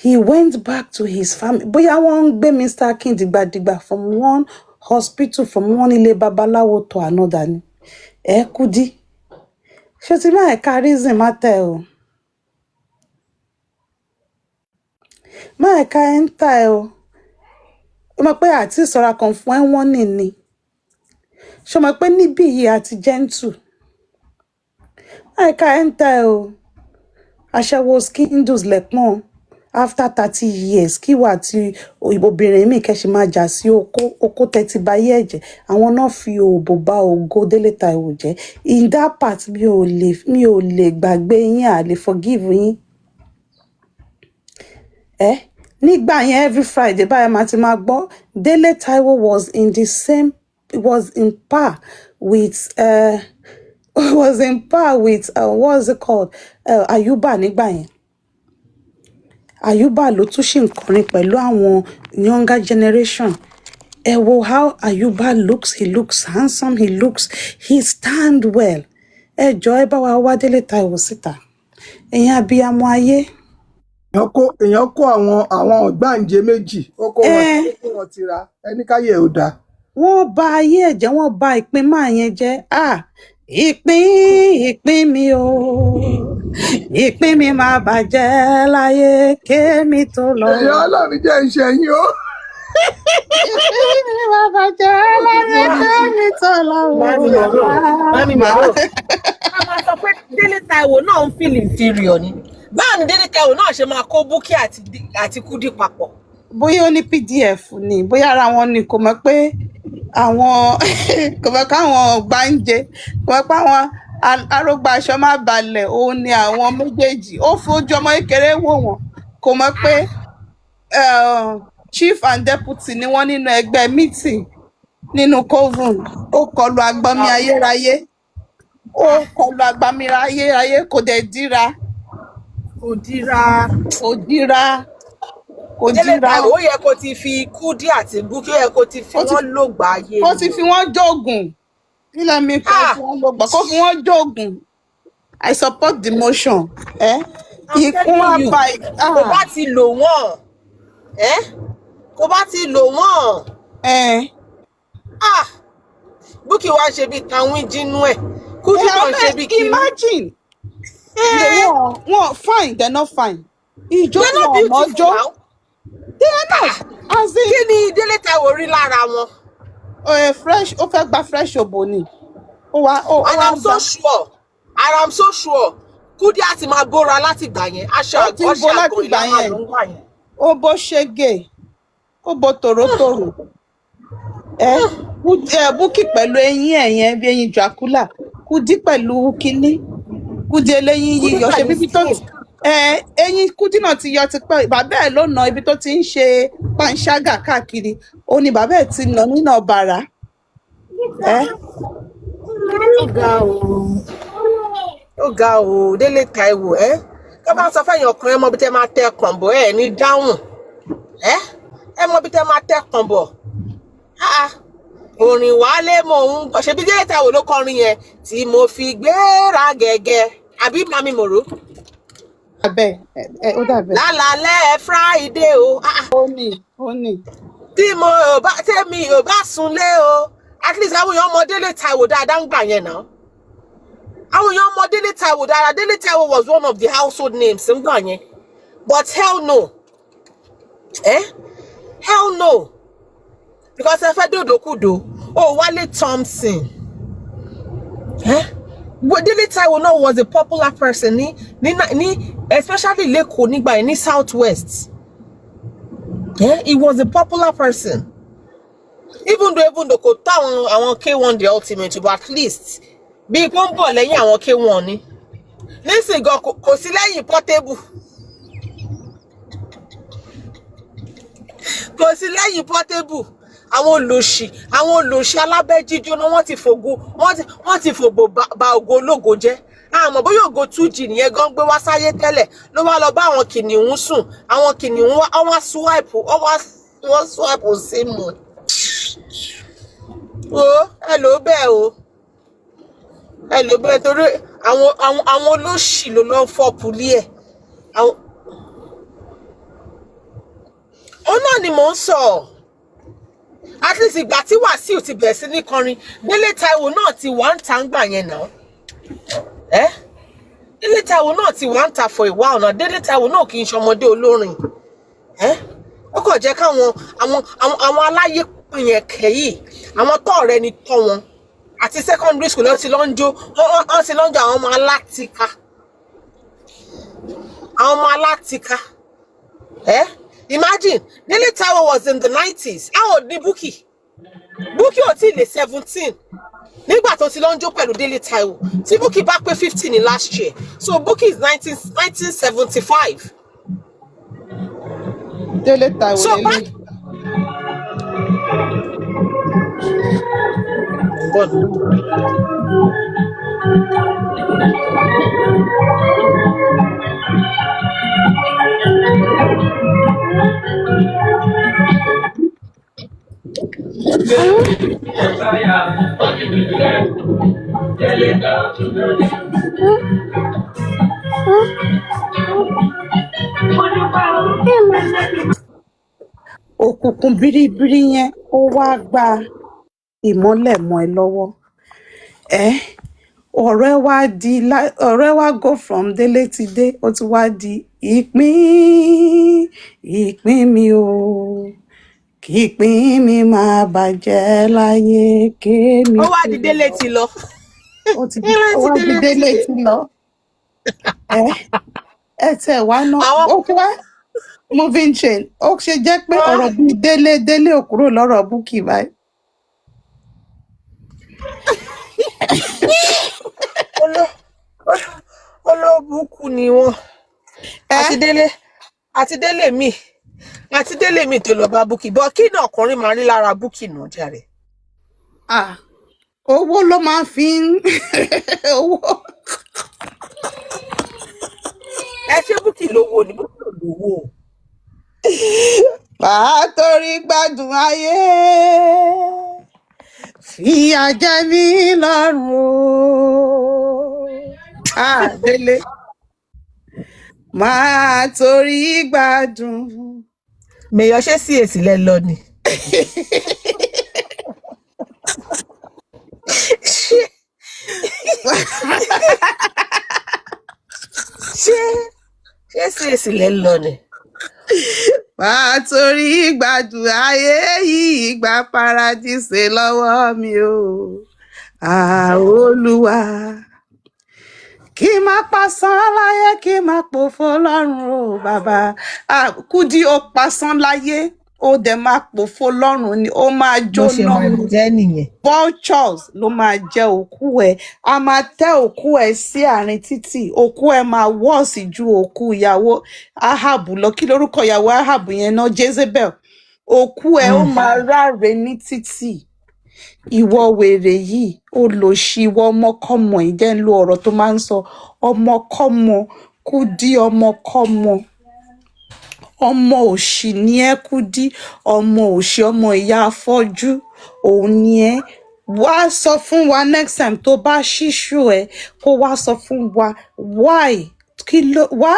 He went back to his family. Bóyá wọ́n ń gbé Mr. Akin dìgbàdìgbà from one hospital, from one ilé babaláwo to another ni. Kudi. Ṣé ti máa ẹ̀ka reason má tẹ̀ o? Máa ẹ̀ka ẹ́ńtà ẹ o. Ó mọ̀ pé àti ìsọ̀ra kan fún ẹ wọ́n nìní. Ṣé o mọ̀ pé níbí yìí àti gentle? Máa ẹ̀ka ẹ́ńtà ẹ o. aṣẹ́wó skindles lẹ́pọ̀n after 30 years kí wà tí obìnrin mi kẹ́sì máa jà sí oko tẹ́tí báyé ẹ̀jẹ̀ àwọn náà fi òbò bá ògo Délé Táíwò jẹ́ in that part mi ò lè gbàgbé yín à lè forgive yín nígbà yẹn every Friday báyìí máa ti máa gbọ́ Délé Táíwò was in par with what's it called Ayuba nígbà yẹn Ayuba ló tún ṣì ń kọrin pẹ̀lú àwọn younger generation ẹ wo how Ayuba looks, he looks handsome, he stand well ẹ jọ̀ọ́ ẹ bá wa wá Délé Táíwò síta ẹ̀yin abiyamọ ayé. èèyàn kó àwọn ọ̀gbáǹjẹ méjì ó kó wọn tira ẹni káyé ò dáa. wọ́n bà ayé ẹ̀ jẹ́ wọ́n bà ìpín máa yẹn jẹ́ ìpín mi o ìpín mi máa bàjẹ́ láyé kémi tó lọ. èèyàn Ọlọ́run jẹ́ iṣẹ́ yín o. ìpín mi máa bàjẹ́ láyé kémi tó lọ. Mami màró. A máa sọ pé Délé Táíwò náà ń feel inferior ni. Báwo ni Délé Táíwò náà ṣe máa kó Bukky àti Kudi papọ̀? Bóyá ó ní PDF ni bóyá ara wọn ni kò mọ̀ pé àwọn kò mọ̀ káwọn gbáǹjẹ kò mọ̀ pé àwọn arógbá aṣọ má balẹ̀ òun ni àwọn méjèèjì ó fojú ọmọ kékeré wò wọ́n kò mọ̀ pé chief and deputy ni wọ́n nínú ẹgbẹ́ meeting nínú coven ó kọlu agbọmi ayérayé kò dẹ̀ díra. Délé Táíwò ó yẹ kó ti fi Kudi àti Bukky ó yẹ kó ti fi wọ́n lògbà ayé. Kó ti fi wọ́n jogun nílẹ̀ mi kó fi wọ́n lògbà kó fi wọ́n jogun I support the motion. Kò bá ti lò wọ́n Bukky wá ṣe bí tàwín jínú ẹ̀ Kudi náà ṣe bí kí. Imagine wọ́n fine they're not fine. Ìjọ wọn ọmọjọ́. They are not. As in, kí ni Délé Táíwò rí lára wọn? Fresh, ó fẹ́ gba fresh òbò ni. And I'm so sure. Kudi àti máa bóra láti gbà yẹn. Aṣọ àgọ́ ìlànà ló ń gbà yẹn. Ó bó ṣégè, ó bó tòrótòrò. Bukky pẹ̀lú eyín ẹ̀yẹn bí eyín Dracula. Kudi pẹ̀lú kíní. Kudi eléyín yíyọ ṣe bíbí tó eyín Kudi náà ti yọ ti pẹ́ bàbá ẹ̀ ló nà ibi tó ti ń ṣe panṣágà káàkiri ó ní bàbá ẹ̀ ti nà nínú ọ̀bàrà. Ó ga o Délé Táíwò tó bá sọ fẹ́yìn ọkùnrin ẹ mọ bí tẹ́ máa tẹ kànbọ̀ ẹ ní dáhùn ẹ mọ bí tẹ́ máa tẹ kànbọ̀ orin wálé mò ń gbọ́ ṣebí Délé Táíwò ló kọrin yẹn tí mo fi gbéra gẹ́gẹ́ àbí mami mòró. Ó dàbẹ̀. Lálálẹ́ Friday o. Ó ní. Tí tèmi ò bá sunlé o. At least àwọn èèyàn mọ Délé Táíwò dáadáa ń gbà yẹn náà. Àwọn èèyàn mọ Délé Táíwò dáadáa. Délé Táíwò was one of the household names ń gbà yẹn. But hell no. Hell no. Because ẹ fẹ́ dòdòkúdò. Wálé Thompson. But Délé Táíwò náà was a popular person especially Leko nígbà yẹn ní Southwest. He was a popular person. Even though kò tó àwọn K1 the ultimate but at least bí wọ́n bọ̀ lẹ́yìn àwọn K1 ni. Nísìnyí gan kò sí lẹ́yìn Portable. Kò sí lẹ́yìn Portable. Àwọn olòṣì alábẹ́jíjó náà wọ́n ti fògbò ba ògo ológo jẹ́. Àmọ́ bóyá ògo 2G nìyẹn gan gbé wá sáyé tẹ́lẹ̀ ló wá lọ bá àwọn kìnìún sùn àwọn kìnìún wọ́n swipe sí mu. Ẹ ló bẹ́ẹ̀ torí àwọn olóṣì ló lọ fọ́ pulí ẹ̀. Ó náà ni mò ń sọ. At least ìgbà tí Wàsíù ti bẹ̀rẹ̀ sí ní kọrin Délé Táíwò náà ti wà ń ta ń gbà yẹn náà. Délé Táíwò náà ti wà ń ta for a while náà. Délé Táíwò náà kì í ṣọmọdé olórin. Ó kàn jẹ́ káwọn àwọn aláyé yẹn kẹ́yì àwọn tó ọ̀rẹ́ ni tọ́ wọn àti secondary school lọ ti lọ́njọ́ àwọn ọmọ alátika. àwọn ọmọ alátika. Imagine, Dele Taiwo was in the 90s. How old ni Bukky? Bukky ò tí lè 17. Nígbà tó ti lọ ń jó pẹ̀lú Dele Taiwo. Tí Bukky bá pé 15 in last year. So Bukky is 1975. Dele Taiwo So back. Òkùnkùn biribiri yẹn ó wá gba ìmọ́lẹ̀ mọ́ ẹ lọ́wọ́. Ọ̀rẹ́ wa go from Délé ti dé, ó ti wá di ìpín mi o, kí ìpín mi máa bàjẹ́ láyé kémi. Ó wá di Délé ti lọ. Ó ti wá di Délé ti lọ. Ẹ tẹ̀ wá náà. Ó wá moving chain. Ó ṣe jẹ́ pé ọ̀rọ̀ bíi Délé ò kúrò lọ́rọ̀ Bukky báyìí. Olóbùkù ni wọ́n. Àti Délé mi tó lọ bá Bukky. Bọ́ kí ni ọkùnrin máa rí lára Bukky nù jàre? Owó ló máa fi ń owó. Ṣé Bukky lówó ni? Bukky ò lówó. Màá torí gbádùn ayé, fìyà jẹ mí lọ́rùn o. Délé. Màá torí gbádùn. Mèyàn ṣé CAC lẹ lọ ni? Ṣé CAC lẹ lọ ni? Màá torí gbádùn ayé yìí gba paradíṣe lọ́wọ́ mi o. Olúwa. Kí má pasán láyé, kí má pòfo lọ́run o bàbá. Kudi ó pasán láyé, ó dẹ̀ máa pòfo lọ́run ni, ó máa jóná. Vultures ló máa jẹ òkú ẹ̀. A máa tẹ́ òkú ẹ̀ sí àárín títì. Òkú ẹ̀ máa wọ́ọ̀sì ju òkú ìyàwó Ahabu lọ. Kí lorúkọ ìyàwó Ahabu yẹn náà? Jezebel. Òkú ẹ̀ ó máa ráre ní títì. Ìwọ wèrè yìí, olòṣì, ìwọ ọmọkọ́mọ, ìjẹ́ ń lo ọ̀rọ̀ tó máa ń sọ ọmọkọ́mọ, Kudi ọmọkọ́mọ, ọmọ òṣì ni ẹ́ Kudi, ọmọ òṣì, ọmọ ìyá afọ́jú, òun ni ẹ́. Wá sọ fún wa next time tó bá ṣíṣú ẹ, kó wá sọ fún wa why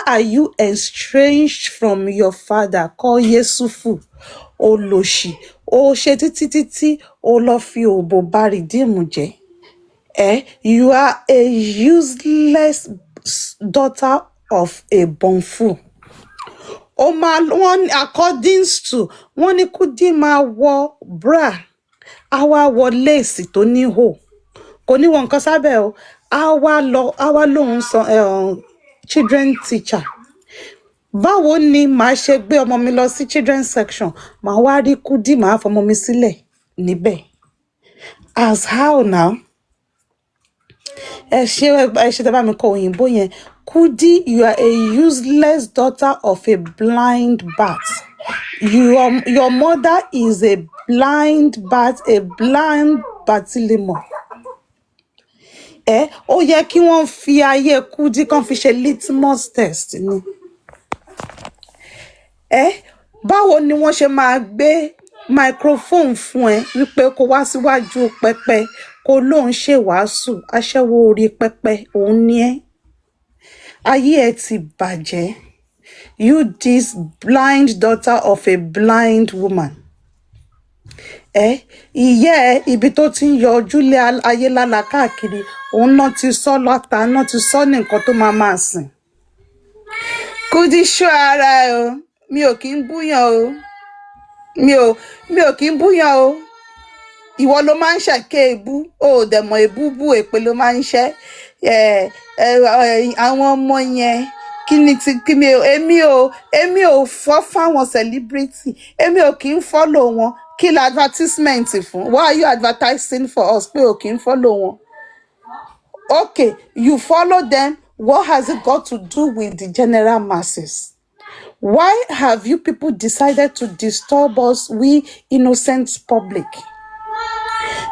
are you estranged from your father? Kọ́ Yéṣùfù, olòṣì, ó ṣe títí ó lọ fi òbò bá rìdíìmù jẹ́. You are a useless daughter of a bọ̀nfù. According to wọ́n ní Kudi máa wọ bra, á wá wọ léèsì tó níhò, kò ní wọ nǹkan sábẹ́ o, á wá lóun sọ children teacher. Báwo ni màá ṣe gbé ọmọ mi lọ sí children section, màá wá rí Kudi, màá fọmọ mi sílẹ̀ níbẹ̀? As how now? Ẹ ṣe tẹ́ bá mi kọ òyìnbó yẹn. Kudi, you are a useless daughter of a blind bat. Your mother is a blind bat, a blind Bartimaeus. Ó yẹ kí wọ́n fi ayé Kudi kan fi ṣe litmus test ni. Báwo ni wọ́n ṣe máa gbé microphone fún ẹ wípé kó wá síwájú pẹpẹ kó lóun ṣe wàásù, aṣẹ́wó orí pẹpẹ, òun ni ẹ́. Ayé ẹ ti bàjẹ́. You this blind daughter of a blind woman. Ìyá ẹ, ibi tó ti ń yọ ojúlé ayé lálá káàkiri, òun náà ti sọ lọ́ta, náà ti sọ ní nǹkan tó máa sìn. Kudi ṣọ́ ara ẹ o, mi ò kí ń búyàn o, mi ò kí ń búyàn o. Ìwọ ló máa ń ṣàké ebú, o ò dẹ̀ mọ̀ ebú bú èpè ló máa ń ṣẹ́. Àwọn ọmọ yẹn Kíni èmi ò fọ́ fáwọn celebrity. Èmi ò kì í follow wọn. Kí la advertisement fún? Why are you advertising for us? Pé o kì í follow wọn. Okay, you follow them. What has it got to do with the general masses? Why have you people decided to disturb us, we innocent public?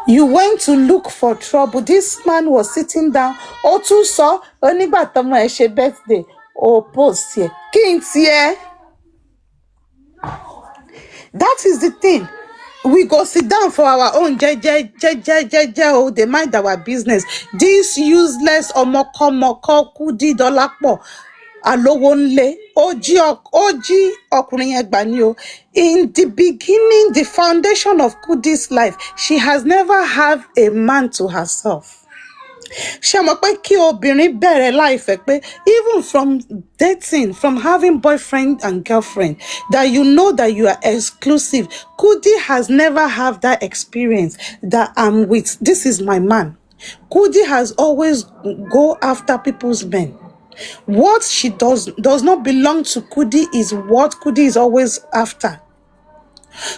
You went to look for trouble. This man was sitting down. Ó tún sọ, ó nígbà tọ́mọ ẹ̀ ṣe birthday, ó post ẹ̀. Kí n tiẹ̀? That is the thing. We go sit down for our own oh, they mind our business. This useless ọmọkọ́mọkọ́ Kudi Dọ́lápọ̀ alówó ńlé ó jí ọkùnrin yẹn gbà ní o. In the beginning, the foundation of Kudi's life, she has never had a man to herself. Ṣé mọ̀ pé kí obìnrin bẹ̀rẹ̀ láìfẹ́ pé even from dating, from having boyfriend and girlfriend, that you know that you are exclusive. Kudi has never had that experience that I'm with, this is my man. Kudi has always go after people's men. What she does not belong to Kudi is what Kudi is always after.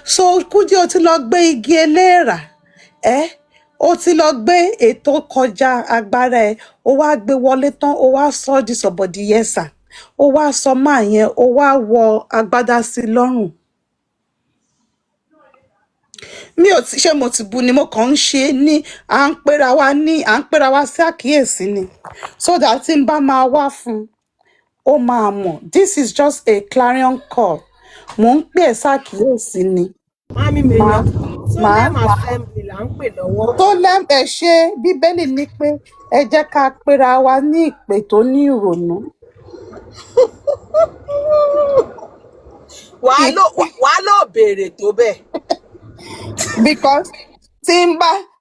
So Kudi ó ti lọ gbé igi eléèrà, ó ti lọ gbé ètò kọjá agbára ẹ̀, ó wá gbé wọlé tán, ó wá sọ di sọ̀bọ̀dìyẹsà, ó wá sọ máa yẹn, ó wá wọ agbádá sí lọ́rùn. Mi ò ti ṣe mo ti bu ni mo kàn ń ṣe ní à ń pera wa sí àkíyèsí ni, so that tí n bá máa wá fún ó máa mọ̀. This is just a clarion call. Mo ń pè ẹ́ ṣàkíyèsí ni. Mami Mayor, Solemn Assembly là ń pè lọ́wọ́. Solemn ẹ ṣe Bíbélì ní pé ẹ jẹ́ ká pera wa ní ìpè tó ní ìrònú. Wàá lò béèrè tó bẹ́ẹ̀. Because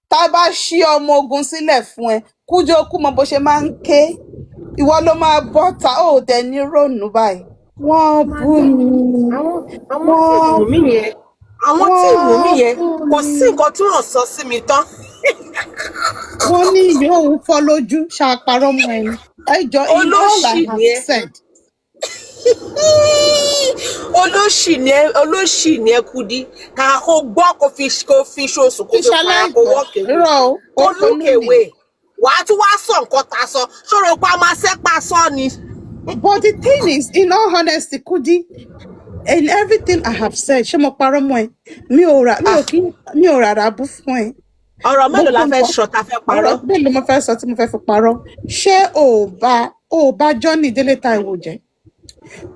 tá bá ṣí ọmọ ogun sílẹ̀ fún ẹ, Kúdí ó kú mọ bó ṣe máa ń ké. Ìwọ ló máa bọ́ ta ó dẹ̀ ní rònú báyìí. Wọ́n bú mi. Àwọn tí Wunmi yẹn kò sí nǹkan tí wọ́n sọ sí mi tán. Wọ́n ní yóò fọ́ lójú ṣàparọ́ mọ́ ẹni. Ẹjọ́ in all I have said. Olóṣì ni ẹ Kudi. Kàkà kó gbọ́ kó fi ṣoṣù kó fi para kó wọ́ọ̀kì. Kó lókèwé. Wàá tún wá sọ nǹkan ta sọ. Ṣòro pa máa ṣẹ́pà sọ ni. But the thing is, in all honesty, Kudi, in everything I have said, ṣé mo parọ́ mọ́ ẹ? Mi ò rárá bú fún ẹ. Ọ̀rọ̀ mélòó la fẹ́ sọ ta fẹ́ parọ́? Ọ̀rọ̀ mélòó mo fẹ́ sọ tí mo fẹ́ fi parọ́? Ṣé ò bá Johnny Délé Táíwò jẹ́?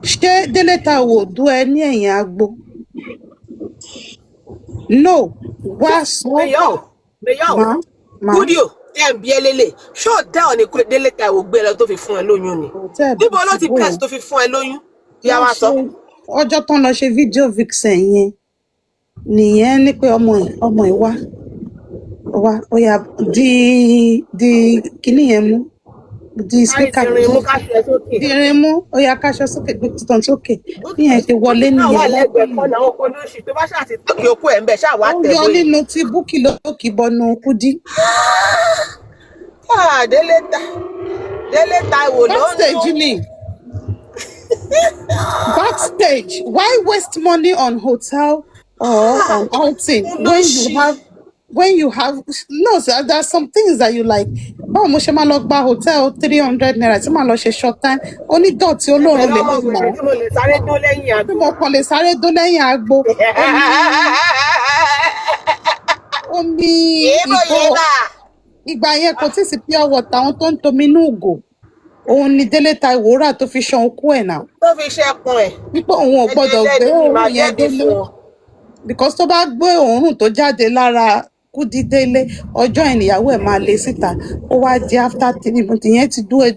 Ṣé Délé Táíwò dú ẹ ní ẹ̀yìn agbo? No. Wá sọ. Mayor, Kudi o, ẹ̀ ń bí ẹ lélẹ̀. Ṣé ò dá ọ̀ ní Délé Táíwò gbé lọ tó fi fún ẹ lóyún ni? Níbo ló ti press tó fi fún ẹ lóyún? Ìyá wa sọ. Ọjọ́ tán lọ ṣe fídíò vixen yẹn nìyẹn ní pé ọmọ ẹ̀ wá ó yá di kíní yẹn mú di speaker di irin mú ó yá káṣọ sókè gbé tuntun sókè bí yẹn ṣe wọlé nìyẹn. Àwọn ẹlẹgbẹ́ kan náà kò lóṣì tó bá ṣàti yòókù ẹ̀ ń bẹ̀ ṣáà wá tẹ̀ ó yọ nínú tí Búkì lókì bọnu Kúdí. Délé Táíwò ló ń lọ. Backstage, why waste money on hotel or on outing when you have no, sir, there are some things that you like. Báwo mo ṣe máa lọ gba hotel 300 naira tí màá lọ ṣe short time onídọ̀tí olóòrùn lè mọ̀ mọ́. Tí mo lè sáré dó lẹ́yìn agbo. Tí mo kàn lè sáré dó lẹ́yìn agbo. Omi ìgbà yẹn kò tí ì sí pure water àwọn tó ń tomi inú ògò. Òun ni Délé Táíwò rà tó fi ṣan okú ẹ̀ náà. Tó fi ṣẹ́kun ẹ̀. Wípé òun ò gbọ́dọ̀ gbé òórùn yẹn délé. Because tó bá gbé òórùn tó jáde lára Kúdí délé, ọjọ́ ìníyàwó ẹ̀ máa lé síta. Ó wá di after 3 months. Ìyẹn ti dú ẹ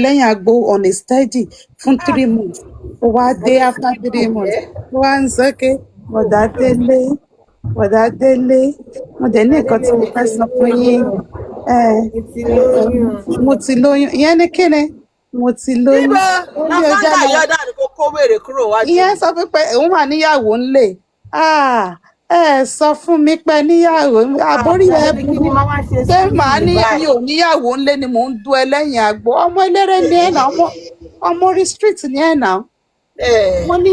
lẹ́yìn agbo on a steady fún 3 months. Ó wá dé after 3 months. Ó wá ń sọ pé bọ̀dá Délé, mo dẹ̀ ní nǹkan tí mo fẹ́ sọ fún yín. Mo ti lóyún. Ìyẹn ní kíni? Mo ti lóyún. Ìyẹn sọ pé òun wà níyàwó ńlẹ̀. sọ fún mi pé níyàwó àbórí ẹ burú pé màá ní mi ò níyàwó ńlé ni mò ń dú ẹ lẹ́yìn àgbo ọmọ eléré ni ẹ̀ náà ọmọ orí street ni ẹ̀ náà wọ́n ní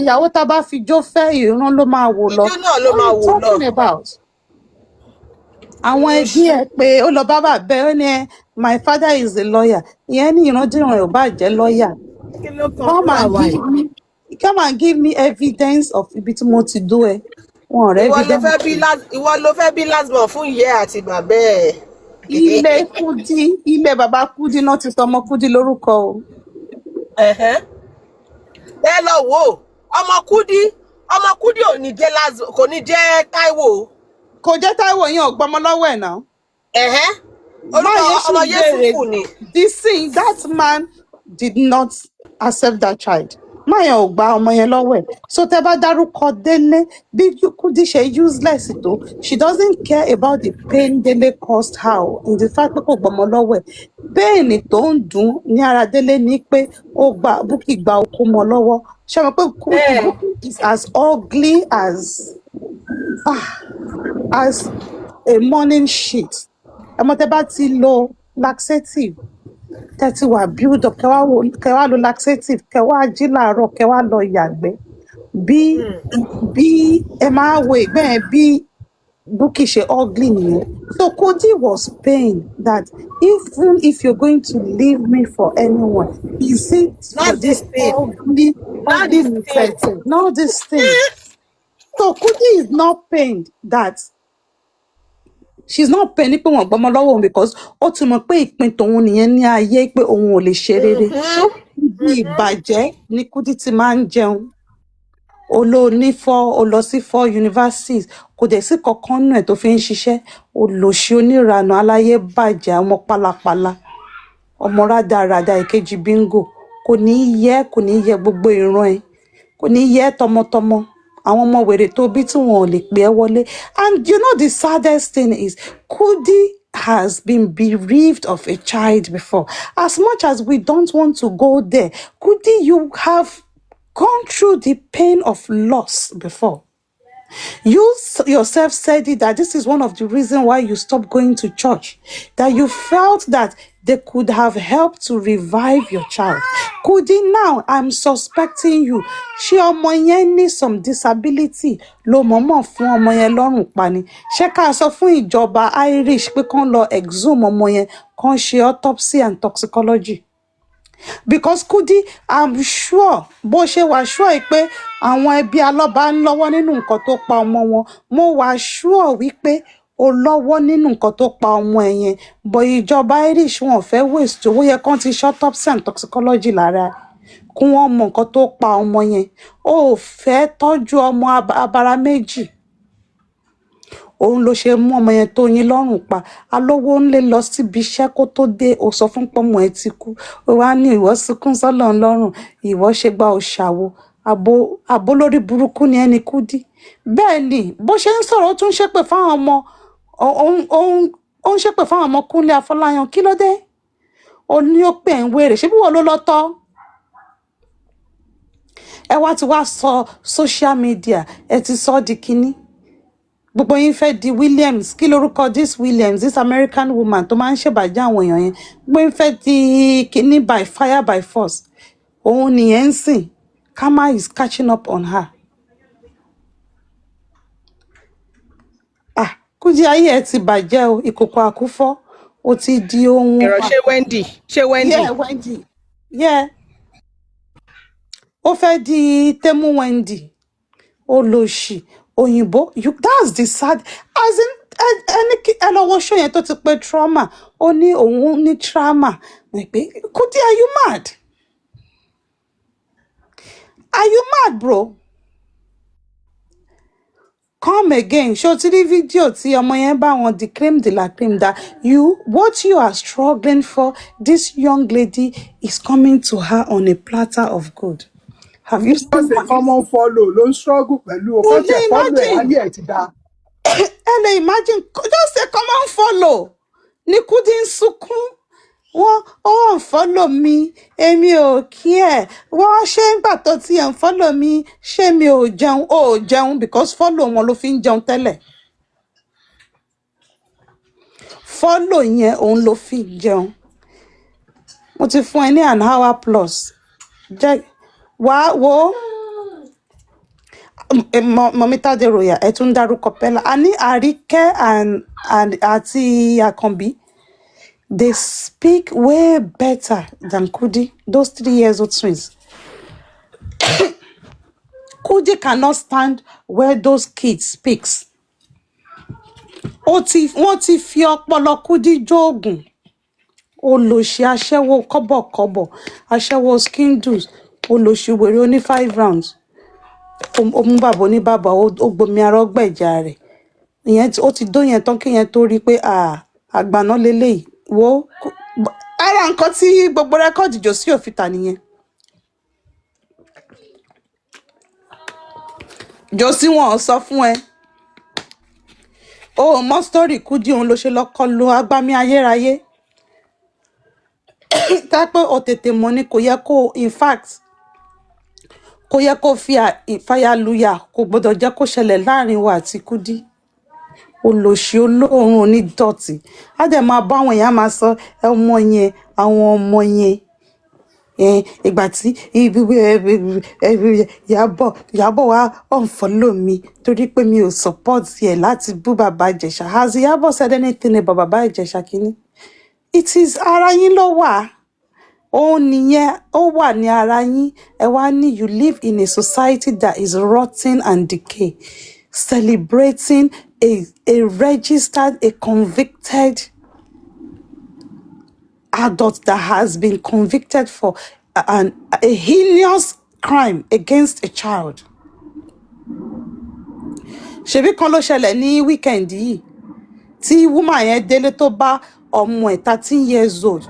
ìyàwó tá a bá fi jó fẹ́ ìran ló máa wò lọ. Ìjó náà ló máa wò lọ. What are you talking about? Àwọn ẹbí ẹ pé ó lọ bá bàbá ẹ ó ní my father is a lawyer ìyẹn ní ìrandíran ẹ̀ ò bá jẹ́ lawyer. Come and give me evidence of ibi tí mo ti dó ẹ. Wọn ọ̀rẹ́ evidence. Ìwọ ló fẹ́ bí last born fún ìyá àti bàbá ẹ̀. Ilé Kudi, ilé bàbá Kudi náà ti sọ ọmọ Kudi lórúkọ o. Ẹ lọ wò ọmọ Kudi kò ní jẹ́ Táíwò. Kò jẹ́ Táíwò yẹn ò gbọmọ lọ́wọ́ ẹ̀ náà. Ọmọ Yéṣùfù ni. That man did not accept that child. Máyọ̀ ò gba ọmọ yẹn lọ́wọ́ ẹ̀. So tẹ́ bá dárúkọ Délé bí Kudi ṣe useless tó, she doesn't care about the pain Délé caused her in the fact pé kò gbọmọ lọ́wọ́ ẹ̀. Bẹ́ẹ̀ni tó ń dùn ní ara Délé ni pé Bukky gba okó mọ́ lọ́wọ́. Ṣé mo pé Bukky is as ugly as a morning sheet. Ẹmọ tẹ́ bá ti lo laxative tẹ́tí wà build up kẹwàá lo laxative kẹwàá jí láàárọ̀ kẹwàá lọ yàgbẹ́ bí ẹ máa wo ìgbẹ́ yẹn bí Bukky ṣe ugly nìyẹn. So Kudi was pained that even if you're going to leave me for anyone, is it not this thing? Not this thing. So Kudi is not pained that she's not pained pé wọn gbọmọ lọ́wọ́ òun because ó ti mọ̀ pé ìpín tòun nìyẹn ní ayé pé òun ò lè ṣe rere. Ibi ìbàjẹ́ ni Kudi ti máa ń jẹun. Ó lọ sí 4 universities kò dẹ̀ sí kankan nù ẹ̀ tó fi ń ṣiṣẹ́. Olòṣì oníranù aláyé bàjẹ́ ọmọ pálapàla ọmọ rádaràda ìkejì bíngò kò ní yẹ gbogbo ìran ẹ̀ kò ní yẹ tọmọtọmọ. Àwọn ọmọ wèrè tó bí tí wọn ò lè pè ẹ́ wọlé. And you know the saddest thing is Kudi has been bereaved of a child before. As much as we don't want to go there, Kudi, you have gone through the pain of loss before. You yourself said it that this is one of the reasons why you stopped going to church, that you felt that they could have helped to revive your child. Kudi, now I'm suspecting you. Ṣé ọmọ yẹn ní some disability ló mọ̀mọ́ fún ọmọ yẹn lọ́rùn pa ni? Ṣé ká sọ fún ìjọba Irish pé kán lọ exhume ọmọ yẹn kán ṣe autopsy and toxicology? Because Kudi, I'm sure bó ṣe wà sure pé àwọn ẹbí alọ́ba ń lọ́wọ́ nínú nǹkan tó pa ọmọ wọn, mo wà sure wípé ó lọ́wọ́ nínú nǹkan tó pa ọmọ ẹ̀ yẹn, but ìjọba Irish wọn fẹ́ waste owó yẹ kán ti ṣe autopsy and toxicology lára kí wọ́n mọ nǹkan tó pa ọmọ yẹn. Ó fẹ́ tọ́jú ọmọ abara méjì. Òun ló ṣe mú ọmọ yẹn tó yín lọ́rùn pa. Alówó ń lé lọ síbi iṣẹ́ kó tó dé ó sọ fún pọ́mọ ẹ ti kú. Ó wá ní ìwọ sunkún sọ́lọ́run lọ́rùn, ìwọ ṣe gbá òṣàwò. Àbó lórí burúkú ni ẹni Kudi. Bẹ́ẹ̀ ni bó ṣe ń sọ̀rọ̀ ó tún ṣépè fáwọn ọmọ ó ń ṣépè fáwọn ọmọ Kúnlé Afọláyan. Kí ló dé? Ó ní ó pè ń wèrè ṣé bí wọ́n ló lọ tọ́? Ẹ wá ti wá sọ social media ẹ ti sọ di kíní. Gbogbo yín fẹ́ di Williams. Kí lorúkọ this Williams, this American woman tó máa ń ṣèbàjẹ́ àwọn èèyàn yẹn. Gbogbo yín fẹ́ di kíní by fire by force. Òun nìyẹn ń sìn. Karma is catching up on her. Kudi ayé ẹ ti bàjẹ́ o, ìkòkò àkúfọ́, ó ti di ohun. Ẹ̀rọ ṣé Wendy? Yeah, Wendy. Yeah. Ó fẹ́ di Temu Wendy. Olòṣì òyìnbó. That's the sad. As in, ẹ lọ wo show yẹn tó ti pé trauma. Ó ní òun ní trauma. Kudi, are you mad? Are you mad, bro? Come again. Show to the video tí ọmọ yẹn bá wọn di crème de la crème that what you are struggling for, this young lady is coming to her on a platter of gold. Have you seen a common follow? Ló ń struggle pẹ̀lú o. Kò tẹ̀ follow ayé ẹ̀ ti dá. Ẹ lè imagine just a common follow. Ní Kudi ń sunkún. wọ́n unfollow mi èmi ò care wọ́n ṣé ńgbà tó ti unfollow mi ṣé mi ò jẹun ó jẹun because follow wọn ló fi ń jẹun tẹ́lẹ̀ follow yẹn òun ló fi ń jẹun mo ti fún ẹ ní an hour plus jẹ́ wàá wo mọ̀mí Tádé Royal ẹ tún dárúkọ Pẹ́lá a ní Àríkẹ́ àti Àkànbí. They speak way better than Kudi, those 3 years old twins. Kudi cannot stand where those kids speaks. Wọ́n ti fi ọpọlọ Kudi jóògùn. Olòṣì aṣẹ́wó kọ́bọ̀kọ́bọ̀, aṣẹ́wó skindles, olòṣì wèrè oní 5 rounds. Omu bàbá oní bàbá ó gbomi ara ọgbẹ̀jà rẹ̀. Ìyẹn ó ti dó yẹn tán kí yẹn tó rí pé àgbàná lélẹ́yìí. Wo ara nǹkan tí gbogbo rẹ́kọ̀dì Jòsí ò fi tà nìyẹn. Jòsí wọn ò sọ fún ẹ. O mọ story Kudi òun ló ṣe lọ kọlu agbámi ayérayé. Tá pé o tètè mọ̀ ni kò yẹ kó in fact kò yẹ kó fi ìfàyàlùyà kò gbọdọ̀ jẹ́ kó ṣẹlẹ̀ láàrin wa àti Kudi. Olòṣì olóòórùn onídọ̀tí á dẹ̀ máa bá àwọn èèyàn máa sọ ọmọ yẹn àwọn ọmọ yẹn ìgbà tí Ìyábọ̀ wá unfollow mi torí pé mi ò support ẹ̀ láti bú bàbá Ìjẹ̀ṣà. Has Ìyábọ̀ said anything about bàbá Ìjẹ̀ṣà kìíní? It is ara yín ló wà òun nìyẹn ó wà ní ara yín ẹ wá ní you live in a society that is rotten and decay celebrating a registered, a convicted adult that has been convicted for a heinous crime against a child. Ṣebí kan ló ṣẹlẹ̀ ní weekend yìí tí woman yẹn délé tó bá ọmọ ẹ̀ 13 years old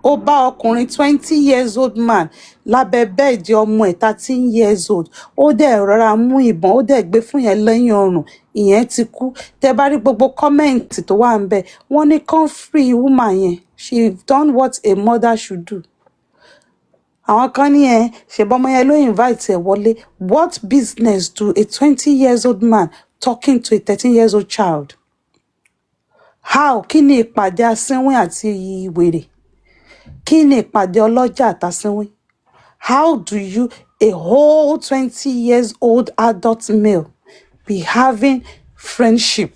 ó bá ọkùnrin 20 years old man lábẹ́ bẹ́ẹ̀dì ọmọ ẹ̀ 13 years old ó dẹ̀ rọra mú ìbọn ó dẹ̀ gbé fún yẹn lẹ́yìn ọrùn ìyẹn ti kú tẹ́ bá rí gbogbo kọ́mẹ̀ǹtì tó wà ń bẹ̀ wọ́n ní kán free woman yẹn she done what a mother should do. Àwọn kan ní ṣèbọn ọmọ yẹn ló invite ẹ̀ wọlé what business do a 20 years old man talking to a 13 years old child? How? Kí ni ìpàdé asínwín àti wèrè? Kí ni ìpàdé ọlọ́jà àtàsínwín? How do you, a whole 20 years old adult male, be having friendship?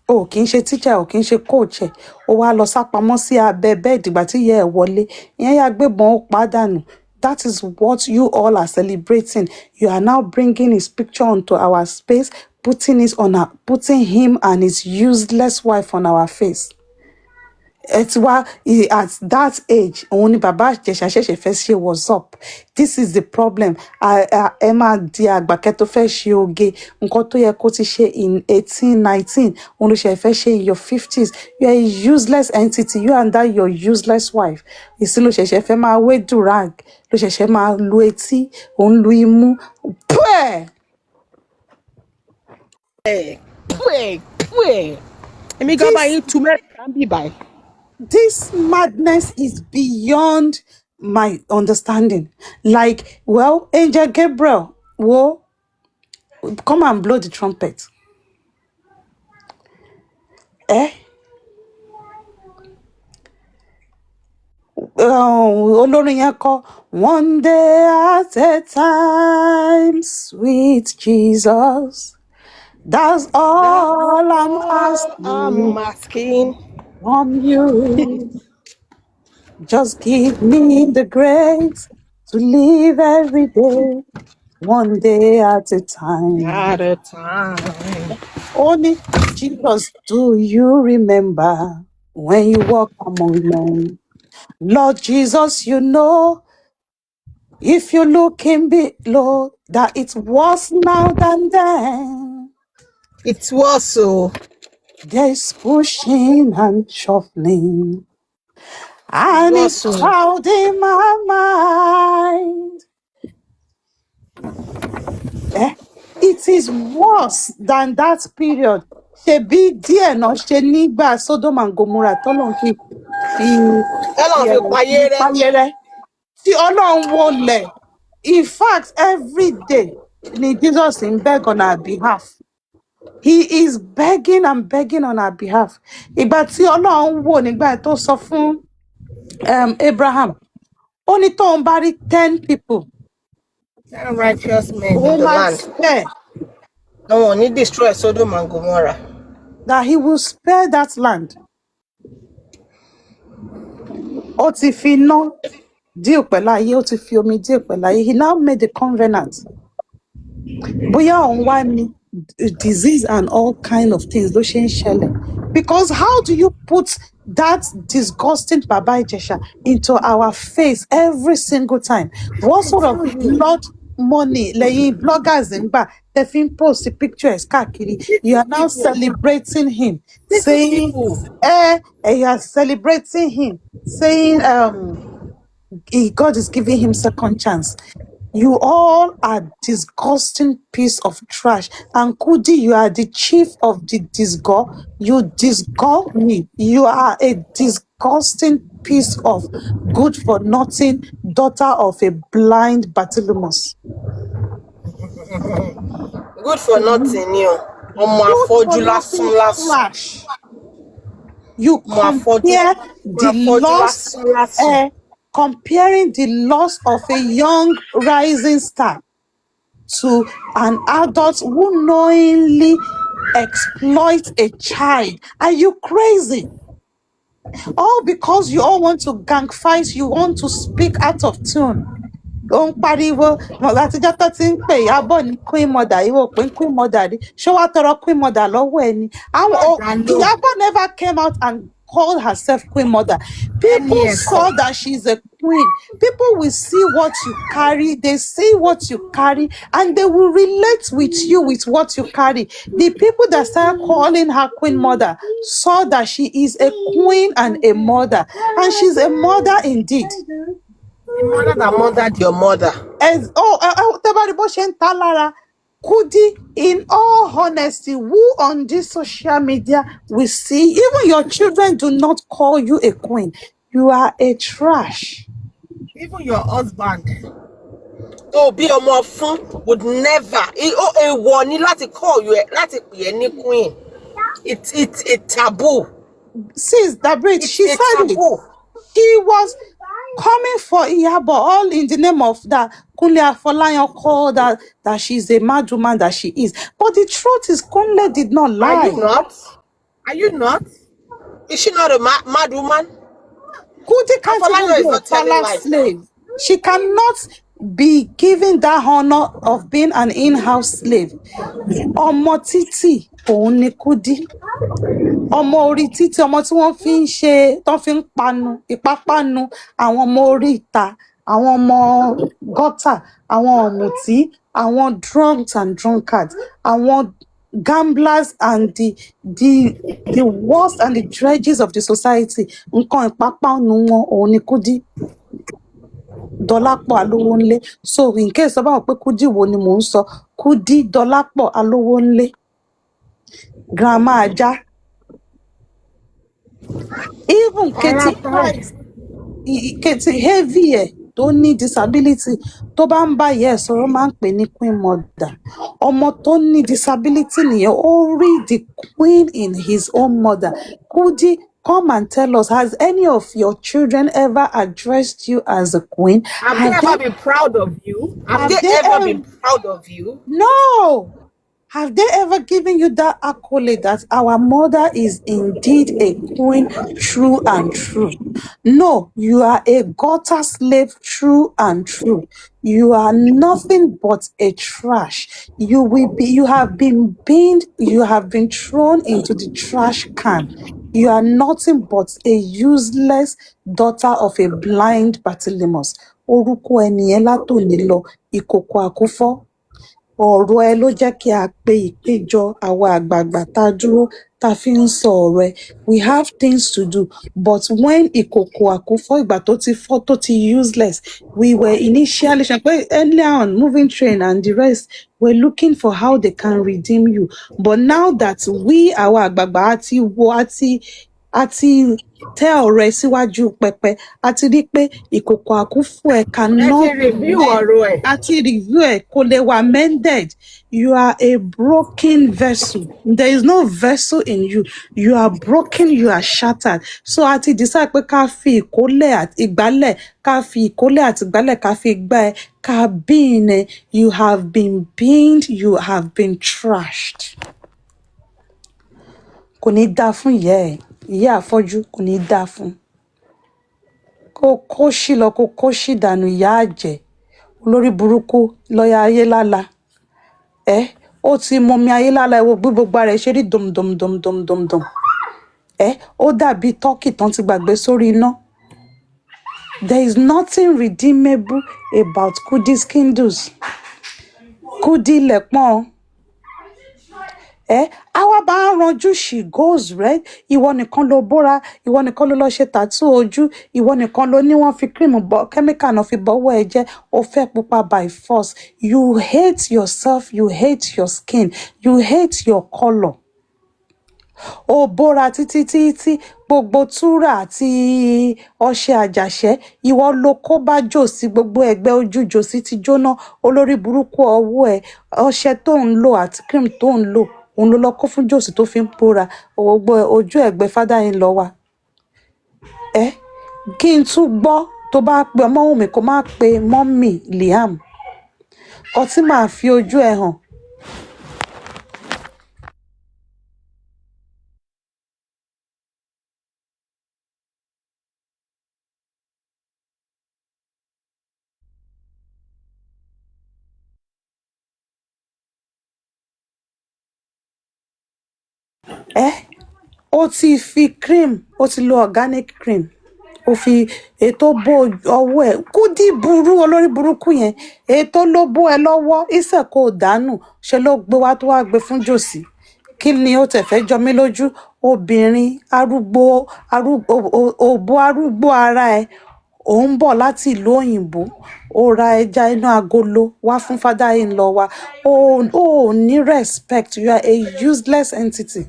O kì í ṣe teacher, o kì í ṣe coach ẹ̀, ó wá lọ sápamọ́ sí abẹ́ bẹ́ẹ̀dì ìgbà tí ìyá ẹ̀ wọlé, ìyẹn yà gbébọn ó pàdánù. That is what you all are celebrating. You are now bringing his picture onto our space, putting him and his useless wife on our face. It's why at that age, only Baba Ìjẹ̀ṣà ṣẹ̀ṣẹ̀ fẹ́ ṣe what's up. This is the problem. Ẹ máa di àgbà kẹ́ tó fẹ́ ṣe oge. Nǹkan tó yẹ kó ti ṣe in 18, 19, òun ló ṣe fẹ́ ṣe in your 50s. You are a useless entity. You and that your useless wife. Ìsìn ló ṣẹ̀ṣẹ̀ fẹ́ máa wé durag. Ló ṣẹ̀ṣẹ̀ máa lu etí, òun lu imú. Pwẹ́! Èmi gan bá yín tu mẹ́rin kan bí báyìí. This madness is beyond my understanding. Like, well, Angel Gabriel, come and blow the trumpet. Olórin yẹn kọ, one day at a time, sweet Jesus. That's all I'm asking from you. Just give me the grace to live every day, one day at a time. At a time. Only Jesus, do you remember when you walk among men? Lord Jesus, you know, if you look in below, that it's worse now than then. It was so. There's pushing and shuffling. And it's crowding my mind. It is worse than that period. Ṣebí díẹ̀ náà ṣe nígbà Sodom and Gomorrah tọ́lọ́run kì í fi payé rẹ́. payé rẹ́. Tí Ọlọ́run wọlẹ̀, in fact, every day ni Jesus ń beg on our behalf. He is begging and begging on our behalf. Ìgbà tí Ọlọ́run wò nígbà tó sọ fún Abraham, ó ní tóun bá rí 10 people, 10 righteous men ó in the máa land. spare, No one need destroy Sodom and Gomorrah. that he will spare that land. Ó ti fi iná deal pẹ̀lú ayé, ó ti fi omi deal pẹ̀lú ayé. He now made a covenant. Bóyá òun wá ní disease and all kind of things ló ṣe ń ṣẹlẹ̀. Because how do you put that disgusting Baba Ijesha into our face every single time? What sort of blood money lẹ́yìn bloggers ń gbà tẹ́ fi ń post pictures káàkiri? You are now celebrating him, saying, you are celebrating him, saying God is giving him second chance. You all are disgusting piece of trash. And Kudi, you are the chief of the disgust. You disgust me. You are a disgusting piece of good for nothing daughter of a blind Bartimaeus. Good for nothing, you. Flash. You compare the loss, comparing the loss of a young rising star to an adult who knowingly exploits a child. Are you crazy? All because you all want to gang fight, you want to speak out of tune. Ó ń pariwo látijọ́ tó ti ń pè Ìyábọ̀ ní queen mother, ìwọ pé queen mother rí, ṣé wàá tọrọ queen mother lọ́wọ́ ẹ ni? Ìyábọ̀ never came out and called herself queen mother. People saw that she's a queen. People will see what you carry, they see what you carry, and they will relate with you with what you carry. The people that started calling her queen mother saw that she is a queen and a mother, and she's a mother indeed. The mother that murdered your mother. Kudi, in all honesty, who on this social media will see, even your children do not call you a queen. You are a trash. Even your husband. To be a more fun would never. A warning láti call you láti pè any queen. It's a taboo. Sis, that bridge, she said taboo. He was coming for Iyabo, all in the name of that Kunle Afolayan called that she's a mad woman that she is. But the truth is, Kunle did not lie. Are you not? Are you not? Is she not a mad woman? Kudi can't even be a palace slave. She cannot be given that honor of being an in-house slave. Ọmọ títì, òun ni Kudi. Ọmọ orí títì, ọmọ tí wọ́n fi ń ṣe, tó fi ń panu, ìpápánu, àwọn ọmọ orí ìta, àwọn ọmọ gọ́tà, àwọn ọ̀mùtí, àwọn drunks and drunkards, àwọn gamblers and the worst and the dredges of the society. Nǹkan ìpápánu wọn, òun ni Kudi. Dọlápọ̀ Alówónlé. So in case about pé Kudi wo ni mò ń sọ, Kudi Dọlápọ̀ Alówónlé. Grandma Ajá. Even Katie heavier tó ní disability tó bá ń bá yẹ sọ̀rọ̀ máa ń pè ní queen mother. Ọmọ tó ní disability nìyẹn, ó rí the queen in his own mother. Kudi, come and tell us, has any of your children ever addressed you as a queen? Have they ever been proud of you? Have they ever been proud of you? No. Have they ever given you that accolade that our mother is indeed a queen, true and true? No, you are a gutter slave, true and true. You are nothing but a trash. You have been binned, you have been thrown into the trash can. You are nothing but a useless daughter of a blind Bartimaeus. Orúkọ ẹnìyẹn látòní lọ, ìkòkò àkúfọ́. Ọ̀rọ̀ ẹ ló jẹ́ kí a pe ìpéjọ àwa àgbààgbà tá a dúró tá fi ń sọ ọ̀rọ̀ ẹ. We have things to do, but when ìkòkò àkúfọ́ ìgbà tó ti fọ́ tó ti useless, we were initially earlier on moving train and the rest were looking for how they can redeem you. But now that we àwa àgbààgbà àti tẹ ọ̀rọ̀ ẹ síwájú pẹpẹ àti rí pé ìkòkò àkúfù ẹ ẹ cannot ti review ọ̀rọ̀ ẹ̀. àti review ẹ kò lè wà mended. You are a broken vessel. There is no vessel in you. You are broken, you are shattered. So àti decide pé ká fi ìkólẹ̀ àti ìgbálẹ̀ ká fi ìkólẹ̀ àti ìgbálẹ̀ ká fi gbá ẹ ká bin ẹ. You have been binned, you have been trashed. Kò ní dáa fún ìyá ẹ, ìyá àfọ́jú kò ní dáa fún. Kó kó sí lọ kó kó sí dànù ìyá àjẹ́ olórí burúkú lọ́ọ̀yà ayélála. Ó ti mọmi ayélála ẹ wo bí gbogbo ara ẹ ṣe rí dòmdòmdòmdòmdòm. Ó dàbí tọ́kì tán ti gbàgbé sórí iná. There is nothing redeemable about Kudi's kindles. Kudi lẹ̀pọ̀n. Àwa bá ń ranjú she goes red. Ìwọ nìkan ló bóra, ìwọ nìkan ló lọ ṣe tattoo ojú, ìwọ nìkan ló ní wọ́n fi cream chemical náà fi bọ́wọ́ ẹ jẹ́, ó fẹ́ pupa by force. You hate yourself, you hate your skin, you hate your color. Ó bóra títí gbogbo túrà àti ọṣẹ àjàṣẹ́ ìwọ ló kó bá jòsí gbogbo ẹ̀gbẹ́ ojú jòsí ti jóná olórí burúkú ọwọ́ ẹ̀ ọṣẹ tó ń lò àti cream tó ń lò òun ló lọ kó fún jòsí tó fi ń bóra gbogbo ojú ẹ̀gbẹ́ fádà yín lọ wá. Kí n tún gbọ́ tó bá pe ọmọ Wunmi kó má pe mọ́mì Liam ọtí máa fi ojú ẹ̀ hàn. Ó ti fi cream ó ti lo organic cream ó fi ètò bó ọwọ́ ẹ̀ Kudi burú olórí burúkú yẹn ètò ló bó ẹ lọ́wọ́ ìṣe kò dànù ṣe ló gbé wá tó wá gbé fún jòsí kí ni ó tẹ̀ fẹ́ jọ mí lójú obìnrin arúgbó òbó arúgbó ara ẹ̀ ò ń bọ̀ láti ìlú òyìnbó ó ra ẹja inú agolo wá fún father in law wa ó ní respect you are a useless entity.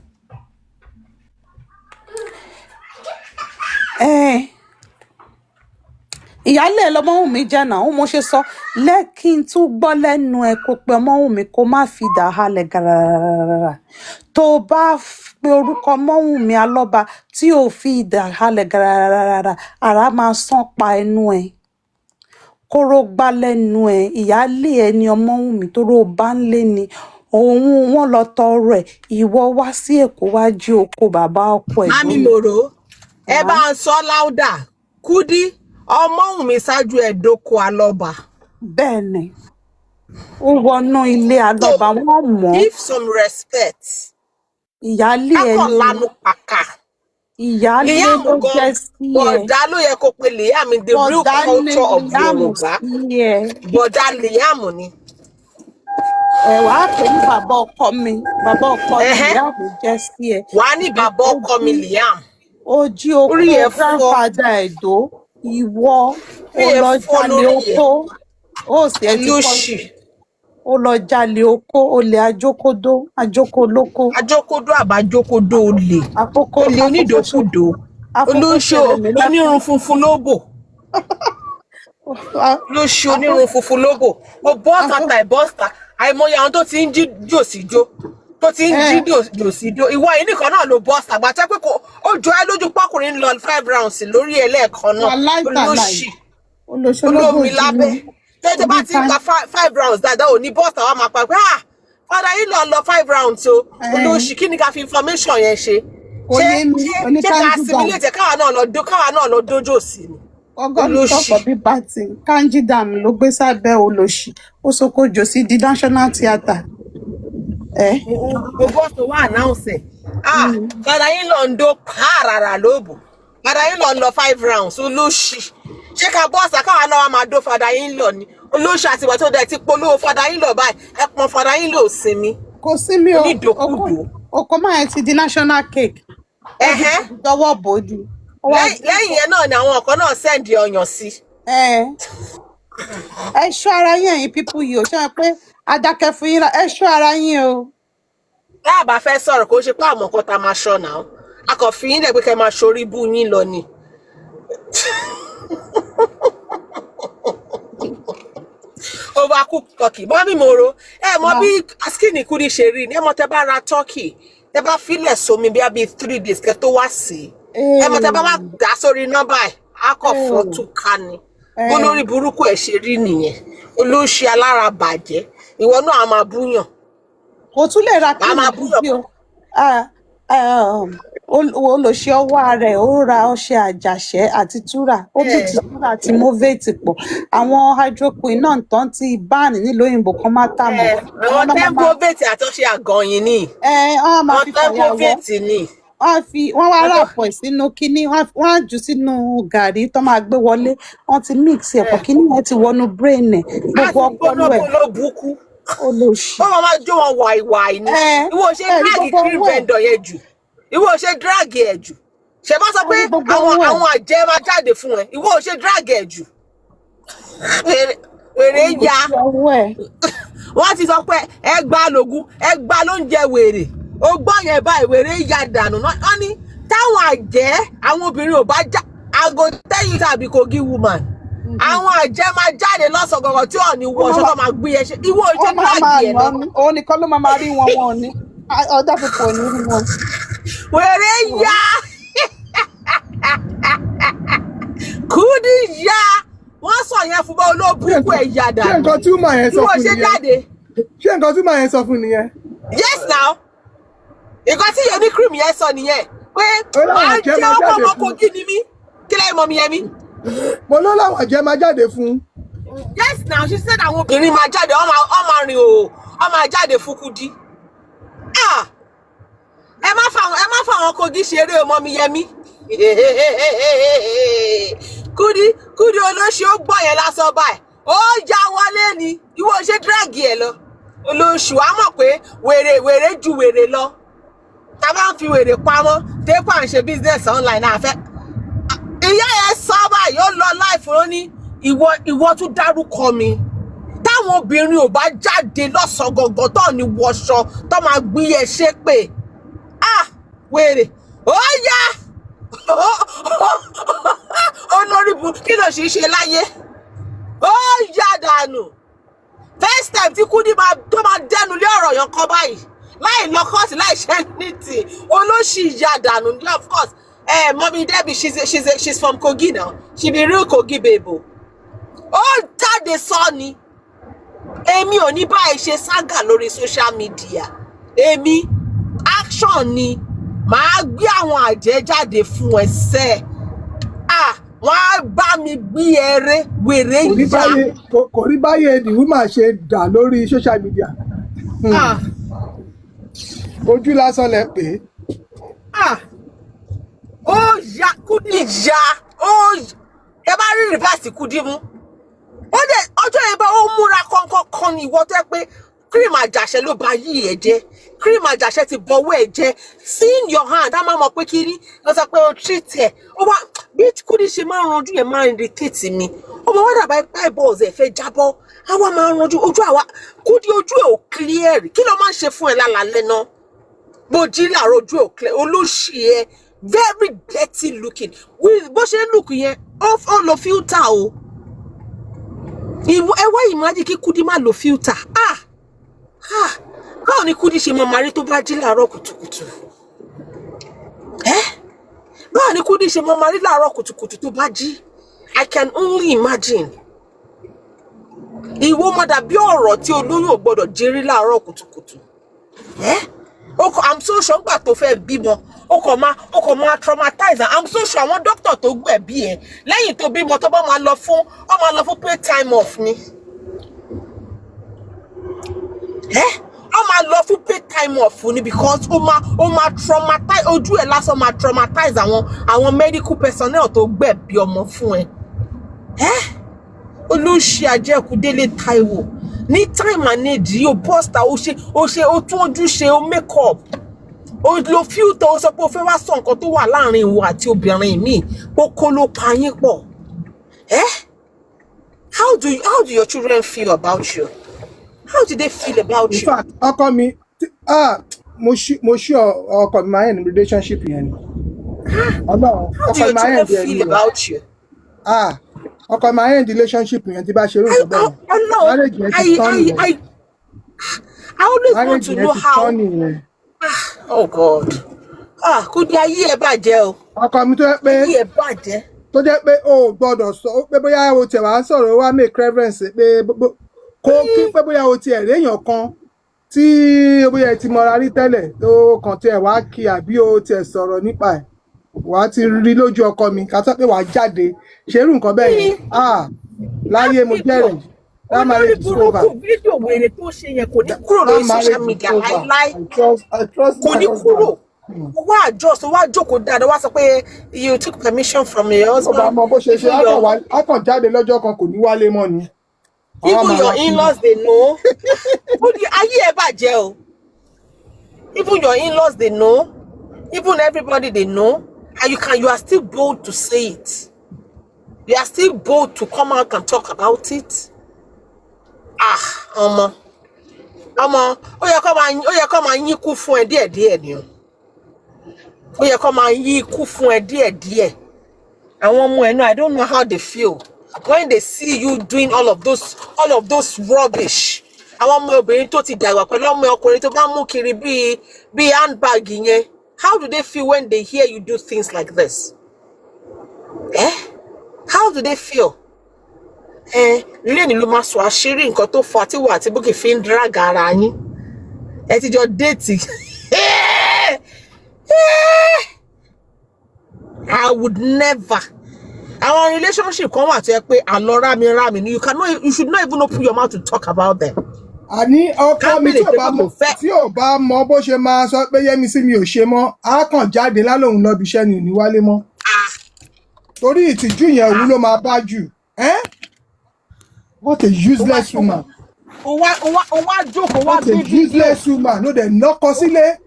Ìyálé lọmọ Wunmi jẹ́ náà ó mo ṣe sọ lẹ́kí n tún gbọ́ lẹ́nu ẹ̀ kó pe ọmọ Wunmi kó má fi dà halẹ̀ gàràràrà tó bá pe orúkọ ọmọ Wunmi alọ́ba tí ò fi dà halẹ̀ gàràràrà ara máa sán pa ẹnu ẹ̀ kóró gbá lẹ́nu ẹ̀ ìyálé ẹ̀ ni ọmọ Wunmi tó ró bá ń lé ni òun wọn lọ tọrọ ẹ̀ ìwọ wá sí Èkó wá jí oko bàbá ọkọ ẹ̀. Mami Moro ẹ bá ń sọ láúdà Kudi ọmọ Wunmi ṣáájú ẹ̀ dóko alọ́ba. Bẹ́ẹ̀ ni ó wọnú ilé alọ́ba wọ́n mọ̀. Give some respect. Ìyálé ẹ̀ kákọ̀ lanu pàkà. Ìyálé ló jẹ́ sí ẹ. Bọ̀dá ló yẹ kó pe Liam the real culture of Yorùbá. Bọ̀dá Liam ni. Wàá pè ní bàbá ọkọ mi bàbá ọkọ mi Liam jẹ́ sí ẹ. Wàá ní bàbá ọkọ mi Liam. Ó jí oko grandfather ẹ̀dọ́ ìwọ ó lọ jalè oko ó sì ẹ ti kọ́ ó lọ jalè oko olè ajókòdó ajókòlóko. Ajókòdó àbájókòdó olè olè onídòkúdò olóṣò onírun funfun lóbò lóṣù onírun funfun lóbò ó bọ́ọ̀tà tàì bọ́ọ̀tà àìmọye àwọn tó ti ń jí jòsíjó tó ti ń jí jòsíjó ìwọ yìí nìkan náà ló bọ́ọ̀tà àgbàtà pé kò ó jọ ẹ́ lójú pọ́kùnrin lọ 5 rounds lórí ẹ̀ lẹ́ẹ̀kan náà olóṣì olómi lábẹ́ tẹ́tẹ́ bá ti ń gba 5 rounds dáadáa ò ní bọ́ọ̀tà wa máa pa pé padà yìí lọ 5 rounds o olóṣì kí ni ká fi information yẹn ṣe ṣé ká assimilate káwa náà lọ dójò sí ni. Ọgọ́rùn-ún tọkọ̀ bí bàtì kanji dam ló gbé sábẹ́ olóṣì ó sokojò sí di national theatre. Gbogbo ọ̀sán wà announce padà yín lọ ń dó pààràrà lóbò padà yín lọ 5 rounds olóṣì ṣé ká bọ́ọ̀sà káwa náà wà máa dó fada yín lọ ni olóṣì àti ìwà tó dẹ̀ ti polówó fada yín lọ báyìí ẹ pọn fada yín lọ sinmi. Kò sí mi o oko máa yẹn ti di national cake dọwọ́ bòódì. Lẹ́yìn yẹn náà ni àwọn ọ̀kan náà sẹ́ǹdì ọyàn sí. Ẹ ṣọ́ ara yín ẹ̀yin pípú yìí ò ṣe é pé adákẹ́ fún yín ẹ ṣọ́ ara yín o. Tá a bá fẹ́ sọ̀rọ̀ kó ṣe pé àmọ́ kan tá a máa ṣọ́ náà a kàn fi yín lẹ̀ pé kẹ́ máa ṣorí bú yín lọ ni. Overcooked turkey mọ́mí mo ro mọ bí skin Kudi ṣe rí ni ẹ mọ tẹ bá ra turkey tẹ bá filẹ̀ sómi bí i 3 days kẹ́ tó wá sí ẹ mọ tẹ bá má dá sórí nọ́mbà ẹ̀ á kọ̀ fọ́ tún ká ni olórí burúkú ẹ̀ ṣe rí nìyẹn olóṣì alára bàjẹ́ ìwọ náà a máa búyàn. Kò tún lè ra kí olùṣe ọwọ́ rẹ̀ ó ra ọṣẹ àjàṣẹ́ àti túrà ó bí ti túrà àti movate pọ̀ àwọn hydroquin náà tán ti báàní nílùú òyìnbó kan má tà mọ́. àwọn tempovate àtọ́ṣe àgànyìn ni àwọn tempovate ni. wọ́n wá ràpọ̀ sínú kínní wọ́n á jù sínú gàrí tó máa gbé wọlé wọ́n ti mix ẹ̀pọ̀ kínní yẹn ti wọnú brain ẹ̀ gbogbo ọpọlọ ẹ̀ olóṣì. ó máa jó wọn wàìwàì ni ìwọ ṣe drag cream vendor yẹn jù ìwọ ṣe drag ẹ jù ṣe bá sọ pé àwọn àjẹ máa jáde fún ẹ ìwọ ṣe drag ẹ jù wèrè ya wọ́n ti sọ pé ẹgbàá lògùn ẹgbàá ló ń jẹ wèrè ó gbọ́ yẹn báyìí wèrè ya dànù wọ́n ní táwọn àjẹ́ àwọn obìnrin ò bá já ago tẹ́yìn tàbí Kogi woman àwọn àjẹ́ máa jáde lọ́sàn gọ̀gọ̀ tí ò ní wọ ṣọ́kọ́ máa gbé ẹ ṣe ìwọ ṣe drag ẹ lọ. òun nìkan ló máa rí wọn ní ọjọ́ púpọ̀ ní rí wọn. wèrè ya Kudi ya wọ́n sọ yẹn fún bá olóòbùkù ẹ̀ yá dànù. ṣé nǹkan tí ó máa yẹn sọ fún nìyẹn ṣé nǹkan tí ó máa yẹn sọ fún nìyẹn. yes now nǹkan tí yẹn ní cream yẹn sọ nìyẹn pé máa jẹ́ ọmọ Kogi ni mí kí lẹ́yìn mọ́ mi yẹn mi. mo ló láwọn àjẹ́ máa jáde fún. yes now she said àwọn obìnrin máa jáde wọ́n máa rìn o wọ́n máa jáde fún Kudi. ẹ má fa àwọn Kogi ṣeré ọmọ mi yẹn mi. Kudi olóṣì ó gbọ́ yẹn lásán báyìí ó já wọlé ni ìwọ ṣe díràgì ẹ lọ olóṣù wa mọ̀ pé wèrè ju wèrè lọ tá a bá ń fi wèrè pamọ́ tẹ́pà ń ṣe business online àfẹ́ ìyá yẹn sọ báyìí ó lọ láìfò ó ní ìwọ tún dárúkọ mi táwọn obìnrin ò bá jáde lọ́sàn gangan tó ní wọṣọ tó máa gbé ẹ ṣépè wèrè ó yá olórí bu kí ló ṣe láyé ó yá dànù first time tí Kudi tó máa dẹnu lé ọ̀rọ̀ yẹn kan báyìí láì lọ kọ́ọ̀tì láì ṣe nítì olóṣì yá dànù ní of course Mommy Debbie she's from Kogi now she be real Kogi babe ó jáde sọ ni èmi ò ní báyìí ṣe sága lórí social media èmi action ni màá gbé àwọn àjẹ́ jáde fún ẹsẹ̀ wọ́n á bá mi gbé eré wèrè yá. kò rí báyìí the woman ṣe dà lórí social media ojú lásán lẹ pé. ó yá Kudi yá ẹ bá rí rìvásì Kudi mú ó dé ọjọ́ yẹn bá ó múra kọ́ńkọ́ńkọ́ ní ìwọ tó pé cream àjàṣẹ ló bá yí ẹ jẹ cream àjàṣẹ ti bọwọ́ ẹ jẹ seeing your hand á máa mọ̀ pé kiri lọ sọ pé o treat ẹ ó wá bí Kudi ṣe máa ń ranjú yẹn máa ń irritate mi ó máa wá dàbá ipá balls ẹ fẹ́ jábọ́ àwa máa ń ranjú ojú àwa Kudi ojú ẹ ò clear kí ló máa ń ṣe fún ẹ lálálẹ́ náà bó jí làárọ̀ ojú ẹ ò clear olóṣì ẹ very dirty looking bó ṣe ń look yẹn ó lo filter o ẹ wá imagine kí Kudi má lo filter báwo ni Kudi ṣe máa marí tó bá jí láàárọ̀ kùtùkùtù báwo ni Kudi ṣe máa marí láàárọ̀ kùtùkùtù tó bá jí I can only imagine ìwọ mọ dàbí ọ̀rọ̀ tí olóyún ò gbọ́dọ̀ jírí láàárọ̀ kùtùkùtù I'm so sure gbà tó fẹ́ bímọ ó kàn máa traumatize I'm so sure àwọn dókítà tó gbẹ̀bí ẹ lẹ́yìn tó bímọ tó bá máa lọ fún pay time off ni ó máa lọ fún pay time off ni because ó máa traumatize ojú ẹ lásán máa traumatize àwọn medical personnel tó gbẹ̀bí ọmọ fún ẹ olóṣì àjẹkù Délé Táíwò ní time and need yóò bọ́sítà ó tún ojú ṣe ó make up ó lo filter ó sọ pé ó fẹ́ wá sọ nǹkan tó wà láàrin ìwọ àti obìnrin mi kókó ló pa yín pọ̀ how do your children feel about you how do they feel about you. in fact ọkọ mi mo ṣí ọkọ mi máa ń ní relationship yẹn ni How do your children feel about you? ọkọ máa end relationship yẹn tí bá ṣe irú nǹkan bẹ́ẹ̀. Marriage yẹn ti tán nìyẹn. I always want to know how. Oh God. Kudi ayé ẹ bàjẹ́ o. Ọkọ mi tó jẹ́ pé ayé ẹ bàjẹ́. Tó jẹ́ pé o gbọ́dọ̀ sọ pé bóyá o tẹ̀ wá sọ̀rọ̀ wá make reference pé kó kí pé bóyá o tiẹ̀ réèyàn kan tí bóyá ti mọra rí tẹ́lẹ̀ tó kàn tiẹ̀ wá kí àbí o tiẹ̀ sọ̀rọ̀ nípa ẹ̀ wà á ti rí lójú ọkọ mi ká sọ pé wà á jáde ṣerú nǹkan bẹ́ẹ̀ yẹn láyé mo jẹ́rìí that marriage is over. Fídíò wèrè tó ṣe yẹn kò ní kúrò lórí social media láíláí kò ní kúrò. Wá àjọsọ wá jókòó dáadáa wá sọ pé you took permission from your husband. Ọba ọmọ bó ṣe ṣe á kàn jáde lọ́jọ́ kan kò ní wálé mọ́ ni. Even your in-laws they know. Ayé ẹ bàjẹ́ o. Even your in-laws they know. Even everybody they know. And you are still bold to say it. You are still bold to come out and talk about it. Ọmọ, ó yẹ kó máa yín kú fún ẹ díẹ̀díẹ̀ ni o. Ó yẹ kó máa yín kú fún ẹ díẹ̀díẹ̀. Àwọn ọmọ ẹ náà, I don't know how they feel when they see you doing all of those rubbish. Àwọn ọmọ obìnrin tó ti dàgbà pẹ̀lú ọmọ ọkùnrin tó bá mú kiri bíi handbag yẹn. How do they feel when they hear you do things like this? How do they feel? Lẹ́ni ló máa sọ àṣírí nǹkan tó fa tí wà tí Bukky fi ń drag ara yín. Ẹ ti jọ déètì. I would never. Our relationship kan wà tó yẹ pé àlọ́ rámi ni you should not even open your mouth to talk about them. Àní ọkọ mi tí ò bá mọ bó ṣe máa sọ pé Yẹ́misí mi ò ṣe mọ́ á kàn jáde lálòun lọ bí iṣẹ́ ni ò ní wálé mọ́. Torí ìtìjú yẹn òun ló máa bá jù. What a useless woman. What a useless woman. No, they knock us sílé.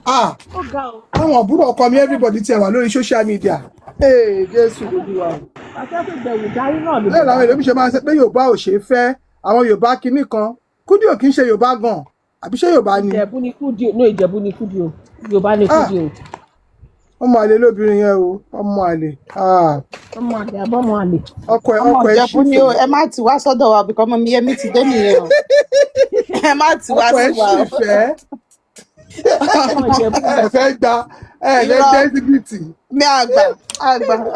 Àwọn àbúrò ọkọ mi everybody tiẹ̀ wà lórí social media. Jésù Olúwa. Bẹ́ẹ̀ làwọn èlòmí ṣe máa ń sọ pé Yorùbá ò ṣe é fẹ́. Àwọn Yorùbá kinní kan. Kudi ò kì í ṣe Yorùbá gan. Àbí ṣé Yorùbá ni? Ìjẹ̀bú ni Kudi o. No, Ìjẹ̀bú ni Kudi o. Yorùbá ni Kudi o. Ọmọ àlè lóbìnrin yẹn o. Ọmọ àlè. Ọmọ àlè àbọ̀mọ àlè. Ọkọ ẹ̀ Ìjẹ̀bú ni o. Ẹ má ti wá sọ́dọ̀ wa bìkọ́ ọmọ mi Yẹmí ti dé nìyẹn o. Ẹ má ti wá sí wa o. Ọkọ ẹ̀ ṣì fẹ́. Ẹ fẹ́ gba dẹ́síbìtì. Mi àgbà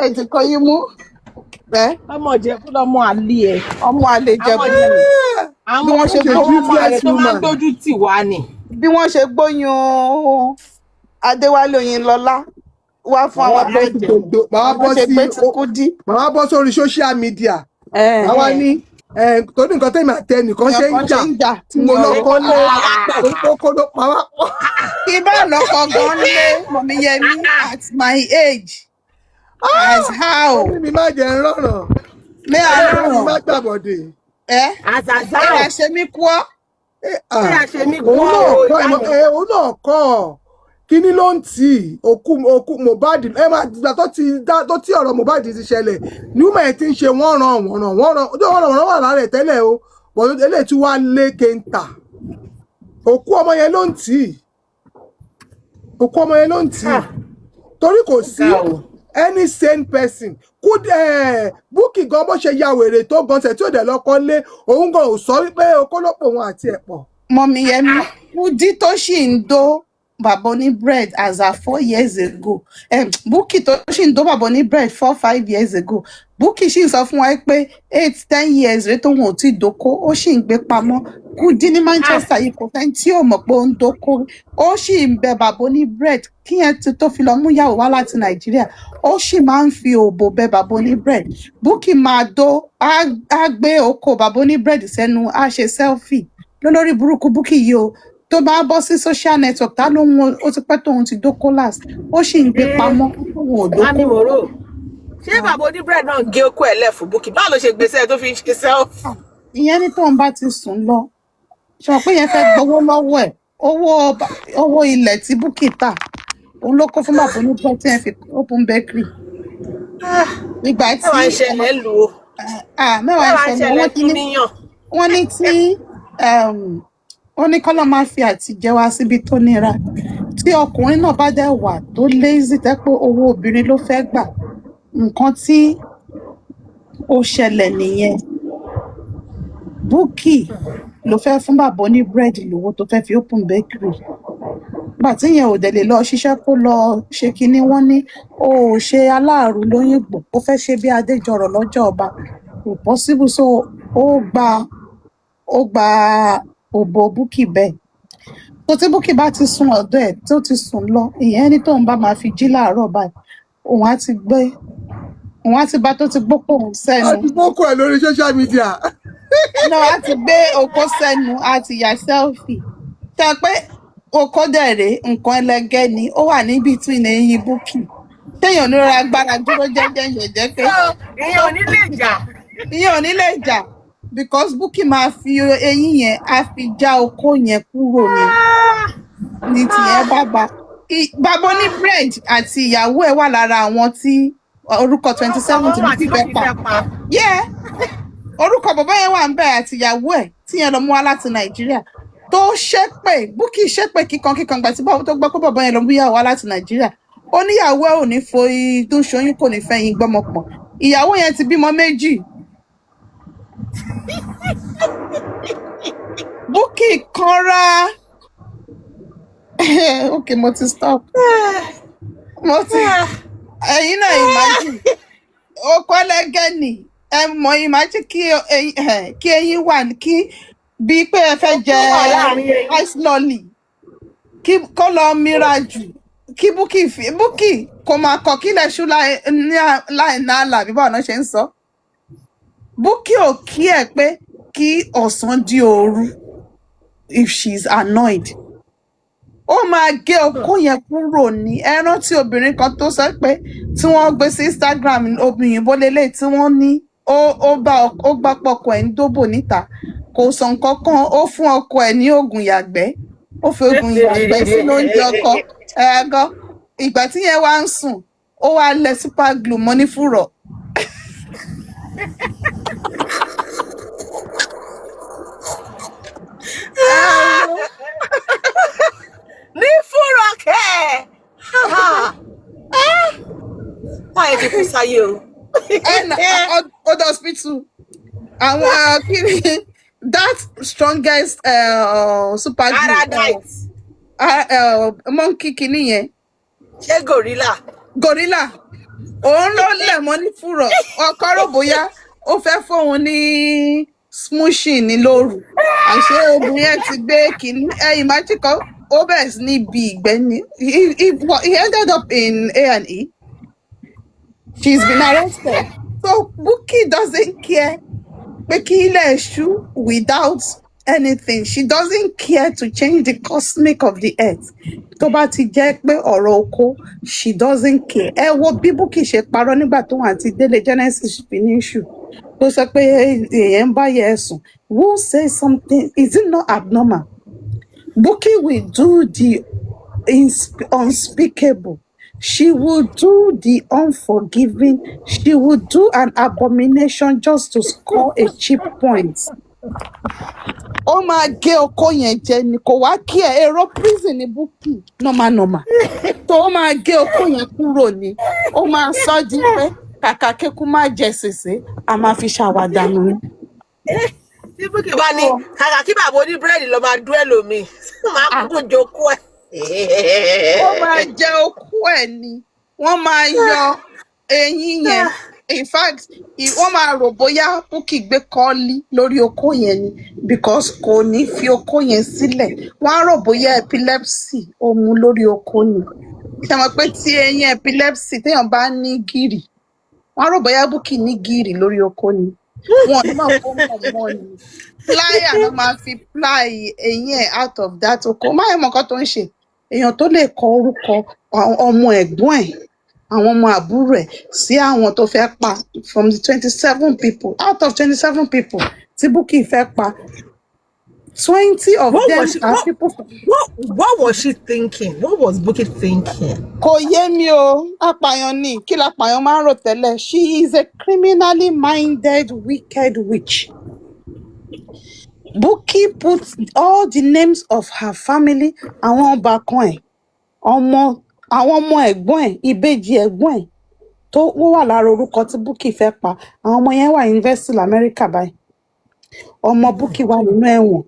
ẹ ti kọ yín mú. Ọmọ Ìjẹ̀bú lọmọ àlè ẹ̀. Ọmọ àlè Ìjẹ̀bú. Bí wọ́n ṣe gbóyún àlè tó máa ń dójú tì wá ni. Bí wọ́n ṣe gbóyún Adéwálé Oyinlọ́lá wá fún àwọn àgbẹ̀jẹ̀. Màá bọ́ sórí social media. Àwa ní torí nǹkan tẹ́mi àtẹ nìkan ṣe ń jà tí mo lọ́kọ́ lé kókó ló pa wá pọ̀. Ibà lọ́kọ̀ gan lé Mọ̀mí Yẹmí at my age. As how? Mi má jẹ ń rọ̀rọ̀. Mi mi má gbàbọ̀dè. Àzàzà ò. Ẹ ṣe mí kú ọ́. Òun náà kọ́ kíní ló ń tì òkú Mohbad máa gbà tó tí ọ̀rọ̀ Mohbad ti ṣẹlẹ̀ ní wúmọ̀ ẹ̀ ti ń ṣe wọ́n ràn wà lára ẹ̀ tẹ́lẹ̀ o bọ̀ eléyìí tí wàá lé kéńtà òkú ọmọ yẹn ló ń tì torí kò sí any sane person Bukky gan bó ṣe ya wèrè tó gan tẹ̀ tí ò dẹ̀ lọ́kọ́ lé òun gan ò sọ wípé okólópò wọn àti ẹ̀ pọ̀. Mọ̀mí Yẹmí Kudi tó ṣì ń dó bàbá oní bread as at 4 years ago. Bukky tó ṣì ń dó bàbá oní bread 4-5 years ago. Bukky ṣì ń sọ fún wa pé 8-10 years rẹ tóun ò tí ì dóko ó ṣì ń gbé pamọ́. Kudi ní Manchester yìí kò fẹ́ tí ò mọ̀ pé ó ń dóko ó ṣì ń bẹ bàbá oní bread kí yẹn tó fi lọ mú yàwó wá láti Nàìjíríà ó ṣì máa ń fi òbò bẹ bàbá oní bread. Bukky máa dó á gbé oko bàbá oní bread sẹ́nu á ṣe selfie lólórí burúkú Bukky yìí o tó bá bọ́ sí social network tá ló ń ó ti pẹ́ tóun ti dóko last ó ṣì ń gbé pamọ́ òun ò dóko. Ṣé bàbá oní bread náà gé okó ẹ̀ lẹ̀ fún Bukky báwo ló ṣe gbèsè tó fi ń ṣe selfie. Ìyẹn ní tóun bá ti sùn lọ ṣọ pé yẹn fẹ́ gbowó lọ́wọ́ ẹ̀ owó ilẹ̀ tí Bukky tà òun ló kó fún bàbá oní bread tí yẹn fi open bakery. Ìgbà tí mẹ́wàá ìṣẹ̀lẹ̀ lù ú. Mẹ́wàá ìṣẹ̀lẹ̀ wọ́n ní tí ó ní kọ́lọ́ máa fi àtijẹ́ wá síbi tó nira tí ọkùnrin náà bá dẹ̀ wà tó lazy tẹ́ pé owó obìnrin ló fẹ́ gbà nǹkan tí ó ṣẹlẹ̀ nìyẹn. Bukky ló fẹ́ fún bàbá oní búrẹ́dì lówó tó fẹ́ fi open bakery. Gbà tí yẹn ò dẹ̀ lè lọ ṣiṣẹ́ kó lọ ṣe kinní wọ́n ní ó ṣe aláàrú lóyìnbó ó fẹ́ ṣe bí Adéjọrọ̀ lọ́jọ́ ọba kò possible so ó gba òbò Bukky bẹ́ẹ̀. Tó tí Bukky bá ti sùn ọ̀dọ̀ ẹ̀ tó ti sùn lọ ìyẹn ní tóun bá máa fi jí láàárọ̀ báyìí òun á ti bá tó ti gbókò òun sẹ́nu. a ti gbókò ẹ̀ lórí social media. náà á ti gbé okó sẹ́nu á ti yà selfie. Tẹ́ pé okó dẹ̀rẹ̀ nǹkan ẹlẹgẹ́ ni ó wà ní between eyín Bukky. Téèyàn ní rọra gbára dúró jẹ́jẹ́ yẹn jẹ́ pé. ìyẹn ò ní lè jà. Ìyẹn ò ní lè jà because Bukky máa fi eyín yẹn á fi já okó yẹn kúrò ní tìyẹn bàbá. Bàbá oní bread àti ìyàwó ẹ̀ wà lára àwọn tí orúkọ 27 tí Bukky fẹ́ pa. Yeah. Orúkọ bàbá yẹn wà ń bẹ̀ àti ìyàwó ẹ̀ tí yẹn lọ mú wá láti Nàìjíríà tó ṣépè Bukky ṣépè kíkan gbà tí báwo tó gbọ́ pé bàbá yẹn lọ mú ìyàwó wá láti Nàìjíríà ó níyàwó ẹ̀ ò ní fo idún ṣoyún kò ní fẹ́yìn gbọ́mọpọ̀ ìyàwó yẹn ti bímọ 2. Bukky kanra okay mo ti stop ẹ̀yin náà imagine okó ẹlẹ́gẹ́ ni ẹ mọ̀ imagine kí eyín wà kí bí pé ẹ fẹ́ jẹ ice lolly kí kó lọ mira jù kí Bukky kò máa kọ kí lè ṣú láì náàlà bí báwọn náà ṣe ń sọ. Bukky ò kí ẹ pé kí ọ̀sán di òru if she's annoyed. Ó máa gé okó yẹn kúrò ní ẹran tí obìnrin kan tó sọ pé tí wọ́n gbé sí Instagram obìnrin bó lélẹ̀ tí wọ́n ní ó gbá pọkọ ẹ̀ ń dóbò níta kò sọ nǹkan kan ó fún ọkọ ẹ̀ ní oògùn yàgbẹ́ ó fi oògùn yàgbẹ́ sínú oúnjẹ ọkọ ẹ̀ẹ́gọ́ ìgbà tí yẹn wá ń sùn ó wá lẹ super glue mọ́ ní fùrọ̀. ní fúnra kẹ́ wọ́n yẹ kí kú sáyé o. Ọdọ hospital àwọn kiri that strongest super monkey kìíní yẹn. ṣé gorilla. Òun ló lẹ̀ mọ́ ní fùrọ̀ ọkọ rò bóyá ó fẹ́ fóun ní smooshing ní lóru àṣé obìnrin yẹn ti gbé kìíní imagine kan ó bẹ̀rẹ̀ sí ní bí ìgbẹ́ ni he ended up in A&E. She's been arrested. So Bukky doesn't care pé kí ilẹ̀ ṣú without anything. She doesn't care to change the cosmic of the earth. Tó bá ti jẹ́ pé ọ̀rọ̀ oko, she doesn't care. Ẹ wo bí Bukky ṣe parọ́ nígbà tó wà àti Délé Genesis finish. Tó sọ pé èèyàn ń bá yẹ ẹ̀sùn. Who say something? Is it not abnormal? Bukky will do the unspeakable. She will do the unforgiving. She will do an abomination just to score a cheap point. Ó máa gé okó yẹn jẹ ni kò wá kí èrò prison ní Bukky normal. Tó ó máa gé okó yẹn kúrò ni. Ó máa sọ di pé kàkà kékú má jẹ sèse a máa fi ṣàwàdà nù. Tí Bukky bá ní kàkà kí bàbá oní búrẹ́dì lọ máa dún ẹlòmíì máa kú jókòó ẹ̀. Ó máa jẹ okó ẹ̀ ni wọ́n máa yọ eyín yẹn in fact wọ́n máa rò bóyá Bukky gbé kọ́ọ́lí lórí okó yẹn ni because kò ní fi okó yẹn sílẹ̀ wọ́n á rò bóyá epilepsy ó mú lórí okó ni ṣe mọ̀ pé tí eyín epilepsy téèyàn bá ní gìrì wọ́n á rò bóyá Bukky ní gìrì lórí okó ni wọ́n ní máa kó mọ̀ ni plier ló máa fi ply eyín ẹ̀ out of that okó máa mọ̀ nǹkan tó ń ṣe èèyàn tó lè kọ orúkọ ọmọ ẹ̀gbọ́n ẹ̀ àwọn ọmọ àbúrò ẹ̀ sí àwọn tó fẹ́ pa from the 27 people out of 27 people tí Bukky fẹ́ pa 20 of them are people. What was she thinking? What was Bukky thinking? Kò yé mi o apààyàn ni kí lápààyàn máa ń rò tẹ́lẹ̀ she is a criminally minded wicked witch. Bukky put all the names of her family àwọn ọbàkan ẹ̀ àwọn ọmọ ẹ̀gbọ́n ẹ̀ ìbejì ẹ̀gbọ́n ẹ̀ tó wọ́n wà lára orúkọ tí Bukky fẹ́ pa àwọn ọmọ yẹn wà yunifásitì lamẹ́ríkà báyìí ọmọ Bukky wà nínú ẹ̀wọ̀n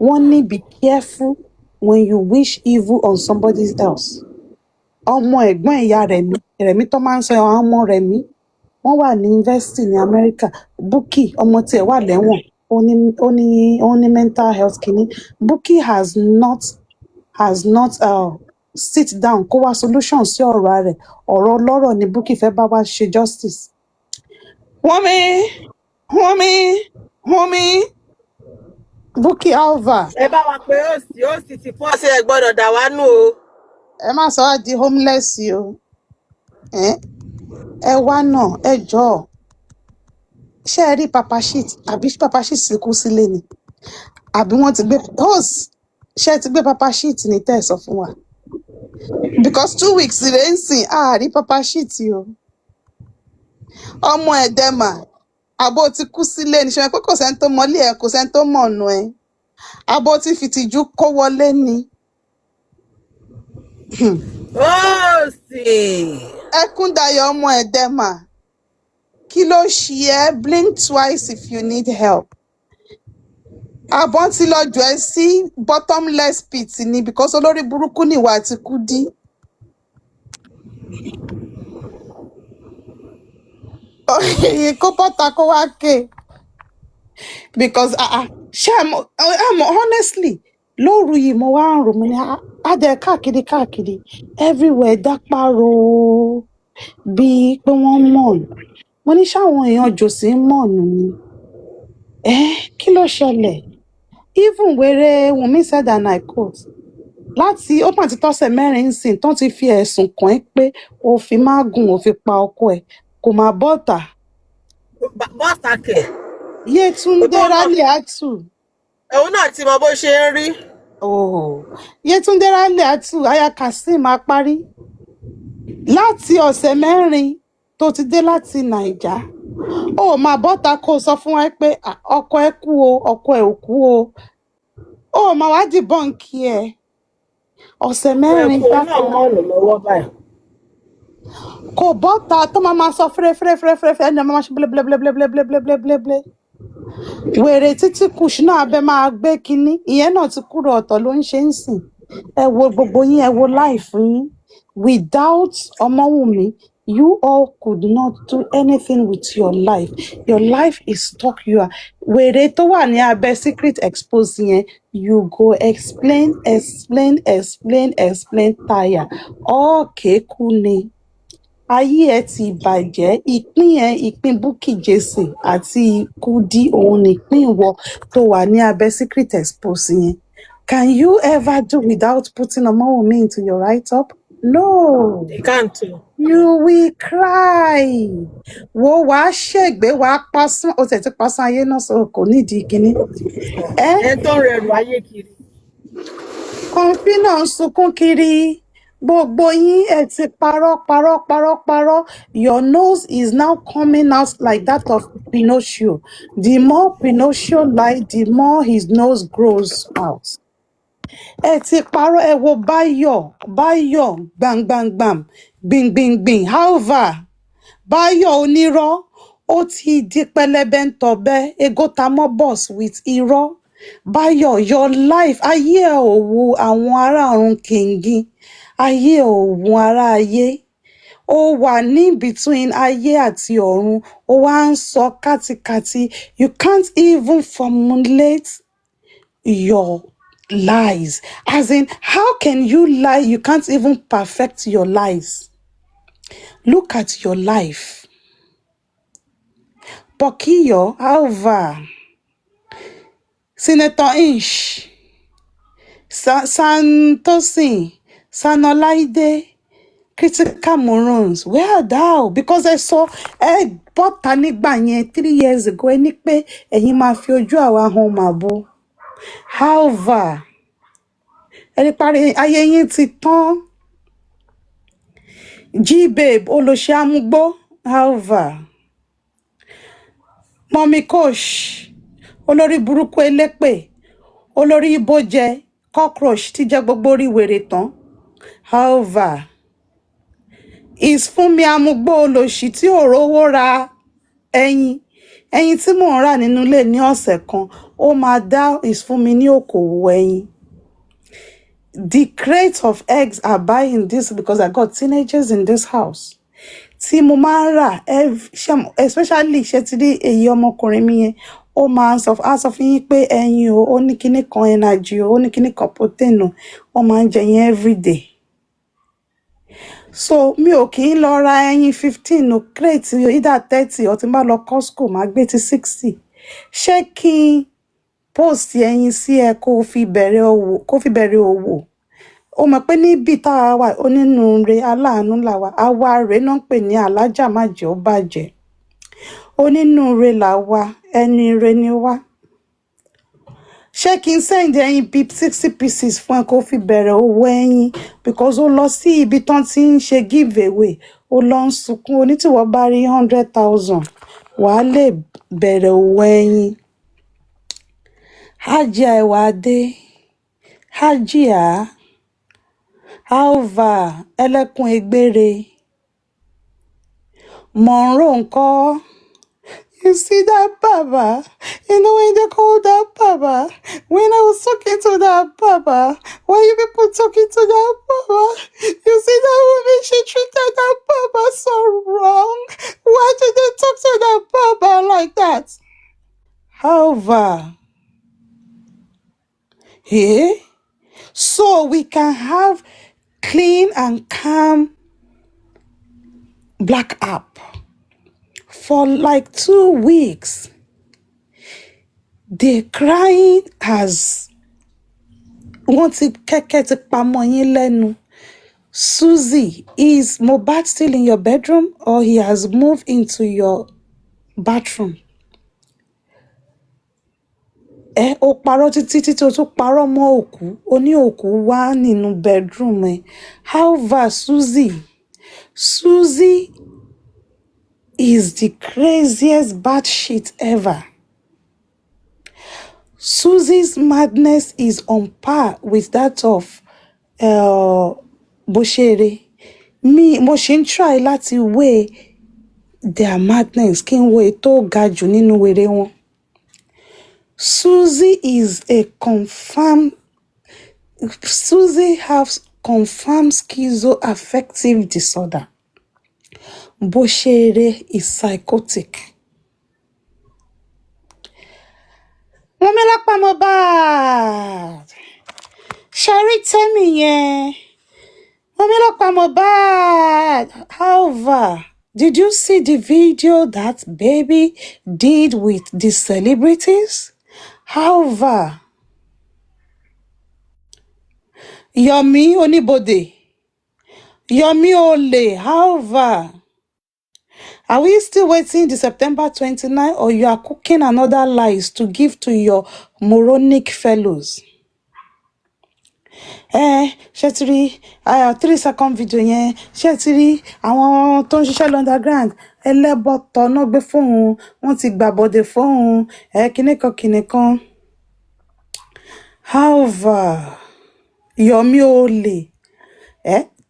wọ́n ní be careful when you wish evil on somebody else ọmọ ẹ̀gbọ́n ìyá Rẹ̀mí tó máa ń sọ àwọn ọmọ Rẹ̀mí wọ́n wà ní yunifásitì ní amẹ́ríkà Bukky ọmọ tiẹ̀ wà lẹ́wọ̀n ó ní mental health kìíní Bukky has not sit down kó wá solution sí ọ̀rọ̀ rẹ̀ ọ̀rọ̀ ọlọ́rọ̀ ni Bukky fẹ́ bá wá ṣe justice. Wunmi Bukky alva. ẹ bá wa pé ó sì ti pọ́ sí ẹ gbọ́dọ̀ dà wá nù o. ẹ má sọ wá di homeless o ẹ wá náà ẹ jọ̀ọ́ ṣé ẹ rí papa shit àbí papa shit sì kú sílé ni àbí wọ́n ti gbé host ṣé ẹ ti gbé papa shit ní tẹ́ ẹ sọ fún wa because 2 weeks rẹ̀ ń sìn àárí papa shit o ọmọ ẹ̀dẹ́mà àbó ti kú sílé ní ṣe pé kò sẹ́ni tó mọlé ẹ̀ kò sẹ́ni tó mọ̀nù ẹ̀ àbó ti fìtìjú kó wọlé ni. ó sì. Ẹkúndayọ̀ ọmọ ẹ̀dẹ́mà kí ló ṣe ẹ́ blink twice if you need help. àbọ̀n ti lọ jù ẹ́ sí bottomless pit ni because olórí burúkú nìwà àti Kudi. kó bọ́ta kó wá ké because ṣé àmọ́ honestly lóru yìí mo wá ń rò mo ní adẹ káàkiri everywhere dápárò bíi pé wọ́n mọ̀nù mo ní ṣáwọn èèyàn jòsí ń mọ̀nù ni kí ló ṣẹlẹ̀ even wèrè Wunmi said and I quote láti ó pàtí tọ́sẹ̀ mẹ́rin ń sìn tán ti fi ẹ̀sùn kàn ẹ́ pé ó fi mágùn ó fi pa ọkọ ẹ̀ kò máa bọ́ta. bọ́ta kẹ̀. Yétúndé Rálíátù. òun náà ti mọ bó ṣe ń rí. Yétúndé Rálíátù aya Kazeem Apárí láti ọ̀sẹ̀ mẹ́rin tó ti dé láti Nàìjà ó máa bọ́ta kó sọ fún wa pé ọkọ ẹ kú o ọkọ ẹ ò kú o ó máa wá dìbọ́ǹkì ẹ ọ̀sẹ̀ mẹ́rin kò bọ́ta tó máa sọ fẹ́rẹ́fẹ́rẹ́fẹ́rẹ́ ẹni máa ṣe blẹ́blẹ́blẹ́blẹ́blẹ́blẹ́blẹ́blẹ́ wèrè títí kùsùnà abẹ máa gbé kínní ìyẹn náà ti kúrò ọ̀tọ̀ ló ń ṣe ń sìn ẹ wo gbogbo yín ẹ wo láìfún yín without Ọmọwùnmí you all could not do anything with your life is stuck you are wèrè tó wà ní abẹ secret expose yẹn you go explain tire ọ̀kẹ́kù ni ayé ẹ ti bàjẹ́ ìpín Bukky Jesse àti Kudi òun nìpín ìwọ tó wà ní abẹ́ secret expose yẹn can you ever do without putting Ọmọwùnmí into your write-up? No. They can't. You will cry. Wo wàá ṣègbé wàá pásán ó tẹ̀ tí pásán ayé náà sọ kò nídìí kínní. ẹ tó rẹrù ayé kiri. Kọ̀ǹpí náà ń sunkún kiri. Gbogbo yín ẹ ti parọ́. Your nose is now coming out like that of Pinocchio. The more Pinocchio lies, the more his nose grows out. Ẹ ti parọ́ ẹ wo Báyọ̀ gbàngbàngbàm gbìngbìngbìn however Báyọ̀ onírọ́ ó ti di pẹlẹbẹ ń tọ̀bẹ egotamọ́ boss with irọ́. Báyọ̀ your life ayé ẹ̀ ò wu àwọn ará ọ̀run kìngin ayé ẹ̀ ò wu ará ayé ó wà ní between ayé àti ọ̀run ó wá ń sọ kátikàti you can't even formulate your lies as in how can you lie you can't even perfect your lies. Look at your life. Pokiyo Alva Senator Inch Santosin Sanolaide Critical Morons where thou because I saw bọ́ta nígbà yẹn 3 years ago ẹni pé ẹ̀yin máa fi ojú àwa hàn màbo Alva ẹni parí ayé yín ti tán G-Babe olóṣè amúgbó Alva Mọ́mí Kosh olórí burúkú elépè olórí ibojẹ cockroach tí jẹ gbogbo orí wèrè tán However, is fún mi amúgbó olóṣì tí ò rówó ra ẹyin tí mò ń rà nínú ilé ní ọ̀sẹ̀ kan ó máa dá is fún mi ní okòwò ẹyin. The crate of eggs are buying this because I got teenagers in this house. Tí mo máa ń rà especially ṣe ti rí èyí ọmọkùnrin mi yẹn ó máa ń sọ fún yín pé ẹyin o ó ní kíní kan energy o ó ní kíní kan protein o ó máa ń jẹ yẹn everyday. So mi ò kì í lọ ra ẹyin 15 o crate either 30 or tí n bá lọ Costco máa gbé ti 60. Ṣé kí n post ẹyin sí ẹ kó fi bẹ̀rẹ̀ òwò? Ó mọ̀ pé níbi tá a wà onínúure aláàánú làwa àwa rèé náà ń pè ní alájà má jẹ́ ó bàjẹ́. Onínúure làwa ẹni ire ni wá. Ṣé kí n send ẹyin 60 pieces fún ẹ kó fi bẹ̀rẹ̀ òwò ẹyin because ó lọ sí ibi tán tí ń ṣe give away ó lọ ń sunkún onítìwọ́ bá rí 100,000 wàá lè bẹ̀rẹ̀ òwò ẹyin. Hajia Ẹwàdé Hajia Alva ẹlẹ́kùn egbére Monroe ńkọ́. You see that Baba? You know when they call that Baba? When I was talking to that Baba, why you people talking to that Baba? You see that woman, she treated that Baba so wrong. Why did they talk to that Baba like that? However, so we can have clean and calm black app for like 2 weeks. The crying has wanted keke ti pamọ́ yín lẹ́nu. Susie, is Mohbad still in your bedroom or he has moved into your bathroom? Ó parọ́ títí ó tún parọ́ mọ́ òkú. Ó ní òkú wà nínú bedroom ẹ. However, Susie is the craziest bad shit ever. Susie's madness is on par with that of Boshere. Mo ṣe ń try láti weigh their madness kí n wo ètò ga jù nínú wèrè wọn. Susie has confirmed schizoaffective disorder. Boshere is psychotic. Wunmi ló pa Mohbad. Sherry Temi yẹn. Wunmi ló pa Mohbad. However, did you see the video that baby did with the celebrities? However, Yomi Onibode, Yomi Ole, however, are we still waiting the September 29 or you are cooking another lies to give to your moronic fellows? Ṣé 3-second video yẹn, ṣé ti rí àwọn tó ń ṣiṣẹ́ underground ẹlẹ́bọ̀tọ̀ náà gbé fóun, wọ́n ti gbàbọ̀dé fóun, kìnìkan. However, Yomi Ole,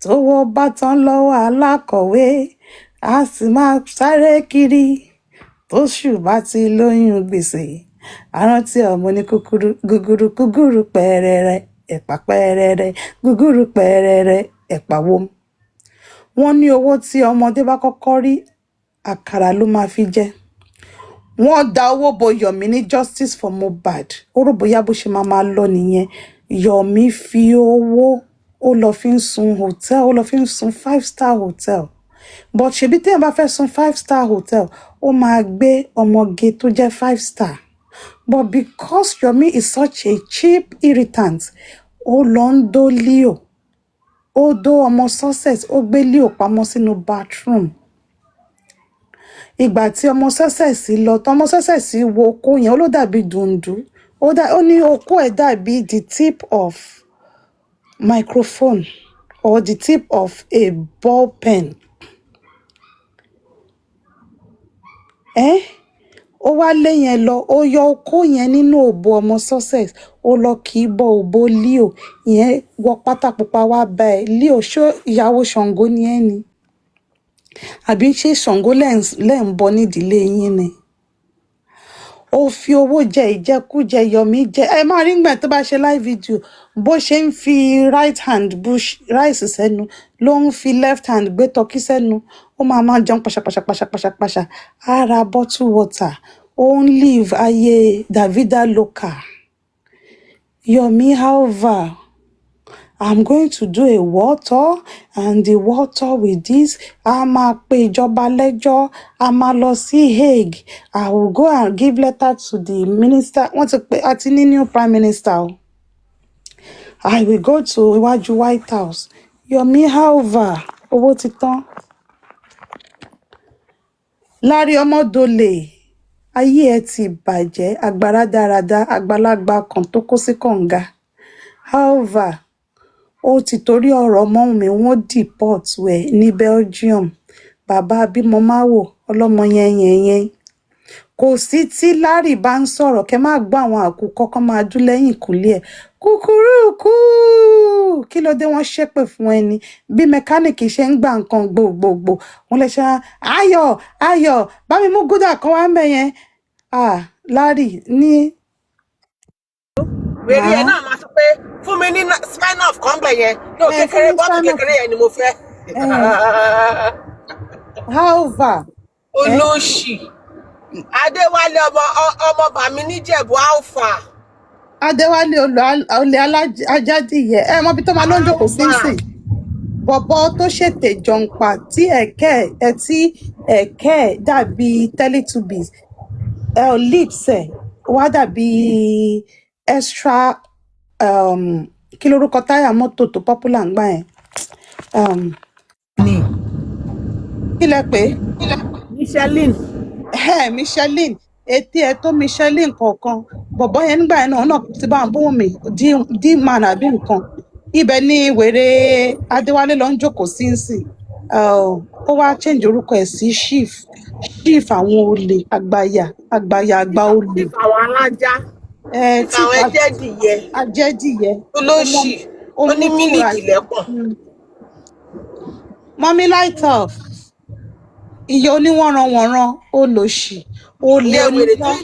tówó bá tán lọ́wọ́ alákọ̀wé, a sì máa sáré kiri, tóṣù bá ti lóyún gbèsè, àrántí ọmọ ní gúgúrú pẹ́rẹ́rẹ́, ẹ̀pà pẹ́rẹ́rẹ́, gúgúrú pẹ́rẹ́rẹ́, ẹ̀pà wo. Wọ́n ní owó tí ọmọdé bá kọ́kọ́ rí, àkàrà ló máa fi jẹ. Wọ́n da owó bo Yomi ní justice for Mohbad. Ó rò bóyá bó ṣe máa lọ nìyẹn. Yomi fi owó ó lọ fi ń sun hotel, ó lọ fi ń sun 5-star hotel. But ṣebí téèyàn bá fẹ́ sun 5-star hotel, ó máa gbé ọmọge tó jẹ́ 5-star. But because Yomi is such a cheap irritant, ó lọ ń dó Leo. Ó dó ọmọ success, ó gbé Leo pamọ́ sínú bathroom. Ìgbà tí ọmọ success lọ, tọmọ success wo okó yẹn, ó ló dàbí dùndú. Ó ní okó ẹ̀ dàbí the tip of microphone or the tip of a ball pen. ó wá lé yẹn lọ ó yọ okó yẹn nínú òbò ọmọ Sussex ó lọ kì í bọ òbò Leo ìyẹn wọ pátá pupa wá bá ẹ Leo ṣó ìyàwó Ṣàngó ni ẹ ni àbí ṣé Ṣàngó lẹ́ ń bọ nídìílé yín ni ó fi owó jẹ ìjẹkújẹ Yọ̀mí jẹ ẹ máa rí gbà tó bá ṣe live video bó ṣe ń fi right hand bush rice sẹ́nu ló ń fi left hand gbé tọkí sẹ́nu ó máa jẹun pàṣàpàṣàpàṣàpàṣà á ra bottle water ó ń live ayé Davida Loca Yọ̀mí however I'm going to do a world tour and the world tour with this a máa pe ìjọba lẹ́jọ́ a máa lọ sí Hague I will go and give letter to the minister wọ́n ti pe àti ní new prime minister o I will go to iwájú White House Yọ̀mí however owó ti tán Lárí Ọmọdọ̀lẹ ayé ẹ ti bàjẹ́ agbára dáradá àgbàlagbà kan tó kó sí kànga however ó ti torí ọ̀rọ̀ Wunmi wọ́n deport ẹ̀ ní Belgium bàbá bímọ máwò ọlọ́mọ yẹn kò sí tí Larry bá ń sọ̀rọ̀ kẹ́ máa gbọ́ àwọn àkùkọ kan máa dún lẹ́yìn ìkúlé ẹ̀ kúkúrúkú kí ló dé wọ́n ṣépè fún ẹni bí mẹkáníìkì ṣe ń gbà nǹkan gbogbogbò wọ́n lè ṣe ayọ̀ bá mi mú gúdà kan wá ń bẹ̀ yẹn Larry ní wèrè ẹ náà máa sọ pé fún mi ní spinal kan bẹ̀ yẹn ló kékeré bọ́ọ̀tù kékeré yẹn ni mo fẹ́. however olóṣì Adéwálé ọmọ bàmí níjẹ̀bú alpha. Adéwálé olè ajájìyẹ ẹ mọ bí tó máa ló ń jókòó sínsìn bọ̀bọ̀ tó ṣètè jọǹpa tí ẹ̀kẹ́ dàbí Teletubbies lips ẹ̀ wá dàbí extra kí lorúkọ táyà mọ́tò tó popular ń gbà yẹn kí lẹ pé Michelin etí ẹ tó Michelin kọ̀ọ̀kan bọ̀bọ̀ yẹn nígbà yẹn náà ti bá bóun mi d-man àbí nǹkan ibẹ̀ ni wèrè Adéwálé lọ ń jókòó sínsìn ó wá change orúkọ ẹ̀ sí chief àwọn olè àgbà olè chief àwọn alájá chief àwọn ajẹ́dìyẹ olóṣì ó ní mílíkì lẹ́pọ̀n. Mọ́mí light off ìyá oníwọ̀nranwọ̀nran olóṣì olè oníwọ̀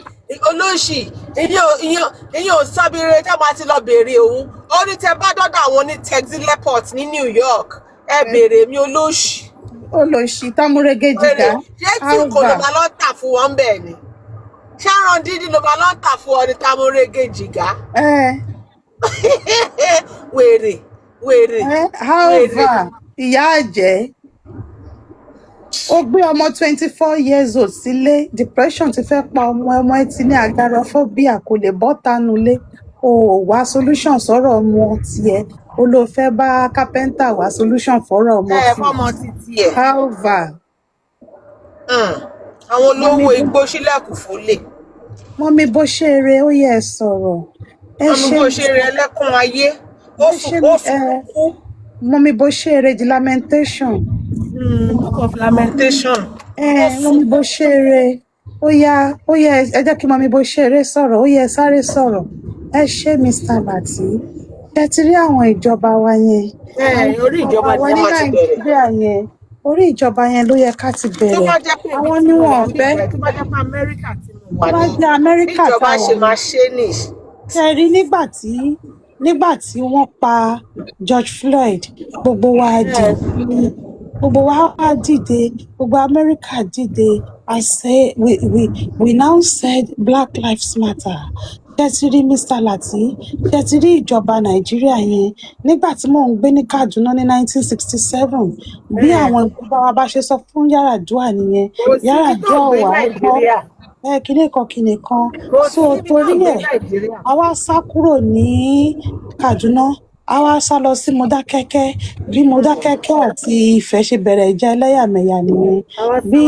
olóṣì ìyẹn ò sábìrì tá a máa ti lọ béèrè òun ó ní tẹ bá dọ́dọ̀ àwọn ní taxi airport ní New York ẹ béèrè mi olóṣì támúrégé jìgá ṣé tí kò ló máa lọ tà fún wọn bẹ́ẹ̀ ni ṣáàrán dídí ló máa lọ tà fún ọ ní támúrégé jìgá wèrè. however ìyá àjẹ́ ó gbé ọmọ 24 years old sílé depression ti fẹ́ pa ọmọ ẹ ti ní agoraphobia kò lè bọ́ tanulé o wá solution sọ̀rọ̀ ọmọ tiẹ̀ o ló fẹ́ bá carpenter wá solution fọ́rọ̀ ọmọ tiẹ̀. however àwọn olówó igbó sílẹ̀kùn fólè. Mọ́mí bó ṣe eré ó yẹ sọ̀rọ̀ mọ́mí bó ṣe eré ẹlẹ́kùn ayé ó fòkú. Mọ́mí bó ṣe eré the lamentation. Book of lamentation. Mọ́mí bó ṣe eré ó yá ẹ jẹ́ kí mọ́mí bó ṣe eré sọ̀rọ̀ ó yẹ sáré sọ̀rọ̀ ẹ ṣé Mr. Lati ẹ ti rí àwọn ìjọba wa yẹn orí ìjọba ni wọ́n ti bẹ̀rẹ̀. Orí ìjọba yẹn ló yẹ ká ti bẹ̀rẹ̀ àwọn níwọ̀n fẹ́ tó bá jẹ́ pé Amẹ́ríkà tí mo wà ní Amẹ́ríkà ìjọba ṣe máa ṣe ní. ṣe rí nígbà tí wọ́n pa George Floyd gbogbo wa dìde gbogbo Amẹ́ríkà dìde I say we now said Black Lives Matter ṣẹ́tìrí Mr. Lati ṣẹ́tìrí ìjọba Nàìjíríà yẹn nígbà tí mò ń gbé ní Kaduna ní 1967 bí àwọn ìjọba wa bá ṣe sọ fún Yar'Adua nìyẹn Yar'Adua wà gbọ́ kíní kan so torí ẹ̀ àwa sá kúrò ní Kaduna àwa sá lọ sí Mọdákẹ́kẹ́ bí Mọdákẹ́kẹ́ àti Ifẹ̀ ṣe bẹ̀rẹ̀ ìjà ẹlẹ́yàmẹ̀yà nìyẹn bí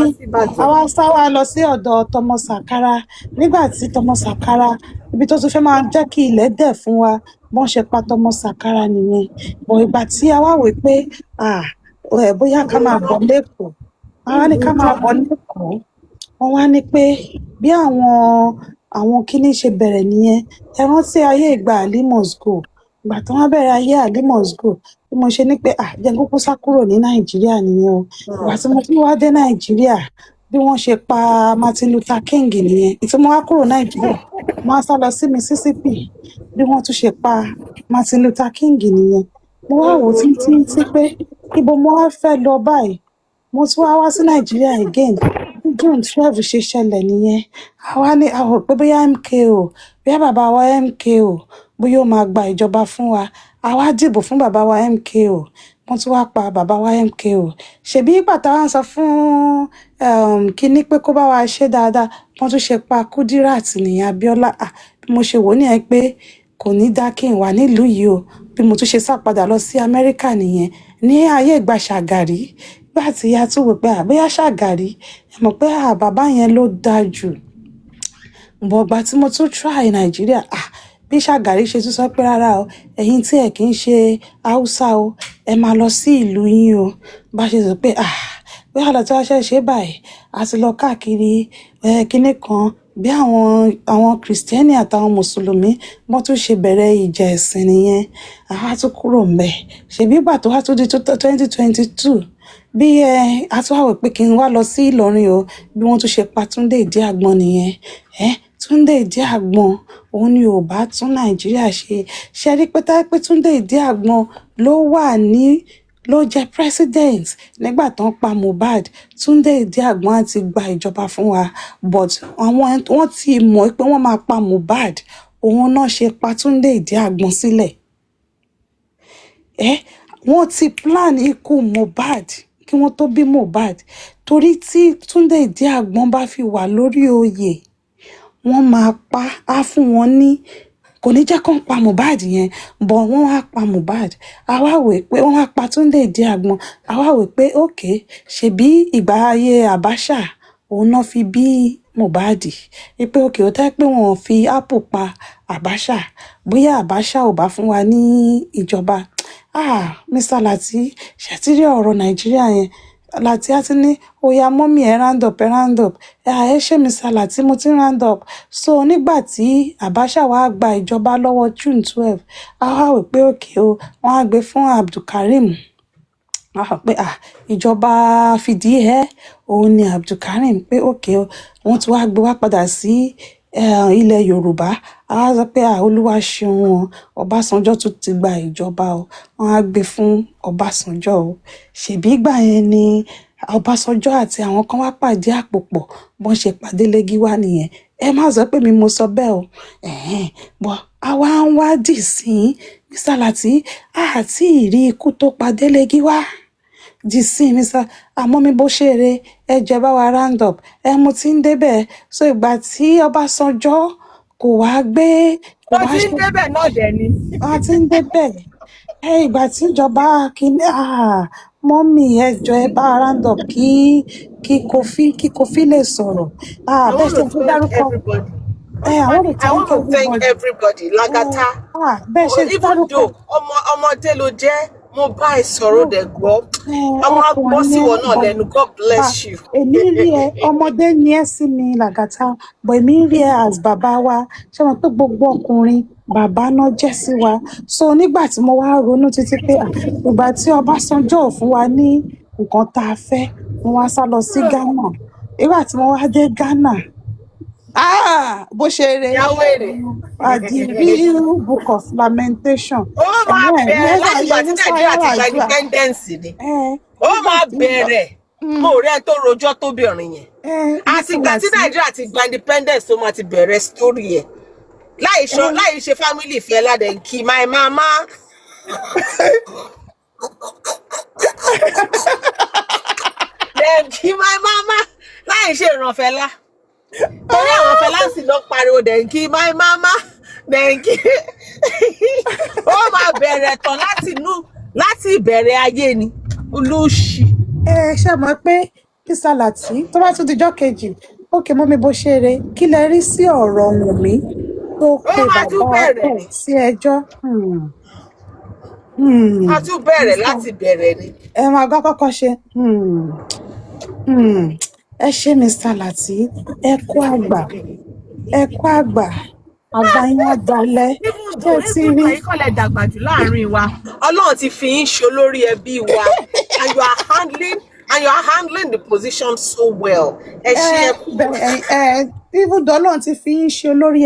àwa sá wa lọ sí ọ̀dọ̀ Tọmọ Sàkárà nígbà tí Tọmọ Sàkárà ibi tó tún fẹ́ máa jẹ́ kí ilẹ̀ dẹ̀ fún wa bọ́n ṣe pa Tọmọ Sàkárà nìyẹn bọ̀ ìgbà tí a wá wò pé bóyá ká máa bọ̀ lẹ́kọ̀ọ́ àwa ní ká máa bọ̀ lẹ́kọ̀ọ́ wọ́n wá ní pé bí àwọn kíní ṣe bẹ̀rẹ̀ nìyẹn. Ẹ rántí ayé ìgbà Ali must go. Ìgbà tí wọ́n bẹ̀rẹ̀ ayé Ali must go, bí mo ṣe ní pé jẹ́ n kúkú sá kúrò ní Nàìjíríà nìyẹn o. Ìgbà tí mo tún wá dé Nàìjíríà, bí wọ́n ṣe pa Martin Luther King nìyẹn. Tí mo wá kúrò Nàìjíríà, mo wá sá lọ sí Mississippi, bí wọ́n tún ṣe pa Martin Luther King nìyẹn. Mo wá wò títí pé ibo mo wá fẹ́ lọ báyìí. Mo tún wá sí Nàìjíríà again. Bí June 12 ṣe ṣẹlẹ̀ nìyẹn. Àwa ní a rò pé bóyá MKO, bóyá bàbá wa MKO, bóyá ó máa gba ìjọba fún wa. Àwa dìbò fún bàbá wa MKO. Wọ́n tún wá pa bàbá wa MKO. Ṣèbí ìgbà táwa ń sọ fún kíní pé kó bá wa ṣe dáadáa, wọ́n tún ṣe pa Kudirat nìyẹn, Abíọ́lá. Bí mo ṣe wò nìyẹn pé kò ní dá kí n wà nílùú yìí o. Bí mo tún ṣe sá padà lọ sí Amẹ́ríkà nìyẹn ní ayé ìgbà Ṣàgàrí. Nígbà tí a tún wò pé bóyá Ṣàgàrí, ẹ mọ̀ pé bàbá yẹn ló dáa jù. Ìgbà tí mo tún try Nàìjíríà, bí Ṣàgàrí ṣe tún sọ pé rárá o, ẹ̀yin tí ẹ kì í ṣe Haúsá o, ẹ máa lọ sí ìlú yín o. Bá ṣe sọ pé bóyá lọ tí wọ́n ṣe báyìí, a ti lọ káàkiri kíní kan bí àwọn Kìrìsìtẹ́nì àtàwọn Mùsùlùmí wọ́n tún ṣe bẹ̀rẹ̀ ìjà ẹ̀sìn nìyẹn. Àwa tún kúrò ńbẹ̀. Ṣèbí ìgbà tó wá tún di 2022, bí a tún wá wò pé kí n wá lọ sí Ìlọrin o, bí wọ́n tún ṣe pa Túndé Ìdí Àgbọn nìyẹn. Túndé Ìdí Àgbọn, òun ni ò bá tún Nàìjíríà ṣe. Ṣe rí pé táyé pé Túndé Ìdí Àgbọn ló jẹ́ president nígbà tó ń pa Mohbad, Túndé Ìdí Àgbọn á ti gba ìjọba fún wa. But wọ́n ti mọ̀ pé wọ́n máa pa Mohbad, òun náà ṣe pa Túndé Ìdí Àgbọn sílẹ̀. Wọ́n ti plan ikú Mohbad kí wọ́n tó bí Mohbad, torí tí Túndé Ìdí Àgbọn bá fi wà lórí oyè, wọ́n máa pa á fún wọn ní, kò ní jẹ́ kán pa Mohbad yẹn, bọ̀ wọ́n wá pa Mohbad. A wá wò pé wọ́n wá pa Túndé Ìdí Àgbọn. A wá wò pé ṣebí ìgbà ayé Abacha òun náà fi bí Mohbad. Pé ó tẹ́ pé wọ́n fi Apple pa Abacha, bóyá Abacha ò bá fún wa ní ìjọba. Mr. Lati, ṣètìrí ọ̀rọ̀ Nàìjíríà yẹn. Lati á ti ní oya mọ́mí round up. Ṣé Mr. Lati mo ti round up. So nígbà tí Abacha wá gba ìjọba lọ́wọ́ June 12, a wá wò pé wọ́n á gbé fún Abdulkarim. A wá pé ìjọba fìdí òun ni Abdulkarim, pé wọ́n ti wá gbé wá padà sí ilẹ̀ Yorùbá. A wá sọ pé Olúwa ṣeun o, Ọbásanjọ́ tún ti gba ìjọba o, wọ́n á gbé fún Ọbásanjọ́ o. Ṣèbí ìgbà yẹn ni Ọbásanjọ́ àti àwọn kan wá pàdé àpòpọ̀, bọ́n ṣe pàdé Lẹ́gíwá nìyẹn. Ẹ má sọ pé mi mo sọ bẹ́ẹ̀ o. Bọ̀ àwa ń wádìí sí Mr. Lati, àti ìrí ikú tó pa Lẹ́gíwá di sí àmọ́ mi bó ṣeré ẹjẹ bá wa round up. Mo ti ń débẹ̀. So ìgbà tí Ọbásanjọ́ kò wá gbé. Wọ́n ti ń débẹ̀ náà dẹ̀ ni. Wọ́n ti ń débẹ̀. Ìgbà tí ìjọba kìíní mọ́mì ẹjọ́ ẹ bá round up kí Kofi lè sọ̀rọ̀. Bẹ́ẹ̀ ṣe fún dárúkọ. I want to thank everybody. Lagata. Even though ọmọdé ló jẹ́, mo bá ẹ sọ̀rọ̀ dẹ̀ gbọ́. Ọmọ agbọ́ sí wọn náà lẹ́nu. God bless you. Èmi rí ẹ, ọmọdé ni ẹ sí mi Lagata, but èmi rí ẹ as bàbá wa. Ṣé wọn pé gbogbo ọkùnrin bàbá náà jẹ́ sí wa. So nígbà tí mo wá ronú títí pé ìgbà tí Ọbásanjọ́ ò fún wa ní nǹkan tá a fẹ́, mo wá sá lọ sí Ghana. Nígbà tí mo wá dé Ghana, bó ṣe rè the real book of lamentation. Ó máa bẹ̀rẹ̀ láti ìgbà tí Nàìjíríà ti gba independence ni. Ó máa bẹ̀rẹ̀. Mo rẹ́ tó rojọ́ tóbìnrin yẹn. Àti ìgbà tí Nàìjíríà ti gba independence tó máa ti bẹ̀rẹ̀ story yẹn. Láì ṣe family ìfẹ́ ládẹ̀ kí my mama. Then kí my mama. Láì ṣe ìrànfẹ́ lá. Torí àwọn fẹláǹsì ló pariwo dẹ̀ǹkì my mama dẹ̀ǹkì. Ó máa bẹ̀rẹ̀ tán láti ìbẹ̀rẹ̀ ayé ni olóṣì. Ṣé mọ̀ pé Mr. Lati tó bá tún dijọ́ kejì mọ́mi bó ṣe rè kí lẹ rí sí ọ̀rọ̀ Wunmi tó pe bàbá ẹ̀ sí ẹjọ́. A tún bẹ̀rẹ̀ láti bẹ̀rẹ̀ ni. Máa gbọ́ kọ́kọ́ ṣe. ẹ ṣé Mr. Lati, ẹ kú àgbà, àgbà yín àgbàlẹ̀, ṣé ẹ ti rí? Even kọ́lẹ̀ dàgbà jù láàrin wa. Ọlọ́run ti fi yín ṣe olórí ẹbí wa. And you are handling the position so well. Ẹ ṣé ẹ kú. Even though Ọlọ́run ti fi yín ṣe olórí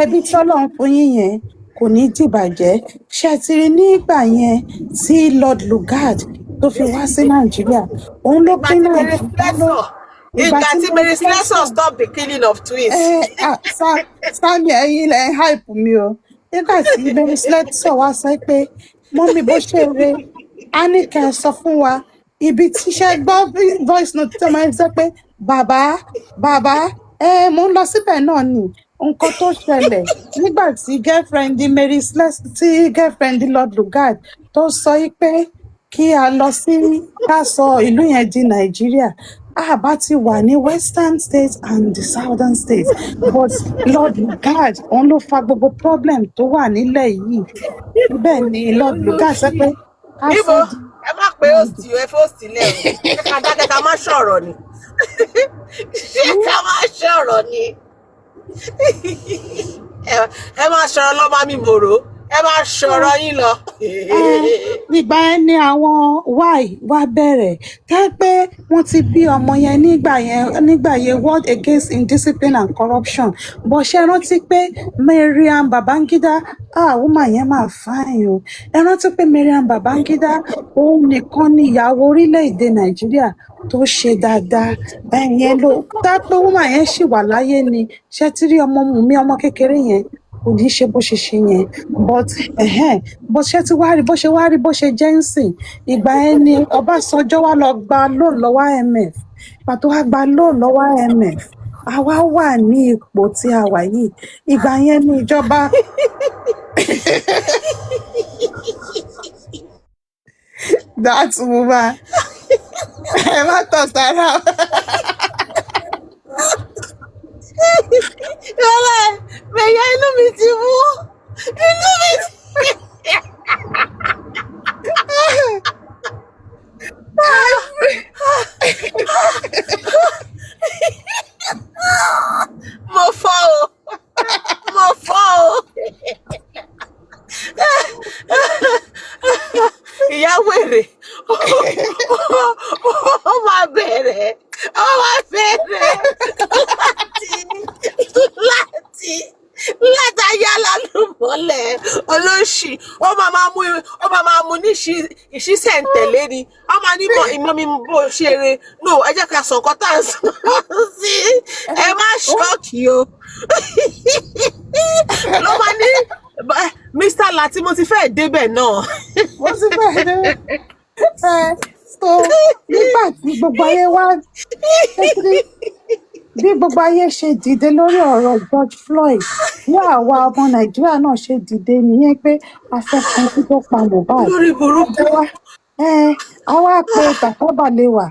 ẹbí tí Ọlọ́run fún yín yẹn kò ní dìbàjẹ́. Ṣé ẹ ti rí nígbà yẹn tí Lord Lugard tó fi wá sí Nàìjíríà, òun ló pín Nàìjíríà. Ìgbà tí Mary Slessor stop the killing of twins. Sani ẹ̀yin lẹ hype mi o. Nígbà tí Mary Slessor wá sọ pé mọ́mí bó ṣe re, a ní kẹ́ ẹ sọ fún wa ibi tíṣẹ́ gbọ́ voice note tó máa ń sọ pé bàbá mo ń lọ síbẹ̀ náà ni nǹkan tó ṣẹlẹ̀ nígbà tí girlfriend Mary Slessor tí girlfriend Lord Lugard tó sọ pé kí a lọ sí ká sọ ìlú yẹn di Nàìjíríà. Àbá ti wà ní Western states and the Southern states, but Lord Lugard òun ló fa gbogbo problem tó wà nílẹ̀ yìí. Bẹ́ẹ̀ ni Lord Lugard sọ pé Ibo ẹ má pé host ẹ fẹ́ host ilé o. Ṣé ká dákẹ́ ká má ṣọ̀rọ̀ ni? Ṣé ká má ṣọ̀rọ̀ ni? Ẹ má ṣọ̀rọ̀ lọ́ba mi mòró. Ẹ má ṣọ̀rọ̀ yín lọ. Nígbà yẹn ni àwọn wá bẹ̀rẹ̀ tẹ́ pé wọ́n ti bí ọmọ yẹn nígbà yẹn World Against Indiscipline and Corruption, bó ṣe rántí pé Mariam Babangida woman yẹn máa fine o. Ẹ rántí pé Mariam Babangida òun nìkan ni ìyàwó orílẹ̀-èdè Nàìjíríà tó ṣe dáadáa. Ẹ̀yẹn ló tá pé woman yẹn ṣì wà láyé ni. Ṣé ti rí ọmọ Wunmi ọmọ kékeré yẹn? Kò ní ṣe bó ṣe ṣe yẹn, but ṣé ti wá rí bó ṣe jẹ́ ń sìn. Ìgbà yẹn ni Ọbásanjọ́ wá lọ gba loan lọ́wọ́ IMF. Ìgbà tó wá gba loan lọ́wọ́ IMF, àwa wà ní ipò tí a wà yìí. Ìgbà yẹn ni ìjọba that woman ẹ má tọ̀ sára. Mẹ̀yà inú mi ti mú. Inú mi ti. Mo fọ́ o. Ìyá wèrè. Ó máa bẹ̀rẹ̀. Látàyà lálùmọ́lẹ̀ olóṣì. Ó máa mú ní ìṣísẹ̀ntẹ̀lé ni. Ó máa ní ìmọ̀ mi bó ṣe re. No, ẹ jẹ́ ká sọ nǹkan tá à ń sọ sí. Ẹ má ṣọ́ọ̀kì o. Ló máa ní Mr. Lati mo ti fẹ́ débẹ̀ náà. Mo ti fẹ́ débẹ̀. So nígbà tí gbogbo ayé wá bí gbogbo ayé ṣe dìde lórí ọ̀rọ̀ George Floyd, ní àwa ọmọ Nàìjíríà náà ṣe dìde nìyẹn pé a fẹ́ kan kí tó pa Mohbad. Lórí burúkú. Àwa pe Tafawa Balewa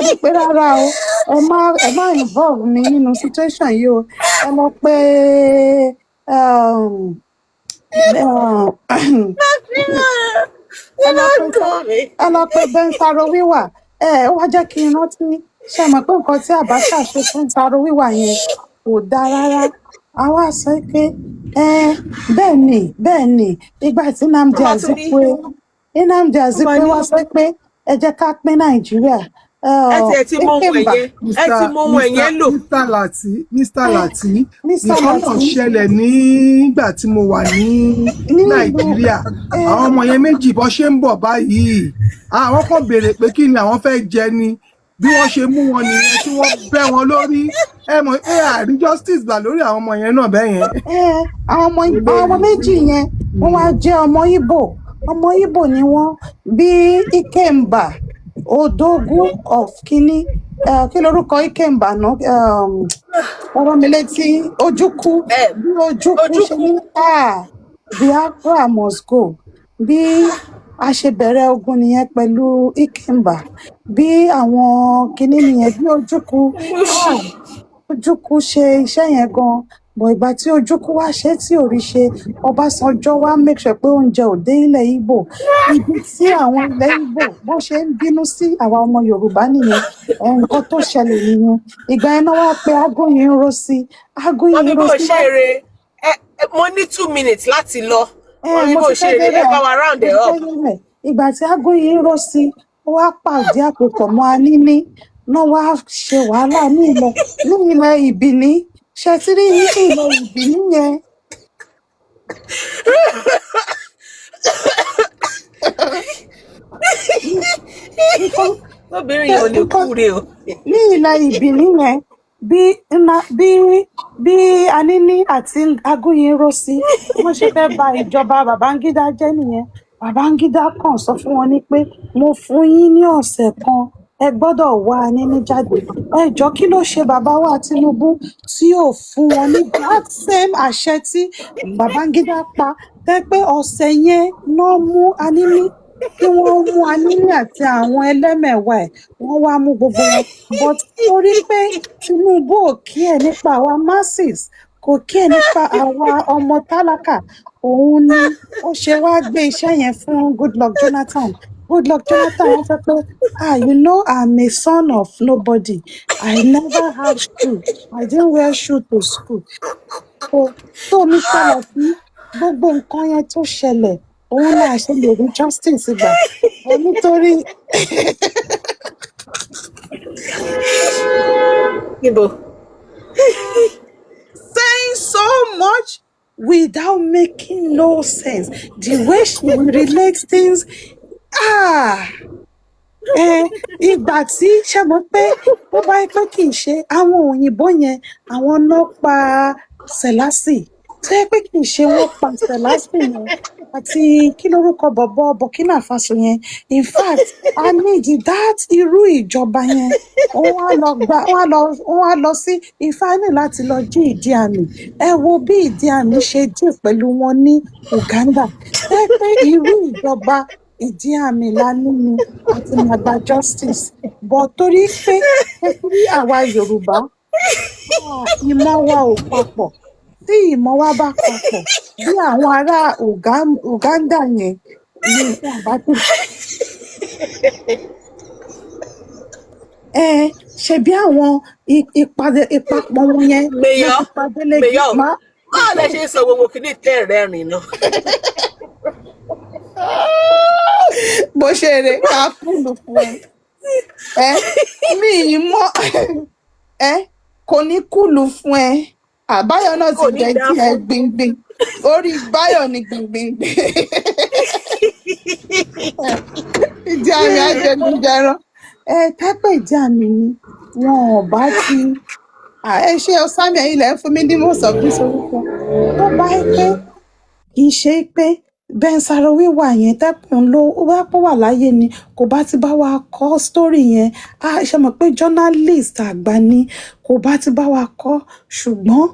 ní pé rárá o, ẹ má involve mi nínú situation yìí o. Ẹ lọ pé ẹ lọ pé Bensaro Wíwà. Ó wá jẹ́ kí n rántí, ṣe mọ̀ pé nǹkan tí Abacha ṣe fún Bensaro Wíwà yẹn kò dáa rárá. Àwa sọ pé bẹ́ẹ̀ ni ìgbà tí Nnamdi Azikiwe wá sọ pé ẹ jẹ́ ká pín Nàìjíríà. Ẹ ti mọ ohun ẹ̀yẹ lò. Mr. Lati nǹkan náà ṣẹlẹ̀ nígbà tí mo wà ní Nàìjíríà. Àwọn ọmọ yẹn méjì bó ṣe ń bọ̀ báyìí, àwọn kan béèrè pé kí ni àwọn fẹ́ jẹ ni, bí wọ́n ṣe mú wọn nìyẹn tí wọ́n bẹ́ wọn lórí. Ẹ mọ̀ pé àrí justice gbà lórí àwọn ọmọ yẹn náà bẹ́ẹ̀ yẹn. Àwọn ọmọ méjì yẹn wọ́n wá jẹ́ ọmọ Ìgbò ni wọ́n, bí Ikemba Odogwu of kí lorúkọ Ikemba náà, ọ̀rọ̀ mi létí Ojukwu, bí Ojukwu ṣe ní Biafra must go. Bí a ṣe bẹ̀rẹ̀ ogun nìyẹn pẹ̀lú Ikemba, bí àwọn kinní nìyẹn, bí Ojukwu ṣe iṣẹ́ yẹn gan. bọ̀ ìgbà tí ojúkú wá ṣe tí ò rí ṣe Ọbásanjọ́ wá make sure pé oúnjẹ ò dé ilẹ̀ Ìgbò ibi tí àwọn ilẹ̀ Ìgbò bó ṣe ń bínú sí àwa ọmọ Yorùbá nìyẹn nǹkan tó ṣẹlẹ̀ nìyẹn ìgbà yẹn náà wá pé Aguiyi ń ro sí Aguiyi ń ro sí wá. Mo ní 2 minutes láti lọ. Wọ́n ní mo bó ti ṣe fẹ́ eré ẹ débẹ̀ bá wa round mo it ti up. fẹ́ débẹ̀ ìgbà tí Aguiyi ń ro sí ó wá pàdé àpòpọ̀ mọ́ Anini náà wá ṣe wàhálà ní ilẹ̀ Ìbìní ṣe ti rí ní ilẹ̀ Ìbìní yẹn. Lóbìnrin yìí ò lè kú re o. Ní ilẹ̀ Ìbìní yẹn bí Anini àti Aguiyi ń ro sí wọ́n ṣe fẹ́ ba ìjọba Babangida jẹ́ nìyẹn Babangida kàn sọ fún wọn ní pé mo fún yín ní ọ̀sẹ̀ kan ẹ gbọ́dọ̀ wá Anini jáde ẹ jọ kí ló ṣe bàbá wa Tinubu tí ò fún wọn ní that same àṣẹ tí Babangida pa tẹ́ pé ọ̀sẹ̀ yẹn náà mú Anini kí wọ́n mú Anini àti àwọn ẹlẹ́mẹ̀wà ẹ̀ wọ́n wá mú gbogbo wọn but torí pé Tinubu ò kí ẹ̀ nípa àwa masses kò kí ẹ̀ nípa àwa ọmọ tálákà òun ni ó ṣe wá gbé iṣẹ́ yẹn fún Goodluck Jonathan wọ́n sọ pé you know I'm a son of nobody I never had shoe I didn't wear shoe to school so Mr. Lati gbogbo nǹkan yẹn tó ṣẹlẹ̀ òun náà ṣe lè rí justice gbà nítorí. Saying so much without making no sense the way she relates things ìgbà tí ṣe mọ̀ pé ó bá yẹ pé kì í ṣe àwọn òyìnbó yẹn àwọn náà pa Selassie tó yẹ pé kì í ṣe wọ́n pa Selassie yẹn àti kí lórúkọ bọ̀bọ̀ Burkina Faso yẹn in fact I need that irú ìjọba yẹn wọ́n á lọ sí Ifá ní láti lọ jí Ìdí Àmì ẹ wo bí Ìdí Àmì ṣe dì pẹ̀lú wọn ní Uganda ẹ pé irú ìjọba Ìdí Àmì la nínú àti màgbà justice but torí pé kí àwa Yorùbá ìmọ̀ wa ò papọ̀ tí ìmọ̀ wa bá papọ̀ bí àwọn ará Uganda yẹn ní ìjọba tó ṣe bí àwọn ìpapọ̀ wọn yẹn Mayor báwo lẹ ṣe ń sọ gbogbo kìíní tẹ́ rẹ́rìn náà. bó ṣe rè ká fúlù fún ẹ mi ì mọ kò ní kúlù fún ẹ àbáyọ náà ti jẹ tí ẹ gbìngbìn orí báyọ̀ ni gbìngbìngbìn Ìdí Àmì ajẹgúnjẹran tápẹ Ìdí Àmì ni wọn ò bá ti ṣe ọsàmì ẹ̀yin lẹ ń fún mi ní mọ̀sọ̀gbìn sorúkọ tó bá pé kì í ṣe pé Bẹ́ńsàròwé wà yẹn tẹ́kùn ló wá pọ̀ wà láyé ni kò bá ti bá wa kọ́ sítórì yẹn ṣe mọ̀ pé journalist àgbà ni kò bá ti bá wa kọ́ ṣùgbọ́n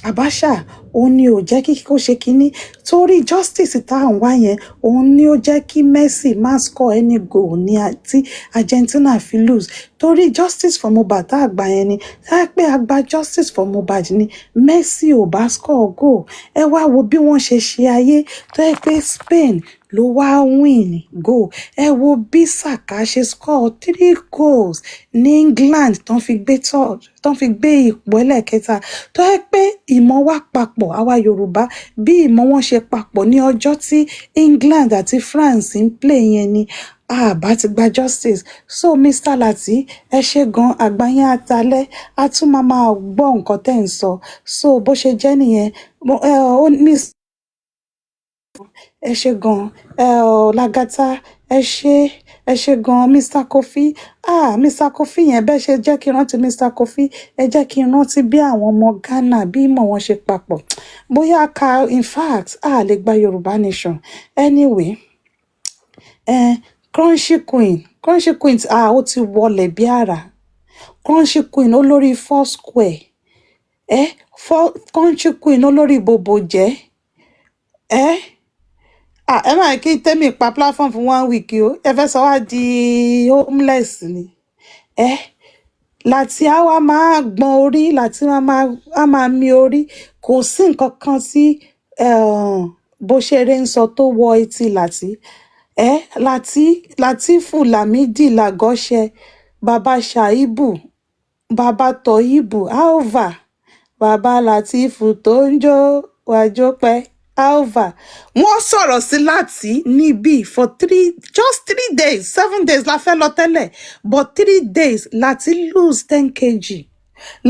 Abacha òun ni ò jẹ́ kí kó ṣe kínní torí justice tá à ń wá yẹn òun ni ó jẹ́ kí Messi má score any goal ní àti Argentina fi lose torí justice for Mohbad tá àgbà yẹn ni tá pé àgbà justice for Mohbad ni Messi ò bá score goal ẹ wá wo bí wọ́n ṣe ayé tó yẹ pé Spain ló wá win goal ẹ wo bí Saka ṣe score 3 goals ní England tán fi gbé ipò ẹlẹ́ẹ̀kẹta tó yẹ pé ìmọ̀ wa papọ̀ àwa Yorùbá bí ìmọ̀ wọn ṣe papọ̀ ní ọjọ́ tí England àti France ń play yẹn ni àbá ti gba justice so Mr. Lati ẹ ṣe gan àgbáyé àtàlẹ́ a tún máa gbọ́ nǹkan tẹ́ ń sọ so bó ṣe jẹ́ nìyẹn ẹ ṣe gan Lagata ẹ ṣe gan Mr. Kofi Mr. Kofi yẹn bẹ́ẹ̀ ṣe jẹ́ kí n rántí Mr. Kofi ẹ jẹ́ kí n rántí bí àwọn ọmọ Ghana bí ìmọ̀ wọn ṣe papọ̀ bóyá in fact lè gba Yorùbá nation anyway Crunchy Queen ó ti wọlé bí àrà Crunchy Queen olórí Foursquare Crunchy Queen olórí bòbò jẹ́ ẹ máa kí tẹ́mì pa platform fún 1 week o ẹ fẹ́ sọ wá di homeless ni láti á wá máa gbọ̀n orí láti á máa mi orí kò sí nǹkan kan tí bó ṣeré ń sọ tó wọ etí Látìfù Lámìdí Làgọ́ṣe bàbá Ṣàìbù bàbá Tọ́yìbù alva bàbá Látìfù tó ń jó wájó pẹ́ alva wọ́n sọ̀rọ̀ sí láti níbí for just 3 days 7 days la fẹ́ lọ tẹ́lẹ̀ but 3 days láti lose 10 kg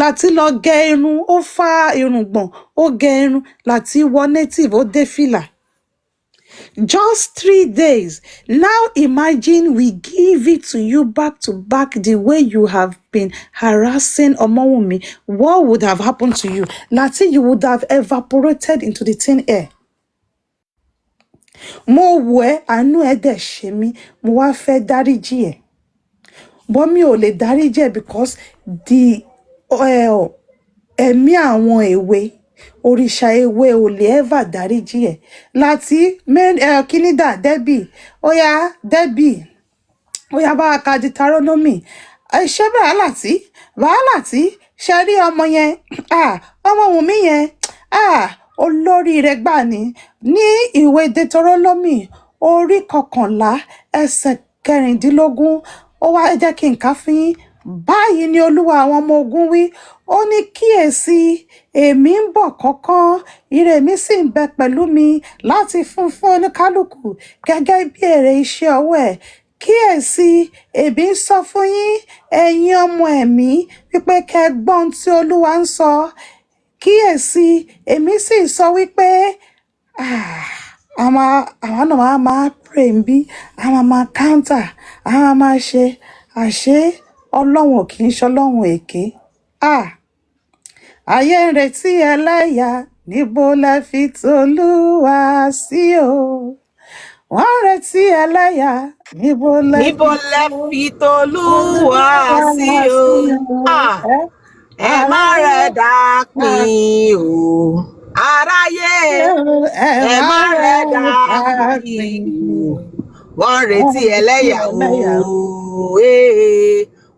láti lọ gẹ irun ó fá irùngbọ̀n ó gẹ irun láti wọ native ó dé fìlà. Just 3 days. Now imagine we give it to you back to back the way you have been harassing Omowunmi. What would have happened to you? Lati, you would have evaporated into the thin air. Mo wò ẹ́, àánú ẹ dẹ̀ ṣe mí, mo wá fẹ́ dáríjì ẹ́. But mi ò lè dáríjì ẹ́ because ẹ̀mí àwọn èwe òrìṣà ewé ò lè ever dáríjì ẹ láti kínídà Debbie óyá Debbie óyá bá wa ka Deuteronomy ṣé wàhálà tí ṣe rí ọmọ yẹn ọmọ Wùnmí yẹn olórí rẹ̀ gbà ní ìwé Deuteronomy orí 11 ẹsẹ̀ 16 ó wá jẹ́ kí n kà fún yín. Báyìí ni Olúwa àwọn ọmọ ogun wí, ó ní kíyèsí èmi ń bọ̀ kánkán, ire mi sì ń bẹ pẹ̀lú mi láti fún oníkálùkù gẹ́gẹ́ bí èrè iṣẹ́ ọwọ́ ẹ̀. Kíyèsí èmi ń sọ fún yín ẹ̀yin ọmọ ẹ̀mí wípé kẹ́ gbọ́n tí Olúwa ń sọ. Kíyèsí èmi sì sọ wípé àwọn náà máa pray ń bí àwọn máa counter àwọn máa ṣe àṣé Ọlọ́run ò kì í ṣọlọ́run èké. Ayé ń retí ẹlẹ́yà níbo lẹ fi t'Olúwa sí o. Wọ́n ń retí ẹlẹ́yà níbo lẹ fi t'Olúwa sí o. Ẹ má rẹ̀ dápin o. Aráyé ẹ má rẹ̀ dápin o. Wọ́n ń retí ẹlẹ́yà o.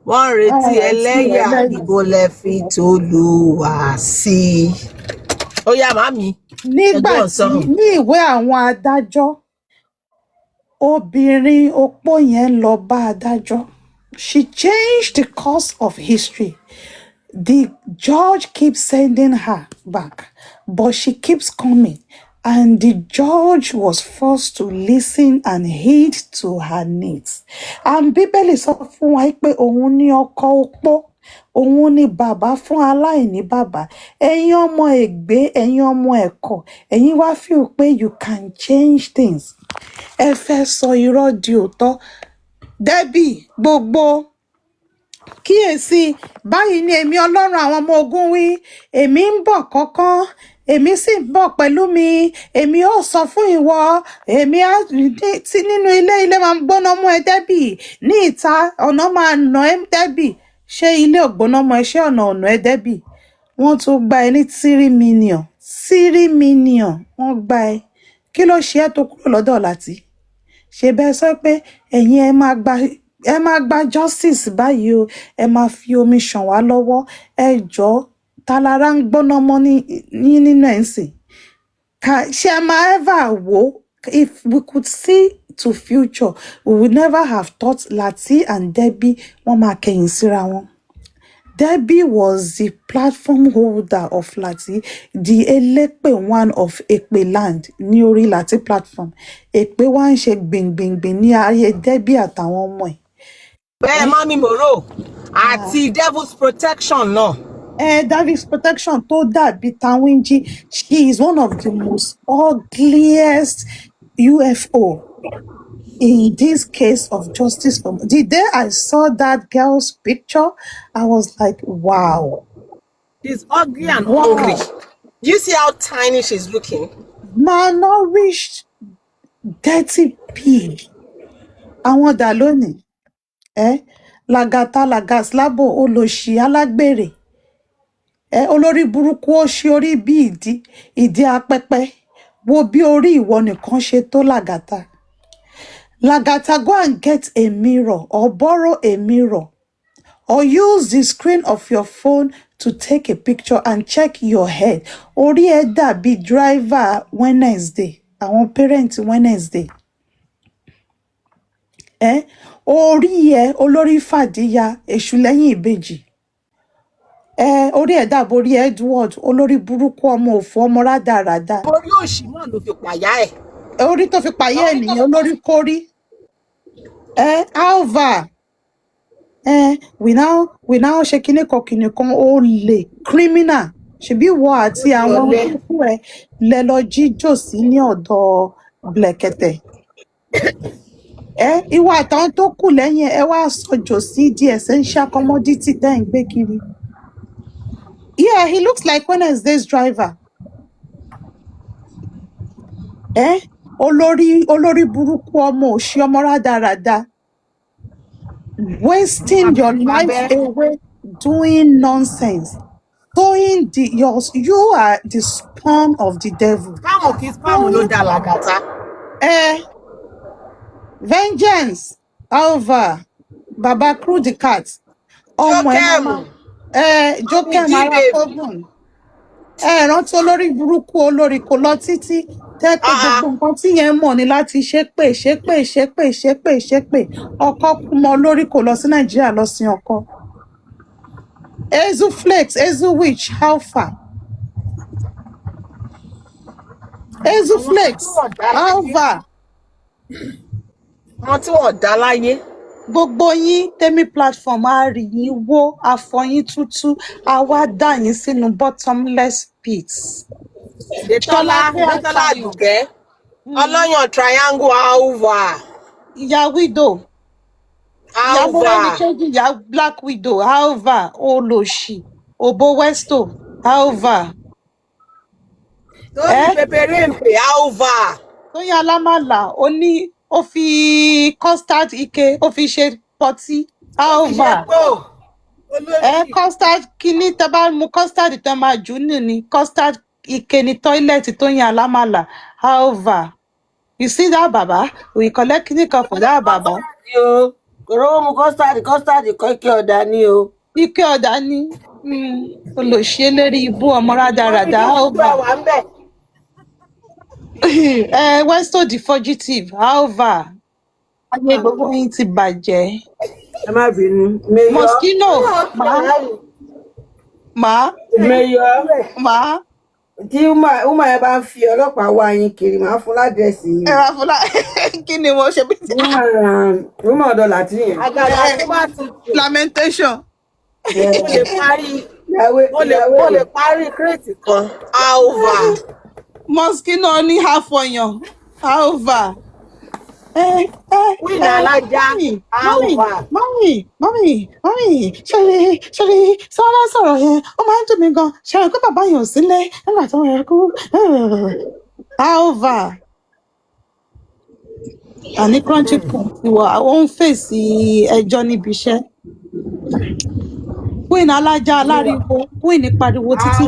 Wọ́n ń retí ẹlẹ́yà níbo lẹ fi t'Olúwa sí. Ó yá màmí. Nígbà tí ní ìwé àwọn adájọ́ obìnrin opó yẹn lọ bá adájọ́. She changed the course of history. The judge keeps sending her back, but she keeps coming. And the judge was forced to listen and heed to her needs. And Bíbélì sọ fún wa pé òun ní ọkọ opó, òun ní bàbá fún aláìní bàbá. Ẹ̀yin ọmọ ègbé, ẹ̀yin ọmọ ẹ̀kọ́, ẹ̀yin wá feel pé you can change things. Ẹ fẹ́ sọ irọ́ di òótọ́. Debbie gbogbo kíyèsí báyìí ni èmi Ọlọ́run àwọn ọmọ ogun wí, èmi ń bọ̀ kánkán, èmi sì ń bọ̀ pẹ̀lú mi, èmi ó sọ fún ìwọ, èmi á tí nínú ilé máa ń gbóná mú ẹ Debbie, ní ìta ọ̀nà máa nà ẹ Debbie. Ṣé ilé ògbóná mọ iṣẹ́ ọ̀nà ẹ Debbie? Wọ́n tún gba ẹ ní 3 million wọ́n gba ẹ. Kí ló ṣe ẹ́ tó kúrò lọ́dọ̀ Láti? Ṣé bẹ́ẹ̀ sọ pé ẹ̀yin ẹ máa gba justice báyìí o, ẹ máa fi omi ṣàn wá lọ́wọ́, ẹ jọ̀ọ́ talára ń gbóná mọ́ nínú ẹ̀ ń sìn. Ṣé ẹ máa ever wò if we could see to future we would never have thought Lati and Debbie wọ́n máa kẹ̀yìn síra wọn. Debbie was the platform holder of Lati, the Elepe one of Ekpe land ní orí Lati platform. Ekpe wá ń ṣe gbìngbìngbìn ní ayé Debbie àtàwọn ọmọ ẹ̀. Bẹ́ẹ̀ mami Moro àti Devil's Protection náà. Devil's Protection tó dàbí Tawinji, she is one of the most ugliest UFO in this case of justice. The day I saw that girl's picture, I was like, wow. She's ugly and hungry. Do you see how tiny she's looking? Malnourished, dirty pig. Àwọn dà lónìí. Làgàtà làgàslábò olòṣì alágbèrè. Olórí burúkú ó ṣe orí bí ìdí apẹpẹ. Wo bí orí ìwọ nìkan ṣe tó Làgàtà. Lagata, go and get a mirror or borrow a mirror or use the screen of your phone to take a picture and check your head. Orí ẹ dàbí driver Wednesday, àwọn parent Wednesday. Orí ẹ olórí fàdíyà èṣù lẹ́yìn ìbejì. Orí ẹ dàbí orí Edward olórí burúkú ọmọ òfò ọmọ rádaràda. Orí òṣì náà ló fi pàyà ẹ̀. Orí tó fi pàyà ènìyàn olórí kórí. Alva. We now ṣe kíní kan olè criminal. Ṣebí ìwọ àti àwọn kúkú ẹ lẹ lọ jí jòsí ní ọ̀dọ̀ Blẹ̀kẹ̀tẹ̀. Ìwọ àtàwọn tó kù lẹ́yìn ẹ wá sọ jòsí di essential commodity tẹ́ ń gbé kiri. Yeah, he looks like Wednesday's driver. Olórí burúkú ọmọ òṣì ọmọ rádaràda. Wasting your life away doing nonsense. You are the spawn of the devil. Vengeance, Alva, Baba Crew the cat. Jokem Arakogun. Rántí olórí burúkú olórí kò lọ títí tẹ́ pé gbogbo nǹkan tí yẹn mọ̀ ní láti ṣépè. Ọkọ kú mọ́ olórí kò lọ sí Nàìjíríà lọ sin ọkọ. Ezu Flakes, Ezu Witch, how far? Ezu Flakes, how far? Wọ́n tí wọ́n dá láyé. Gbogbo yín Temi platform á rí yín wó àfọyín tútú á wá dá yín sínú bottomless pits. Detola Dùgẹ́. Ọlọ́yàn triangle Alva. Ìyá widow. Ìyàwó ẹni kejì ìyá Black Widow Alva olòṣì Obo Westo Alva. Tóyìn Peperempe Alva. Tóyìn Alámàlà ó fi custard ike ó fi ṣe pọtí Alva. Custard kíní tẹ́ bá mu custard tẹ́ máa jù ní custard ike ní toilet Tóyìn Alámàlà Alva. You see that baba? We collect kíní kan for that baba. Kòrò mu custard kọ́ ike ọ̀dà ni o. Ike ọ̀dà ni. Olòṣì eléri ibú ọmọ rádaràda Alva. Westo the fugitive Alva. Ayé gbogbo yín ti bàjẹ́. Ẹ má bínú. Mosquito Ma. Tí Uma ẹ bá ń fi ọlọ́pàá wá yín kiri, máa fún ládírẹ́sì yìí. Ẹ máa fún kí ni mo ṣe bí ti. Uma ọ̀dọ̀ láti yẹn. Àgàdà tó bá tutù. Lamentation. Mo lè parí kírètì kan. Alva. Mosquito ní half ọyàn. Alva. Queen Alájà Alva. Mọ́mì, ṣẹlẹ̀ sọ́lá sọ̀rọ̀ yẹn, ó máa ń dùn mí gan. Ṣẹlẹ̀ pé bàbá yẹn ò sílé nígbà tó yẹ kú. Alva. Àní crunchy point wà, ó ń fèsì ẹjọ́ níbi iṣẹ́. Queen Alájà aláriwo, Queen pariwo títí.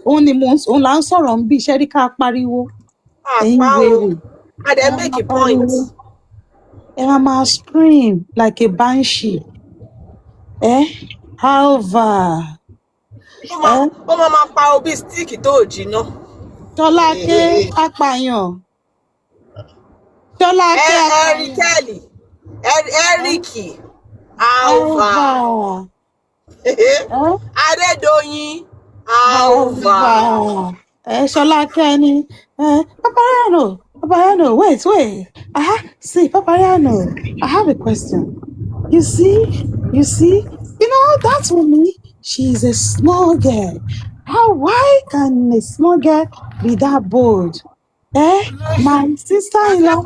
Òun là ń sọ̀rọ̀ ń bí iṣẹ́ rí ká pariwo. Ẹ̀yin wèrè. And then make a point. Máa scream like a banshee. Alva. Ó máa pa obi stick tó jìnnà. Tọ́lákẹ́ apààyàn. Tọ́lákẹ́ apààyàn. Eriki Alva. Adédoyin Alva. Ṣọlákẹ́ ni. Papariano, wait. See, Papariano, I have a question. You see, that's Wunmi. She's a small girl. Why can a small girl be that bold? My sister-in-law.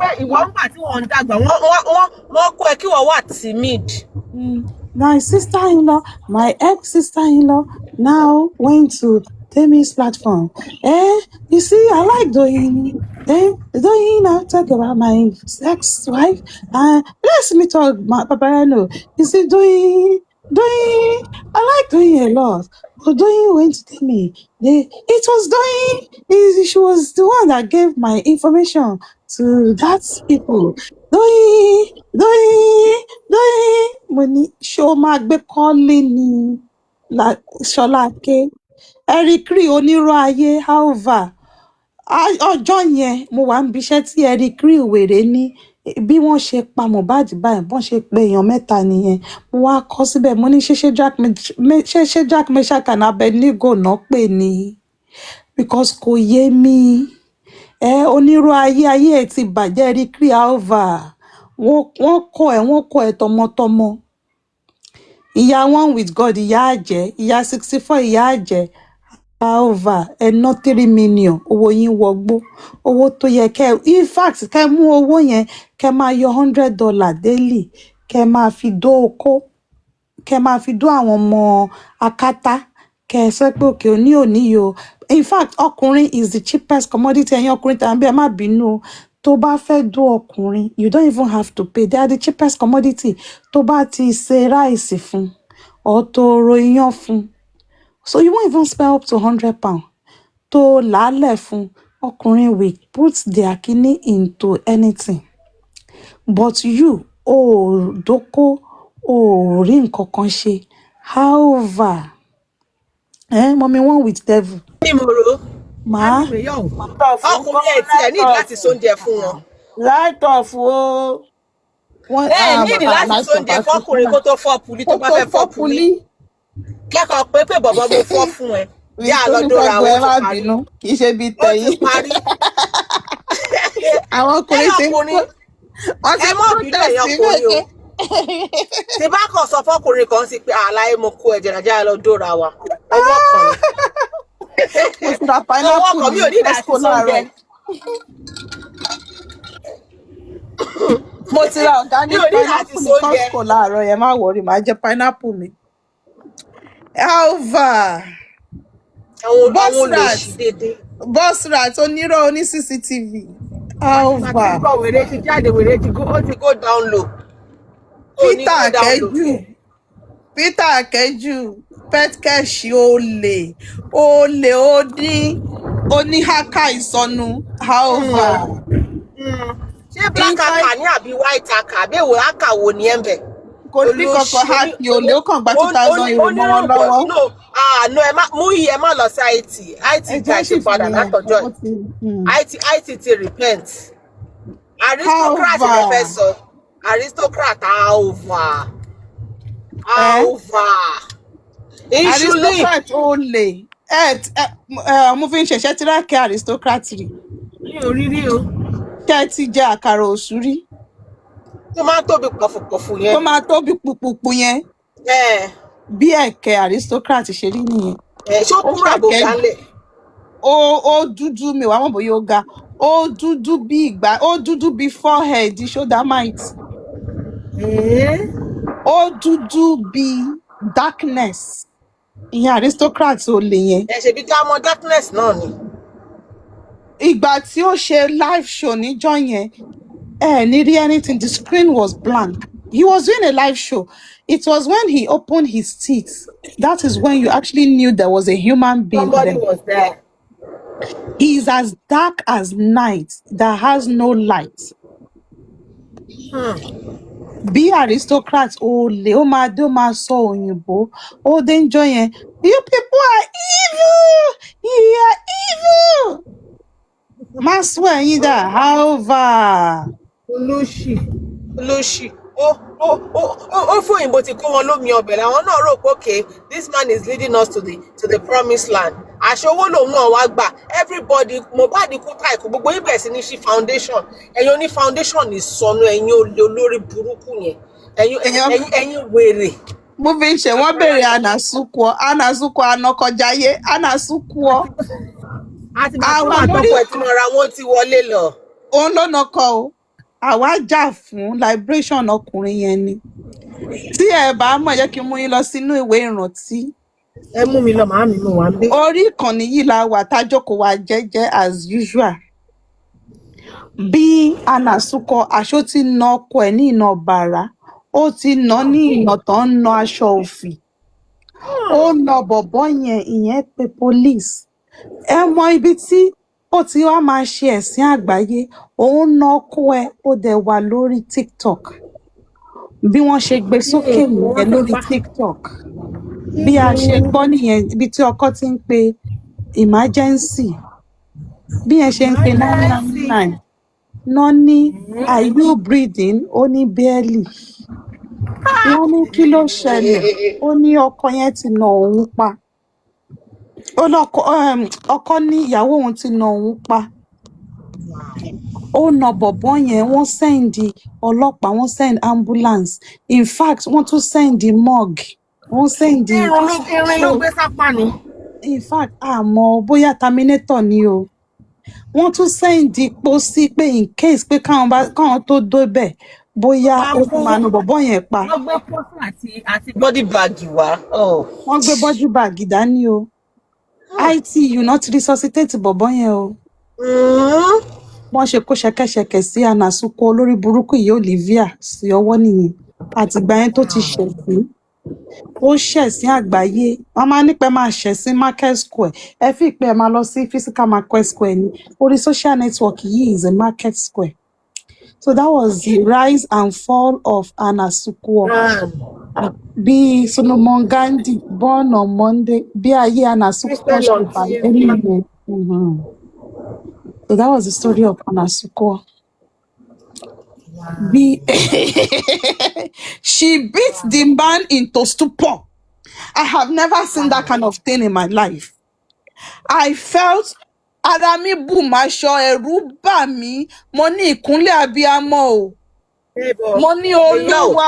My sister-in-law, my ex-sister-in-law now went to Temi's platform. You see, I like Doyin. Doyin now talk about my ex-wife. Let's me talk my Papariano. You see, Doyin, I like Doyin a lot. But Doyin went to Temi. It was Doyin. She was the one that gave my information to that people. Doyin. Mo mo ní ṣé ó máa gbé kọ́lé ni Ṣọláké Eric Rí onírọ́ ayé halva ọjọ́ yẹn mo wà níbi iṣẹ́ tí Eric Rí wèrè ní bí wọ́n ṣe pa Mohbad báyìí bọ́n ṣe pe èèyàn mẹ́ta nìyẹn mo wá kọ síbẹ̀ mo ní ṣé Jack Meshach and Abednego náà pè ní because kò yé mi onírọ́ ayé ẹ̀ ti bàjẹ́ Eric Rí halva wọ́n kọ́ ẹ̀ tọmọtọmọ ìyá one with God ìyá àjẹ́ ìyá 64 ìyá àjẹ́ halva ẹ̀nà 3 million owó yín wọgbó owó tó yẹ in fact kẹ́ mú owó yẹn kẹ́ máa yọ $100 daily kẹ́ máa fi dó oko kẹ́ máa fi dó àwọn ọmọ akátá kẹ́ sọ pé òkè òní o in fact ọkùnrin is the cheapest commodity ẹ̀yin ọkùnrin tàbí ẹ má bínú tó bá fẹ́ dó ọkùnrin you don't even have to pay they are the cheapest commodity tó bá ti ṣe ráìsì fún or tó ro iyán fún so you won't even spend up to £100 tó làálẹ̀ fún ọkùnrin will put their kidney into anything but you dóko rí nǹkan kan ṣe however mommy one with devil. ní mo ro màá ọkùnrin ẹ̀ tí ẹ̀ ní láti sóúnjẹ fún wọn. light off o. Nídìí láti sóúnjẹ fọkùnrin kó tó fọ́ puli tó bá fẹ́ fọ́ puli kẹ́kọ̀ọ́ pé bọ̀bọ̀ mo fọ́ fún ẹ jẹ́ àlọ́dọ́ra wọn ti parí kì í ṣe bíi tẹ̀yìn ó ti parí. àwọn ọkùnrin ti ń kó ẹ mọ̀ bínú ẹ̀yàn ọkùnrin o tí bá kàn sọ fọkùnrin kan sí pé àlàyé mo kó ẹ̀jẹ̀ nàìjíríà àlọ́dọ́ra wa ọwọ́ kan ni ọwọ́ kan mi ò ní ìdásí sóúnjẹ. mo ti ra organic pineapple ní Costco láàárọ̀ yẹn má wọrí màá jẹ pineapple mi. Alva Bosrat onírọ̀ oní CCTV Alva Peter Akẹ́jù petkesh olè oníhàkà ìsọnù Alva. ṣé black haka ní àbí white haka àbí èwo haka wo ni ẹ ń bẹ. kò ní kankan haki olè ó kàn gba 2,000 euro mọ́ wọn lọ́wọ́. no ẹ má mú iye ẹ má lọ sí IT ti padà látọjọ́ IT ti repent aristocrat lè fẹ́ sọ aristocrat alva aristocrat olè mo fi ń ṣẹ̀ṣẹ̀ tíráàkì aristocrat rí. mi ò rí rí o. Tẹ́ ti jẹ àkàrà òṣùrí. Tó máa tóbi pọ̀fùpọ̀fù yẹn. Tó máa tóbi pùpùpù yẹn. Bí ẹ̀kẹ́ aristocrat ṣe rí nìyẹn. Ṣó kúrò àbò gálẹ̀? Ó dúdú mi wàá mọ̀ bóyá ó ga. Ó dúdú bí forehead Shodamite. Ó dúdú bí darkness. Ìyẹn aristocrat ò lè yẹn. Ṣèbí tí a mọ darkness náà ni. Ìgbà tí ó ṣe live show níjọ́ yẹn ní rí anything the screen was blank. He was doing a live show. It was when he opened his teeth that is when you actually knew there was a human being. Somebody was there. He is as dark as night that has no light. Bí aristocrat olè ó máa sọ òyìnbó ó dé ń jọ yẹn you people are evil you are evil. Má sọ ẹ̀yin dà however. olóṣì ó fún òyìnbó ti kó wọn lómi ọbẹ̀ làwọn náà rò pé okay this man is leading us to the promised land àṣẹ owó lòun náà wá gbà everybody Mohbad kú táìkù gbogbo ibẹ̀ sí ní ṣí foundation ẹ̀yin oní foundation ìsọnù ẹ̀yin olórí burúkú yẹn ẹ̀yin wèrè. mo fi ń ṣe wọ́n béèrè anasukuọ anakọjáyé anasukuọ. àti bàbá àtọkọ ẹ̀ tí mo ra wọn ti wọlé lọ. òun ló nọkọ o àwa jà fún liberation ọkùnrin yẹn ni tí ẹ bá mọ̀ jẹ́ kí n mú yín lọ sínú ìwé ìrántí. ẹ mú mi lọ màámi mo wà ń bí. orí ìkànnì yìí la wà tájókòó wa jẹ́jẹ́ as usual. bí anasukuọ aṣọ ti na ọkọ ẹ̀ ní ìnà bàrà ó ti nà ní ìnà tó ń na aṣọ òfì ó na bọ̀bọ́ yẹn ìyẹn pé police. Ẹ mọ ibi tí ó ti wá máa ṣe ẹ̀sìn àgbáyé òun ná ọkọ ẹ̀ ó dẹ̀ wà lórí TikTok bí wọ́n ṣe gbé sókè nìyẹn lórí TikTok bí a ṣe gbọ́ nìyẹn ibi tí ọkọ ti ń pe emergency bí yẹn ṣe ń pe 999 náà ní are you breathing ó ní barely wọ́n ní kí ló ṣẹlẹ̀ ó ní ọkọ yẹn ti nà òun pa ó lọkọ ọkọ ní ìyàwó òun ti nà òun pa ó na bọ̀bọ́ yẹn wọ́n sẹ́ndì ọlọ́pàá wọ́n sẹ́ndì ambulance in fact wọ́n tún sẹ́ndì morgue wọ́n sẹ́ndì. irin ló gbé sápá ni. in fact àmọ́ bóyá terminator ni o wọ́n tún sẹ́ndì pósí pé in case pé káwọn tó débẹ̀ bóyá ó tún máa na bọ̀bọ́ yẹn pa. wọ́n gbé pósí àti body bag wá. wọ́n gbé body bag dání o ITU náà ti resuscitate bọ̀bọ́ yẹn o. Wọ́n ṣe kó ṣẹ̀kẹ̀ṣẹ̀kẹ̀ sí Anasuko olórí burúkú yìí Olivia sí ọwọ́ nìyẹn àtìgbà yẹn tó ti ṣẹ̀sín ó ṣẹ̀sín àgbáyé wọ́n máa nípẹ́ máa ṣẹ̀sín market square ẹ fi ìpẹ́ ẹ máa lọ sí physical market square ní orí social network yìí is a market square so that was the rise and fall of Anasuko bí Solomon Gandhi born on Monday bí ayé Anasuko ṣe bàjẹ́ nìyẹn. So that was the story of Anasuko. She beat the man into stupor. I have never seen that kind of thing in my life. I felt ara mi bù máa ṣọ ẹ̀rù bà mí mo ní ìkúnlẹ̀ abiyamọ o mo ní Olúwa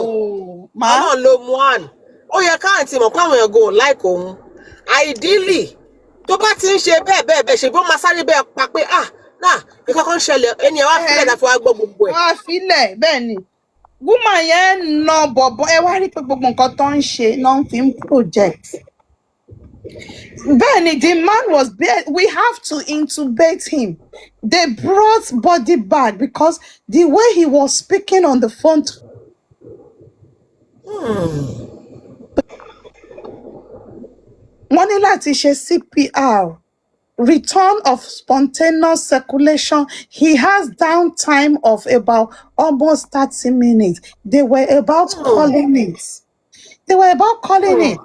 o màá lo muan ó yẹ káàntì mọ̀ pé àwọn èèyàn go like òun ideally tó bá ti ń ṣe bẹ́ẹ̀ ṣe bí wọ́n máa sáré bẹ́ẹ̀ pa pé náà nǹkan kan ṣẹlẹ̀ ẹni ẹ̀ wá fílẹ̀ láti wá gbọ́ gbogbo ẹ̀. wọ́n á filẹ̀ bẹ́ẹ̀ ni woman yẹn na bọ̀bọ̀ ẹ wá rí pé gbogbo nǹkan tó ń ṣe náà fi ń project. bẹ́ẹ̀ ni the man was bad we have to intubate him they brought body bag because the way he was speaking on the phone. wọ́n ní láti ṣe CPR return of spontaneous circulation he has downtime of about almost 30 minutes they were about calling it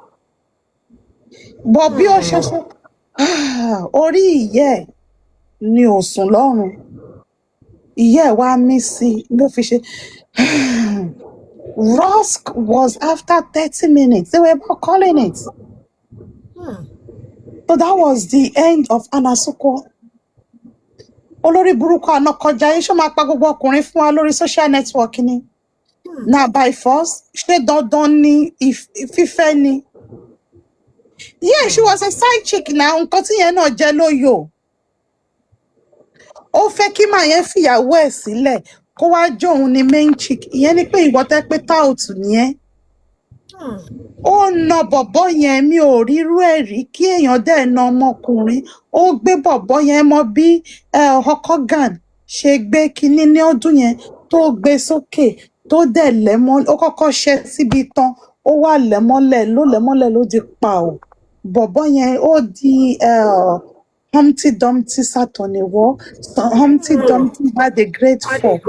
but bí ó ṣe ṣe orí ìyẹ́ ni ò sùn lọ́rùn ìyẹ́ wá mí sí ló fi ṣe Rusk was after 30 minutes they were about calling it. So that was the end of Anasuko. Olórí burúkú àná kọjá yìí ṣó máa pa gbogbo ọkùnrin fún wa lórí social network ni. Na by force ṣé dandan ni fífẹ́ ni. Yeah, she was a side chick náà nǹkan tí yẹn náà jẹ́ lóyò. Ó fẹ́ kí màá yẹn fìyàwó ẹ̀ sílẹ̀ kó wá jó òun ní main chick ìyẹn ni pé ìwọ tẹ́ pé táùtù nìyẹn. Ó na bọ̀bọ́ yẹn mi ò rírú ẹ̀ rí kí èèyàn dẹ̀ na ọmọkùnrin ó gbé bọ̀bọ́ yẹn mọ bí Hokogan ṣe gbé kinní ní ọdún yẹn tó gbé sókè tó dẹ̀ lẹ́mọ́ ó kọ́kọ́ ṣẹ́ síbi tán ó wà lẹ́mọ́lẹ̀ ló di pa ò bọ̀bọ́ yẹn ó di Humpty Dumpty sat on a wall Humpty Dumpty had a great fall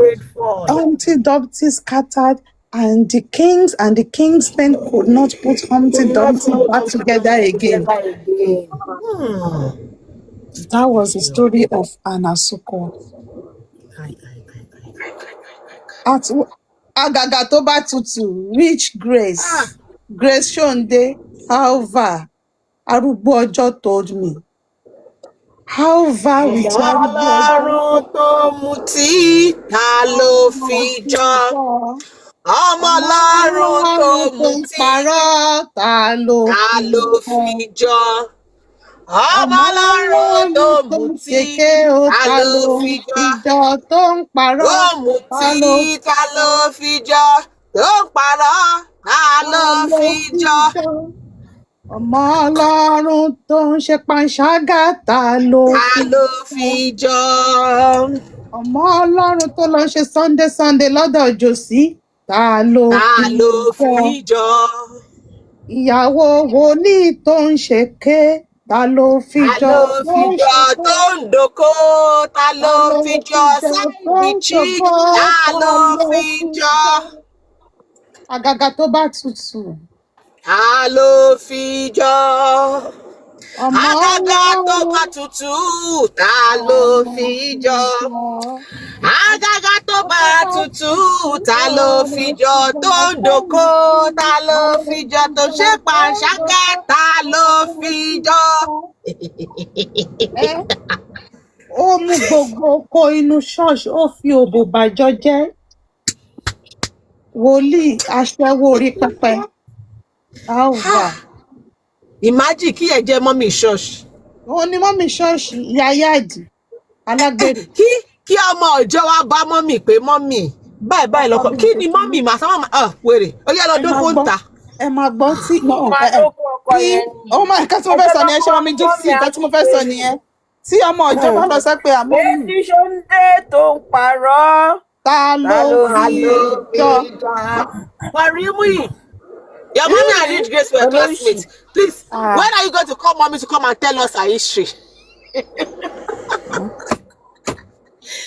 Humpty Dumpty scattered. And the kingsmen could not put Humpty Dumpty back together again. That was the story of Anasuko. Àgàgà tó bá tutù, rich Grace. Grace Shonde, however, arúgbó ọjọ́ told me. However, with Ọlọ́run tó mutí ta ló fi jọ. Ọmọ Ọlọ́run tó mutí parọ́ ta ló fi jọ. Ọmọ Ọlọ́run tó mutí ta ló fi jọ. Tó ń parọ́ tó mutí ta ló fi jọ. Tó ń parọ́ ta ló fi jọ. Ọmọ Ọlọ́run tó ń ṣe panṣágà ta ló fi jọ. Ọmọ Ọlọ́run tó lọ ṣe Sunday lọ́dọ̀ Jòsí. Ta ló fi jọ. Ìyàwó wòlíì tó ń ṣèké ta ló fi jọ. Tó ń dòkó ta ló fi jọ. Sáìdì chick ta ló fi jọ. Àgàgà tó bá tutù. Ta ló fi jọ? Ọmọ Àgàgà tó Ọlọ́run. bá tutù, ta ló fi jọ? Àgàgà tó bá tutù, ta ló fi jọ? Tó ń dòkó, ta ló fi jọ? Tó ṣe pàṣákẹ́, ta ló fi jọ? Ó mú gbogbo oko inú ṣọ́ọ̀ṣì, ó fi òbò bàjọ́ jẹ́. Wòlíì aṣẹ́wó orí pẹpẹ. Alva. Imagine kí ẹ jẹ́ mọ́mì ṣọ́ọ̀ṣì. Òun ni mọ́mì ṣọ́ọ̀ṣì, ìyá Yáàdì, alágbèrè. Kí ọmọ ọjọ́ wa bá mọ́mì pé mọ́mì báyìí lọ́kọ. Kí ni mọ́mì màá sábà wèrè? Ó yẹ lọ dókó ń ta. Ẹ máa gbọ́ tí ó máa nǹkan tí mo fẹ́ sọ nìyẹn ṣé wọn mi jí sí nǹkan tí mo fẹ́ sọ nìyẹn tí ọmọ ìjọba lọ sọ pé àmọ́ mi. Èsì Ṣóńdé tó ń parọ́. Ta ló fi jọ? Warimi, your mommy and rich Grace were classmates. Please, when are you going to call mommy to come and tell us her history?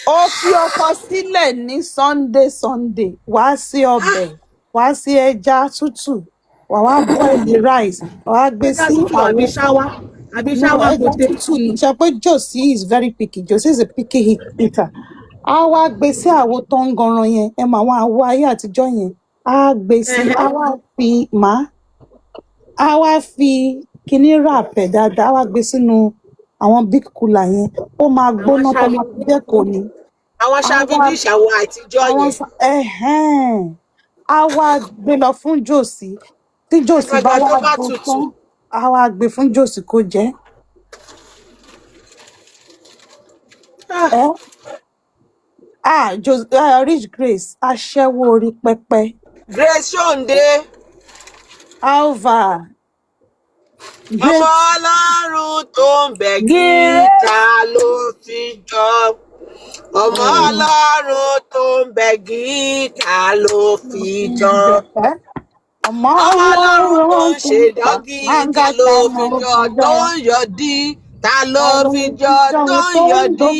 Ó fi ọkọ sílẹ̀ ní Sunday, wá sí ọbẹ̀, wá sí ẹja tútù, wà wá boil rice, wà wá gbé sí àbí ṣáwá ẹja tútù ní. Ṣe pé Josie is very picky, Josie is a picky eater. Á wá gbé sí àwo tó ń ganran yẹn, ẹ mọ àwọn àwo ayé àtijọ́ yẹn, á gbé sí, á wá fi kíní ràpẹ̀ dáadáa, á wá gbé sínú àwọn big cooler yẹn, ó máa gbóná tó máa fi jẹ́ kò ní. Àwọn ṣàfihàn àwọn àtijọ́ yẹn. Á wá gbé lọ fún Josie, tí Josie bá wá gbó tán, á wá gbé fún Josie kó jẹ. Rich Grace aṣẹ́wó orí pẹpẹ. Grace Ṣóńdé. Alva. Ọmọ Ọlọ́run tó ń bẹ̀ gíta ló fi jọ. Ọmọ Ọlọ́run tó ń bẹ̀ gíta ló fi jọ. Ọmọ Ọlọ́run tó ń ṣe dọ́gí ta ló fi jọ. Tó ń yọ̀dí ta ló fi jọ. Tó ń yọ̀dí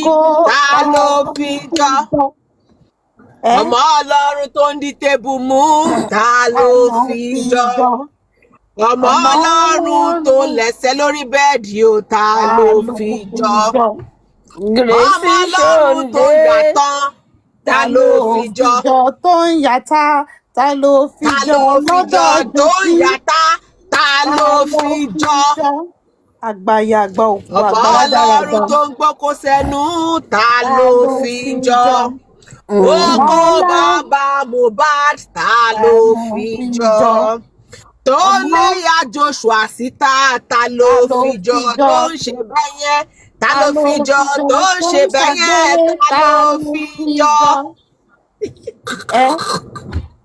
ta ló fi jọ. Ọmọ Ọlọ́run tó ń di tébù mú ta ló fi jọ. Ọmọ Ọlọ́run tó lẹ́sẹ̀ lórí bẹ́ẹ̀dì ó ta ló fi jọ. Ọmọ Ọlọ́run tó ń yàtọ̀ ta ló fi jọ. Tó ń yàtá ta ló fi jọ. Lọ́dọ̀ tó ń yàtá ta ló fi jọ. Àgbàyà àgbà òkú Ọmọ Ọlọ́run tó ń gbókó sẹ́nu ta ló fi jọ. Oko bàbá Mohbad ta ló fi jọ. Tó léyà Joshua síta ta ló fi jọ. Tó ń ṣe bẹ́yẹn ta ló fi jọ. Tó ń ṣe bẹ́yẹn ta ló fi jọ.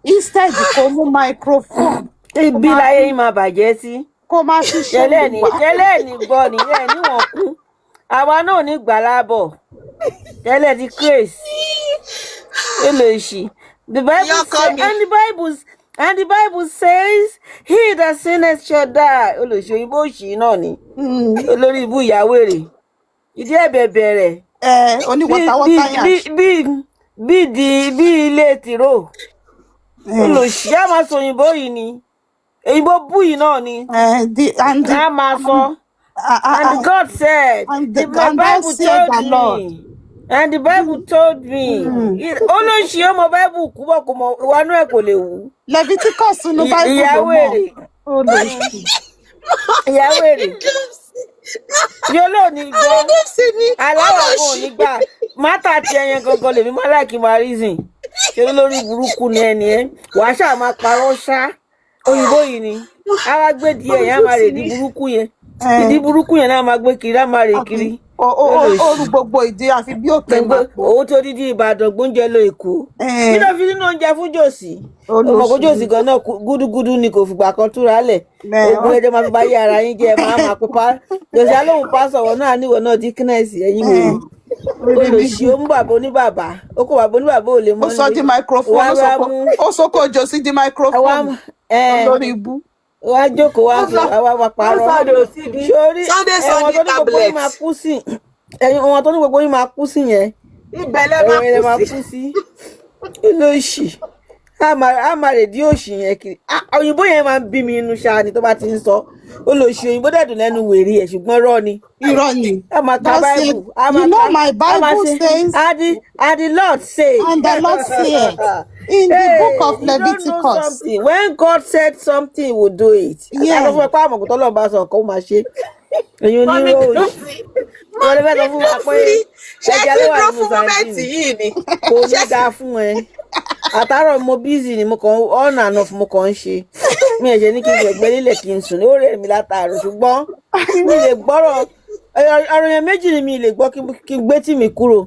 Instead kó mú microphone. Ibi láyé yín máa bàjẹ́ sí. Kó má ṣiṣẹ́ tẹ́lẹ̀ ní gbọ́ nìyẹn níwọ̀n kú. Àwa náà ní gbà lábọ̀. Tẹ́lẹ̀ ti Grace. The Bible says, he that sinneth shall die. Olùṣòyìnbó òṣì náà ni. Olórí ibú ìyàwó rẹ̀. Ìdí ẹ̀bẹ̀ bẹ̀rẹ̀. Oníwọ̀tawọ́tá yàn. Bí ilé tìró. Olùṣì á máa sọ òyìnbó yìí ni. Òyìnbó bú yìí náà ni. Á máa sọ. And God said, the Bible told me. And the Bible told me. Olóṣì ọmọ Bible kú bọ̀ kò mọ̀ ìwánú ẹ̀ kò lè wú. Leviticus nínú Bible ló mọ̀. Ìyàwó èrè. Yóò lò ní gbọ́. Aláwọ̀ kò ní gbà. Mátà ti ẹyẹn gangan lèmi máa láìkí máa reason. Ṣé lórí burúkú ni ẹni ẹ? Wàá ṣáà máa parọ́ ṣá. Òyìnbó yìí ni. A wá gbé díẹ̀ yẹn á máa rè di burúkú yẹn. Ìdí burúkú yẹn náà máa gbé kiri á máa rè kiri. Oru gbogbo ìdí àfi bí òkè máa pọ̀. Owó tó dídí Ìbàdàn gbóúnjẹ lọ Èkó. Kí ló fi nínú oúnjẹ fún Jòsí? Ọmọ kó Jòsí gan náà gúdúgúdú ni kò fìgbà kan túra lẹ̀. Ogun ẹjọ́ máa fi bá yé ara yín jẹ́ máa kó pa. Jòsí alóhùn pásọ̀wọ̀ náà níwọ̀ náà díkínẹ́sì ẹ̀yìn wèrè. Olùsí ó mú bàbá oníbàbá. Ó kó bàbá oníbàbá ò lè mọ́ nílé. Ó sọ di microphone, ó sókò Jòsí di microphone. Olórí ibú. Wá jókòó wá parọ́. Sórí ẹ̀wọ̀n tó ní gbogbo yín máa kú sí. Ẹ̀wọ̀n tó ní gbogbo yín máa kú sí yẹn. Ìbẹ̀lẹ̀ máa kú sí. Olóṣì. a máa rèdí òṣì yẹn kiri òyìnbó yẹn máa ń bí mi inú ṣáà ni tó bá ti ń sọ ó lọ ṣe òyìnbó dẹ̀dùn lẹ́nu wèrè ẹ̀ ṣùgbọ́n rọ́ ni. Irọ́ ni. a máa ka bible You know my Bible says. and the Lord say. And the Lord said in the book of Leviticus. You don't know something. When God said something, he will do it. Yeah. Àwọn fún ẹ pa àmọ̀kù tọ́lọ̀ bá sọ nǹkan ó máa ṣe. Èyí ò ní ró òṣì. Wọ́n lè fẹ́ sọ fún wa pé ẹja ló wà nínú sardine. Kò ní dáa fún ẹ. Àtàrọ̀ mo busy ni mo kàn on and off mo kàn ń ṣe. Mi ẹ̀ ṣe ní kí n gbẹ̀gbẹ́ nílẹ̀ kí n sùn. Ó rẹ̀ mí látàárọ̀ ṣùgbọ́n mi lè gbọ́rọ̀. Àròyìn méjì ni mi lè gbọ́ kí n gbé tì mí kúrò.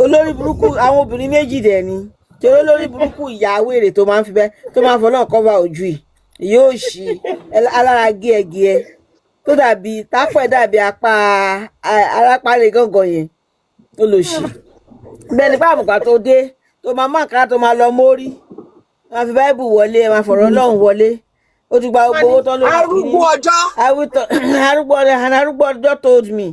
Olórí burúkú àwọn obìnrin méjì dẹ̀ ni. Torí olórí burúkú ìyàwó èrè tó máa ń fi bẹ́ tó máa ń fọ́ náà cover ojú yìí. Yóò ṣí alára gíẹ̀gíẹ̀ tó dàbí tápọ̀ ẹ̀ dàbí apá arápálẹ̀ gángan yẹn ó lò ṣì. Bẹ́ẹ̀ ni báàmù kan tó dé tó máa má kára tó máa lọ mórí máa fi báìbù wọlé máa fọ̀rọ̀ Ọlọ́run wọlé ó ti gba gbogbo owó tán lórí arúgbó ọjọ́ arúgbó ọjọ́ told me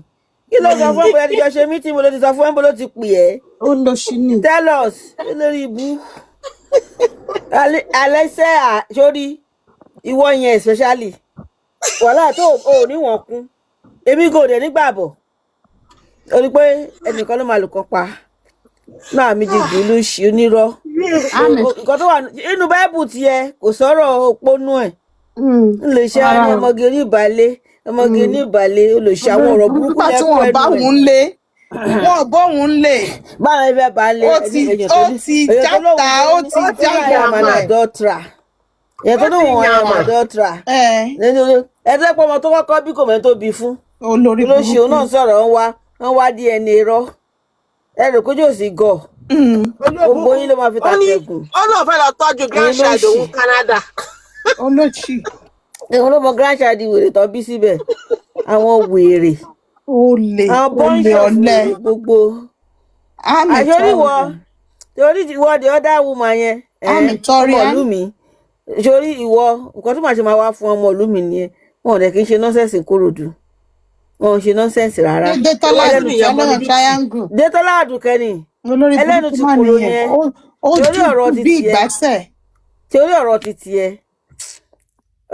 kí ló sọ fún ẹ tíjọ ṣe mítí mo ló ti sọ fún ẹ bó ló ti pè ẹ́. Ó lọ sí ni. Tell us lórí ibú alẹ́sẹ̀ sórí ìwọ yẹn especially wàhálà tó o níwọ̀n kún èmi kò dẹ̀ nígbàbọ̀ ó ní pé ẹnìkan ló máa lù kàn pa náà méjèèjì ló ṣe onírọ́ nǹkan tó wà nínú báìbù tiẹ̀ kò sọ̀rọ̀ òpónú ẹ̀ lè ṣe àwọn ọmọge ní ìbàlẹ̀ olùṣe àwọn ọ̀rọ̀ burúkú yẹn pẹ̀lú ẹ̀. Nígbà tí wọ́n bá òun lé wọ́n bọ́ òun lé. Báwo ni bẹ́ẹ̀ bá lé ó ti játa ó ti játa yẹn tó lóun wọn yàn àdọ́tra ẹ̀ẹ́dẹ́ pọ̀ ọmọ tó kọ́kọ́ bí kò mẹ́ tó bí fún olórí burúkú olóṣèlú náà sọ̀rọ̀ wọ́n wá DNA rọ́ ẹ̀rọ kójú òsì gọ̀ gbogbo yín ló máa fi tàtẹ̀gùn. ó náà fẹ́ lọ tọ́jú grandchild òun Canada. olóṣì. èèwọ̀n ló mọ grandchild wèrè tó bí síbẹ̀ àwọn wèrè olè ọ̀lẹ gbogbo àṣọríwọ torí ìwọ the other woman yẹn ọmọlú mi sórí ìwọ nǹkan tó máa ṣe máa wá fún ọmọ ìlú mi nìyẹn wọn ò dẹ̀ kí n ṣe nọ́sẹ̀sì Kòròdú wọn ò ṣe nọ́sẹ̀sì rárá. Détọ́lá Àdùkẹ́ ni ẹlẹ́nu ti kúrò yẹn torí ọ̀rọ̀ ti tiẹ̀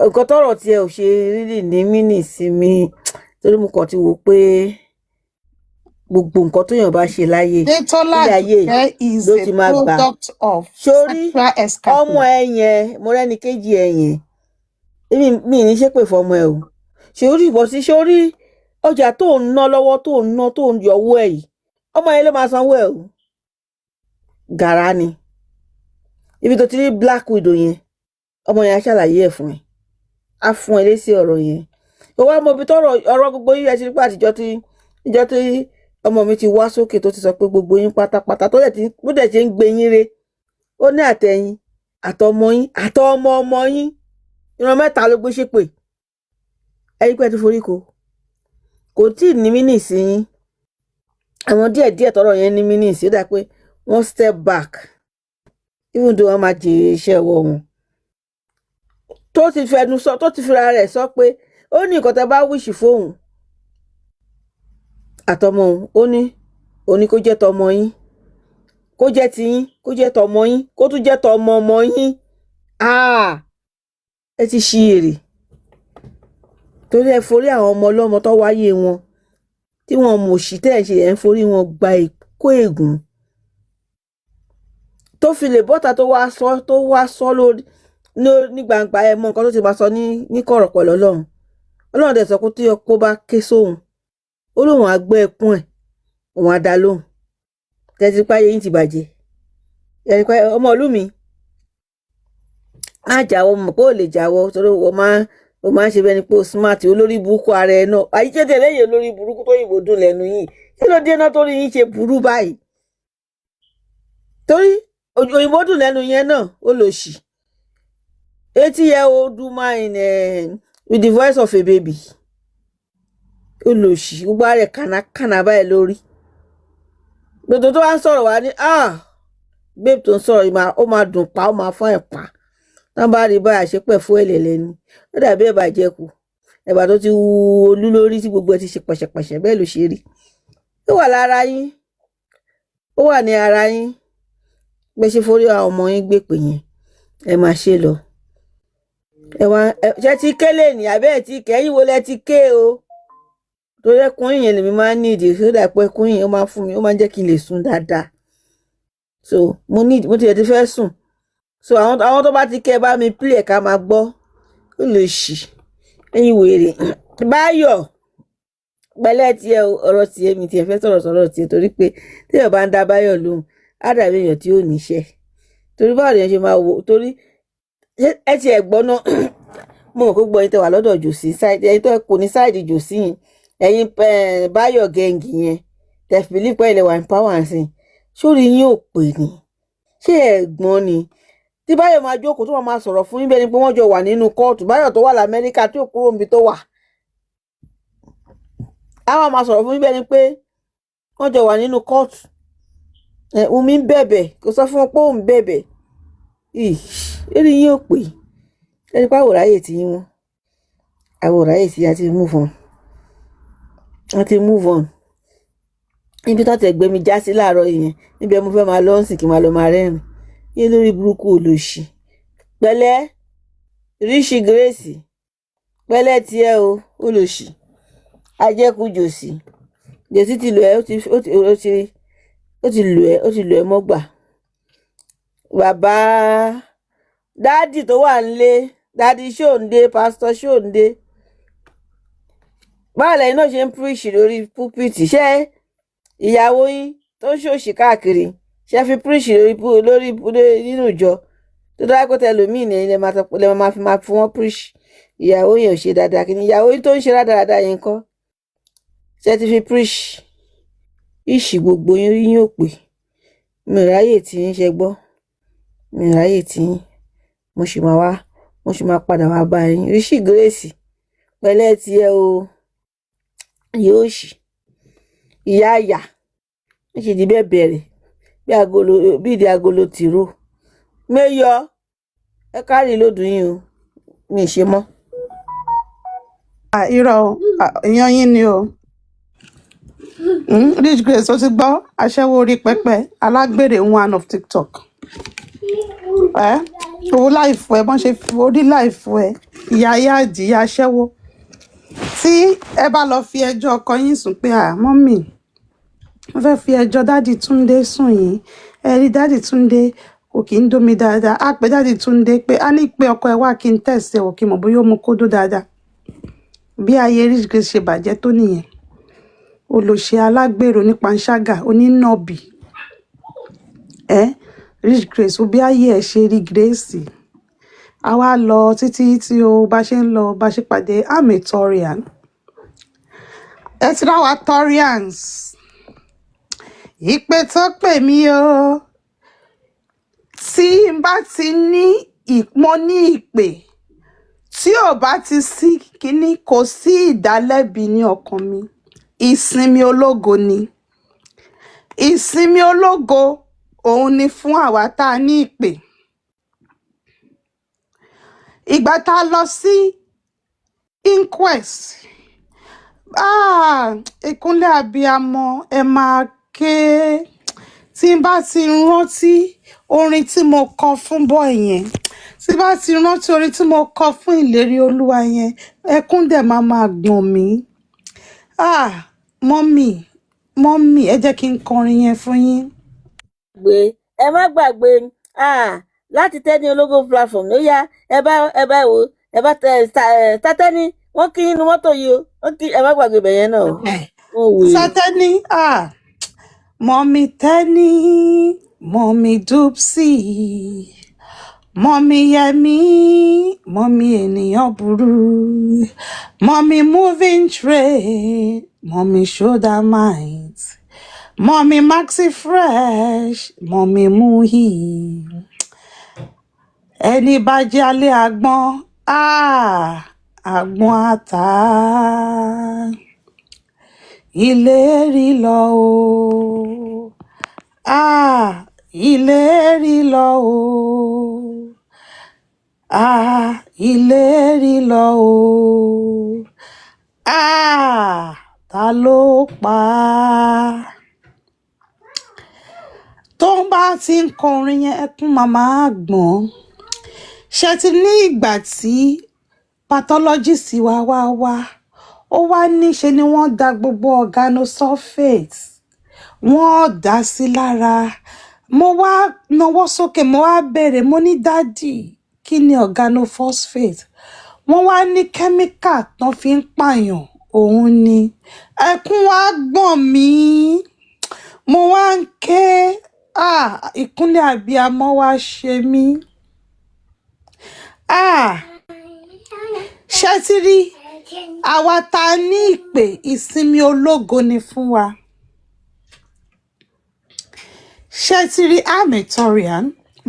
nǹkan tọ́rọ̀ tiẹ̀ ò ṣe rírì ní mínì sí mi torí mo kàn ti wò pé gbogbo nǹkan tó yàn bá ṣe láyé ilé ayé ló ti máa gbà sórí ọmọ ẹ yẹn mo rẹ́ni kejì ẹ yẹn mi ní ṣépè fọmọ ẹ o sórí ìbọ̀sí sórí ọjà tó ń ná lọ́wọ́ tó ń yọ owó ẹ yìí ọmọ yẹn ló máa sanwó ẹ o gàrà ni ibi tó ti rí Black Widow yẹn ọmọ yẹn á ṣàlàyé ẹ fún ẹ á fún ẹ lésì ọ̀rọ̀ yẹn òwò àmọ́ ibi tọ́rọ̀ ọ̀rọ̀ gbogbo yìí ẹ ti rí pé àtijọ́ tí ọmọ mi ti wá sókè tó ti sọ pé gbogbo yín pátápátá tó dẹ̀ ti ń gbé yín re ó ní àtẹ̀yìn àtọmọ yín àtọmọ ọmọ yín ìran mẹ́ta ló gbé ṣépè ẹ̀yin pẹ́ ti forí kò tí ì ní mínìsì yín àwọn díẹ̀ tọ́rọ̀ yẹn ní mínìsì ó dà pé wọ́n step back even though wọ́n máa jèrè iṣẹ́ ọwọ́ wọn tó ti fẹnu sọ tó ti fira rẹ̀ sọ pé ó ní nǹkan tẹ́ bá wíṣì fóun àtọmọ òun ó ní kó jẹ́ tọmọ yín kó jẹ́ tiyín kó jẹ́ tọmọ yín kó tún jẹ́ tọmọ ọmọ yín ẹ ti ṣí èrè torí ẹ forí àwọn ọmọ ọlọ́mọ tó wáyé wọn tí wọn mọ̀ sí tẹ́ ẹ̀ ṣe ẹ̀ ń forí wọn gba ìkó ègún tó fi lè bọ́ta tó wá sọ lórí ní gbangba ẹ mọ nǹkan tó ti máa sọ ní kọ̀rọ̀ pẹ̀lú Ọlọ́run dẹ̀ sọ pé tí ọkọ bá ké sóhun ó lóun á gbé ẹkún ẹ̀ òun á dá lóhùn tẹ́tí páyé yín ti bàjẹ́ ọmọ ìlú mi á jáwọ́ mọ̀ pé ò lè jáwọ́ torí o máa ń ṣe bẹ́ẹ̀ ni pé o smart olórí burúkú ara ẹ náà àyíkédè lẹ́yìn olórí burúkú tó yìnbó dùn lẹ́nu yìí kí ló dé náà torí yín ṣe burú báyìí torí òyìnbó dùn lẹ́nu yẹn náà ó lò sí 80-year-old woman with the voice of a baby ó lò sí gbogbo ààrẹ kànákànná báyìí lórí gbogbo tó wá ń sọ̀rọ̀ wá ní babe tó ń sọ̀rọ̀ ó máa dùn pa ó máa fọ́n ẹ̀ pa tán bá rí báyà ṣe pẹ̀ fún ẹ̀lẹ̀lẹ̀ ni ó dàbí ẹ̀bà jẹ́kù ẹ̀bà tó ti wu olú lórí tí gbogbo ẹ̀ ti ṣe pẹ̀ṣẹ̀pẹ̀ṣẹ̀ bẹ́ẹ̀ ló ṣe rí ó wà lára yín ó wà ní ara yín bẹ́ẹ̀ ṣe forí àwọn ọmọ yín gbé pè yẹn ẹ máa ṣe lọ ẹ wá ṣe ti ké lè ní abẹ́ ẹ̀ tí kẹ́yìn wo lẹ ti ké o torí ẹkún yìnyín lèmi máa ń ní ìdí sódà pé ẹkún yìnyín ó máa ń fún mi ó máa ń jẹ́ kí n lè sùn dáadáa so mo tiẹ̀ ti fẹ́ sùn so àwọn tó bá ti kẹ́ bá mi play ká máa gbọ́ ó lè ṣì ẹ̀yin wèrè Báyọ̀ pẹ̀lẹ́ tiẹ̀ ọ̀rọ̀ tiẹ̀ mi tiẹ̀ fẹ́ sọ̀rọ̀ tiẹ̀ torí pé téèyàn bá ń dá Báyọ̀ lóhùn á dàbí èèyàn tí ò níṣẹ́ torí báwo lèèyàn ṣe máa wò torí ẹ ti ẹ̀ gbọ́ náà mo mọ̀ pé gbọ́ yín tẹ wà lọ́dọ̀ jòsí ṣáìdì ẹ̀yin tó kò ní ṣáìdì jòsí yẹn ẹ̀yin Báyọ̀ gẹ̀ǹgì yẹn tẹ̀fìlì pẹ́ ilẹ̀ wà ní power sí sórí yín ò pè ní ṣé ẹ̀gbọ́n ni tí Báyọ̀ máa jókòó tó máa sọ̀rọ̀ fún yín bẹ́ẹ̀ ni pé wọ́n jọ wà nínú kóòtù Báyọ̀ tó wà l'Amẹ́ríkà tí ò kúrò níbi tó wà á máa sọ̀rọ̀ fún yín bẹ́ẹ̀ ni pé wọ́n jọ wà nínú kóòtù Wunmi ń bẹ̀bẹ̀ kò sọ fún wọn pé òun bẹ̀bẹ̀ lórí yín ò pè ẹni pé àwòrán ayé tí yín wọn àwòrán ayé tí a ti move on níbi tó tẹ̀ gbé mi já sí láàárọ̀ yẹn níbi mo fẹ́ máa lọ sìn kí n máa lọ máa rẹ́rìn yín lórí burúkú olóṣì pẹ̀lẹ́ ríṣì Grace pẹ̀lẹ́ tiẹ̀ o olóṣì ajẹ́kù jòsí jòsí ti lò ẹ́ ó ti lò ẹ́ mọ́gbà bàbá dáàdì tó wà nílé dáàdì Ṣóǹdé pásítọ̀ Ṣóǹdé báwo lẹ́yìn náà ṣe ń píríṣì lórí púpìtì ṣé ìyàwó yín tó ń ṣòṣì káàkiri ṣe fi píríṣì lórí nínú ìjọ tó dára pé tẹlòmíì ní ilẹ̀ máa fi máa fún wọn píríṣì ìyàwó yẹn ò ṣe dáadáa kí ni ìyàwó yín tó ń ṣe rádaràda yẹn kọ́ ṣe ti fi píríṣì ìṣì gbogbo yín ò pè mi ráyè tí yín ṣe gbọ́ mi ráyè tí yín mo sì máa padà wá bá yín ríṣì Grace pẹ̀lẹ́ tiẹ̀ o yóò ṣì ìyá àyà ń ṣe di bẹ́ẹ̀ bẹ̀rẹ̀ bí ìdí agolo tìró méyọ ẹ kárí lódùn yín o mi ì ṣe mọ́. irọ́ èèyàn yín ni o Rich Grace ó ti gbọ́ aṣẹ́wó orí pẹpẹ alágbèrè one of TikTok owó láìfọ ẹ bọ́n ṣe orí láìfọ ẹ ìyá ayé àdìyà aṣẹ́wó tí ẹ bá lọ fi ẹjọ́ ọkọ yín sùn pé mọ́mì wọ́n fẹ́ fi ẹjọ́ dádì Túndé sùn yín ẹ rí dádì Túndé kò kí ń dómi dáadáa á pé dádì Túndé pé á ní pé ọkọ ẹ wá kí n tẹ̀sí ẹ̀ kí mọ̀ bóyá ó mu kódó dáadáa bí ayé Rich Grace ṣe bàjẹ́ tó nìyẹn olóṣè alágbèrò ní panṣágà onínàbì Rich Grace bí ayé ẹ ṣe rí Grace a wá lọ títí tí o bá ṣe ń lọ bá ṣe pàdé I'm a Taurian ẹ ti ráwa Taurians ìpè tó pè mí o tí n bá ti ní mo ní ìpè tí ò bá ti sí kíní kò sí ìdálẹ́bi ní ọkàn mi ìsinmi ológo ni ìsinmi ológo òun ni fún àwa tá a ní ìpè ìgbà tá a lọ sí inquest ìkúnlẹ̀ abiyamọ ẹ máa ké tí n bá ti rántí orin tí mo kọ fún bọ́ọ̀ yẹn tí bá ti rántí orin tí mo kọ fún ìlérí olúwa yẹn ẹkún dẹ̀ máa gbọ̀n mí mọ́mì ẹ jẹ́ kí n kọrin yẹn fún yín. ẹ má gbàgbé láti Tenny Ológo platform ló yá ẹ bá Tátẹ́ní wọ́n kí inú mọ́tò yìí o wọ́n kí ẹ má gbàgbé bẹ̀yẹn náà o. Tátẹ́ní mọ́mì Tenny mọ́mì Dupsy mọ́mì Yẹmí mọ́mì ènìyàn burú mọ́mì moving tray mọ́mì shoulder might mọ́mì maxi fresh mọ́mì muhi ẹni bá jẹ́ alẹ́ àgbọn àgbọn ata ìlérí lọ o ìlérí lọ o ìlérí lọ o ta ló pa tó ń bá ti ń kọrin yẹn ẹkún màmá gbọ̀n ṣe ti ní ìgbà tí pathologist wá ó wá níṣe ni wọ́n da gbogbo organosulfate wọ́n dà sí lára. Mo wá nawọ́ sókè mo wá béèrè mo ní dádì kí ni organophosphate wọ́n wá ní kẹ́míkà tán fi ń pààyàn òun ni. Ẹkún wá gbọ̀n mí mo wá ń ké ìkúnlẹ̀ abiyamọ wá ṣe mí. Ṣé ti rí àwa ta ní ìpè ìsinmi ológo ni fún wa. Ṣé ti rí Torian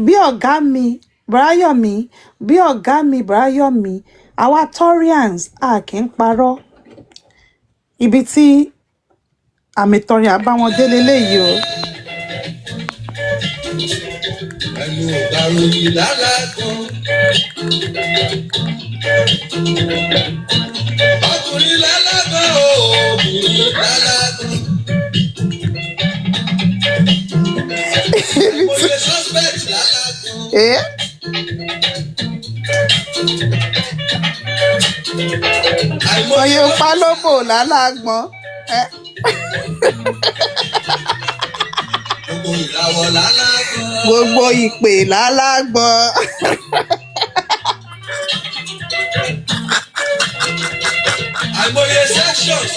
bí ọ̀gá mi Bráyọ̀mí bí ọ̀gá mi Bráyọ̀mí àwa Torians a kì í parọ́. Ibi tí Torian bá wọn délé léyìí o. Ẹnu ìgbàròyìn lálákan. Ọkùnrin lálákan o, obìnrin lálákan. Mo ṣe suspect lálákan. Àìmọye pálóbò lálágbọ́n. Gbogbo ìràwọ̀ lálákan. Gbogbo ìpè lálágbọ́n. Àìmọye sections.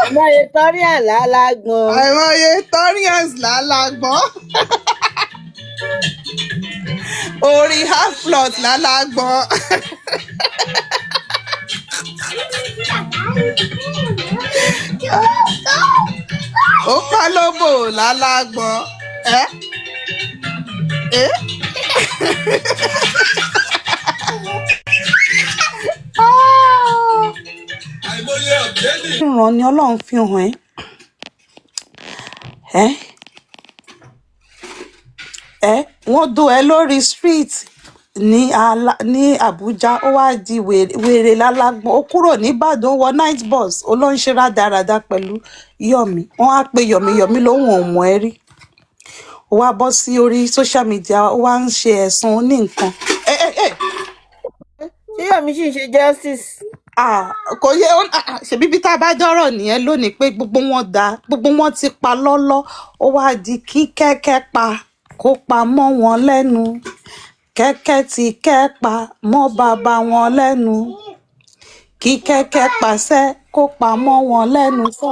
Àìmọye Torian lálágbọ́n. Àìmọye Torians lálágbọ́n. Orí half plot lálágbọ́n. Ó pálóbò lálágbọ́n. Àìmọye ọ̀gbẹ́ni. Ìran ni Ọlọ́run fi hàn wọ́n dó ẹ lórí street ní Àbújá ó wá di wèrè lálágbọ́n ó kúrò nìbàdàn ó wọ night bus ó lọ ń ṣe rádaràda pẹ̀lú Yọ̀mí wọ́n á pe Yọ̀mí lóhùn ọ̀mọ́ ẹ rí ó wá bọ́ sí orí social media ó wá ń ṣe ẹ̀sùn ní nǹkan. Ṣé Yọ̀mí sì ń ṣe justice? Kò yẹ ṣèbí bí tá a bá dọ́rọ̀ nìyẹn lónìí pé gbogbo wọn ti pa lọ́lọ́ ó wá di kí kẹ́kẹ́ pa kó pa mọ́ wọn lẹ́nu kẹ́kẹ́ ti kẹ́ pa mọ́ bàbá wọn lẹ́nu kí kẹ́kẹ́ pàṣẹ kó pa mọ́ wọn lẹ́nu sọ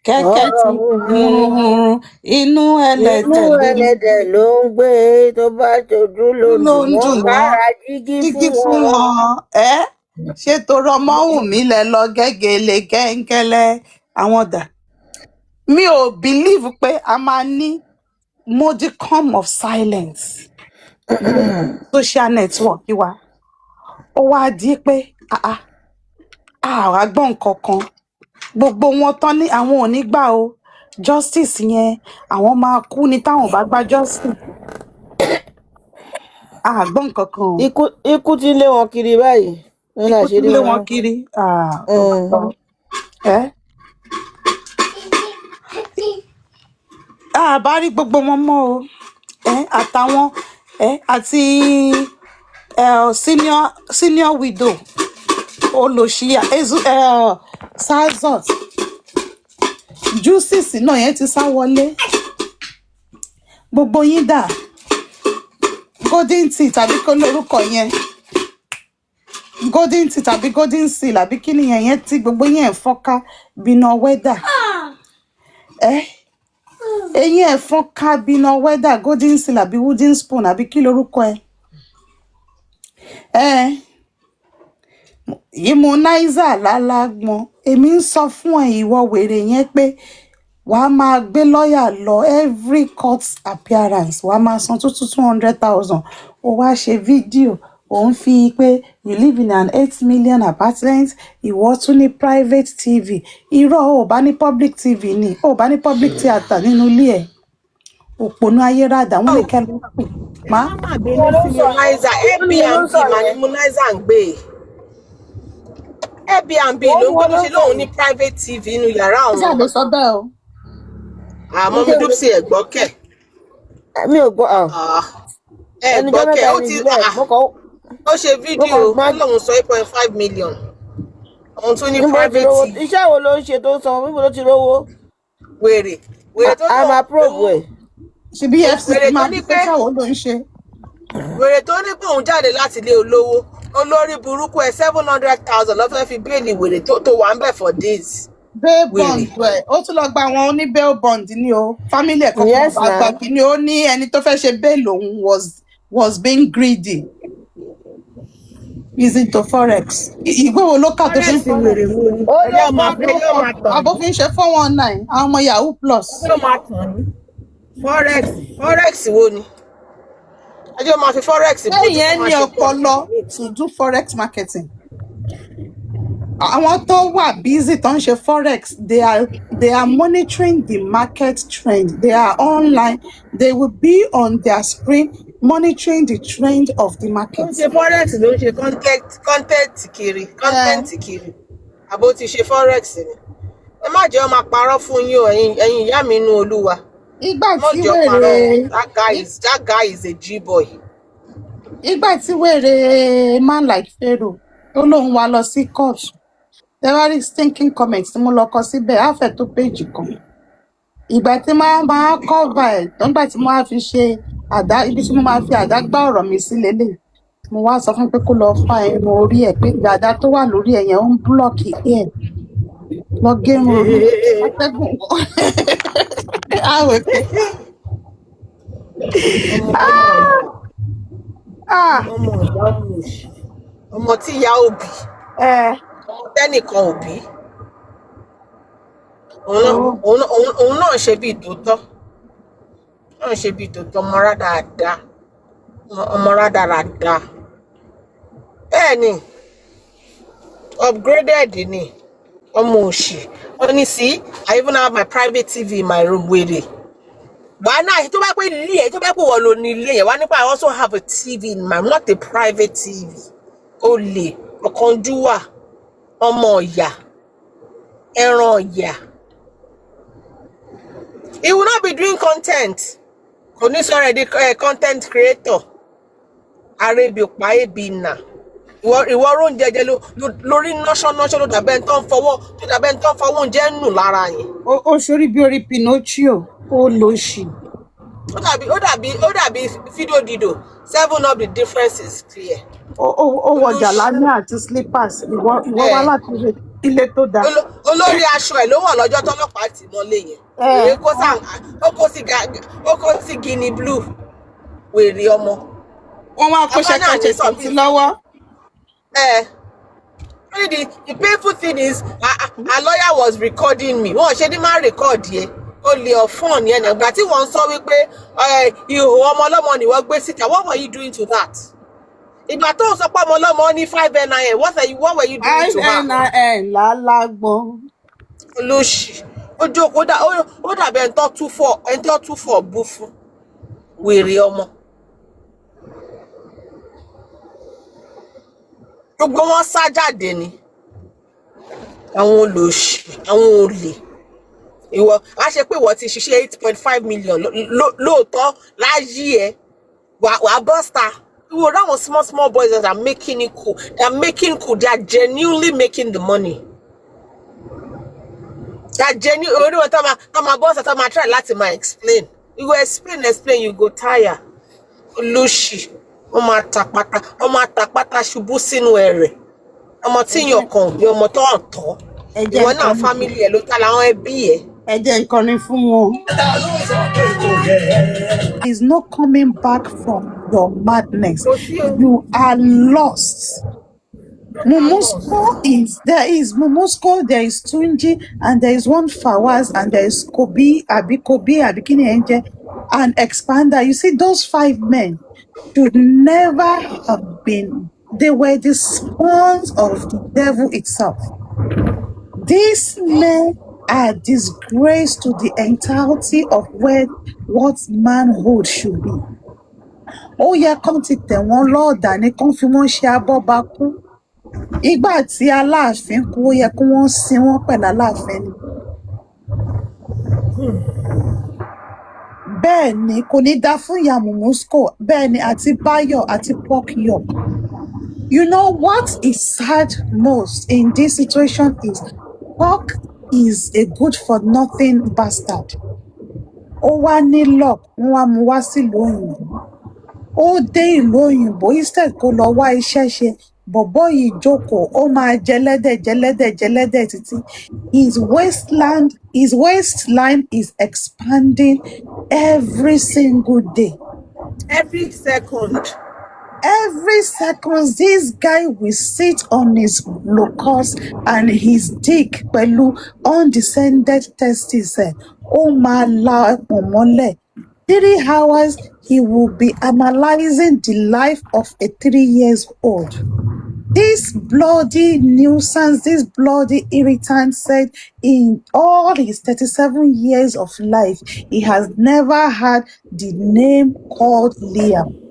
kẹ́kẹ́ ti hurun inú ẹlẹ́dẹ̀ ló ń gbé tó bá tójú lòdùn wọn bára jígí fún wọn. Ṣé torọ Wunmi lẹ lọ gẹ́gẹ́lẹ́ gẹ́ngẹ́lẹ́ àwọn dà. Mi ò believe pé a máa ní modicum of silence social network wa ó wá di pé àwa gbọ́ nǹkan kan gbogbo wọn tán ní àwọn ò ní gbà o justice yẹn àwọn máa kú ní táwọn bá gba justice àgbọ́ nǹkan kan o. Ikú ti lé wọn kiri báyìí. Ikú ti lé wọn kiri. Bá rí gbogbo wọn mọ́ o àtàwọn àti senior widow olóṣìyà Sazot justice náà yẹn ti sá wọlé gbogbo yín dà golden tea tàbí kó lórúkọ yẹn golden tea tàbí golden seal àbí kí nìyẹn yẹn tí gbogbo yẹn fọ́nká bíná wẹ́dà eyín ẹ̀ fọ́nká bíná wẹ́dà golden seal àbí wooden spoon àbí kí lórúkọ immunizer lálágbọ́n èmi ń sọ fún ìwọ wèrè yẹn pé wàá máa gbé lọ́ọ̀yà lọ every court appearance wàá máa san 200,000 ó wá ṣe fídíò òun fi pé you live in an 8 million apartment ìwọ tún ní private tv irọ́ ò bá ní public tv ni ò bá ní public theatre nínú ilé ẹ̀ òpònú ayérádà wọn lè kẹ́lẹ́ pè má. Airbnb mà ní immunizer ń gbé Airbnb ló ń gbé ló ṣe lóun ní private tv inú yàrá òun. ṣé àlè sọ bẹ́ẹ̀ o. Àmọ́ mi dúpọ̀ sí ẹ̀gbọ́n kẹ̀. Mi ò gbọ́ Ẹ̀gbọ́n kẹ̀ ó ti ó ṣe fídíò ó lóun sọ 8.5 million òun tún ní private TV. Iṣẹ́ wo ló ń ṣe tó ń san? Níbo ló ti rówó? Wèrè tó I'm approve ẹ̀. Ṣebí FCC máa bí pé ṣáwó ló ń ṣe. Wèrè tó ní pé òun jáde láti ilé olówó olórí burúkú ẹ̀ 700,000 ló fẹ́ fi bẹ́ẹ̀lì wèrè tó wà ń bẹ̀ for days. Bail bond ẹ̀ ó tún lọ gba àwọn oní bail bond ní o family ẹ̀ kọ́kọ́ àgbà kìíní ó ní ẹni tó fẹ́ ṣe bail òun was being greedy using to forex. Ìwé wo ló kà tó fi ń fi wèrè wo ni? Ó lè máa tán. Àbófin ṣe 419 àwọn ọmọ Yahoo plus. Ó máa tán ní. Forex wo ni? Ẹjọ́ máa fi forex bó Lẹ́yìn ẹ̀ ní ọpọlọ to do forex marketing. Àwọn tó wà busy tó ń ṣe forex, they are monitoring the market trend. They are online. They will be on their screen monitoring the trend of the market. Ó ń ṣe forex ló ń ṣe content kiri. Àbó ti ṣe forex ni. Ẹ má jẹ́ ó máa parọ́ fún yín o ẹ̀yin ìyá mi inú Olúwa. Ìgbà tí wèrè that guy is a G-boy. Ìgbà tí wèrè man like Pharaoh tó lóun wá lọ sí court. There are stinking comments tí mo lọ kọ síbẹ̀ á fẹ́ tó péjì kan. Ìgbà tí máa cover ẹ̀ nígbà tí mo máa fi ṣe ibi tí mo máa fi àdá gbá ọ̀rọ̀ mi sí lélẹ̀. Mo wá sọ fún pé kó lọ fa irun orí ẹ̀ pé àdá tó wà lórí ẹ̀ yẹn ó ń búlọ̀kì ẹ̀. Lọ gé irun orí atẹ́gùn. Àwẹ̀ pé. Ọmọ tí ìyá òbí. Ọmọ tẹ́nìkan òbí. Òun náà ṣe bí tòótọ́. Ọmọ rádaràda. Bẹ́ẹ̀ ni upgraded ni ọmọ òṣì. Honestly, I even have my private TV in my room wèrè. Why not? Tó bá pé ilé ẹ̀ tó bá pé wọ́n lò ní ilé ẹ̀ wá nípa I also have a TV in my room, not a private TV. Olè, ọ̀kánjúwà, ọmọ ọ̀yà, ẹran ọ̀yà. He will not be doing content. Kò ní sọ̀rọ̀ di content creator. Arebi pa ebi na. Ìwọ ron jẹjẹ lórí nọ́ṣọ́nọ́ṣọ́ ló dàbẹ́ tó ń fọwọ́ oúnjẹ nù lára yẹn. Ó ṣorí bí orí Pinocchio ó lọ ṣì. Ó dàbí fídíò dídò 7 up the difference is clear. Ó wọ jàlámì àti slippers ìwọ wá láti ilé tó dáa. Olórí aṣọ ẹ̀ ló wọ̀ lọ́jọ́ tọ́lọ́pàá tì mọ́lé yẹn. Wèrè ó kó sí guinea blue. Wèrè ọmọ. Wọ́n máa kó ṣẹ̀kẹ̀ṣẹ̀kẹ̀ sí lọ́wọ́. The painful thing is, a lawyer was recording me. Wọ́n ṣe ní máa record yẹ. Ó lè ọ̀fọ́n yẹn nígbà tí wọ́n sọ wípé ihò ọmọ ọlọ́mọ ni wọ́n gbé síta. What were you doing to that? Ìgbà tó ń sọ pé ọmọ ọlọ́mọ ní 5NIN, what were you doing to her? 5NIN lálágbọ́n. Olóṣì. Ó jókòó ó dàbí ẹni tó tú fọ̀ bú fún. Wèrè ọmọ. Gbogbo wọn sá jáde ni. Àwọn olóṣì, àwọn olè. Ìwọ a ṣe pé ìwọ ti ṣiṣẹ́ 8.5 million lóòótọ́ láyé ẹ wà bọ́stà. Ìwọ ráwọn small boys that are making it cool. They are genuinely making the money. They are genuinely. Orí wọn tó máa bọ́stà tó máa try láti máa explain. You go explain, you go tire. Olóṣì. Ọmọ àtàpátá ṣubú sínú ẹ̀rẹ̀. Ọmọ tí yàn kan bí ọmọ tó hàn tọ́. Ìwọ náà family ẹ̀ ló ta láwọn ẹbí ẹ̀. Ẹ jẹ́ nǹkan ní fún wọn. There is no coming back from your madness. You are lost. Mumusco there is Tunji, and there is one Fawaz, and there is Kobi, Abikini Enje, and Expander. You see, those 5 men should never have been. They were the spawns of the devil itself. These men are disgrace to the entirety of what manhood should be. Ó yẹ kán ti tẹ̀ wọ́n lọ́ọ̀dà ní kán fi wọ́n ṣe abọ́bakú. Ìgbà tí Aláàfin kú ó yẹ kí wọ́n sin wọ́n pẹ̀lú Aláàfin ni. Bẹ́ẹ̀ ni kò ní dá fún ìyá Mumusco, bẹ́ẹ̀ ni àti Báyọ̀ àti Pork York. You know what is sad most in this situation is Hawk is a good for nothing bastard. Ó wá ní luck, wọ́n wá mú wá sílùú òyìnbó. Ó dé ìlú òyìnbó instead kó lọ wá iṣẹ́ ṣe. Bọ̀bọ́ yìí jókòó, ó máa jẹlẹ́dẹ̀ títí. His waistline is expanding every single day. Every second. Every second, this guy will sit on his locust and his dick pẹ̀lú undescended testes. Ó máa la ẹpọ̀n mọ́lẹ̀. 3 hours, he will be analyzing the life of a 3-year-old. This bloody nuisance, this bloody irritant said in all his 37 years of life, he has never had the name called Liam.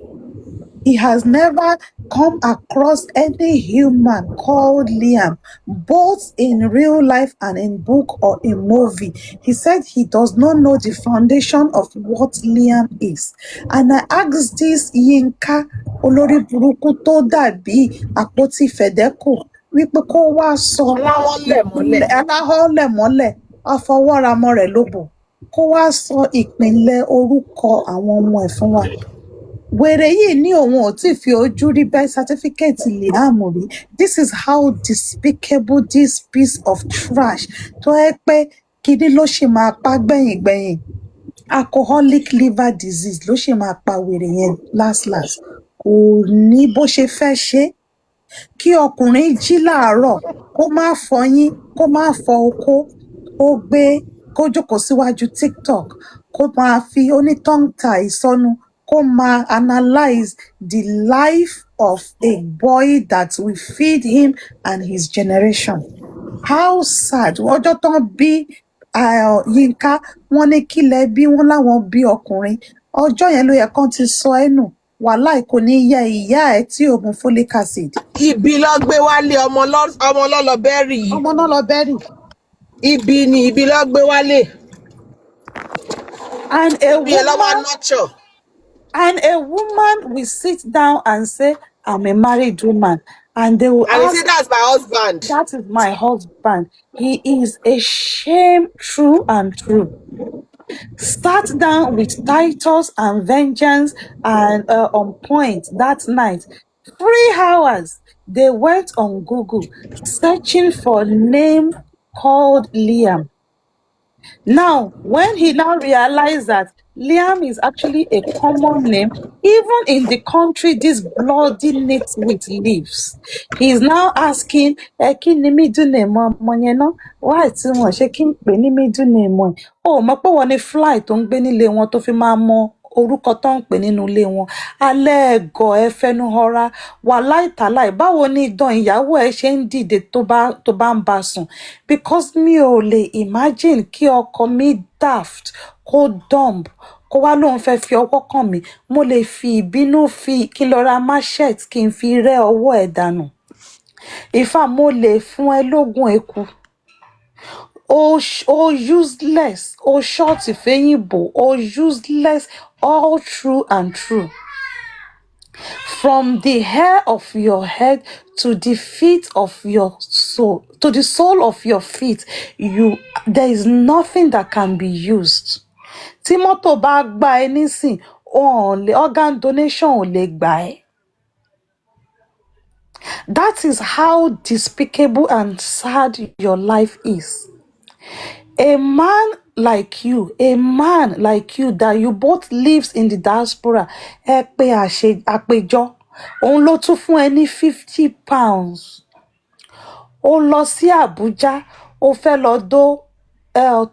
He has never come across any human called Liam, both in real life and in book or in movie. He said he does not know the foundation of what Liam is. And I asked this Yinka olórí burúkú tó dàbí àpótí Fẹ̀dẹ́kò wípé kó wá sọ aláhọ́lẹ̀ mọ́lẹ̀ afọwọ́ramọ rẹ̀ lóbò kó wá sọ ìpínlẹ̀ orúkọ àwọn ọmọ ẹ̀ fún wa. Wèrè yìí ní òun ò tí fi ojú rí birth certificate Liam rí. This is how despicable this piece of trash tó ẹ pé kíní ló ṣì máa pa gbẹ̀yìngbẹ̀yìn. Alcoholic liver disease ló ṣì máa pa wèrè yẹn last. Kò ní bó ṣe fẹ́ ṣe. Kí ọkùnrin jí láàárọ̀ kó má fọyín kó má fọ okó kó jókòó síwájú TikTok kó máa fi tongue tie sọnù kó máa analyze the life of a boy that will feed him and his generation. How sad. Ọjọ́ tán bí Yínká wọ́n ní kílẹ̀ bí wọ́n láwọn bí ọkùnrin. Ọjọ́ yẹn ló yẹ kán ti sọ ẹ́ nù. Wàláì kò ní yẹ ìyá ẹ̀ tí ò mu folic acid. Ibi ló gbé wálé ọmọ lọ́lọ́ bẹ́rì yìí. Ọmọ náà lọ bẹ́rì. Ibi ló gbé wálé. And a woman will sit down and say, I'm a married woman. And they will ask, say, that's my husband. That is my husband. He is a shame, true and true. Sat down with Titus and Vengeance and on point that night. 3 hours. They went on Google searching for a name called Liam. Now, when he now realized that Liam is actually a common name, even in the country this bloody nitwit lives, he's now asking, kí ni middle name ọmọ yẹn náà? Why tí wọ́n ṣe kí n pè ní middle name wọn? Ó mọ̀ pé wọ́n ní fly tó ń gbé nílé wọn tó fi máa mọ orúkọ tó ń pè nínú ilé wọn. Alẹ́ ẹ̀gọ́ ẹ fẹnu họra wà láìtàláì báwo ni ìdán ìyàwó ẹ ṣe ń dìde tó bá ń bá sùn, because mi ò lè imagine kí ọkọ mi daft kó dumb kó wá lóun fẹ́ fi ọwọ́ kàn mí. Mo lè fi ìbínú kí n lọ ra machete kí n fi rẹ́ ọwọ́ ẹ̀ dànù. Ìfà mo lè fún ẹ lógún eku. O useless, o short ìfẹ́yìnbó, o useless, all true and true. From the hair of your head to the feet of your soul, to the sole of your feet, there is nothing that can be used. Tí mọ́tò bá gbá ẹ nísìn, organ donation ò lè gbà ẹ́. That is how despicable and sad your life is. A man like you that you both lives in the diaspora, ẹ pé àpéjọ, òun ló tún fún ẹ ní £50. Ó lọ sí Àbújá, ó fẹ́ lọ dó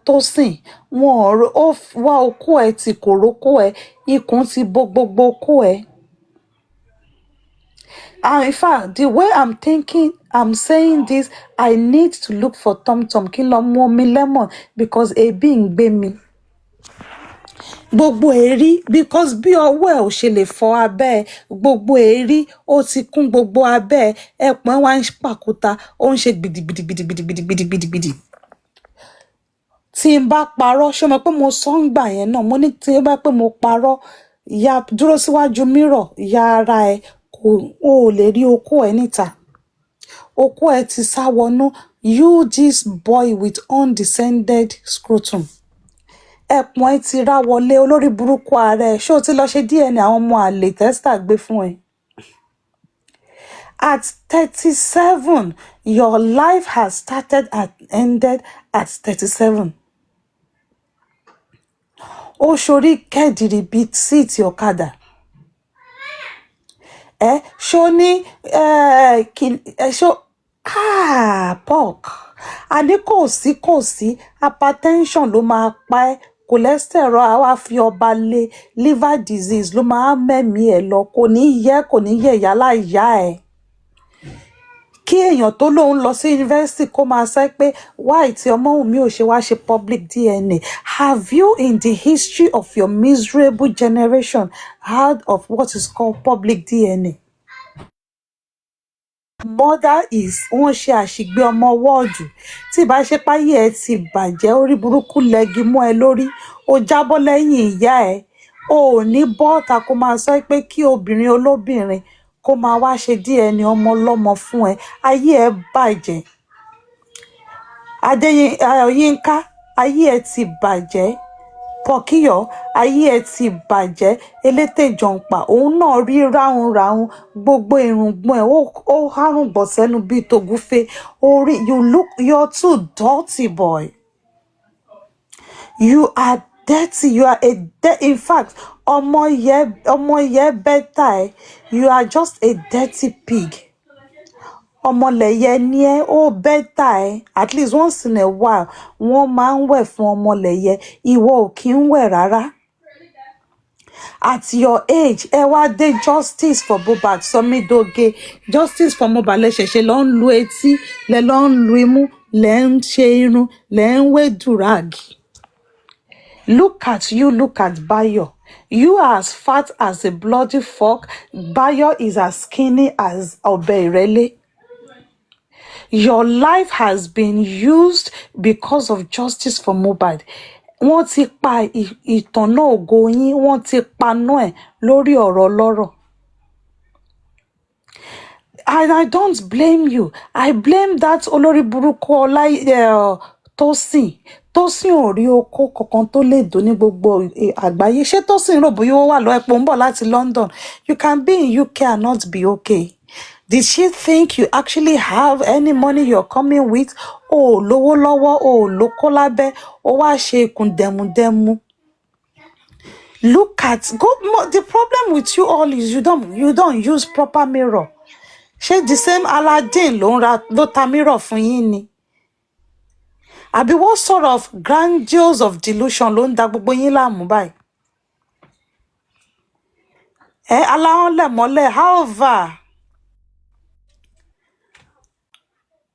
Tósìn, ó wá okó ẹ tí kò rókó ẹ, ikùn ti bo gbogbo okó ẹ. And in fact, the way I'm thinking, I'm saying this, I need to look for Tom kí n lọ mú omi lemon because ebi ń gbé mi. Gbogbo èrí, because bí ọwọ́ ẹ̀ ò ṣe lè fọ abẹ́ ẹ̀, gbogbo èrí ó ti kún gbogbo abẹ́ ẹ̀, ẹpọ̀n wá ń pàkúta, ó ń ṣe gbìdìgbìdìgbìdìgbìdìgbìdì. Tí n bá parọ́, ṣé o mọ̀ pé mo sọ ń gbà yẹn náà, mo ní tí n bá pé mo parọ́, ya dúró síwájú mirror, ya ara ẹ, kó o ò lè rí okó ẹ níta okó ẹ ti sá wọnú. You this boy with undescended scrotum ẹpọ̀n ẹ ti rá wọlé olórí burúkú ààrẹ ṣé o ti lọ ṣe DNA àwọn ọmọ àlè testa gbé fún ẹ. At 37 your life has started and ended at 37. ó ṣorí kẹ́dìrì bíi síìtì ọ̀kadà ṣó ní ṣó pork àní kò sí hypertension ló máa pa ẹ́ cholesterol á wá fi ọba lé liver disease ló máa mẹ́mí ẹ̀ lọ kò ní yẹ ìyálà ìyá ẹ̀ kí èèyàn tó lóun lọ sí yunifásitì kó máa sọ pé why tí ọmọ Wunmi ò ṣe wá ṣe public DNA. Have you in the history of your miserable generation heard of what is called public DNA? Mother is wọ́n ṣe àṣìgbé ọmọ wọ́ọ̀dù tí ìbá ṣe páyé ẹ ti bàjẹ́ orí burúkú lẹ́gi mọ́ ẹ lórí ó jábọ́ lẹ́yìn ìyá ẹ ò ní bọ́ọ̀tà kó máa sọ pé kí obìnrin olóbìnrin kó máa wá ṣe DNA ọmọ ọlọ́mọ fún ẹ ayé ẹ bàjẹ́. Yínká ayé ẹ ti bàjẹ́ Pọ̀kíyọ̀ ayé ẹ ti bàjẹ́ elétè jọ̀ǹpà òun náà rí ráhùnráhùn gbogbo irùngbọ̀n ẹ̀ ó hárùngbọ̀n sẹ́nu bíi tògúfe orí you're too dirty boy. You are dirty. You are in fact ọmọ yẹ bẹ́tà ẹ̀ you are just a dirty pig. Ọmọlẹ̀yẹ ni ẹ́ ó bẹ́tà ẹ́ at least once in a while wọ́n máa ń wẹ̀ fún ọmọlẹ̀yẹ ìwọ ò kí ń wẹ̀ rárá. At your age ẹ wá dé justice for Mohbad sọmídóge justice for Mohbad lẹ́sẹ̀ṣẹ̀ lọ́ ń lu etí lẹ́ lọ́ ń lu imú lẹ́ ń ṣe irun lẹ́ ń wé dùràgì. Look at you, look at Bayo. You are as fat as a bloody fork. Bayo is as skinny as ọbẹ̀ ìrẹ́lé. Your life has been used because of justice for Mohbad. Wọ́n ti pa ìtànná ògo yín, wọ́n ti paná ẹ̀ lórí ọ̀rọ̀ ọlọ́rọ̀. And I don't blame you. I blame that olórí burúkú Tósìn. Tósìn ò rí okó kankan tó lè dò ní gbogbo àgbáyé. Ṣé Tósìn rò bóyá ó wà lọ ẹ̀pọ̀ ń bọ̀ láti London? You can be in UK and not be okay. Did she think you actually have any money you're coming with? Oh, lówó lọ́wọ́, oh, lóko lábẹ́, ó wá ṣe ikùn dẹ̀mùdẹ̀mù. Look at the problem with you all is you don't use proper mirror. Ṣé the same Aladdin ló ta mirror fún yín ni? Àbí what sort of grandiose of delusion ló ń da gbogbo yín láàmú báyìí? Aláhán lẹ̀mọ́lẹ̀ however.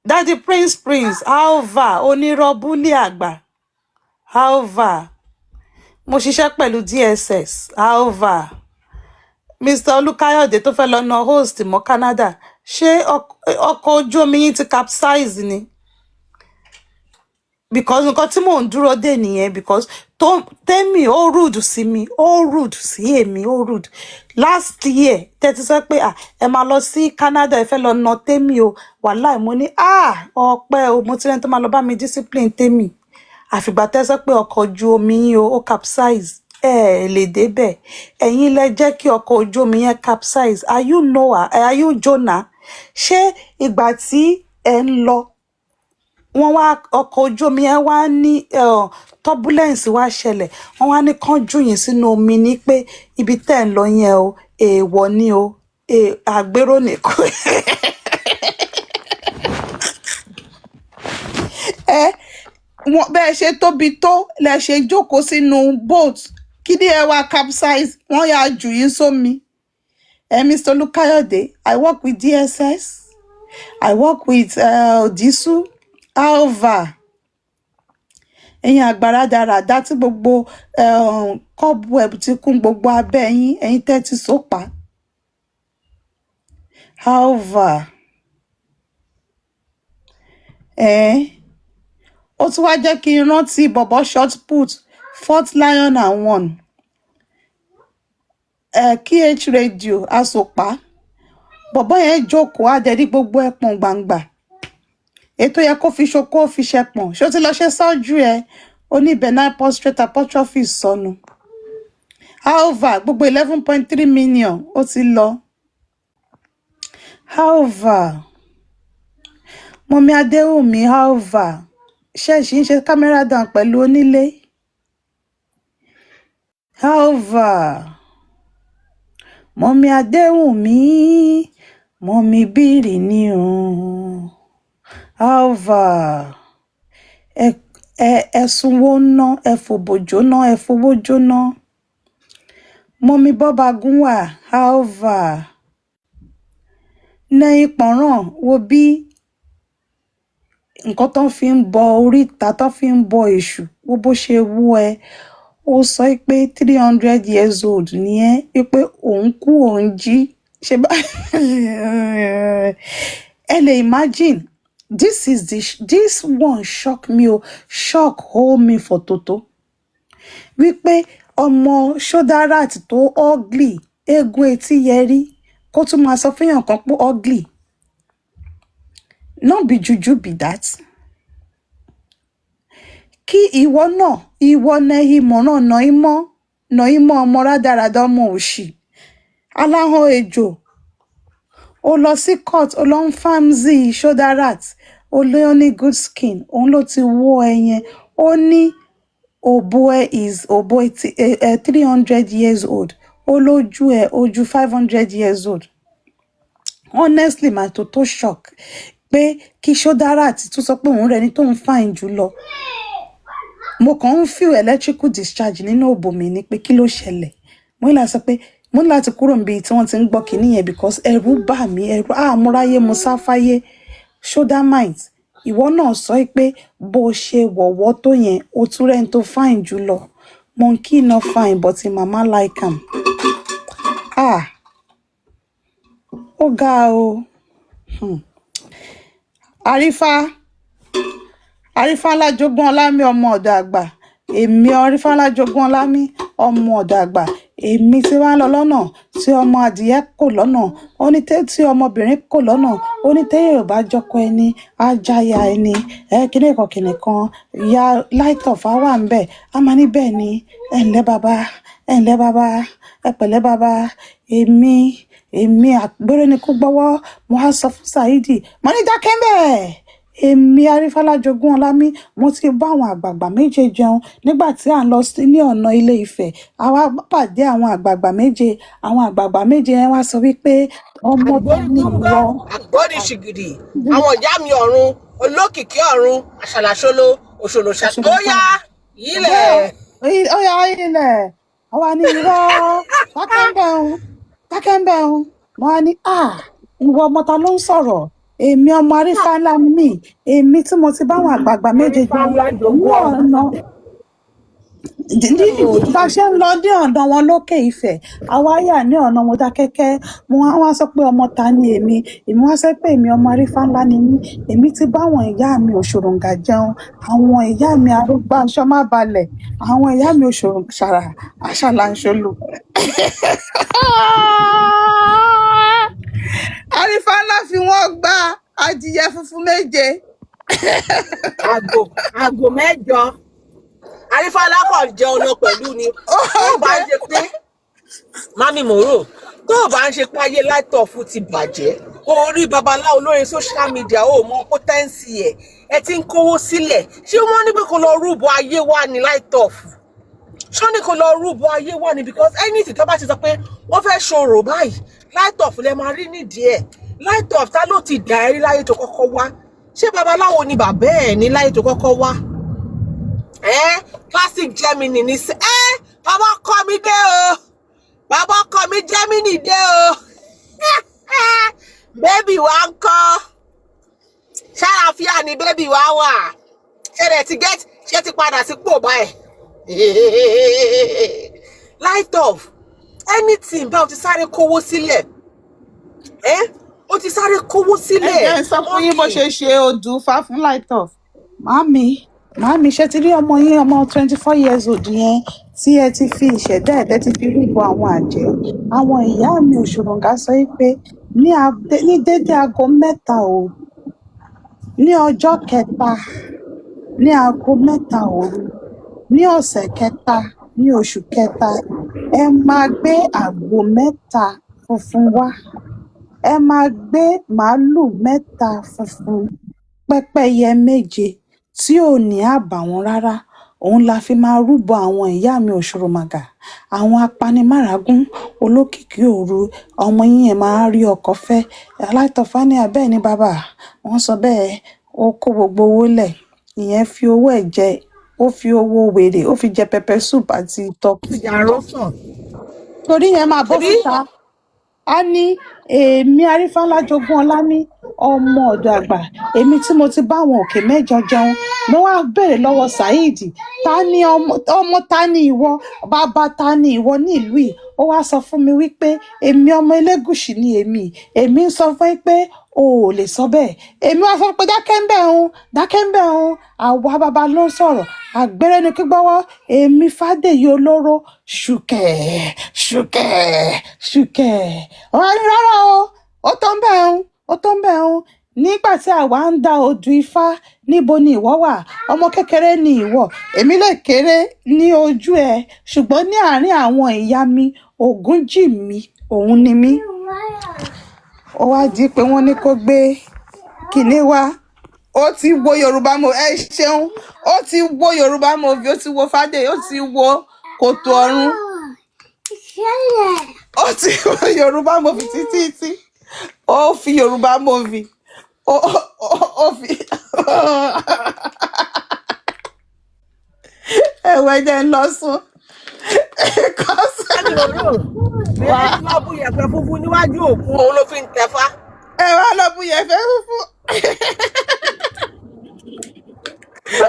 Daddy Prince however onírọ̀bùlì àgbà however mo ṣiṣẹ́ pẹ̀lú DSS however Mr. Olúkáyọ̀dé tó fẹ́ lọ na host mọ́ Canada ṣé ọkọ̀ ojú omi yín ti capsize ni? Because nǹkan tí mò ń dúró dè nìyẹn because tèmi ó rude sí mi ó rude sí èmi ó rude last year tẹ́tí sọ pé ẹ máa lọ sí Canada ẹ fẹ́ lọ na tèmi o wàláì mo ní ọpẹ́ o mo ti rẹ́ni tó máa lọ bá mi discipline tèmi àfìgbà tẹ́ sọ pé ọkọ̀ ojú omi yín ó capsize lè débẹ̀ ẹ̀yin lẹ jẹ́ kí ọkọ̀ ojú omi yẹn capsize are you Noah are you Jonah ṣé ìgbà tí ẹ ń lọ wọ́n wá ọkọ̀ ojú omi yẹn wá ní turbulence wá ṣẹlẹ̀ wọ́n wá ní kán jù yín sínú omi ní pé ibi tẹ́ ń lọ yẹn o èèwọ̀ ni o àgbérò nìkan bẹ́ẹ̀ ṣe tóbi tó lẹ ṣe jókòó sínú boat kídí ẹ wá capsize wọ́n yà jù yín sómi. Mr. Olúkáyọ̀dé I work with DSS I work with Disu Alva ẹ̀yin àgbàrá dáradá tí gbogbo cobweb ti kún gbogbo abẹ́ yín ẹ̀yin tẹ́ ti sópa Alva ó tún wá jẹ́ kí n rántí bọ̀bọ̀ short put Fort Lion and One KH Radio asòpá bọ̀bọ́ yẹn jókòó àdẹ̀rí gbogbo ẹ̀pọ̀n gbangba ètò yẹ kó fi ṣokó fi ṣẹpọ̀n ṣó ti lọ ṣe surgery ẹ ó ní benign prostate hypertrophy sọnù however gbogbo 11.3 million ó ti lọ however mọ́mí adéwùmí however ṣẹ́ẹ̀ṣì ń ṣe camera down pẹ̀lú onílé however mọ́mí adéwùmí mọ́mí bírì ni o however ẹ̀sùn wo ná ẹ̀fòbò jóná ẹ̀fowó jóná mọ́mí bọ́ba gúnwà however lẹ́yìn pọ̀nrán wo bí nǹkan tó fi ń bọ oríta tó fi ń bọ èṣù wo bó ṣe wú ẹ ó sọ pé 300 years old ni ẹ pé òun kú òun jí ṣe bá ẹ lè imagine this one shock me o shock hold me for toto wípé ọmọ ṣódárat tó ugly eégún etí yẹrí kó tún máa sọ fẹ́yàn kan pé ugly no be juju be that kí ìwọ náà ìmọ̀ràn nà ìmọ̀ ọmọ rádaràdà ọmọ òṣì aláhàn ejò ó lọ sí court ó lọ ń fámzì ṣódárat ó lé ó ní good skin òun ló ti wó ẹyẹn ó ní òbò ẹ is òbò 300 years old ó lójú ẹ ojú 500 years old honestly my toto shock pé kí ṣódárat tún sọ pé òun rẹ̀ ní tóun fine jù lọ mo kàn ń feel electrical discharge nínú òbò mi ni pé kí ló ṣẹlẹ̀ mo ní láti sọ pé mo ní láti kúrò níbi tí wọ́n ti ń gbọ́ kinní yẹn because ẹ̀rù bà mí ẹ̀rù àmúráyé mo sáfáyé shoulder mind ìwọ náà sọ pé bó ṣe wọ̀wọ́ tó yẹn o tún rẹ̀ ń tó fine jù lọ monkey no fine but mama like am ó ga o àrífà lájogún ọlámi ọmọ ọ̀dọ̀ àgbà èmi àrífà lájogún ọlámi ọmọ ọ̀dọ̀ àgbà èmi tí wàá lọ lọ́nà tí ọmọ adìyẹ kò lọ́nà tí ọmọbìnrin kò lọ́nà onítẹ̀yẹ ò bá jọkọ ẹni ajáya ẹni kìnìkan ya light of wà ń bẹ̀ a máa ní bẹ́ẹ̀ ni ẹ ǹlẹ́ bàbá ẹ pẹ̀lẹ́ bàbá èmi àgbérè ni kó gbọ́wọ́ mo á sọ fún Saidi mo ní dákẹ́ bẹ́ẹ̀ èmi arífálájogún ọlámi mo ti bá àwọn àgbààgbà méje jẹun nígbà tí à ń lọ sí ní ọ̀nà ilé Ifẹ̀ àwa pàdé àwọn àgbààgbà méje yẹn wá sọ wípé ọmọ ní ìwọ àgbọ̀dì ṣìgìdì àwọn ìyá mi ọ̀run olókìkí ọ̀run àṣàlàṣolo òṣòlò ṣàtòyà ilẹ̀. ó yá ilẹ̀ àwa ní irọ́ tákẹ́ńbẹ̀hún wọ́n á ní ìwọ ọmọ ta ló ń sọ̀rọ̀ èmi ọmọ arífà ńlá mi èmi tí mo ti báwọn àgbààgbà méje jẹ ní ọ̀nà bá ṣe ń lọ dé ọ̀nà wọn lókè Ifẹ̀ àwa yà ní ọ̀nà Mọdákẹ́kẹ́ mo wá sọ pé ọmọ ta ni èmi wá sọ pé èmi ọmọ arífà ńlá ni mí èmi ti báwọn ìyá mi òṣòròǹgà jẹun àwọn ìyá mi arúgbó aṣọ má balẹ̀ àwọn ìyá mi òṣòròǹṣàrà àṣàlàǹṣolù àrífà ńlá fi wọ́n gba adìyẹ funfun méje àgò mẹ́jọ àrífà ńlá kàn jẹun lọ pẹ̀lú ni tó bá ń ṣe pé mami mòró tó bá ń ṣe pé ayé láìtọ̀fù ti bàjẹ́ orí babaláwo lórí social media ó mọ pótẹ́ǹsì ẹ ti ń kówó sílẹ̀ ṣé wọ́n ní pé kó lọ rúbọ ayé wá ní láìtọ̀fù ṣọ́ ní kó lọ rúbọ ayé wá ní because anything tó bá ti sọ pé wọ́n fẹ́ ṣòro báyìí láìtọ̀fù lẹ máa rí nídìí ẹ̀ láìtọ̀fù ta ló ti dà ẹ́ rí láyé tó kọ́kọ́ wá ṣé babaláwo ni bàbá ẹ̀ ní láyé tó kọ́kọ́ wá classic Germany ní sẹ́ bàbá ọkọ mi dé o bàbá ọkọ mi Germany dé o bébì wa ń kọ́ ṣàlàfíà ni bébì wa wà ṣe ti padà sípò báyìí láìtọ̀fù anything bá o ti sáré kówó sílẹ̀ o ti sáré kówó sílẹ̀. ẹ sọ fún yín bó ṣe ṣe odù fa fún light off màámi ṣe ti rí ọmọ yín ọmọ 24 years old yẹn tí ẹ ti fi ìṣẹ̀dá ẹ̀ ti fi rúbọ àwọn àjẹ́. Àwọn ìyá mi òṣòròǹgà sọ pé ní dédé aago 3 òru ní ọjọ́ kẹta ní aago 3 òru ní ọ̀sẹ̀ kẹta ní oṣù kẹta ẹ máa gbé àgbò 3 funfun wá, ẹ máa gbé màálù 3 funfun, pẹ́pẹ́yẹ 7 tí ò ní àbàwọ́n rárá. Òun la fi máa rúbọ àwọn ìyá mi òṣòròmàgà, àwọn apanimárágún, olókìkí òru. Ọmọ yín yẹn máa rí ọkọ fẹ́. Aláìtọ́fá ní abẹ́ ní bàbá wọ́n sọ bẹ́ẹ̀, ó kó gbogbo owó lẹ̀, ìyẹn fi owó ẹ̀ jẹ, ó fi owó wèrè ó fi jẹ pepper soup àti tọ́kì. Torí yẹn máa bọ́ síta a ní èmi Arífálá jogún ọlá ní ọmọ ọ̀dọ̀ àgbà, èmi tí mo ti bá àwọn òkè 9 jẹun. Mo wá béèrè lọ́wọ́ Saheed, ta ni ọmọ ta ni ìwọ, bàbá ta ni ìwọ ní ìlú yìí? Ó wá sọ fún mi wípé èmi ọmọ Elégùṣì ni èmi ń sọ fún yín pé o ò lè sọ bẹ́ẹ̀. Èmi wá sọ pé dákẹ́ ń bẹ̀ ń, àwa bàbá ló ń sọ̀rọ̀, àgbẹ̀rẹ̀ ni kígbọ́wọ́, èmi Fádèyí olóró ṣùkẹ̀. Ọ̀rọ̀ ni rárá o, ó tó ń bẹ̀ ń. Nígbà tí àwa ń da odù Ifá, níbo ni ìwọ wà? Ọmọ kékeré ni ìwọ, èmi lè kéré ní ojú ẹ, ṣùgbọ́n ní àárín àwọn ìyá mi, Ògúnjìmí òun ni mí. Ó wá di pé wọ́n ní kó gbé kinní wá. Ó ti wo Yorùbá movie, ẹ ṣeun, ó ti wo Yorùbá movie, ó ti wo Fádèyí, ó ti wo Kòtò Ọ̀run. Ó ti wo Yorùbá movie títí. Ó fi Yorùbá movie. Ó fi ẹ̀wẹ̀ jẹ́ ń lọ sùn. Wá lọ bú yẹ̀pẹ̀ funfun níwájú òkun, òun ló fi ń tẹ̀fá. Ẹ wá lọ bú yẹ̀pẹ̀ funfun.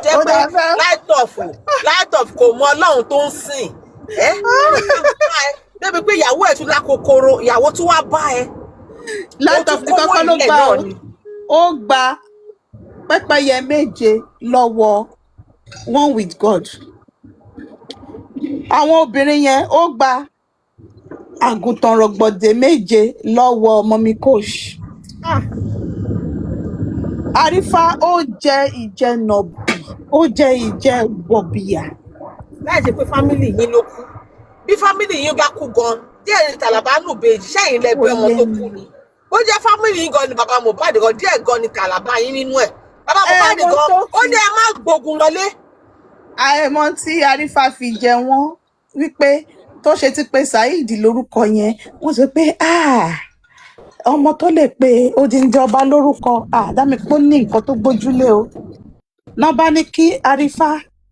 Jẹ́ pé light of kò mọ Ọlọ́run tó ń sìn. Débi pé ìyàwó ẹ̀ tún lákòókòrò, ìyàwó tún wá bá ẹ. Light of ní kọ́kọ́ ló gbà ó gba pẹ́pẹ́yẹ 7 lọ́wọ́ One with God. Àwọn obìnrin yẹn ó gba àgùntàn rọ̀gbọ̀dẹ̀ 7 lọ́wọ́ Mọ́mí Coach. Arífá ó jẹ ìjẹnàbì, ó jẹ ìjẹbọ̀bìyà. Láì ṣe pé fámìlì yín ló kú. Bí fámìlì yín bá kú gan, díẹ̀ ní Tàlàbà nù bèjì, ṣẹ́yìn lẹ́gbẹ́ ọmọ tó kú ni. Ó jẹ́ fámìlì yín gan ni bàbá Mohbad gan, díẹ̀ gan ni Tàlàbà yín nínú ẹ̀. Bàbá Mohbad gan, ó ní ẹ má gbógun lọlé. Àìmọ̀ tí Arífá fi jẹ wọ́n wípé tó ṣe ti pe Saheed lórúkọ yẹn, wọ́n sọ pé ọmọ tó lè pe odindi ọba lórúkọ dámi pé ó ní nǹkan tó gbójúlé o. Náà bá ní kí Arífá,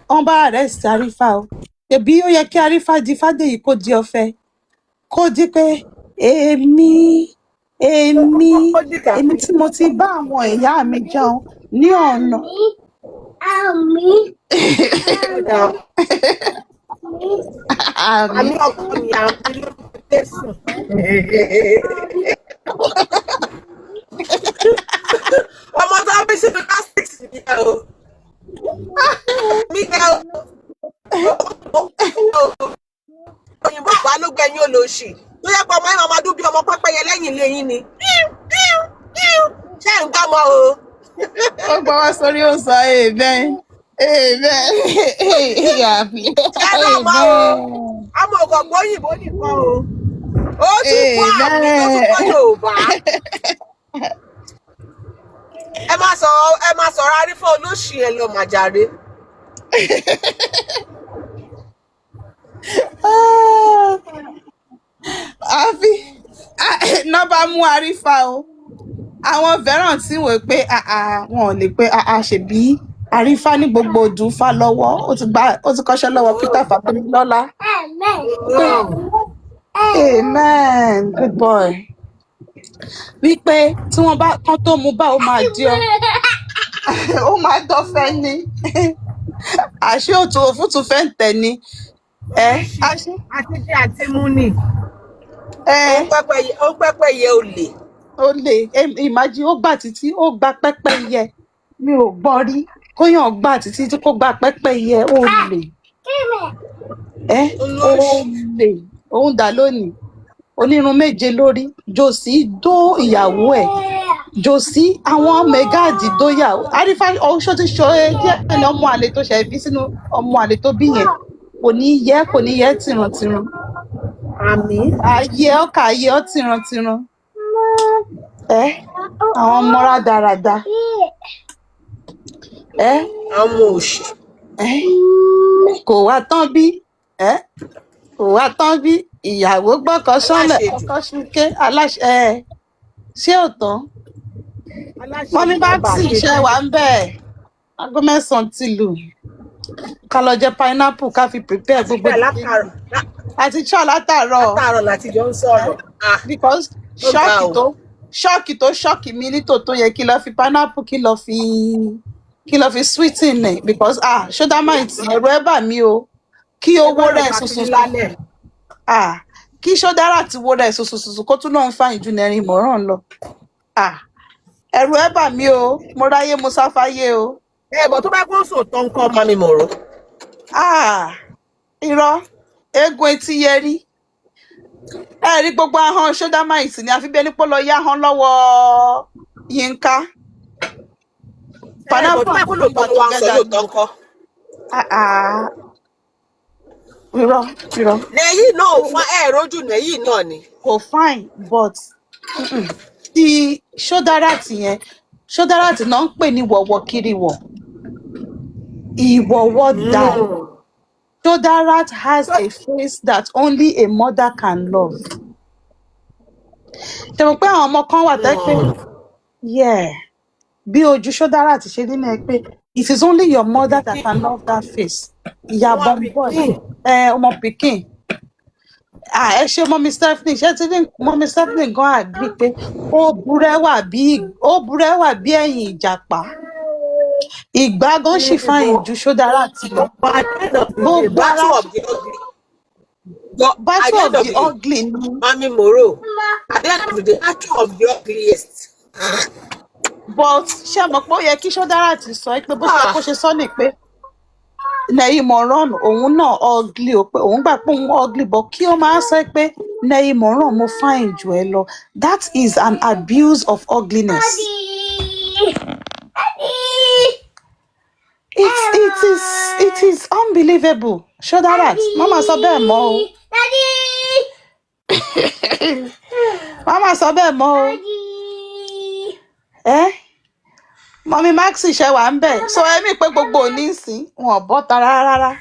wọ́n bá arrest Arífá o. Ẹbí ó yẹ kí Arífá di Fádèyí kó di ọ̀fẹ́, kó di pé èmi tí mo ti bá àwọn ìyá mi jẹun ní ọ̀nà. Àmì ọkùnrin àmì ló ti tẹ̀sùn. Ọmọ tó bí sínú plastics ni ẹ o. Mi ẹ o. Òyìnbó àgbà ló gbẹ̀yìn olóṣì. Tó yẹ pé ọmọ yẹn máa dún bí ọmọ pẹ́pẹ́yẹ lẹ́yìn ilé yín ni. Ṣé ń gbọ́ mọ́ o? Ó gbọ́ wá sórí ó sọ amen. Àmọ́ ọkọ̀ gbóyìnbó nìkan o. Ó tún kọ́ àmì tó tún kọ́ Yorùbá. Ẹ máa sọ̀rọ̀ Arífá olóṣì ẹ lọ màjàre. Àfi náà bá mú Arífá o. Àwọn fẹ́ràn tí wọ́n pé wọn ò lè pé ṣèbí Arífá ní gbogbo òdùn fà lọ́wọ́, ó ti kọ́ṣẹ́ lọ́wọ́ Peter Fàbílọ́lá. Amen, good boy. Wípé tí wọ́n bá kán tó mú bá ó máa di ó máa dọ́fẹ́ ní. Àṣé òtún òfútù fẹ́ ń tẹ̀ ni. Àti mú ni. Ó pẹ́pẹ́yẹ olè. Olè, ìmájí ó gbà títí ó gba pẹ́pẹ́yẹ. Mi ò gbọ́ rí kóyàn gbà títí tí kò gba pẹ́pẹ́yẹ olè. olè òun dà lónìí onírun méje lórí jòsí dó ìyàwó ẹ̀ jòsí àwọn mẹgáàdì dóyàwó àrífà ọṣọ ti ṣọ ẹ díẹ̀ ní ọmọ àlè tó ṣe bí sínú ọmọ àlè tó bí yẹn kò ní yẹ tìrantìran àmì ayé ọkà ayé ọ tìrantìran àwọn ọmọ rádaràda àwọn òṣì kò wá tán bí kò wá tán bí ìyàwó gbọ́kọ sọ́lẹ̀ ọkọ ṣúké aláṣẹ ṣé ò tán wọ́n ní bá tí iṣẹ́ wa ń bẹ̀ aago 9 ti lù ká lọ jẹ pineapple ká fi prepare gbogbo àti tíọ́ látàárọ̀ láti jọ ń sọ̀rọ̀ because ṣọ́ọ̀kì tó ṣọ́ọ̀kì mi nítòótó yẹ kí lọ fi pineapple kí lọ fi sweeten ẹ̀ because ṣódà máa ti ẹ̀rọ ẹ̀ bà mí o kí owó rẹ̀ sùsùn kí ṣódára ti wo rẹ̀ sùsùsùsù kó tún náà ń fa ìjúnẹrin ìmọ̀ràn lọ ẹ̀rù ẹ̀ bà mí o mo ráyé mo sáfáyé o. bọ̀ tó bá kó sòótọ́ ń kọ́ mami mòró. irọ́ eégún etí yẹrí rí gbogbo ahọ́n ṣódà máìtì ni àfi bí ẹni pọ́ lọ yá ahọ́n lọ́wọ́ Yínká. bọ̀ tó bá kó lòótọ́ tó wá ń sọ lóòótọ́ ń kọ́. irọ́. nẹ̀yìn náà ò fún rójú nẹ̀yìn náà ni. kò fine but ti ṣódáràtì yẹn ṣódáràtì náà ń pè ní wọ̀wọ̀ kiri wọ̀ ìwọ̀wọ̀ dà Shodarat has a face that only a mother can love. ṣe mọ̀ pé àwọn ọmọ kan wà tẹ́ pé bí ojú Shodarat ṣe nínú ẹ pé it is only your mother that can love that face. ìyá bọ́ńbọ́n ọmọ pikin ẹ ṣe mọ́mí Stephanie ṣé ti ní mọ́mí Stephanie gan àgbì pé ó burẹ́wà bí ẹ̀yìn ìjàpá ìgbà gan sì fáyìn ju Shodarat lọ. Battle of the ugly ni. Mami Moro, at the end of the day, battle of the ugliest. But ṣé mọ̀ pé ó yẹ kí Shodarat sọ pé bó ṣe sọ ni pé Nẹ́yìn Moran òun náà ugly o pé òun gbà pé òun ugly but kí ó máa sọ pé Nẹ́yìn Moran mo fine jù ẹ lọ that is an abuse of ugliness. It is unbelievable. Shodarat mama sọ bẹ́ẹ̀ mọ́ o. Mama sọ bẹ́ẹ̀ mọ́ o. Mọ́mí Maxi ṣe wà ń bẹ̀ so ẹ̀mí pé gbogbo òní ìsìn wọn ò bọ́ ta rárá.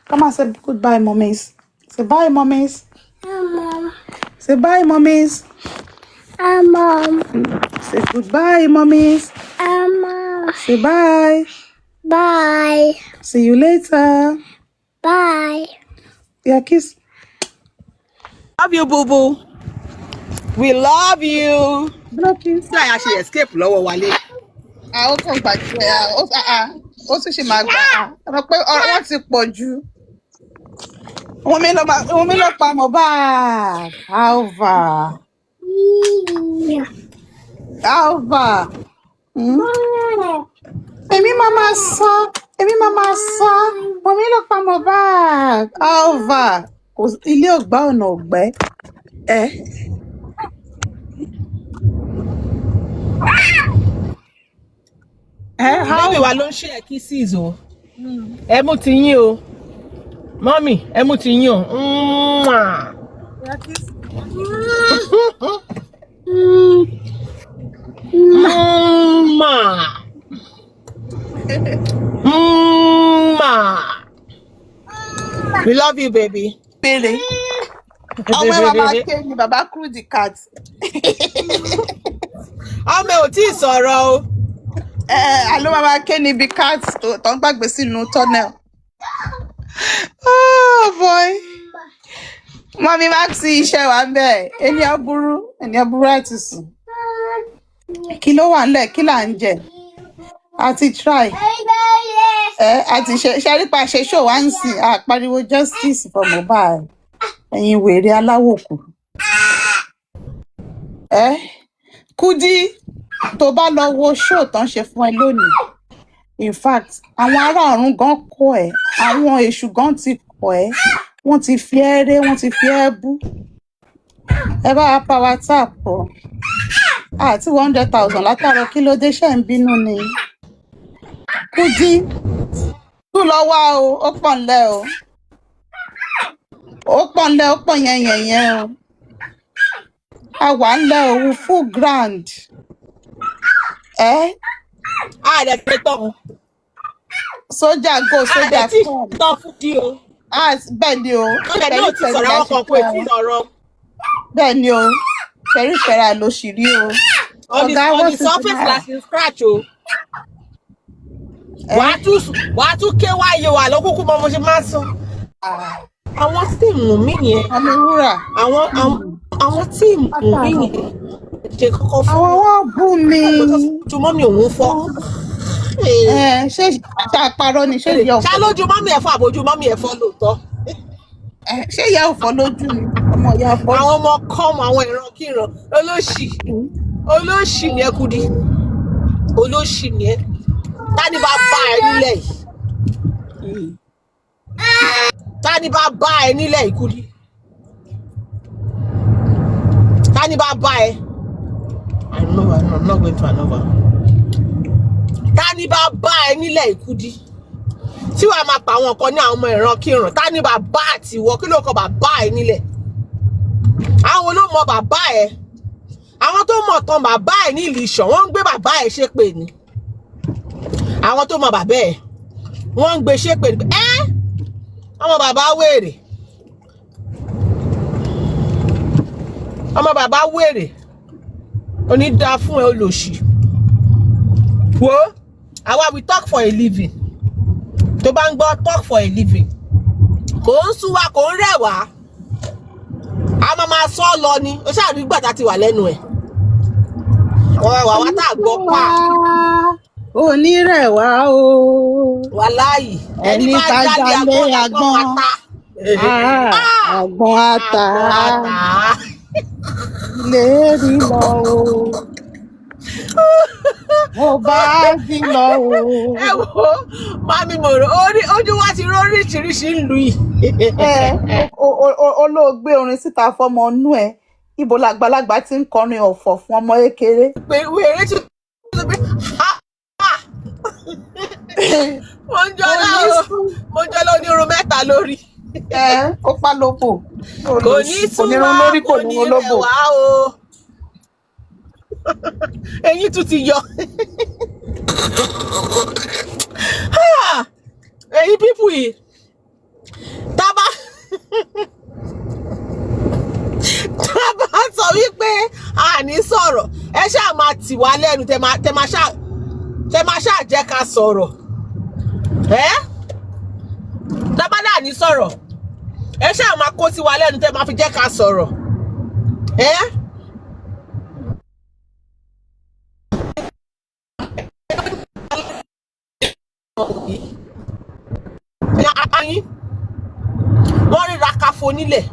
Come on, say goodbye, mummies. Say bye, mummies. Say bye, mummies. Mom. Say goodbye, mummies. Mom. Say bye. Bye. See you later. Bye. Yeah, kiss. Love you, boo boo. We love you. Blocking. Ṣé àyà ṣe escape lọ́wọ́ Wálé? Ó kàn gbàgbé ó tún ṣe máa gbà ọ pé wọ́n ti pọ̀ jù. Wọ́n mi lọ pa Mohbad. Alva. Èmi máa sọ. Wọ́n mi lọ pa Mohbad. Alva. Ilé ògbà ọ̀nà ògbẹ́. Bébì wa ló ń ṣe kisses o. Ẹ mú ti yín o. Mọ́mì, ẹ mú ti yín o. We love you, baby. Péré. Ọmọ ẹ bàbá ké ni bàbá crew the cat. Ọmọ ẹ ò tí ì sọ̀rọ̀ o. Àlọ́ bàbá ké ni bí cat tó ń gbàgbé sínú tunnel. Oh boy. Mọ́mí Maxi iṣẹ́ wa ń bẹ̀. Ẹni aburú àti sùn. Kí ló wà nílẹ̀? Kí là ń jẹ? A ti try. A ti ṣe rípa ṣe show wá ń sìn. Àpariwo justice for Mohbad. Ẹ̀yin wèrè aláwòkù. Kudi tó bá lọ wo show tán ṣe fún ẹ lónìí. in fact àwọn ará ọ̀run gan kọ́ ẹ̀ àwọn èṣù gan ti kọ́ ẹ̀ wọ́n ti fi ẹ́ ré wọ́n ti fi ẹ́ bú ẹ bá wa power tap o àti 100,000 látàrọ kí ló dé ṣe ń bínú ni Kudi tú lọ wá o ó pọ̀ ńlẹ̀ o ó pọ̀ ńlẹ̀ ó pọ̀ yẹn o a wà ńlẹ̀ o full grand dẹ̀ pé tán. sójà go sójà tí come tán fún kí o. bẹ́ẹ̀ ni o Ọ̀dẹ̀ náà ti sọ̀rọ̀ àwọn kan pé tí sọ̀rọ̀. bẹ́ẹ̀ ni o fẹ́rífẹ́ra ló sì rí o. On the surface like in scratch o. Wàá tún ké wáyé wà lókùnkùn mọ́ mo ṣe máa sọ. Àwọn tíìmù mi yẹn. Àmì wúrà. Àwọn tíìmù mi yẹn. Ṣe kọ́kọ́ fún. Àwọn wọ́n bú mi. Ojú mọ́mí òun fọ́. Ṣé àparọ́ ni ṣé ìyá ọ̀fọ́? Ṣá lójú mọ́mí ẹ̀fọ́ àbójú mọ́mí ẹ̀fọ́ lóòótọ́. Ṣé ìyá ọ̀fọ́ lójú ni? Ọmọ ìyá ọ̀fọ́. Àwọn ọmọ kọ́mọ àwọn ìrankíran olóṣì ni ẹ Kudi olóṣì ni ẹ tani bá bá ẹ nílẹ̀ yìí tani bá bá ẹ nílẹ̀ yìí Kudi tani bá bá ẹ I'm not going to another tani bá bá ẹ nílẹ̀ yìí Kudi tí wàá máa pa àwọn kan ní àwọn ọmọ ìrankíran tani bá bá àtiwọ́ kí ló kọ bàbá ẹ nílẹ̀ àwọn ló mọ bàbá ẹ àwọn tó mọ̀ tán bàbá ẹ ní ìlú ìṣọ̀ wọ́n ń gbé bàbá ẹ ṣépè ni àwọn tó mọ bàbá ẹ wọ́n ń gbé ṣépè ni ọmọ bàbá wèrè ọmọ bàbá wèrè onídàá fún ẹ olòṣì wo àwa we talk for a living tó bá ń gbọ́ talk for a living kò ń sú wa kò ń rẹ̀ wá a máa sọ lọ ni o ṣáà rí gbàtà ti wà lẹ́nu ẹ̀ wà tá a gbọ́ pa onírẹ̀wá o wàláyì ẹni bá jalè àgbọn ata lè rí lọ o mo bá jí lọ o. ẹ wo mami mo rò ojú wa ti rọ oríṣiríṣi ìlú yìí. olóògbé orin síta fọmọ inú ẹ ibo làgbàlagbà ti ń kọrin ọ̀fọ̀ fún ọmọ kékeré. pé wèrè tí mo ń jọlá onírun mẹ́ta lórí. ó pa lóbò. kò ní túmọ̀ kò ní rẹwà o. eyín tún ti yọ. èyí pípù yìí tábà sọ wípé a ní sọ̀rọ̀ ẹ ṣáà máa tì wá lẹ́nu tẹ máa ṣáà jẹ́ ká sọ̀rọ̀ tábà náà ní sọ̀rọ̀ ẹ ṣáà máa kó sí wa lẹ́nu tẹ máa fi jẹ́ ká sọ̀rọ̀ wọ́n ríra káfó nílẹ̀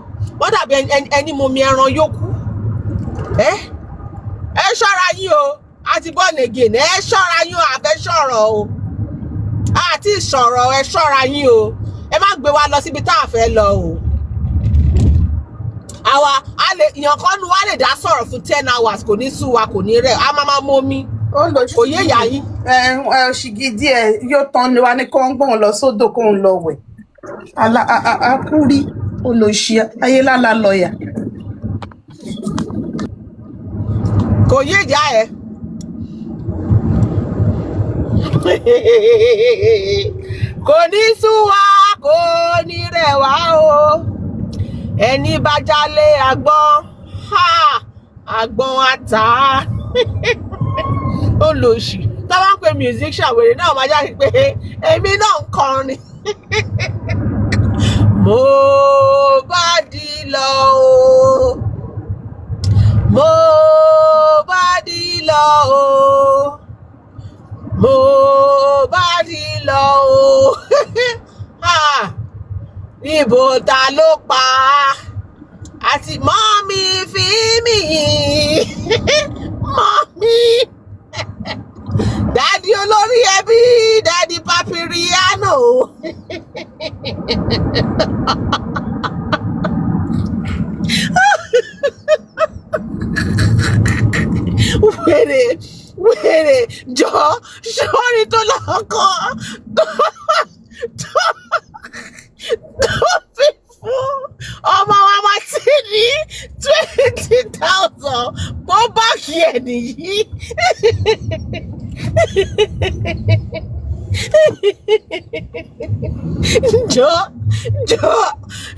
wọ́n dàbí ẹni momi ẹran yókù ẹ ṣọ́ra yín o àti born again ẹ ṣọ́ra yín o àfẹ́ sọ̀rọ̀ o àti ìsọ̀rọ̀ ẹ ṣọ́ra yín o ẹ má gbé wa lọ síbi tá a fẹ́ lọ o àwa èèyàn kan nu wa lè dá sọ̀rọ̀ fún 10 hours kò ní sú wa kò ní rẹ̀ a máa mómi kò yé ìyá yín. ṣìgìdì ẹ yóò tán ni wa ní kó ń gbọ́n lọ sódò kó ń lọ wẹ̀ akúrí olóṣì ayélálá lọ́yà. kò yé ìyá ẹ kò ní sú wa kò ní rẹ̀ wá o ẹni bá jalè àgbọn ata olóṣì tó bá ń pe musician wèrè náà máa jáde pé èmi náà ń kọrin mo bá di lọ o mo bá di lọ o mo bá di lọ o níbo ta ló pa àti mọ́mí fi mí mọ́mí dádì olórí ẹbí dádì. wèrè jọ sọ́ọ́rì tó lọ́kọ́ tó fi fún ọmọ wa máa ti ní 20,000 bó bá kí ẹ̀ nìyí. jọ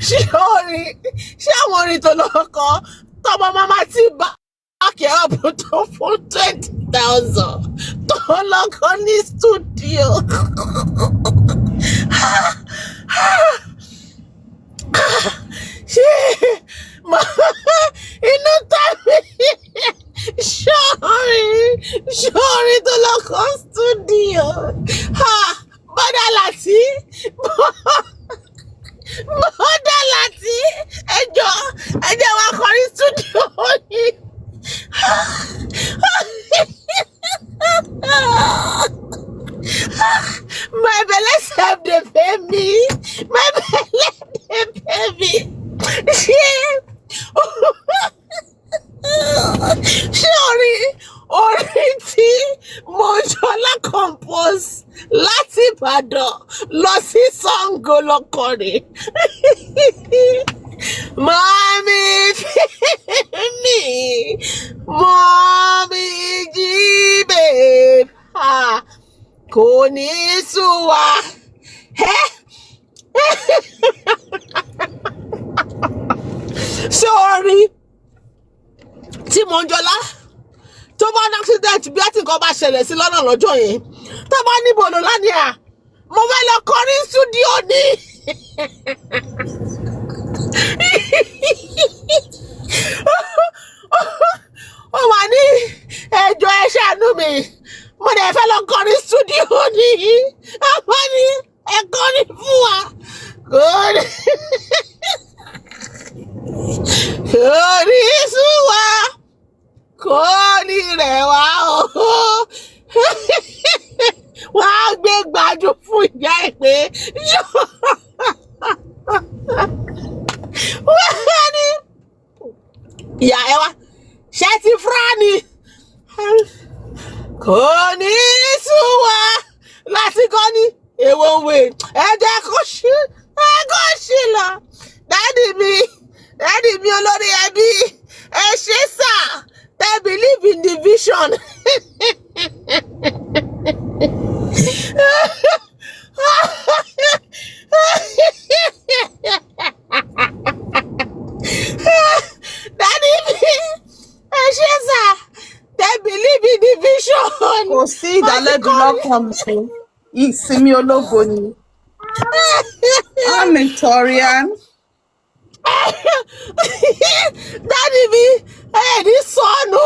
sọ́ọ́rì ṣé àwọn orin tó lọ́kọ́ tọmọ máma ti bá kẹ́ ọ̀bùn tó fún 20,000 tó lọ́kọ́ ní studio. ṣé inú tàbí sọ́ọ̀rì tó lọ́kọ́ studio. bọ́dà láti ẹjọ́ wa kọrin studio yìí. My belly self dey pay me. My belly dey pay me. Ṣé orin tí Mọ́jọ́lá compose láti Ìbàdàn lọ sí Ṣàngó lọ́kọ̀ọ́rẹ́. Mọ́mí mi, mọ́mí jí babe, kò ní sú wa. Sorry, tí Mọ́jọ́lá tó bá ní accident bí àti nǹkan bá ṣẹlẹ̀ sí lọ́nà lọ́jọ́ yẹn tó bá níbo ló lánìí mo fẹ́ lọ kọrin studio ni. ó wà ní ẹjọ́ ẹ ṣàánú mi mo dẹ̀ fẹ́ lọ kọrin studio ni àwọn ní ẹ kọrin fún wa kò ní sú wa kò ní rẹ̀ wá o. wọ́n á gbé gbàjú fún ìyá ẹ̀ pé wọ́n ní ìyá ẹ wá ṣe ti fúra ni kò ní sú wa láti kọ́ ní èwo wè ẹ jẹ́ kó ṣí lọ dádì mi olórí ẹbí ẹ ṣe sà they believe in division. Daddy mi ẹ ṣe sà they believe in division. Kò sí ìdálẹ́dùn lọ́kàn mi, ìsinmi ológo ni. I'm Victorian. Daddy mi ẹ ní sọnù.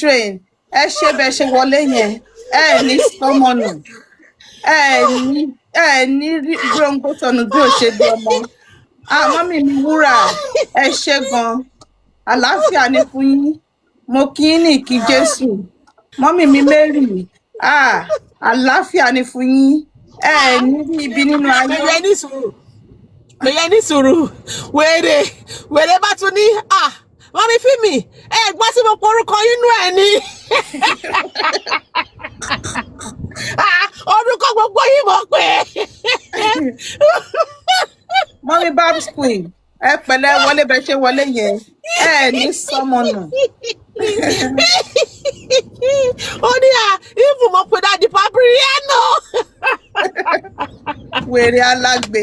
Train ẹ ṣe bẹ́ẹ̀ ṣe wọlé yẹn ẹ ní sọmọnù ẹ ní gbóngbó sọnù bí ó ṣe bí ọmọ. Mọ́mì mi wúrà ẹ ṣe gan àlàáfíà ní fún yín mo kí yín ní kí Jésù. Mọ́mì mi Mary àlàáfíà ní fún yín ẹ ní rí ibi nínú ayé. Mẹ̀yẹ ní sùúrù wèrè bá tún ní mọ́mí fíìmì gbọ́ sí mo porúkọ inú ẹ̀ ni. orúkọ gbogbo yìí mọ̀ pé. Mọ́mí Babs Queen ẹ pẹ̀lẹ́ wọlé bẹ́ẹ̀ ṣe wọlé yẹn ẹ ní sọmọnù. ó ní ìfùmọ̀ pé dáàdì Papriano. Wèrè alágbe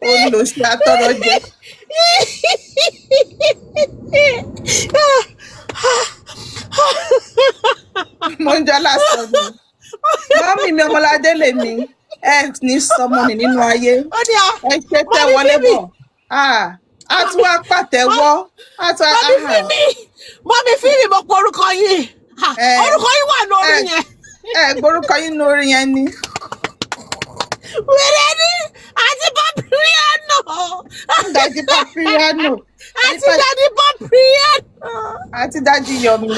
olùsí atọ́rọ̀ jẹ. Mọ́jọ́lá sọ mi mọ́mì mi Ọmọládé lèmi ẹ ní sọmọnì nínú ayé ẹ ṣe tẹ wọlé bọ̀ a tún wá pàtẹ́wọ́ mọ́mí fíìmì mo pọ̀ orúkọ yìí orúkọ yìí wà lórí yẹn. Gborúkọ yín lórí yẹn ni. Wèrè ni àti Papriano. Dájú Papriano. Àti dájú Papriano. Àti dájú Yomi.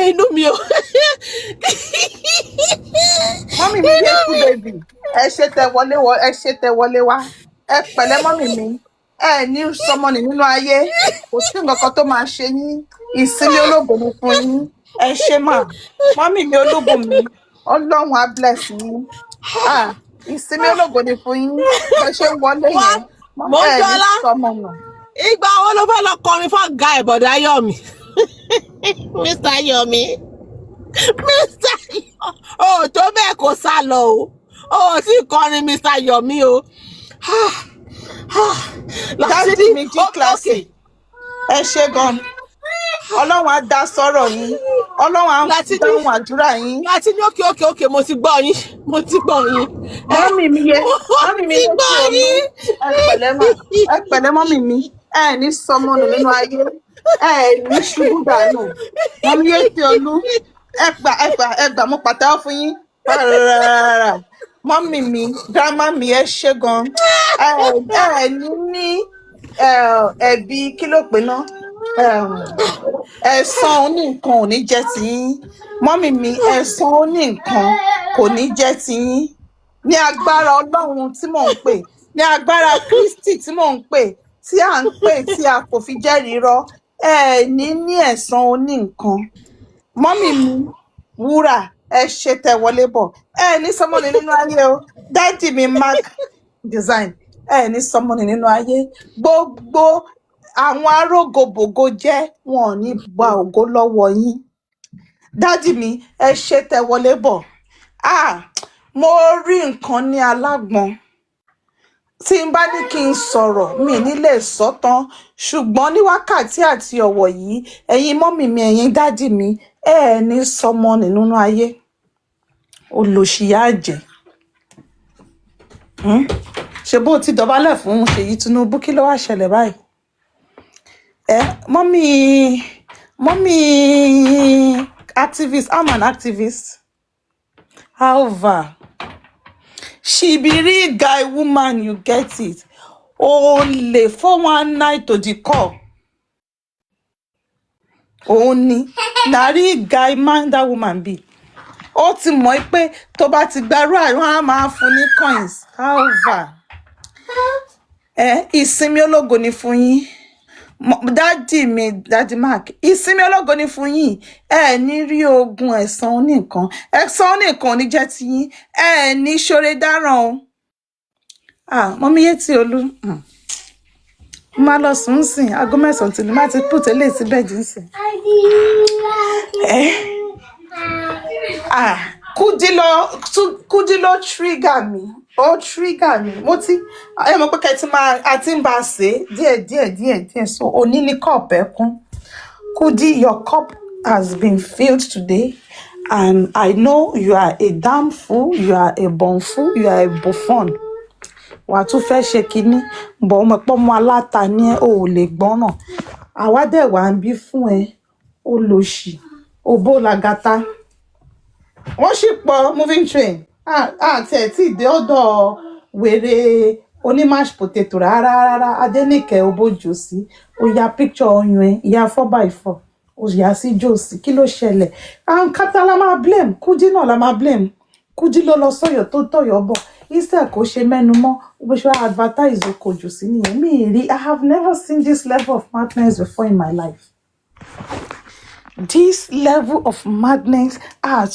inú mi o. Mọ́mì mi yé kú bèbí. Ẹ ṣe tẹ wọlé wá. Ẹ pẹ̀lẹ́ mọ́mì mi. Ẹ ní sọmọnì nínú ayé. Kò sí nǹkan kan tó máa ṣe yín. Ìsinmi ológo ni fún yín. Ẹ ṣe mà. Mọ́mì mi Olúbùnmi. Ọlọ́run á bless yín. Ìsinmi ológo ni fún yín. Bẹ́ẹ̀ ṣe ń wọlé yẹn. Mo ń Ẹ ní jọlá. sọmọnà. Ìgbà wo ló fẹ́ lọ kọrin fún ọ̀gá ìbọ̀dá Yọ̀mí? Mr. Yomi. Mr. Yomi. O tó bẹ́ẹ̀ kó sá lọ o. O sì kọrin Mr. Yomi o. Dájú mi jí kíláàsì. Ẹ ṣe gan. Ọlọ́run á dá sọ́rọ̀ yín. Ọlọ́run á dáhùn àdúrà yín. Láti ní òkè mo ti gbọ́ yín. Mo ti gbọ́ yín. Mọ́mì mi yé tí olú. Ẹ pẹ̀lẹ́ mọ́mì mi. Ẹ ní sọmọnù nínú ayé. Ẹ ní ṣubú dànù. Mọ́mì yé tí olú. Ẹ gbà mo pàtẹ́wọ́ fún yín. Mọ́mì mi, gírámà mi ẹ ṣe gan. Ẹ ní ẹ̀bi kí ló pè náà? Ẹ̀san oní nǹkan ò ní jẹ́ tiyín. Mọ́mì mi, ẹ̀san oní nǹkan kò ní jẹ́ tiyín. Ní agbára Ọlọ́run tí mò ń pè, ní agbára Kristi tí mò ń pè, tí à ń pè tí a kò fi jẹ́rìí rọ́, ẹ ní ẹ̀san oní nǹkan. Mọ́mì mi, wúrà, ẹ ṣe tẹ wọlé bọ̀. Ẹ ní sọmọnì nínú ayé o. Dáàdì mi Mark Design, ẹ ní sọmọnì nínú ayé. Gbogbo àwọn arógobògo jẹ́ wọn ò ní gba ògo lọ́wọ́ yín. Dáàdì mi, ẹ ṣe tẹ wọlé bọ̀. Mo rí nǹkan ní alágbọ̀n. Tí n bá ní kí n sọ̀rọ̀, mi ní lè sọ tán. Ṣùgbọ́n ní wákàtí àti ọ̀wọ̀ yìí, ẹ̀yin mọ́mì mi, ẹ̀yin dáàdì mi, ẹ ní sọmọnì nínú ayé. Olòṣìyà jẹ́. Ṣé bó ti dọ̀bálẹ̀ fún Ṣèyí Tinubu, kí ló wá ṣẹlẹ̀ báyìí? Mommy activist, I'm an activist. However, she be real guy woman, you get it. Only 419 to the core. Only na real guy man that woman be. Ó ti mọ̀ pé tó bá ti gbàrú àwọn á máa fún ní coins. However, ìsinmi ológo ni fún yín. Daddy Mark, ìsinmi ológo ni fún yín. Ẹ ní rí ogun ẹ̀san oníkan. Ẹ̀san oníkan ní jẹ́ ti yín. Ẹ ní ṣoore dáràn o. Mọ́mí yé tí olú. Má lọ sùn sìn. Aago 9 tí má ti put eléyìí sí bẹ́ẹ̀dì nsìn. Kudi ló trigger mi. Ó trigger mi. Mo ti ẹ mọ̀ pé kẹ́tì máa àti ń bá ṣe díẹ̀. So òní ní cup ẹ kún. Kudi, your cup has been filled today. And I know you are a damn fool, you are a born fool, you are a buffoon. Wà tún fẹ́ ṣe kinní. Bọ̀ ọmọ pọ́ mọ́ aláta ní ẹ ò lè gbọ́ràn. Àwa dẹ̀ wà ń bí fún ẹ. Olòṣì. Òbó làgàtà. Wọ́n sì pọ̀ moving train. Tẹ̀ tí ìdè ọ̀dọ̀ wèrè oní mashed potato rárá. Adéníkẹ́ Obójò sí. Ó ya picture ọyàn ẹ̀. Ìyá 4x4. Ó yà sí jòsí. Kí ló ṣẹlẹ̀? Kátà la máa blame. Kudi náà la máa blame. Kudi ló lọ sọ́yọ̀ tó tọ̀yọ̀ bọ̀. Instead kò ṣe mẹ́nu mọ́. Bó ṣe wá advertise oko jù sí nìyẹn. Mi rí. I have never seen this level of madness before in my life. This level of madness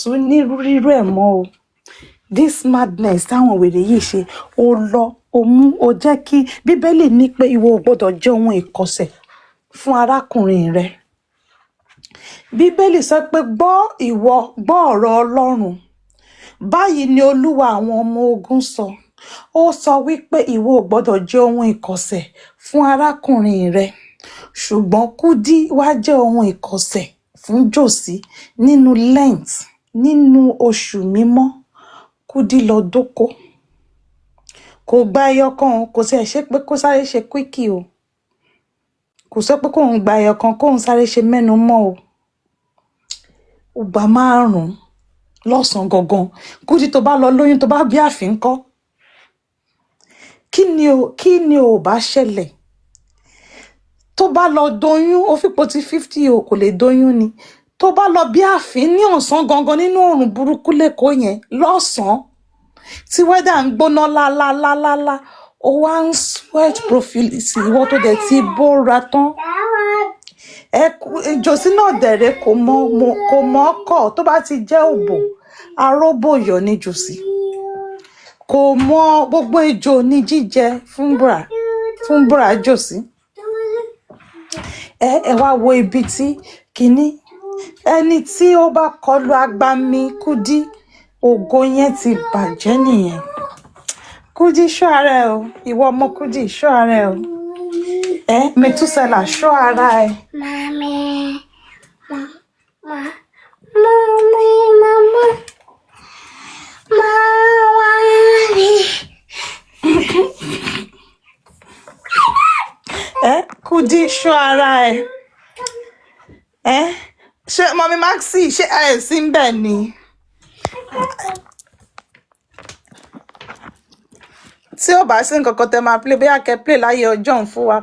tún ní rírú ẹ̀ mọ́ o. This madness táwọn wèrè yìí ṣe ó lọ ó mú ó jẹ́ kí Bíbélì ní pé ìwọ ò gbọ́dọ̀ jẹ́ ohun ìkọ̀sẹ̀ fún arákùnrin rẹ. Bíbélì sọ pé gbọ́ ọ̀rọ̀ Ọlọ́run. Báyìí ni Olúwa àwọn ọmọ ogun sọ. Ó sọ wípé ìwọ ò gbọ́dọ̀ jẹ́ ohun ìkọ̀sẹ̀ fún arákùnrin rẹ. Ṣùgbọ́n Kudi wá jẹ́ ohun ìkọ̀sẹ̀ fún Jòsí nínú Lent, nínú oṣù mímọ́. Kudi lọ dóko. Kò gba ẹyọ kan, kò sì ṣe pé kó sáré ṣe quickie o. Kò sọ pé kóun gba ẹyọ kan kóun sáré ṣe mẹ́nu mọ́ o. Ó gba 5 lọ́sàn-án gangan. Kudi tó bá lọ lóyún tó bá bí àfin kọ́. Kí ni ò bá ṣẹlẹ̀? tó bá lọ doyún ó fipò ti 50 o kò lè doyún ni tó bá lọ bí àfin ní ọ̀sán gangan nínú òrùn burúkú lẹ́kọ̀ọ́ yẹn lọ́sàn-án tí wẹ́dà ń gbóná lálálálálá ó wá ń sweat profile sí ìwọ tó dẹ̀ ti bóra tán ìjòsí náà dẹ̀rẹ̀ kò mọ ọkọ̀ tó bá ti jẹ́ òbò aróbòyọ̀ ní jòsí kò mọ gbogbo ejò ní jíjẹ fún búra jòsí ẹ wá wo ibi tí kìíní ẹni tí ó bá kọlu agbami Kudi ògo yẹn ti bàjẹ́ nìyẹn Kudi ṣọ́ ara ẹ o ìwọ ọmọ Kudi ṣọ́ ara ẹ o Mètúsẹ́là ṣọ́ ara ẹ. Kudi ṣọ́ ara ẹ ṣé mọ́mí Maxi ṣé ẹ sí ń bẹ̀ ni tí ó bá sí nǹkan kan tẹ máa play bóyá kẹ́ play láyé ọjọ́ ń fún wa.